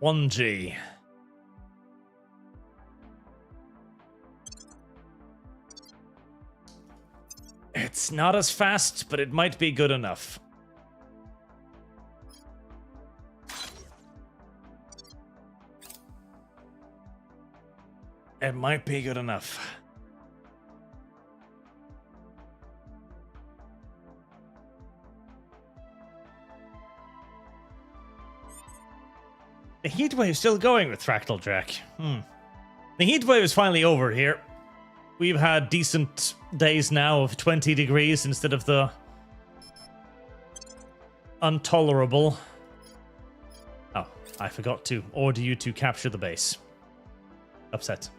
A: $1G. It's not as fast, but it might be good enough. It might be good enough. The heatwave's still going with Fractal Jack. The heatwave is finally over here. We've had decent days now of 20 degrees instead of the intolerable. Oh, I forgot to order you to capture the base. Upset.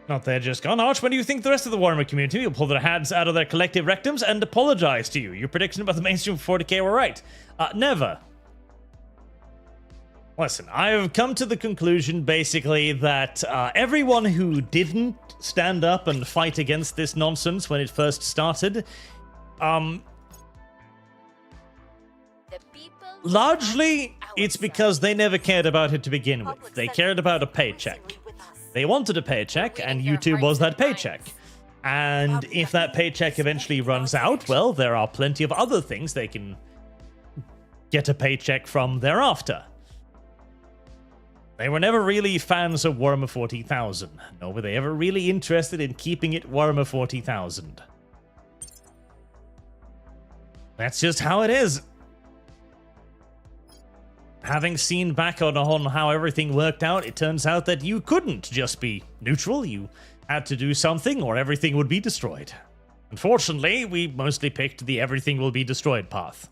A: Not they're just gone. Arch, when do you think the rest of the Warhammer community will pull their hands out of their collective rectums and apologize to you? Your prediction about the mainstream 40k were right. Never. Listen, I've come to the conclusion, basically, that everyone who didn't stand up and fight against this nonsense when it first started, largely, it's because they never cared about it to begin with. They cared about a paycheck. They wanted a paycheck, and YouTube was that paycheck. And if that paycheck eventually runs out, well, there are plenty of other things they can get a paycheck from thereafter. They were never really fans of Warhammer 40,000, nor were they ever really interested in keeping it Warhammer 40,000. That's just how it is. Having seen back on how everything worked out, it turns out that you couldn't just be neutral. You had to do something or everything would be destroyed. Unfortunately, we mostly picked the everything will be destroyed path.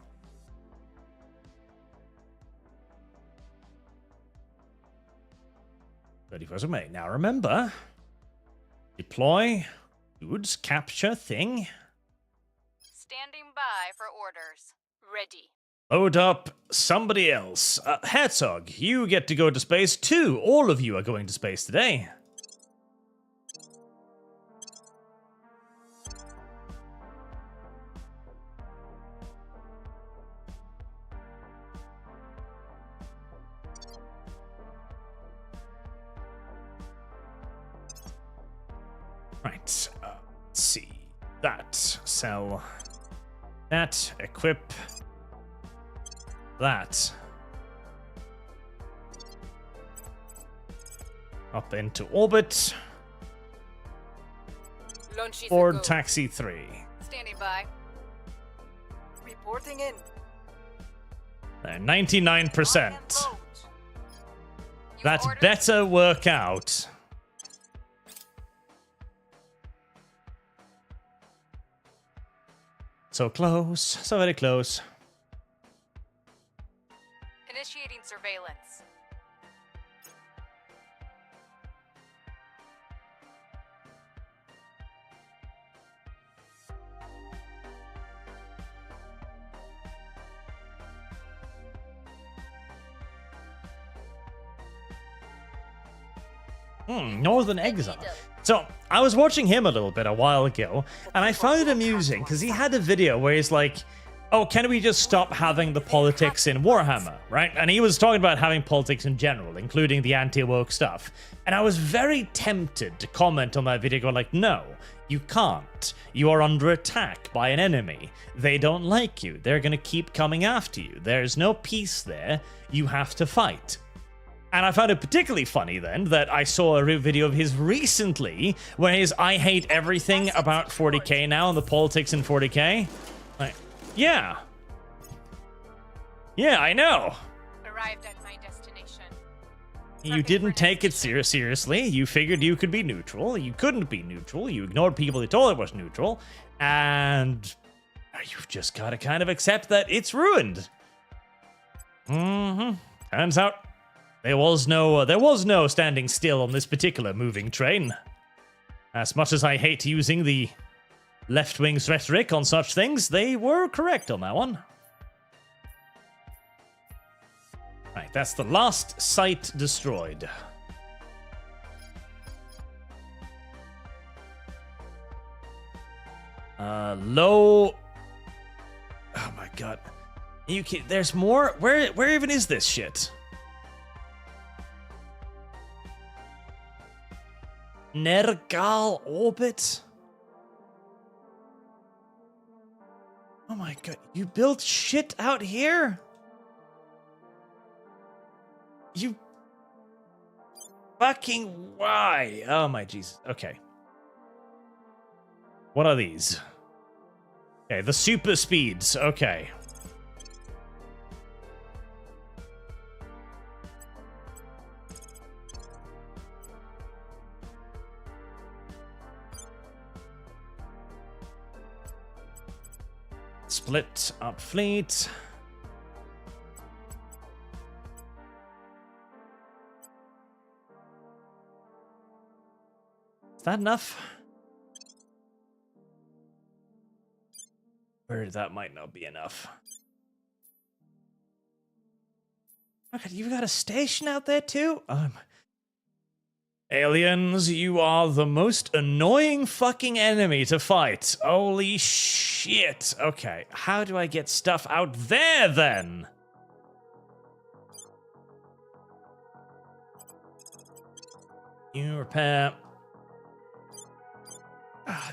A: 31st of May. Now remember, deploy, goods, capture thing.
B: Standing by for orders. Ready.
A: Load up somebody else. Herzog, you get to go to space too. All of you are going to space today. Right, let's see. That, sell. That, equip. That. Up into orbit. Ford Taxi 3.
B: Standing by.
C: Reporting in.
A: 99%. That better work out. So close, so very close.
B: Initiating surveillance.
A: Northern Exile. So, I was watching him a little bit a while ago, and I found it amusing, because he had a video where he's like, oh, can we just stop having the politics in Warhammer, right? And he was talking about having politics in general, including the anti-woke stuff. And I was very tempted to comment on that video, going like, no, you can't. You are under attack by an enemy. They don't like you. They're going to keep coming after you. There's no peace there. You have to fight. And I found it particularly funny then that I saw a video of his recently where his I hate everything about 40k now and the politics in 40k. Like, yeah. Yeah, I know.
B: Arrived at my destination.
A: You didn't take it seriously. You figured you could be neutral. You couldn't be neutral. You ignored people who told it was neutral. And you've just got to kind of accept that it's ruined. Turns out there was no standing still on this particular moving train. As much as I hate using the left-wing's rhetoric on such things, they were correct on that one. Right, that's the last site destroyed. Low. Oh my god. You can, there's more? Where even is this shit? Nergal orbit? Oh my god, you built shit out here? You fucking why? Oh my Jesus. Okay. What are these? Okay, the super speeds. Okay. Split up fleet. Is that enough? Or that might not be enough. Okay, you've got a station out there too? Aliens, you are the most annoying fucking enemy to fight. Holy shit. Okay, how do I get stuff out there then? You repair.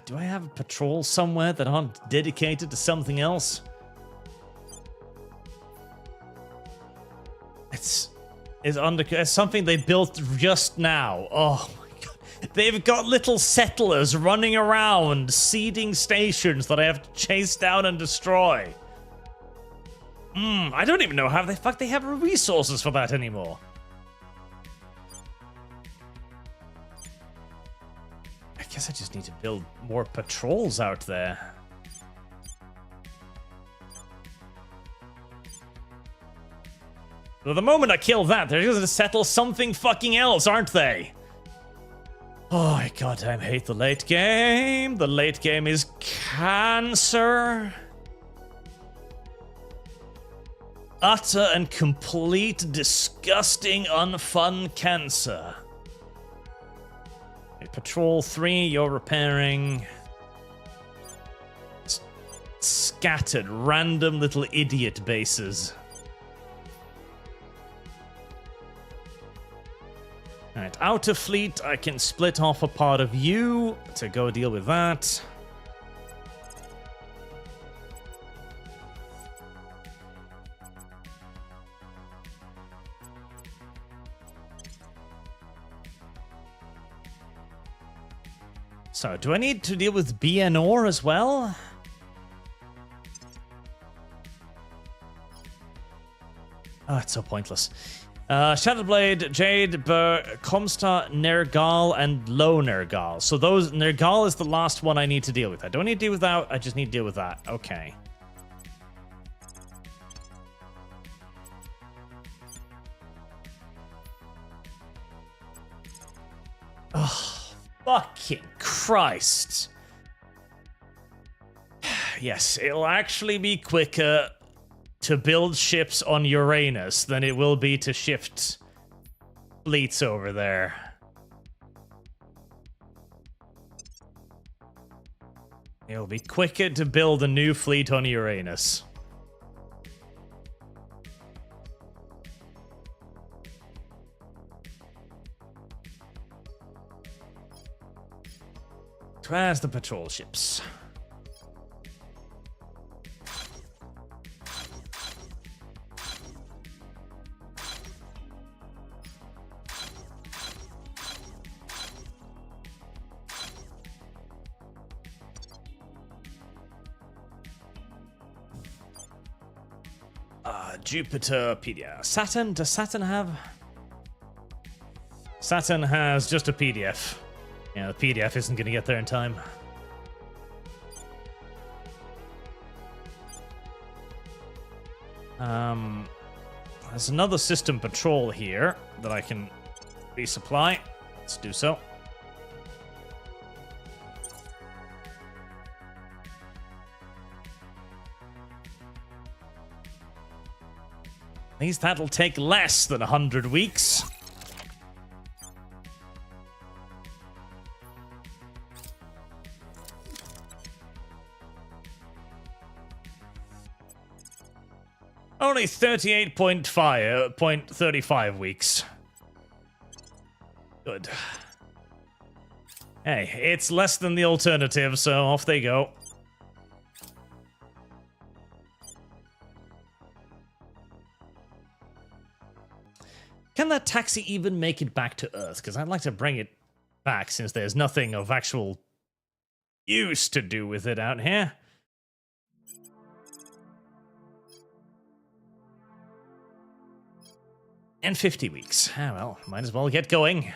A: Do I have a patrol somewhere that aren't dedicated to something else? It's something they built just now. Oh my god. They've got little settlers running around, seeding stations that I have to chase down and destroy. I don't even know how the fuck they have resources for that anymore. I guess I just need to build more patrols out there. So the moment I kill that, they're going to settle something fucking else, aren't they? Oh, I goddamn hate the late game. The late game is cancer. Utter and complete, disgusting, unfun cancer. Okay, Patrol 3, you're repairing. Scattered, random little idiot bases. Alright, outer fleet, I can split off a part of you to go deal with that. So, do I need to deal with BNOR as well? Oh, it's so pointless. Shadowblade, Jade, Burr, Comstar, Nergal, and Low Nergal. So those Nergal is the last one I need to deal with. I don't need to deal with that, I just need to deal with that. Okay. Oh, fucking Christ. Yes, it'll actually be quicker to build ships on Uranus than it will be to shift fleets over there. It'll be quicker to build a new fleet on Uranus. Where's the patrol ships? Jupiter, PDF. Saturn? Does Saturn have? Saturn has just a PDF. Yeah, the PDF isn't going to get there in time. There's another system patrol here that I can resupply. Let's do so. At least that'll take less than 100 weeks. Only 38.35 weeks. Good. Hey, it's less than the alternative, so off they go. Can that taxi even make it back to Earth? Because I'd like to bring it back since there's nothing of actual use to do with it out here. And 50 weeks. Ah, well, might as well get going.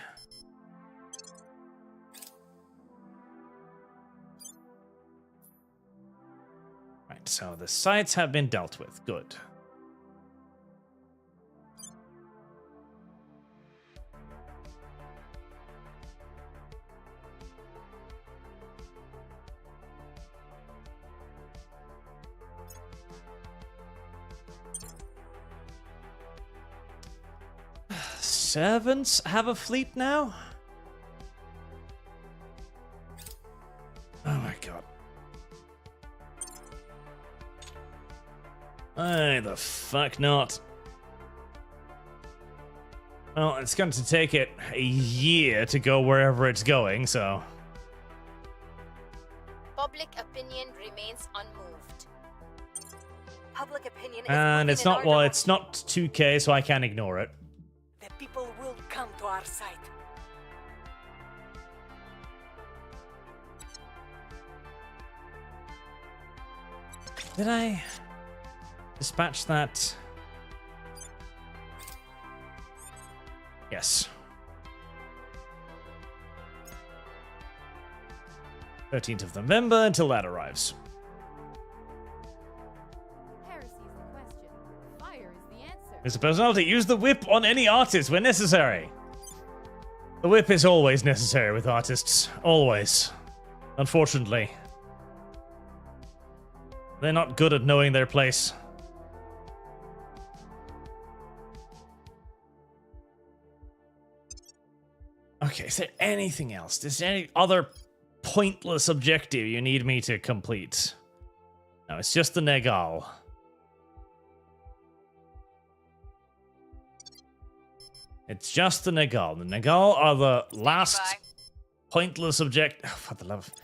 A: Right, so the sites have been dealt with. Good. Servants have a fleet now? Oh my god. Why the fuck not? Well, it's going to take it a year to go wherever it's going, so...
B: Public opinion remains unmoved.
C: Public opinion is
A: And
C: moving
A: it's
C: in
A: not,
C: our
A: well,
C: direction.
A: it's not 2K, so I can't ignore it.
C: The people will come to our side.
A: Did I dispatch that? Yes. 13th of November until that arrives.
D: Heresy is the question. Fire is the answer.
A: Mr. Personality, use the whip on any artist when necessary. The whip is always necessary with artists. Always. Unfortunately. They're not good at knowing their place. Okay, is there anything else? Is there any other pointless objective you need me to complete? No, it's just the Negal. It's just the Negal. The Negal are the last pointless object. Oh, for the love of...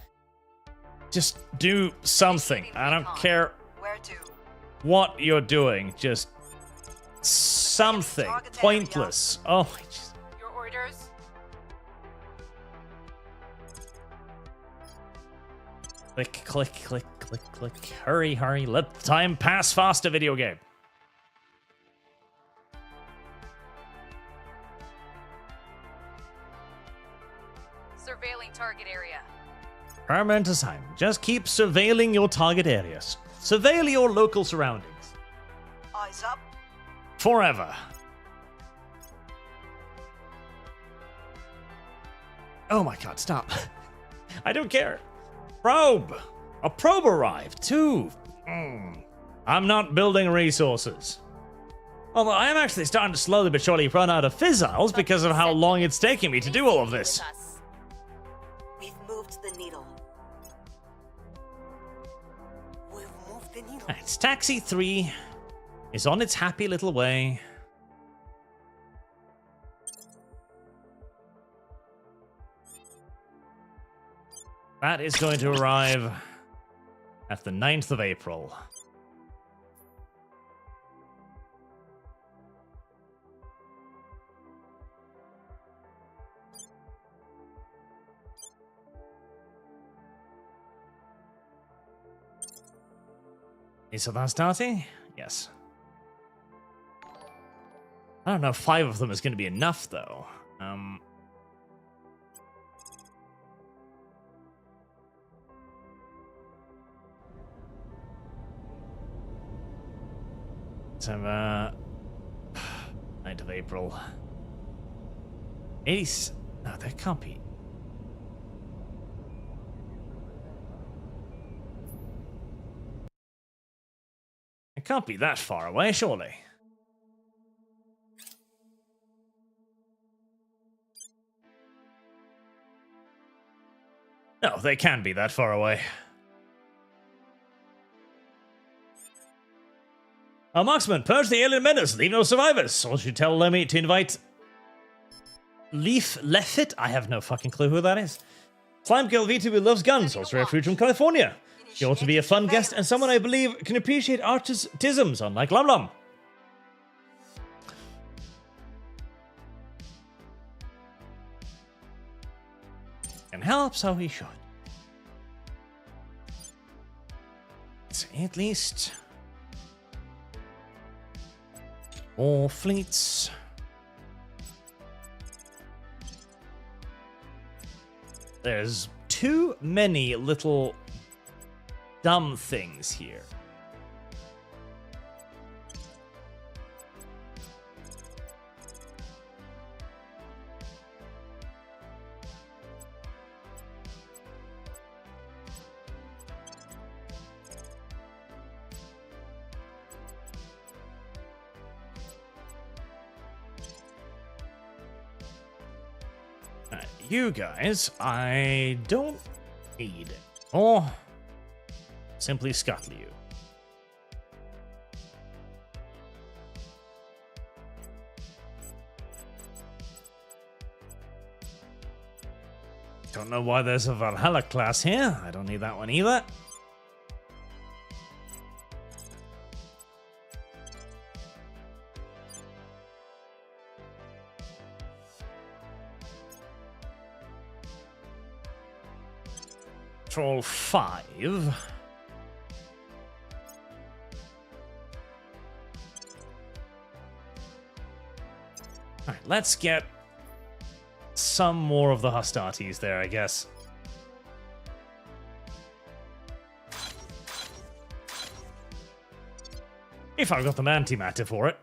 A: Just do something. I don't care
C: Where to?
A: what you're doing. Just something pointless. Oh, my jeez.
B: Your orders?
A: Click, click, click, click, click. Hurry, hurry. Let the time pass faster, video game.
B: Surveilling target area.
A: Permanent assignment. Just keep surveilling your target areas. Surveil your local surroundings.
C: Eyes up.
A: Forever. Oh my god, stop. I don't care. Probe. A probe arrived, too. I'm not building resources. Although I am actually starting to slowly but surely run out of fizzles because of how long it's taking me to do all of this.
F: With us.
C: We've moved the needle. We've moved the needle.
A: Right, Taxi 3 is on its happy little way. That is going to arrive at the 9th of April. Is that starting? Yes. I don't know if 5 of them is going to be enough, though. So, 9th of April. 80... No, that can't be. It can't be that far away, surely. No, they can be that far away. Our marksman, purge the alien menace, leave no survivors. Or should tell Lemmy to invite Leaf Leffit? I have no fucking clue who that is. Slime Girl V2 loves guns, also refuge from California. She ought to be a fun guest and someone I believe can appreciate artisms, unlike Lum Lum. And help, so he should. Let's say at least 4 fleets. There's too many little dumb things here. You guys, I don't need it. Or simply scuttle you. Don't know why there's a Valhalla class here. I don't need that one either. Control 5. Alright, let's get some more of the hostilities there, I guess. If I've got the antimatter for it.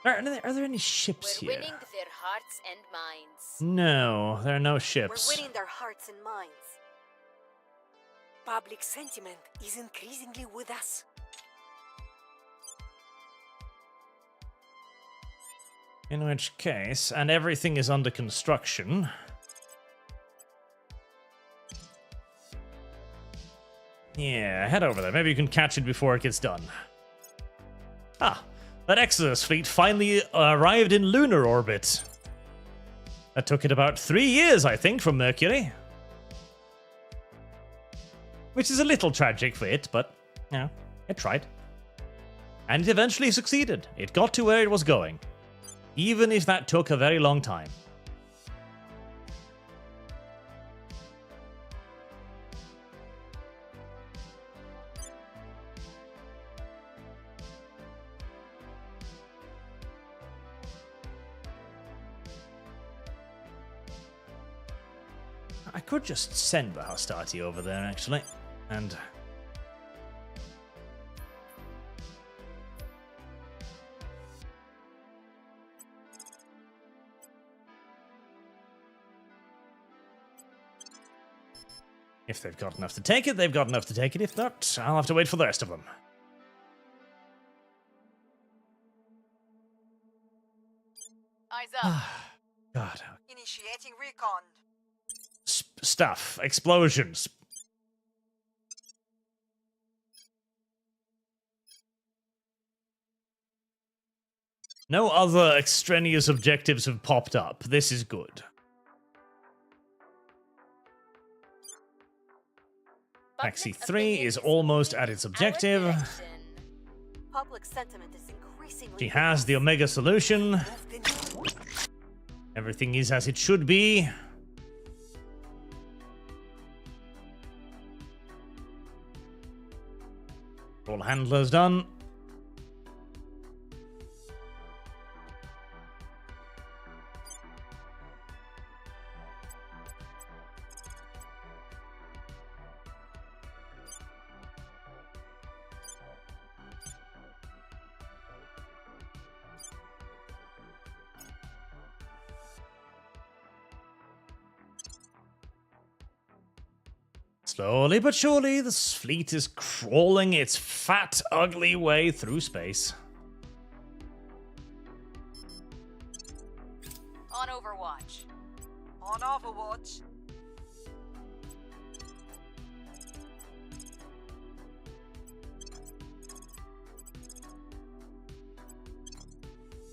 A: Are there any ships
F: We're
A: here?
F: winning their hearts and minds.
A: No, there are no
C: We're
A: ships.
C: winning their hearts and minds. Public sentiment is increasingly with us.
A: In which case, and everything is under construction. Yeah, head over there. Maybe you can catch it before it gets done. Ah, that Exodus fleet finally arrived in lunar orbit. That took it about 3 years, I think, from Mercury. Which is a little tragic for it, but, you know, it tried. And it eventually succeeded. It got to where it was going. Even if that took a very long time. I could just send the hostility over there, actually, and... if they've got enough to take it, they've got enough to take it. If not, I'll have to wait for the rest of them.
B: Eyes up.
A: God.
C: Initiating recon.
A: Stuff. Explosions. No other extraneous objectives have popped up. This is good. Taxi
F: Public
A: 3
F: opinion
A: is almost at
F: moving
A: its
F: in our
A: objective.
F: direction.
C: Public sentiment is increasingly.
A: She has the Omega solution. Everything is as it should be. All handlers done. Slowly but surely, this fleet is crawling its fat, ugly way through space.
B: On Overwatch.
C: On Overwatch.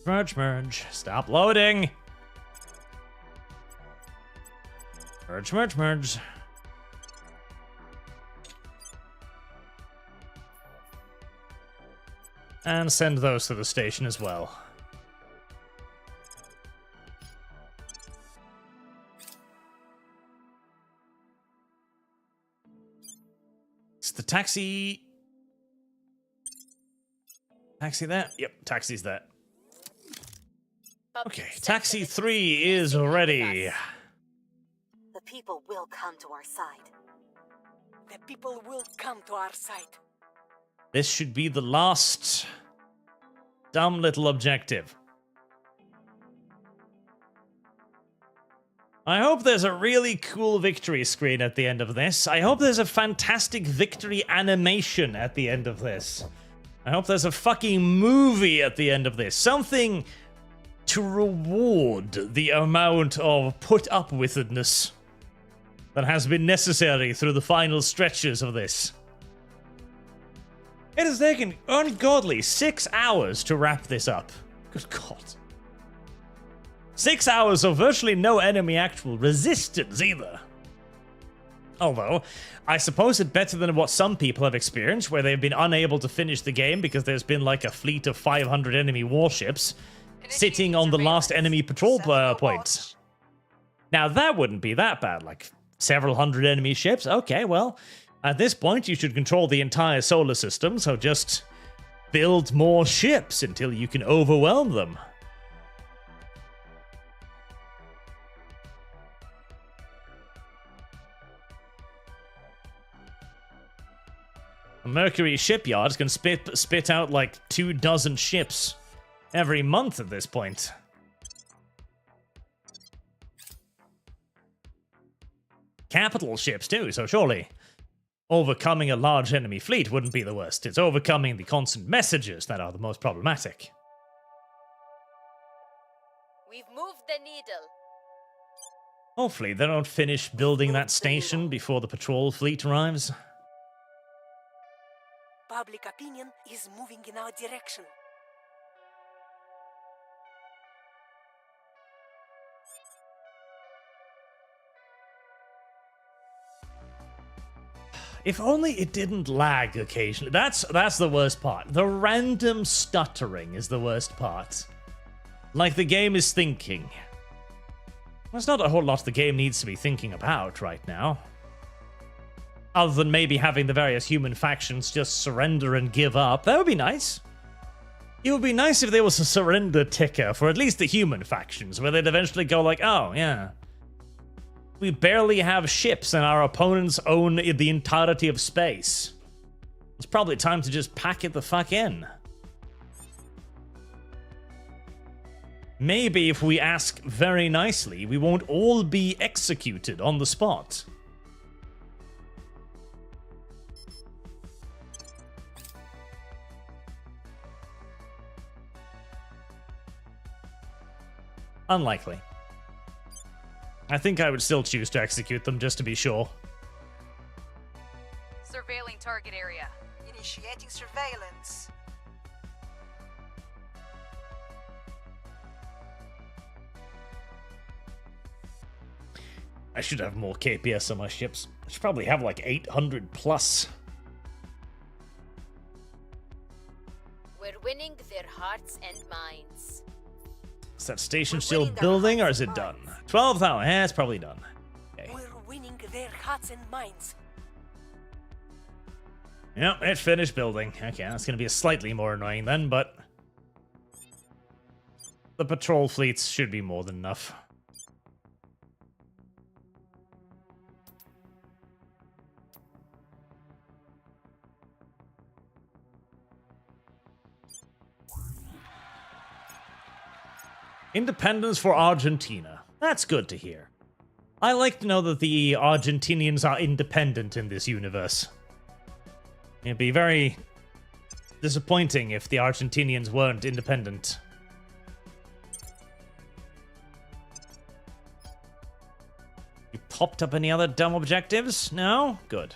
A: Merge, merge. Stop loading. Merge, merge, merge. And send those to the station as well. It's the taxi. Taxi there? Yep, taxi's there.
F: Public
A: Okay, taxi
F: sentiment
A: 3 is
F: increasing with
A: ready.
F: us.
C: The people will come to our side.
G: The people will come to our side.
A: This should be the last dumb little objective. I hope there's a really cool victory screen at the end of this. I hope there's a fantastic victory animation at the end of this. I hope there's a fucking movie at the end of this. Something to reward the amount of put-up-withedness that has been necessary through the final stretches of this. It has taken ungodly 6 hours to wrap this up. Good God. 6 hours of virtually no enemy actual resistance either. Although, I suppose it's better than what some people have experienced, where they've been unable to finish the game because there's been like a fleet of 500 enemy warships sitting on the last enemy patrol point. Now that wouldn't be that bad, like several hundred enemy ships. Okay, well, at this point you should control the entire solar system, so just build more ships until you can overwhelm them. A Mercury shipyard can spit out like 24 ships every month at this point. Capital ships too, so surely overcoming a large enemy fleet wouldn't be the worst. It's overcoming the constant messages that are the most problematic.
F: We've moved the needle.
A: Hopefully they don't finish building that station before the patrol fleet arrives.
G: Public opinion is moving in our direction.
A: If only it didn't lag occasionally. That's the worst part. The random stuttering is the worst part. Like the game is thinking. There's not a whole lot the game needs to be thinking about right now. Other than maybe having the various human factions just surrender and give up. That would be nice. It would be nice if there was a surrender ticker for at least the human factions, where they'd eventually go like, oh, yeah. We barely have ships and our opponents own the entirety of space. It's probably time to just pack it the fuck in. Maybe if we ask very nicely, we won't all be executed on the spot. Unlikely. I think I would still choose to execute them just to be sure.
B: Surveilling target area.
C: Initiating surveillance.
A: I should have more KPS on my ships. I should probably have like 800 plus.
B: We're winning their hearts and minds.
A: Is that station
C: We're
A: still
C: winning their
A: building, or
C: hearts
A: is it
C: and
A: done?
C: minds.
A: 12,000. Yeah, it's probably done. Okay.
G: We're winning their hearts and minds.
A: Yep, it finished building. Okay, that's going to be slightly more annoying then, but the patrol fleets should be more than enough. Independence for Argentina. That's good to hear. I like to know that the Argentinians are independent in this universe. It'd be very disappointing if the Argentinians weren't independent. You popped up any other dumb objectives? No? Good.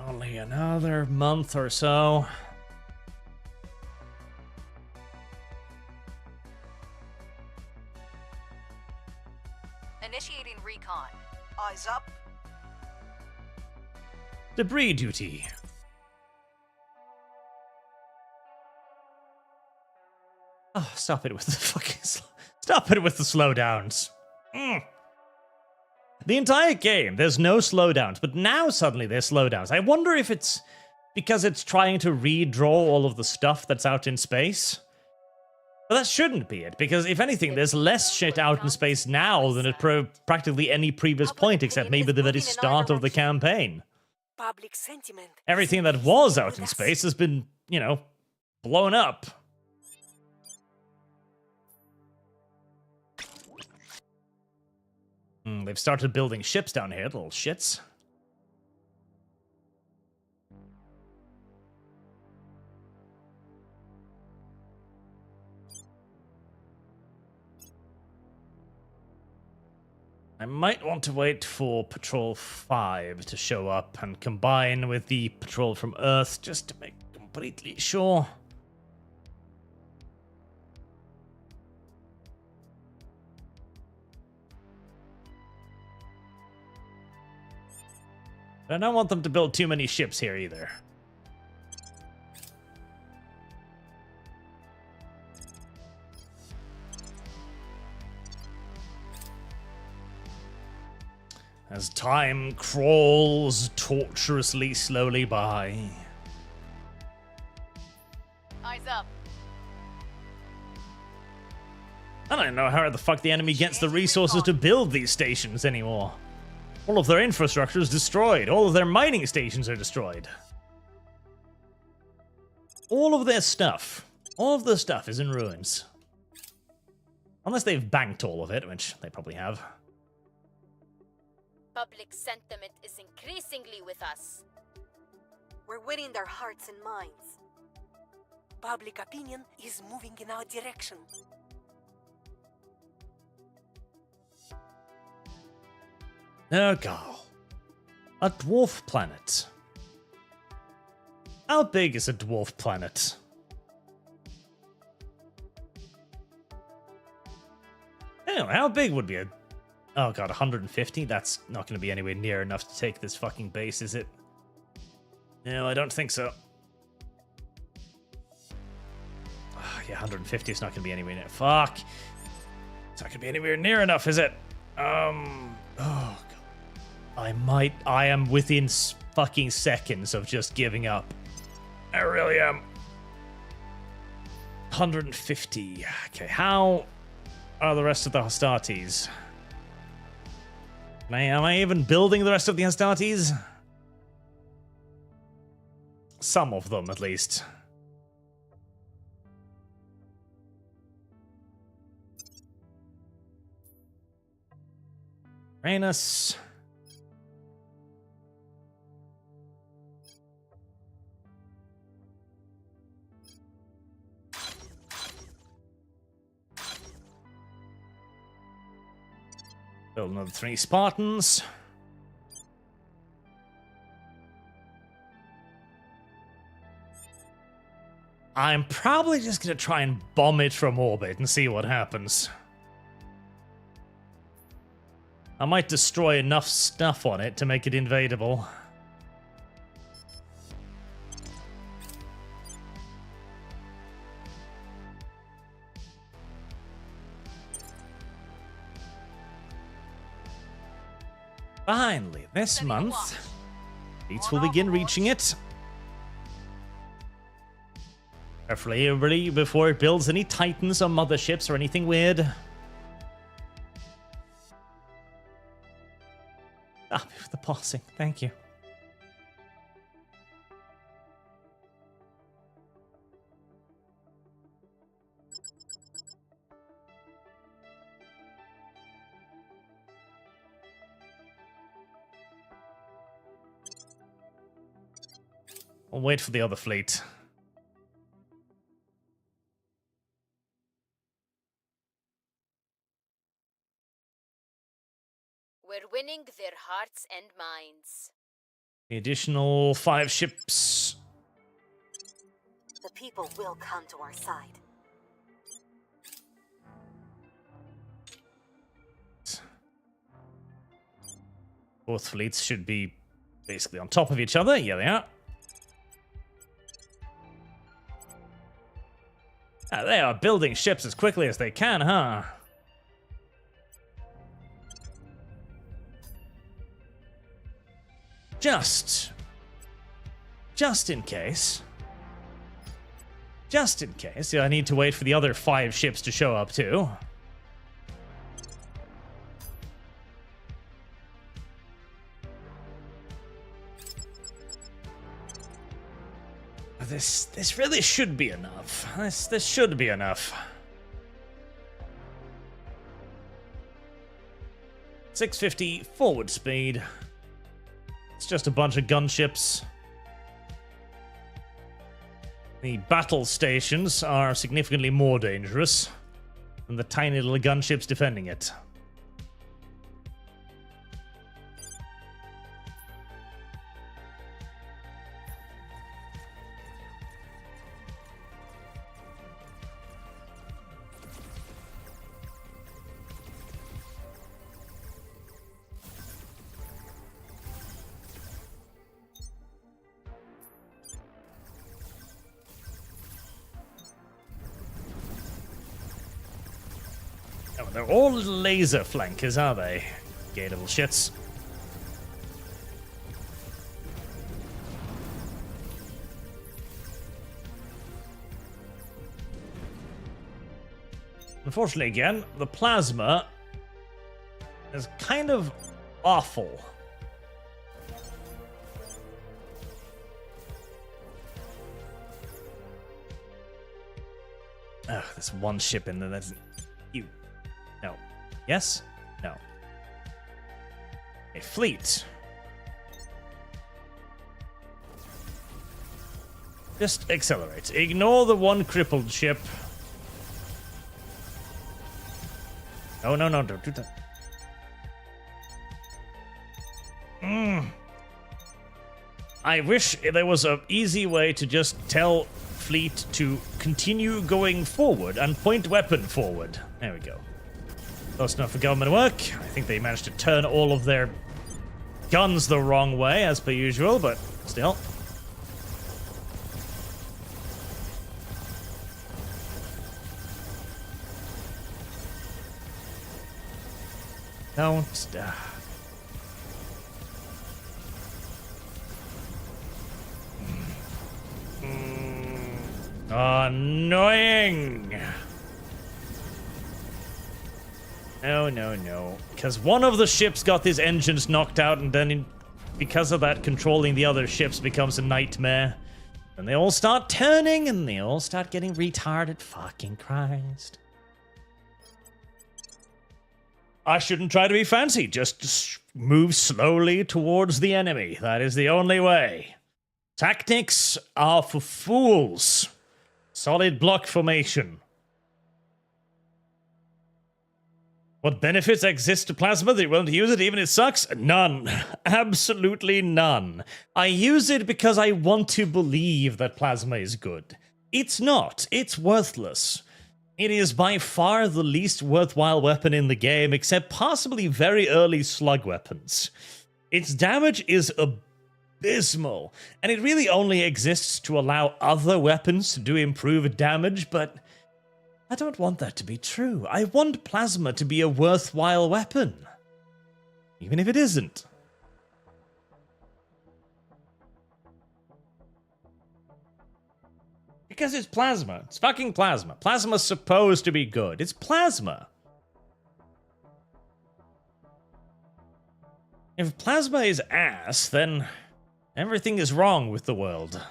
A: Only another month or so.
C: Initiating recon. Eyes up.
A: Debris duty. Oh, stop it with the fucking stop it with the slowdowns. The entire game, there's no slowdowns, but now suddenly there's slowdowns. I wonder if it's because it's trying to redraw all of the stuff that's out in space. But that shouldn't be it, because if anything, there's less shit out in space now than at practically any previous point, except maybe the very start of the campaign.
G: Public sentiment.
A: Everything that was out in space has been, you know, blown up. They've started building ships down here, little shits. I might want to wait for Patrol 5 to show up and combine with the Patrol from Earth just to make completely sure. I don't want them to build too many ships here either. As time crawls torturously slowly by.
B: Eyes up.
A: I don't know how the fuck the enemy gets the resources to build these stations anymore. All of their infrastructure is destroyed. All of their mining stations are destroyed. All of their stuff. All of their stuff is in ruins. Unless they've banked all of it, which they probably have.
B: Public sentiment is increasingly with us.
C: We're winning their hearts and minds.
G: Public opinion is moving in our direction.
A: Nergal. A dwarf planet. How big is a dwarf planet? Anyway, how big would be a... Oh god, 150? That's not going to be anywhere near enough to take this fucking base, is it? No, I don't think so. Oh, yeah, 150 is not going to be anywhere near... Fuck! It's not going to be anywhere near enough, is it? Oh god. I am within fucking seconds of just giving up. I really am. 150. Okay, how are the rest of the Astartes? Am I even building the rest of the Astartes? Some of them, at least. Rhaenus. Build another 3 Spartans. I'm probably just going to try and bomb it from orbit and see what happens. I might destroy enough stuff on it to make it invadable. Finally, this month, fleets will begin reaching it. Carefully, everybody, before it builds any Titans or motherships or anything weird. Ah, the pausing. Thank you. I'll wait for the other fleet.
B: We're winning their hearts and minds.
A: The additional 5 ships.
C: The people will come to our side.
A: Both fleets should be basically on top of each other. Yeah, they are. Ah, they are building ships as quickly as they can, huh? Just in case. Just in case. Yeah, I need to wait for the other 5 ships to show up too. This really should be enough. This should be enough. 650 forward speed. It's just a bunch of gunships. The battle stations are significantly more dangerous than the tiny little gunships defending it. Oh, they're all little laser flankers, are they? Gay little shits. Unfortunately, again, the plasma is kind of awful. Ugh, there's one ship in there that's... You... No. Yes? No. A fleet. Just accelerate. Ignore the one crippled ship. Oh, no, don't do that. I wish there was an easy way to just tell fleet to continue going forward and point weapon forward. There we go. Close enough for government work. I think they managed to turn all of their guns the wrong way, as per usual, but still. Don't. Annoying. No. Because one of the ships got his engines knocked out, and then because of that, controlling the other ships becomes a nightmare. And they all start turning, and they all start getting retarded. Fucking Christ. I shouldn't try to be fancy. Just move slowly towards the enemy. That is the only way. Tactics are for fools. Solid block formation. What benefits exist to plasma that you're willing to use it even if it sucks? None. Absolutely none. I use it because I want to believe that plasma is good. It's not. It's worthless. It is by far the least worthwhile weapon in the game, except possibly very early slug weapons. Its damage is abysmal, and it really only exists to allow other weapons to do improved damage, but I don't want that to be true. I want plasma to be a worthwhile weapon, even if it isn't. Because it's plasma. It's fucking plasma. Plasma's supposed to be good. It's plasma. If plasma is ass, then everything is wrong with the world.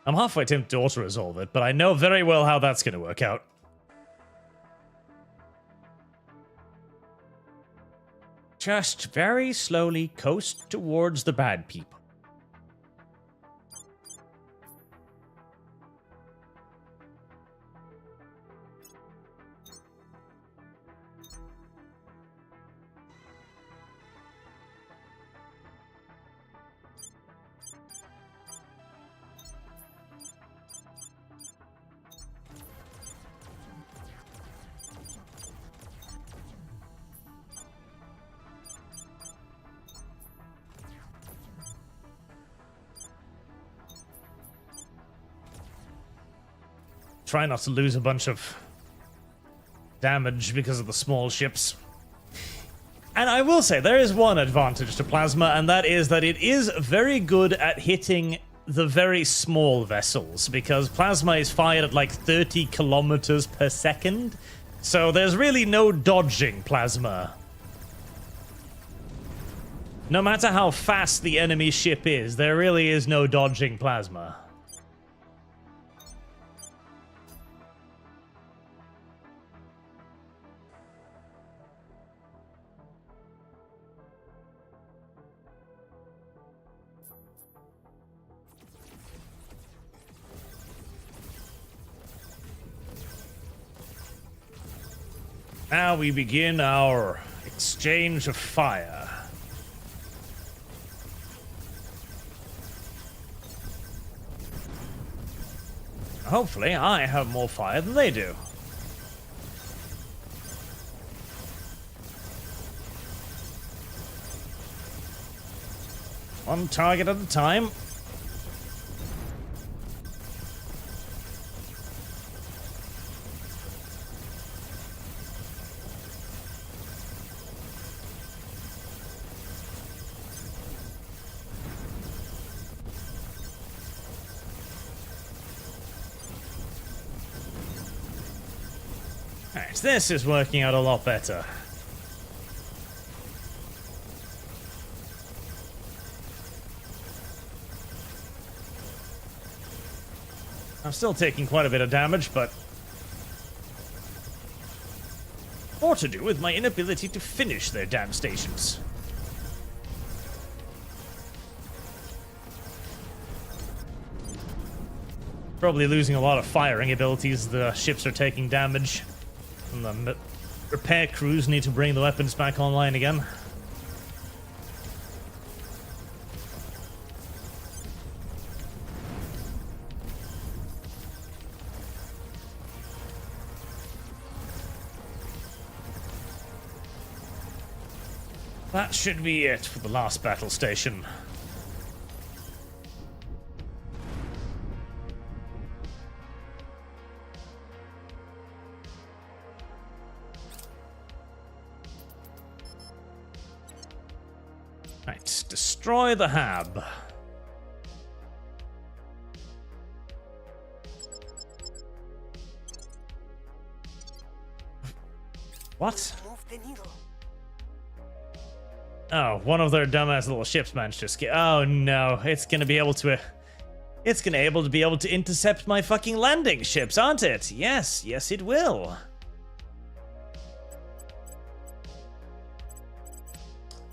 A: I'm halfway tempted to auto-resolve it, but I know very well how that's going to work out. Just very slowly coast towards the bad people. Try not to lose a bunch of damage because of the small ships. And I will say, there is one advantage to plasma, and that is that it is very good at hitting the very small vessels, because plasma is fired at like 30 kilometers per second, so there's really no dodging plasma. No matter how fast the enemy ship is, there really is no dodging plasma. Now we begin our exchange of fire. Hopefully, I have more fire than they do. One target at a time. This is working out a lot better. I'm still taking quite a bit of damage, but more to do with my inability to finish their damn stations. Probably losing a lot of firing abilities. The ships are taking damage. And the repair crews need to bring the weapons back online again. That should be it for the last battle station. Right, destroy the hab. What?
G: Move the needle.
A: Oh, one of their dumbass little ships managed to escape. Oh no, it's gonna be able to intercept my fucking landing ships, aren't it? Yes, yes it will.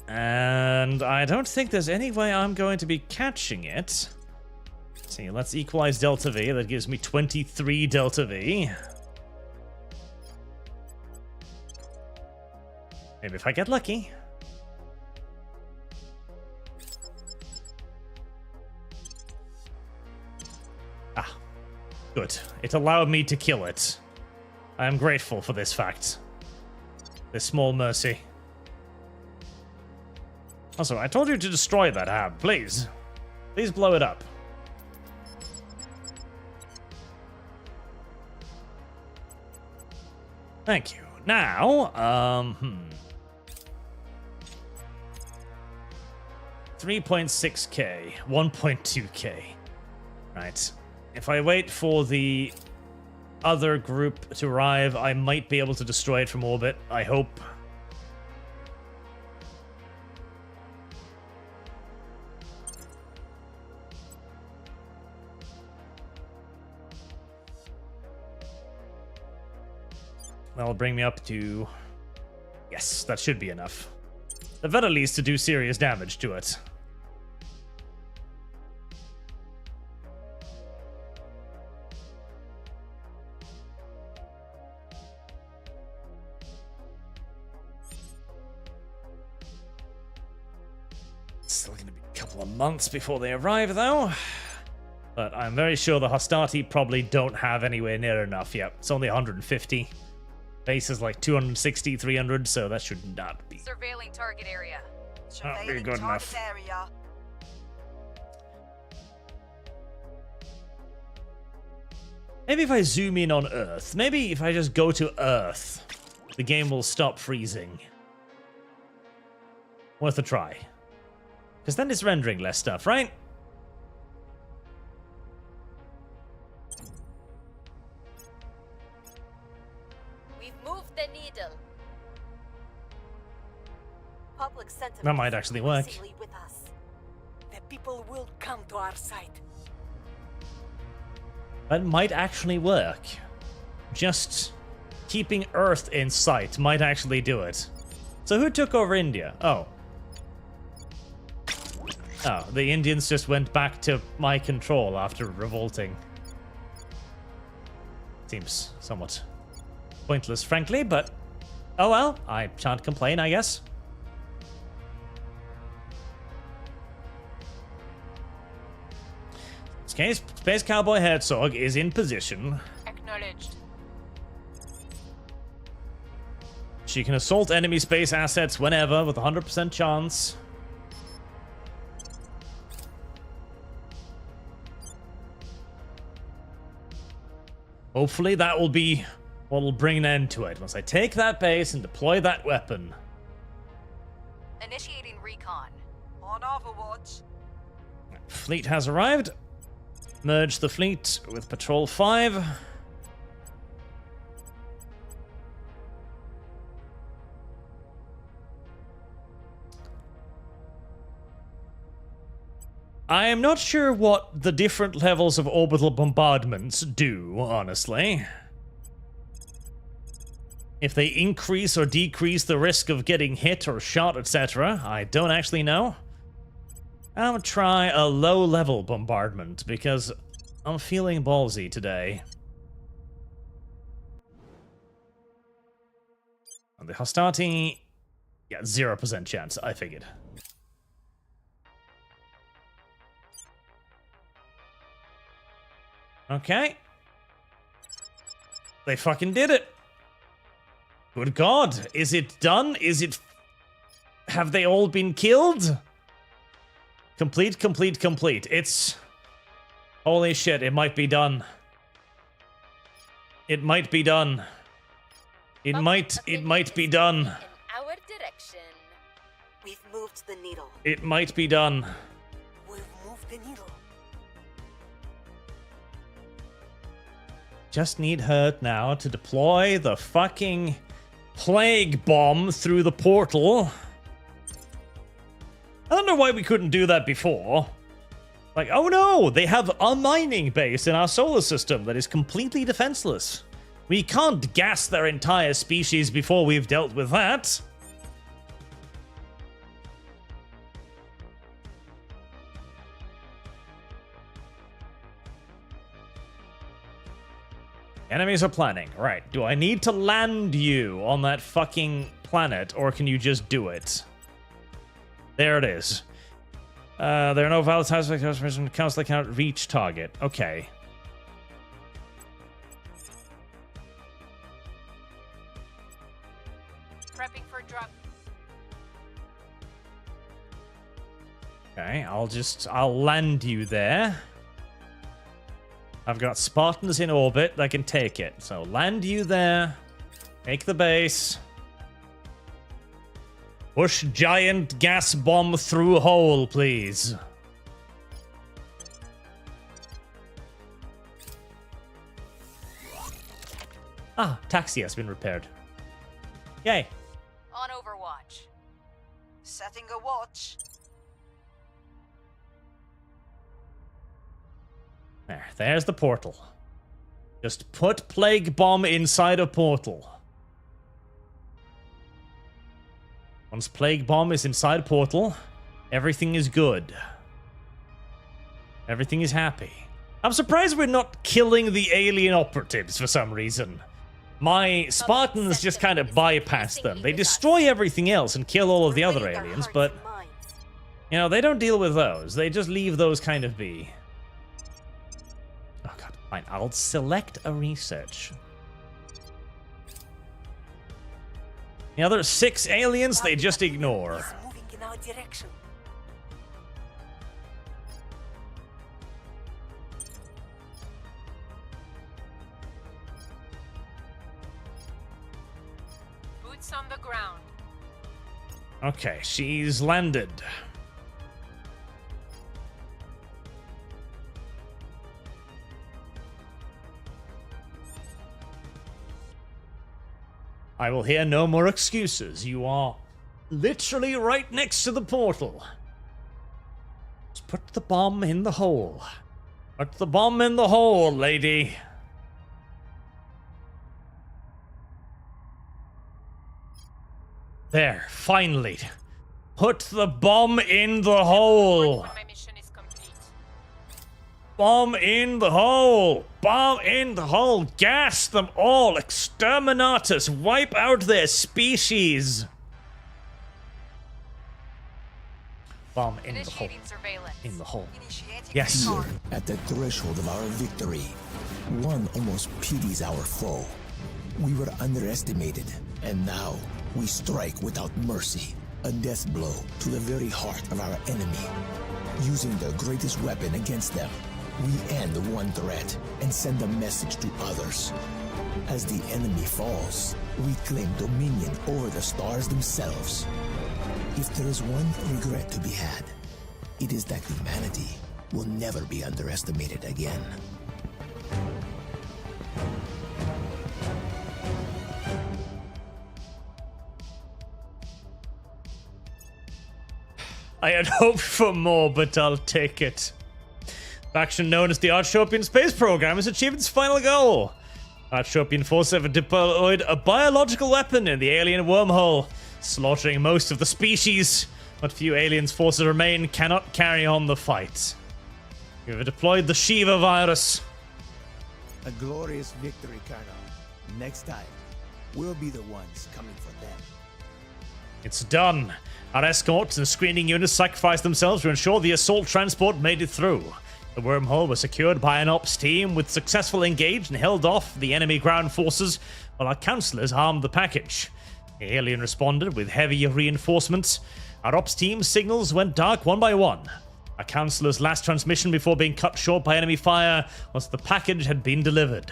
A: And I don't think there's any way I'm going to be catching it. See, let's equalize delta V. That gives me 23 delta V. Maybe if I get lucky. Ah, good. It allowed me to kill it. I am grateful for this fact. This small mercy. Also, I told you to destroy that hab, please. Please blow it up. Thank you. Now, 3.6k, 1.2k. Right. If I wait for the other group to arrive, I might be able to destroy it from orbit. I hope. That'll bring me up to... Yes, that should be enough. At the very least to do serious damage to it. Still going to be a couple of months before they arrive, though. But I'm very sure the Hastati probably don't have anywhere near enough yet. It's only 150. Base is like 260, 300, so that should not be.
B: Surveilling target area.
A: Not really good enough.
C: Area.
A: Maybe if I zoom in on Earth. Maybe if I just go to Earth, the game will stop freezing. Worth a try. Because then it's rendering less stuff, right?
B: The needle.
C: Public sentiment
A: That might actually work.
C: is with us.
G: The people will come to our side.
A: That might actually work. Just keeping Earth in sight might actually do it. So who took over India? Oh. Oh, the Indians just went back to my control after revolting. Seems somewhat pointless, frankly, but oh well, I shan't complain, I guess. In this case, Space Cowboy Herzog is in position.
B: Acknowledged.
A: She can assault enemy space assets whenever with 100% chance. Hopefully that will be what will bring an end to it once I take that base and deploy that weapon.
B: Initiating recon.
C: On Overwatch.
A: Fleet has arrived. Merge the fleet with Patrol 5. I am not sure what the different levels of orbital bombardments do, honestly. If they increase or decrease the risk of getting hit or shot, etc., I don't actually know. I'll try a low-level bombardment, because I'm feeling ballsy today. On the Hastati, yeah, 0% chance, I figured. Okay. They fucking did it. Good God. Is it done? Is it... Have they all been killed? Complete, complete, complete. It's... Holy shit, it might be done. It might be done. It might be done.
B: In our direction.
C: We've moved the needle.
A: It might be done.
G: We've moved the needle.
A: Just need her now to deploy the fucking plague bomb through the portal. I don't know why we couldn't do that before. Like, oh no, they have a mining base in our solar system that is completely defenseless. We can't gas their entire species before we've dealt with that. Enemies are planning. Right. Do I need to land you on that fucking planet, or can you just do it? There it is. There are no valid times for the council that cannot reach target. Okay.
B: Prepping for drop.
A: Okay, I'll land you there. I've got Spartans in orbit that can take it. So land you there. Make the base. Push giant gas bomb through hole, please. Ah, taxi has been repaired. Yay.
B: On Overwatch.
C: Setting a watch.
A: There's the portal. Just put Plague Bomb inside a portal. Once Plague Bomb is inside a portal, everything is good. Everything is happy. I'm surprised we're not killing the alien operatives for some reason. My Spartans just kind of bypass them. They destroy everything else and kill all of the other aliens, but, you know, they don't deal with those. They just leave those kind of be. Oh god, fine. I'll select a research. The other 6 aliens, they just ignore.
G: He's moving in our direction.
B: Boots on the ground.
A: Okay, she's landed. I will hear no more excuses. You are literally right next to the portal. Just put the bomb in the hole. Put the bomb in the hole, lady. There, finally. Put the bomb in the hole.
B: When my mission is complete.
A: Bomb in the hole! Bomb in the hole! Gas them all! Exterminatus! Wipe out their species! Bomb in the hole.
B: Initiating surveillance.
A: In the hole.
C: Initiating
A: Yes.
C: recall.
H: At the threshold of our victory, one almost pities our foe. We were underestimated, and now we strike without mercy, a death blow to the very heart of our enemy. Using their greatest weapon against them, we end one threat and send a message to others. As the enemy falls, we claim dominion over the stars themselves. If there is one regret to be had, it is that humanity will never be underestimated again.
A: I had hoped for more, but I'll take it. Faction known as the Archopian Space Program has achieved its final goal. Archopian forces have deployed a biological weapon in the alien wormhole, slaughtering most of the species. What few aliens forces remain cannot carry on the fight. We have deployed the Shiva virus.
H: A glorious victory, Colonel. Next time, we'll be the ones coming for them.
A: It's done. Our escorts and screening units sacrificed themselves to ensure the assault transport made it through. The wormhole was secured by an ops team with successful engaged and held off the enemy ground forces while our counselors armed the package. The alien responded with heavy reinforcements. Our ops team's signals went dark one by one. Our counselor's last transmission before being cut short by enemy fire was the package had been delivered.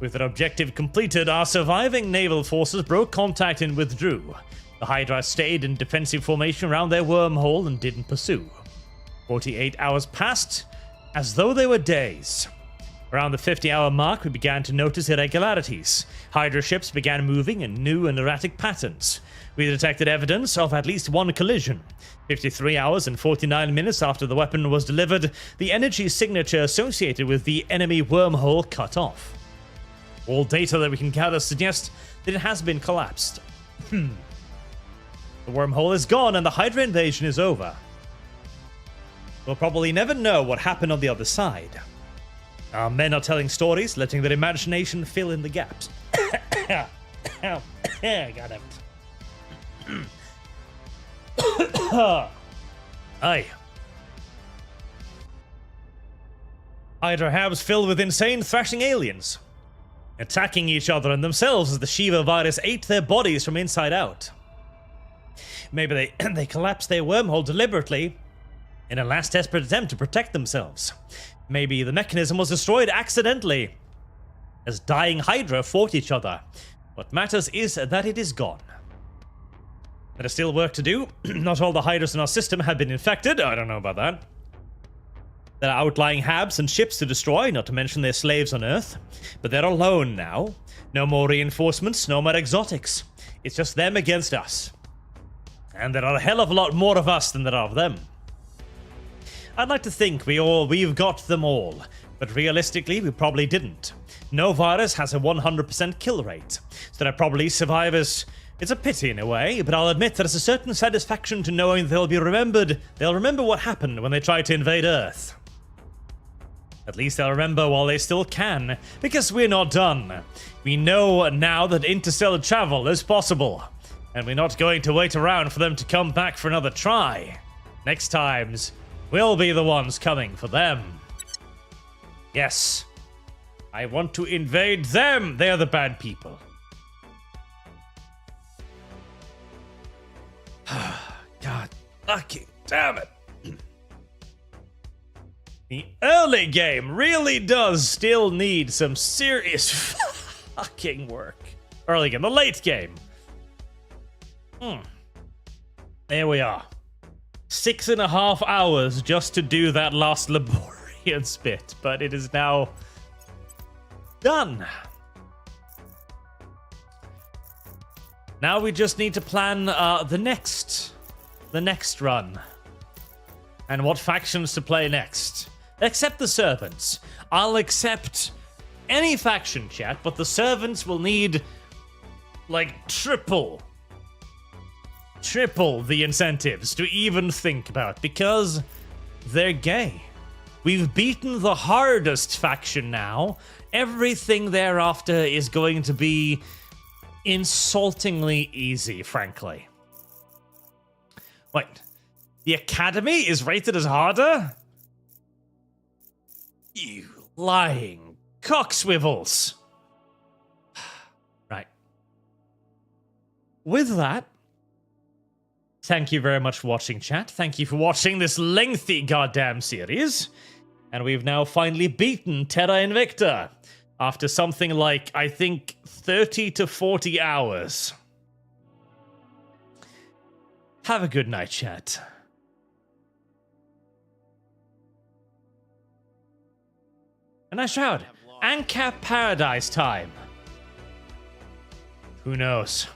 A: With their objective completed, our surviving naval forces broke contact and withdrew. The Hydra stayed in defensive formation around their wormhole and didn't pursue. 48 hours passed, as though they were days. Around the 50-hour mark, we began to notice irregularities. Hydra ships began moving in new and erratic patterns. We detected evidence of at least one collision. 53 hours and 49 minutes after the weapon was delivered, the energy signature associated with the enemy wormhole cut off. All data that we can gather suggests that it has been collapsed. The wormhole is gone and the Hydra invasion is over. We'll probably never know what happened on the other side. Our men are telling stories, letting their imagination fill in the gaps. Got it. Aye. Hydra halves filled with insane, thrashing aliens, attacking each other and themselves as the Shiva virus ate their bodies from inside out. Maybe they collapsed their wormhole deliberately in a last desperate attempt to protect themselves. Maybe the mechanism was destroyed accidentally as dying Hydra fought each other. What matters is that it is gone. There is still work to do. Not all the Hydras in our system have been infected. I don't know about that. There are outlying habs and ships to destroy, not to mention their slaves on Earth. But they're alone now. No more reinforcements, no more exotics. It's just them against us. And there are a hell of a lot more of us than there are of them. I'd like to think we've got them all, but realistically we probably didn't. No virus has a 100% kill rate, so there are probably survivors. It's a pity in a way, but I'll admit there's a certain satisfaction to knowing they'll remember what happened when they tried to invade Earth. At least they'll remember while they still can, because we're not done. We know now that interstellar travel is possible, and we're not going to wait around for them to come back for another try. Next times, we'll be the ones coming for them. Yes, I want to invade them. They're the bad people. God fucking damn it. The early game really does still need some serious fucking work. Early game, the late game. There we are. 6.5 hours just to do that last laborious bit, but it is now done. Now we just need to plan the next run. And what factions to play next. Except the servants. I'll accept any faction, chat, but the servants will need, like, triple the incentives to even think about, because they're gay. We've beaten the hardest faction now. Everything thereafter is going to be insultingly easy, frankly. Wait, the Academy is rated as harder? You lying cockswivels. Right. With that, thank you very much for watching, chat. Thank you for watching this lengthy goddamn series. And we've now finally beaten Terra Invicta after something like, I think, 30 to 40 hours. Have a good night, chat. And I shout, ANCAP Paradise time. Who knows?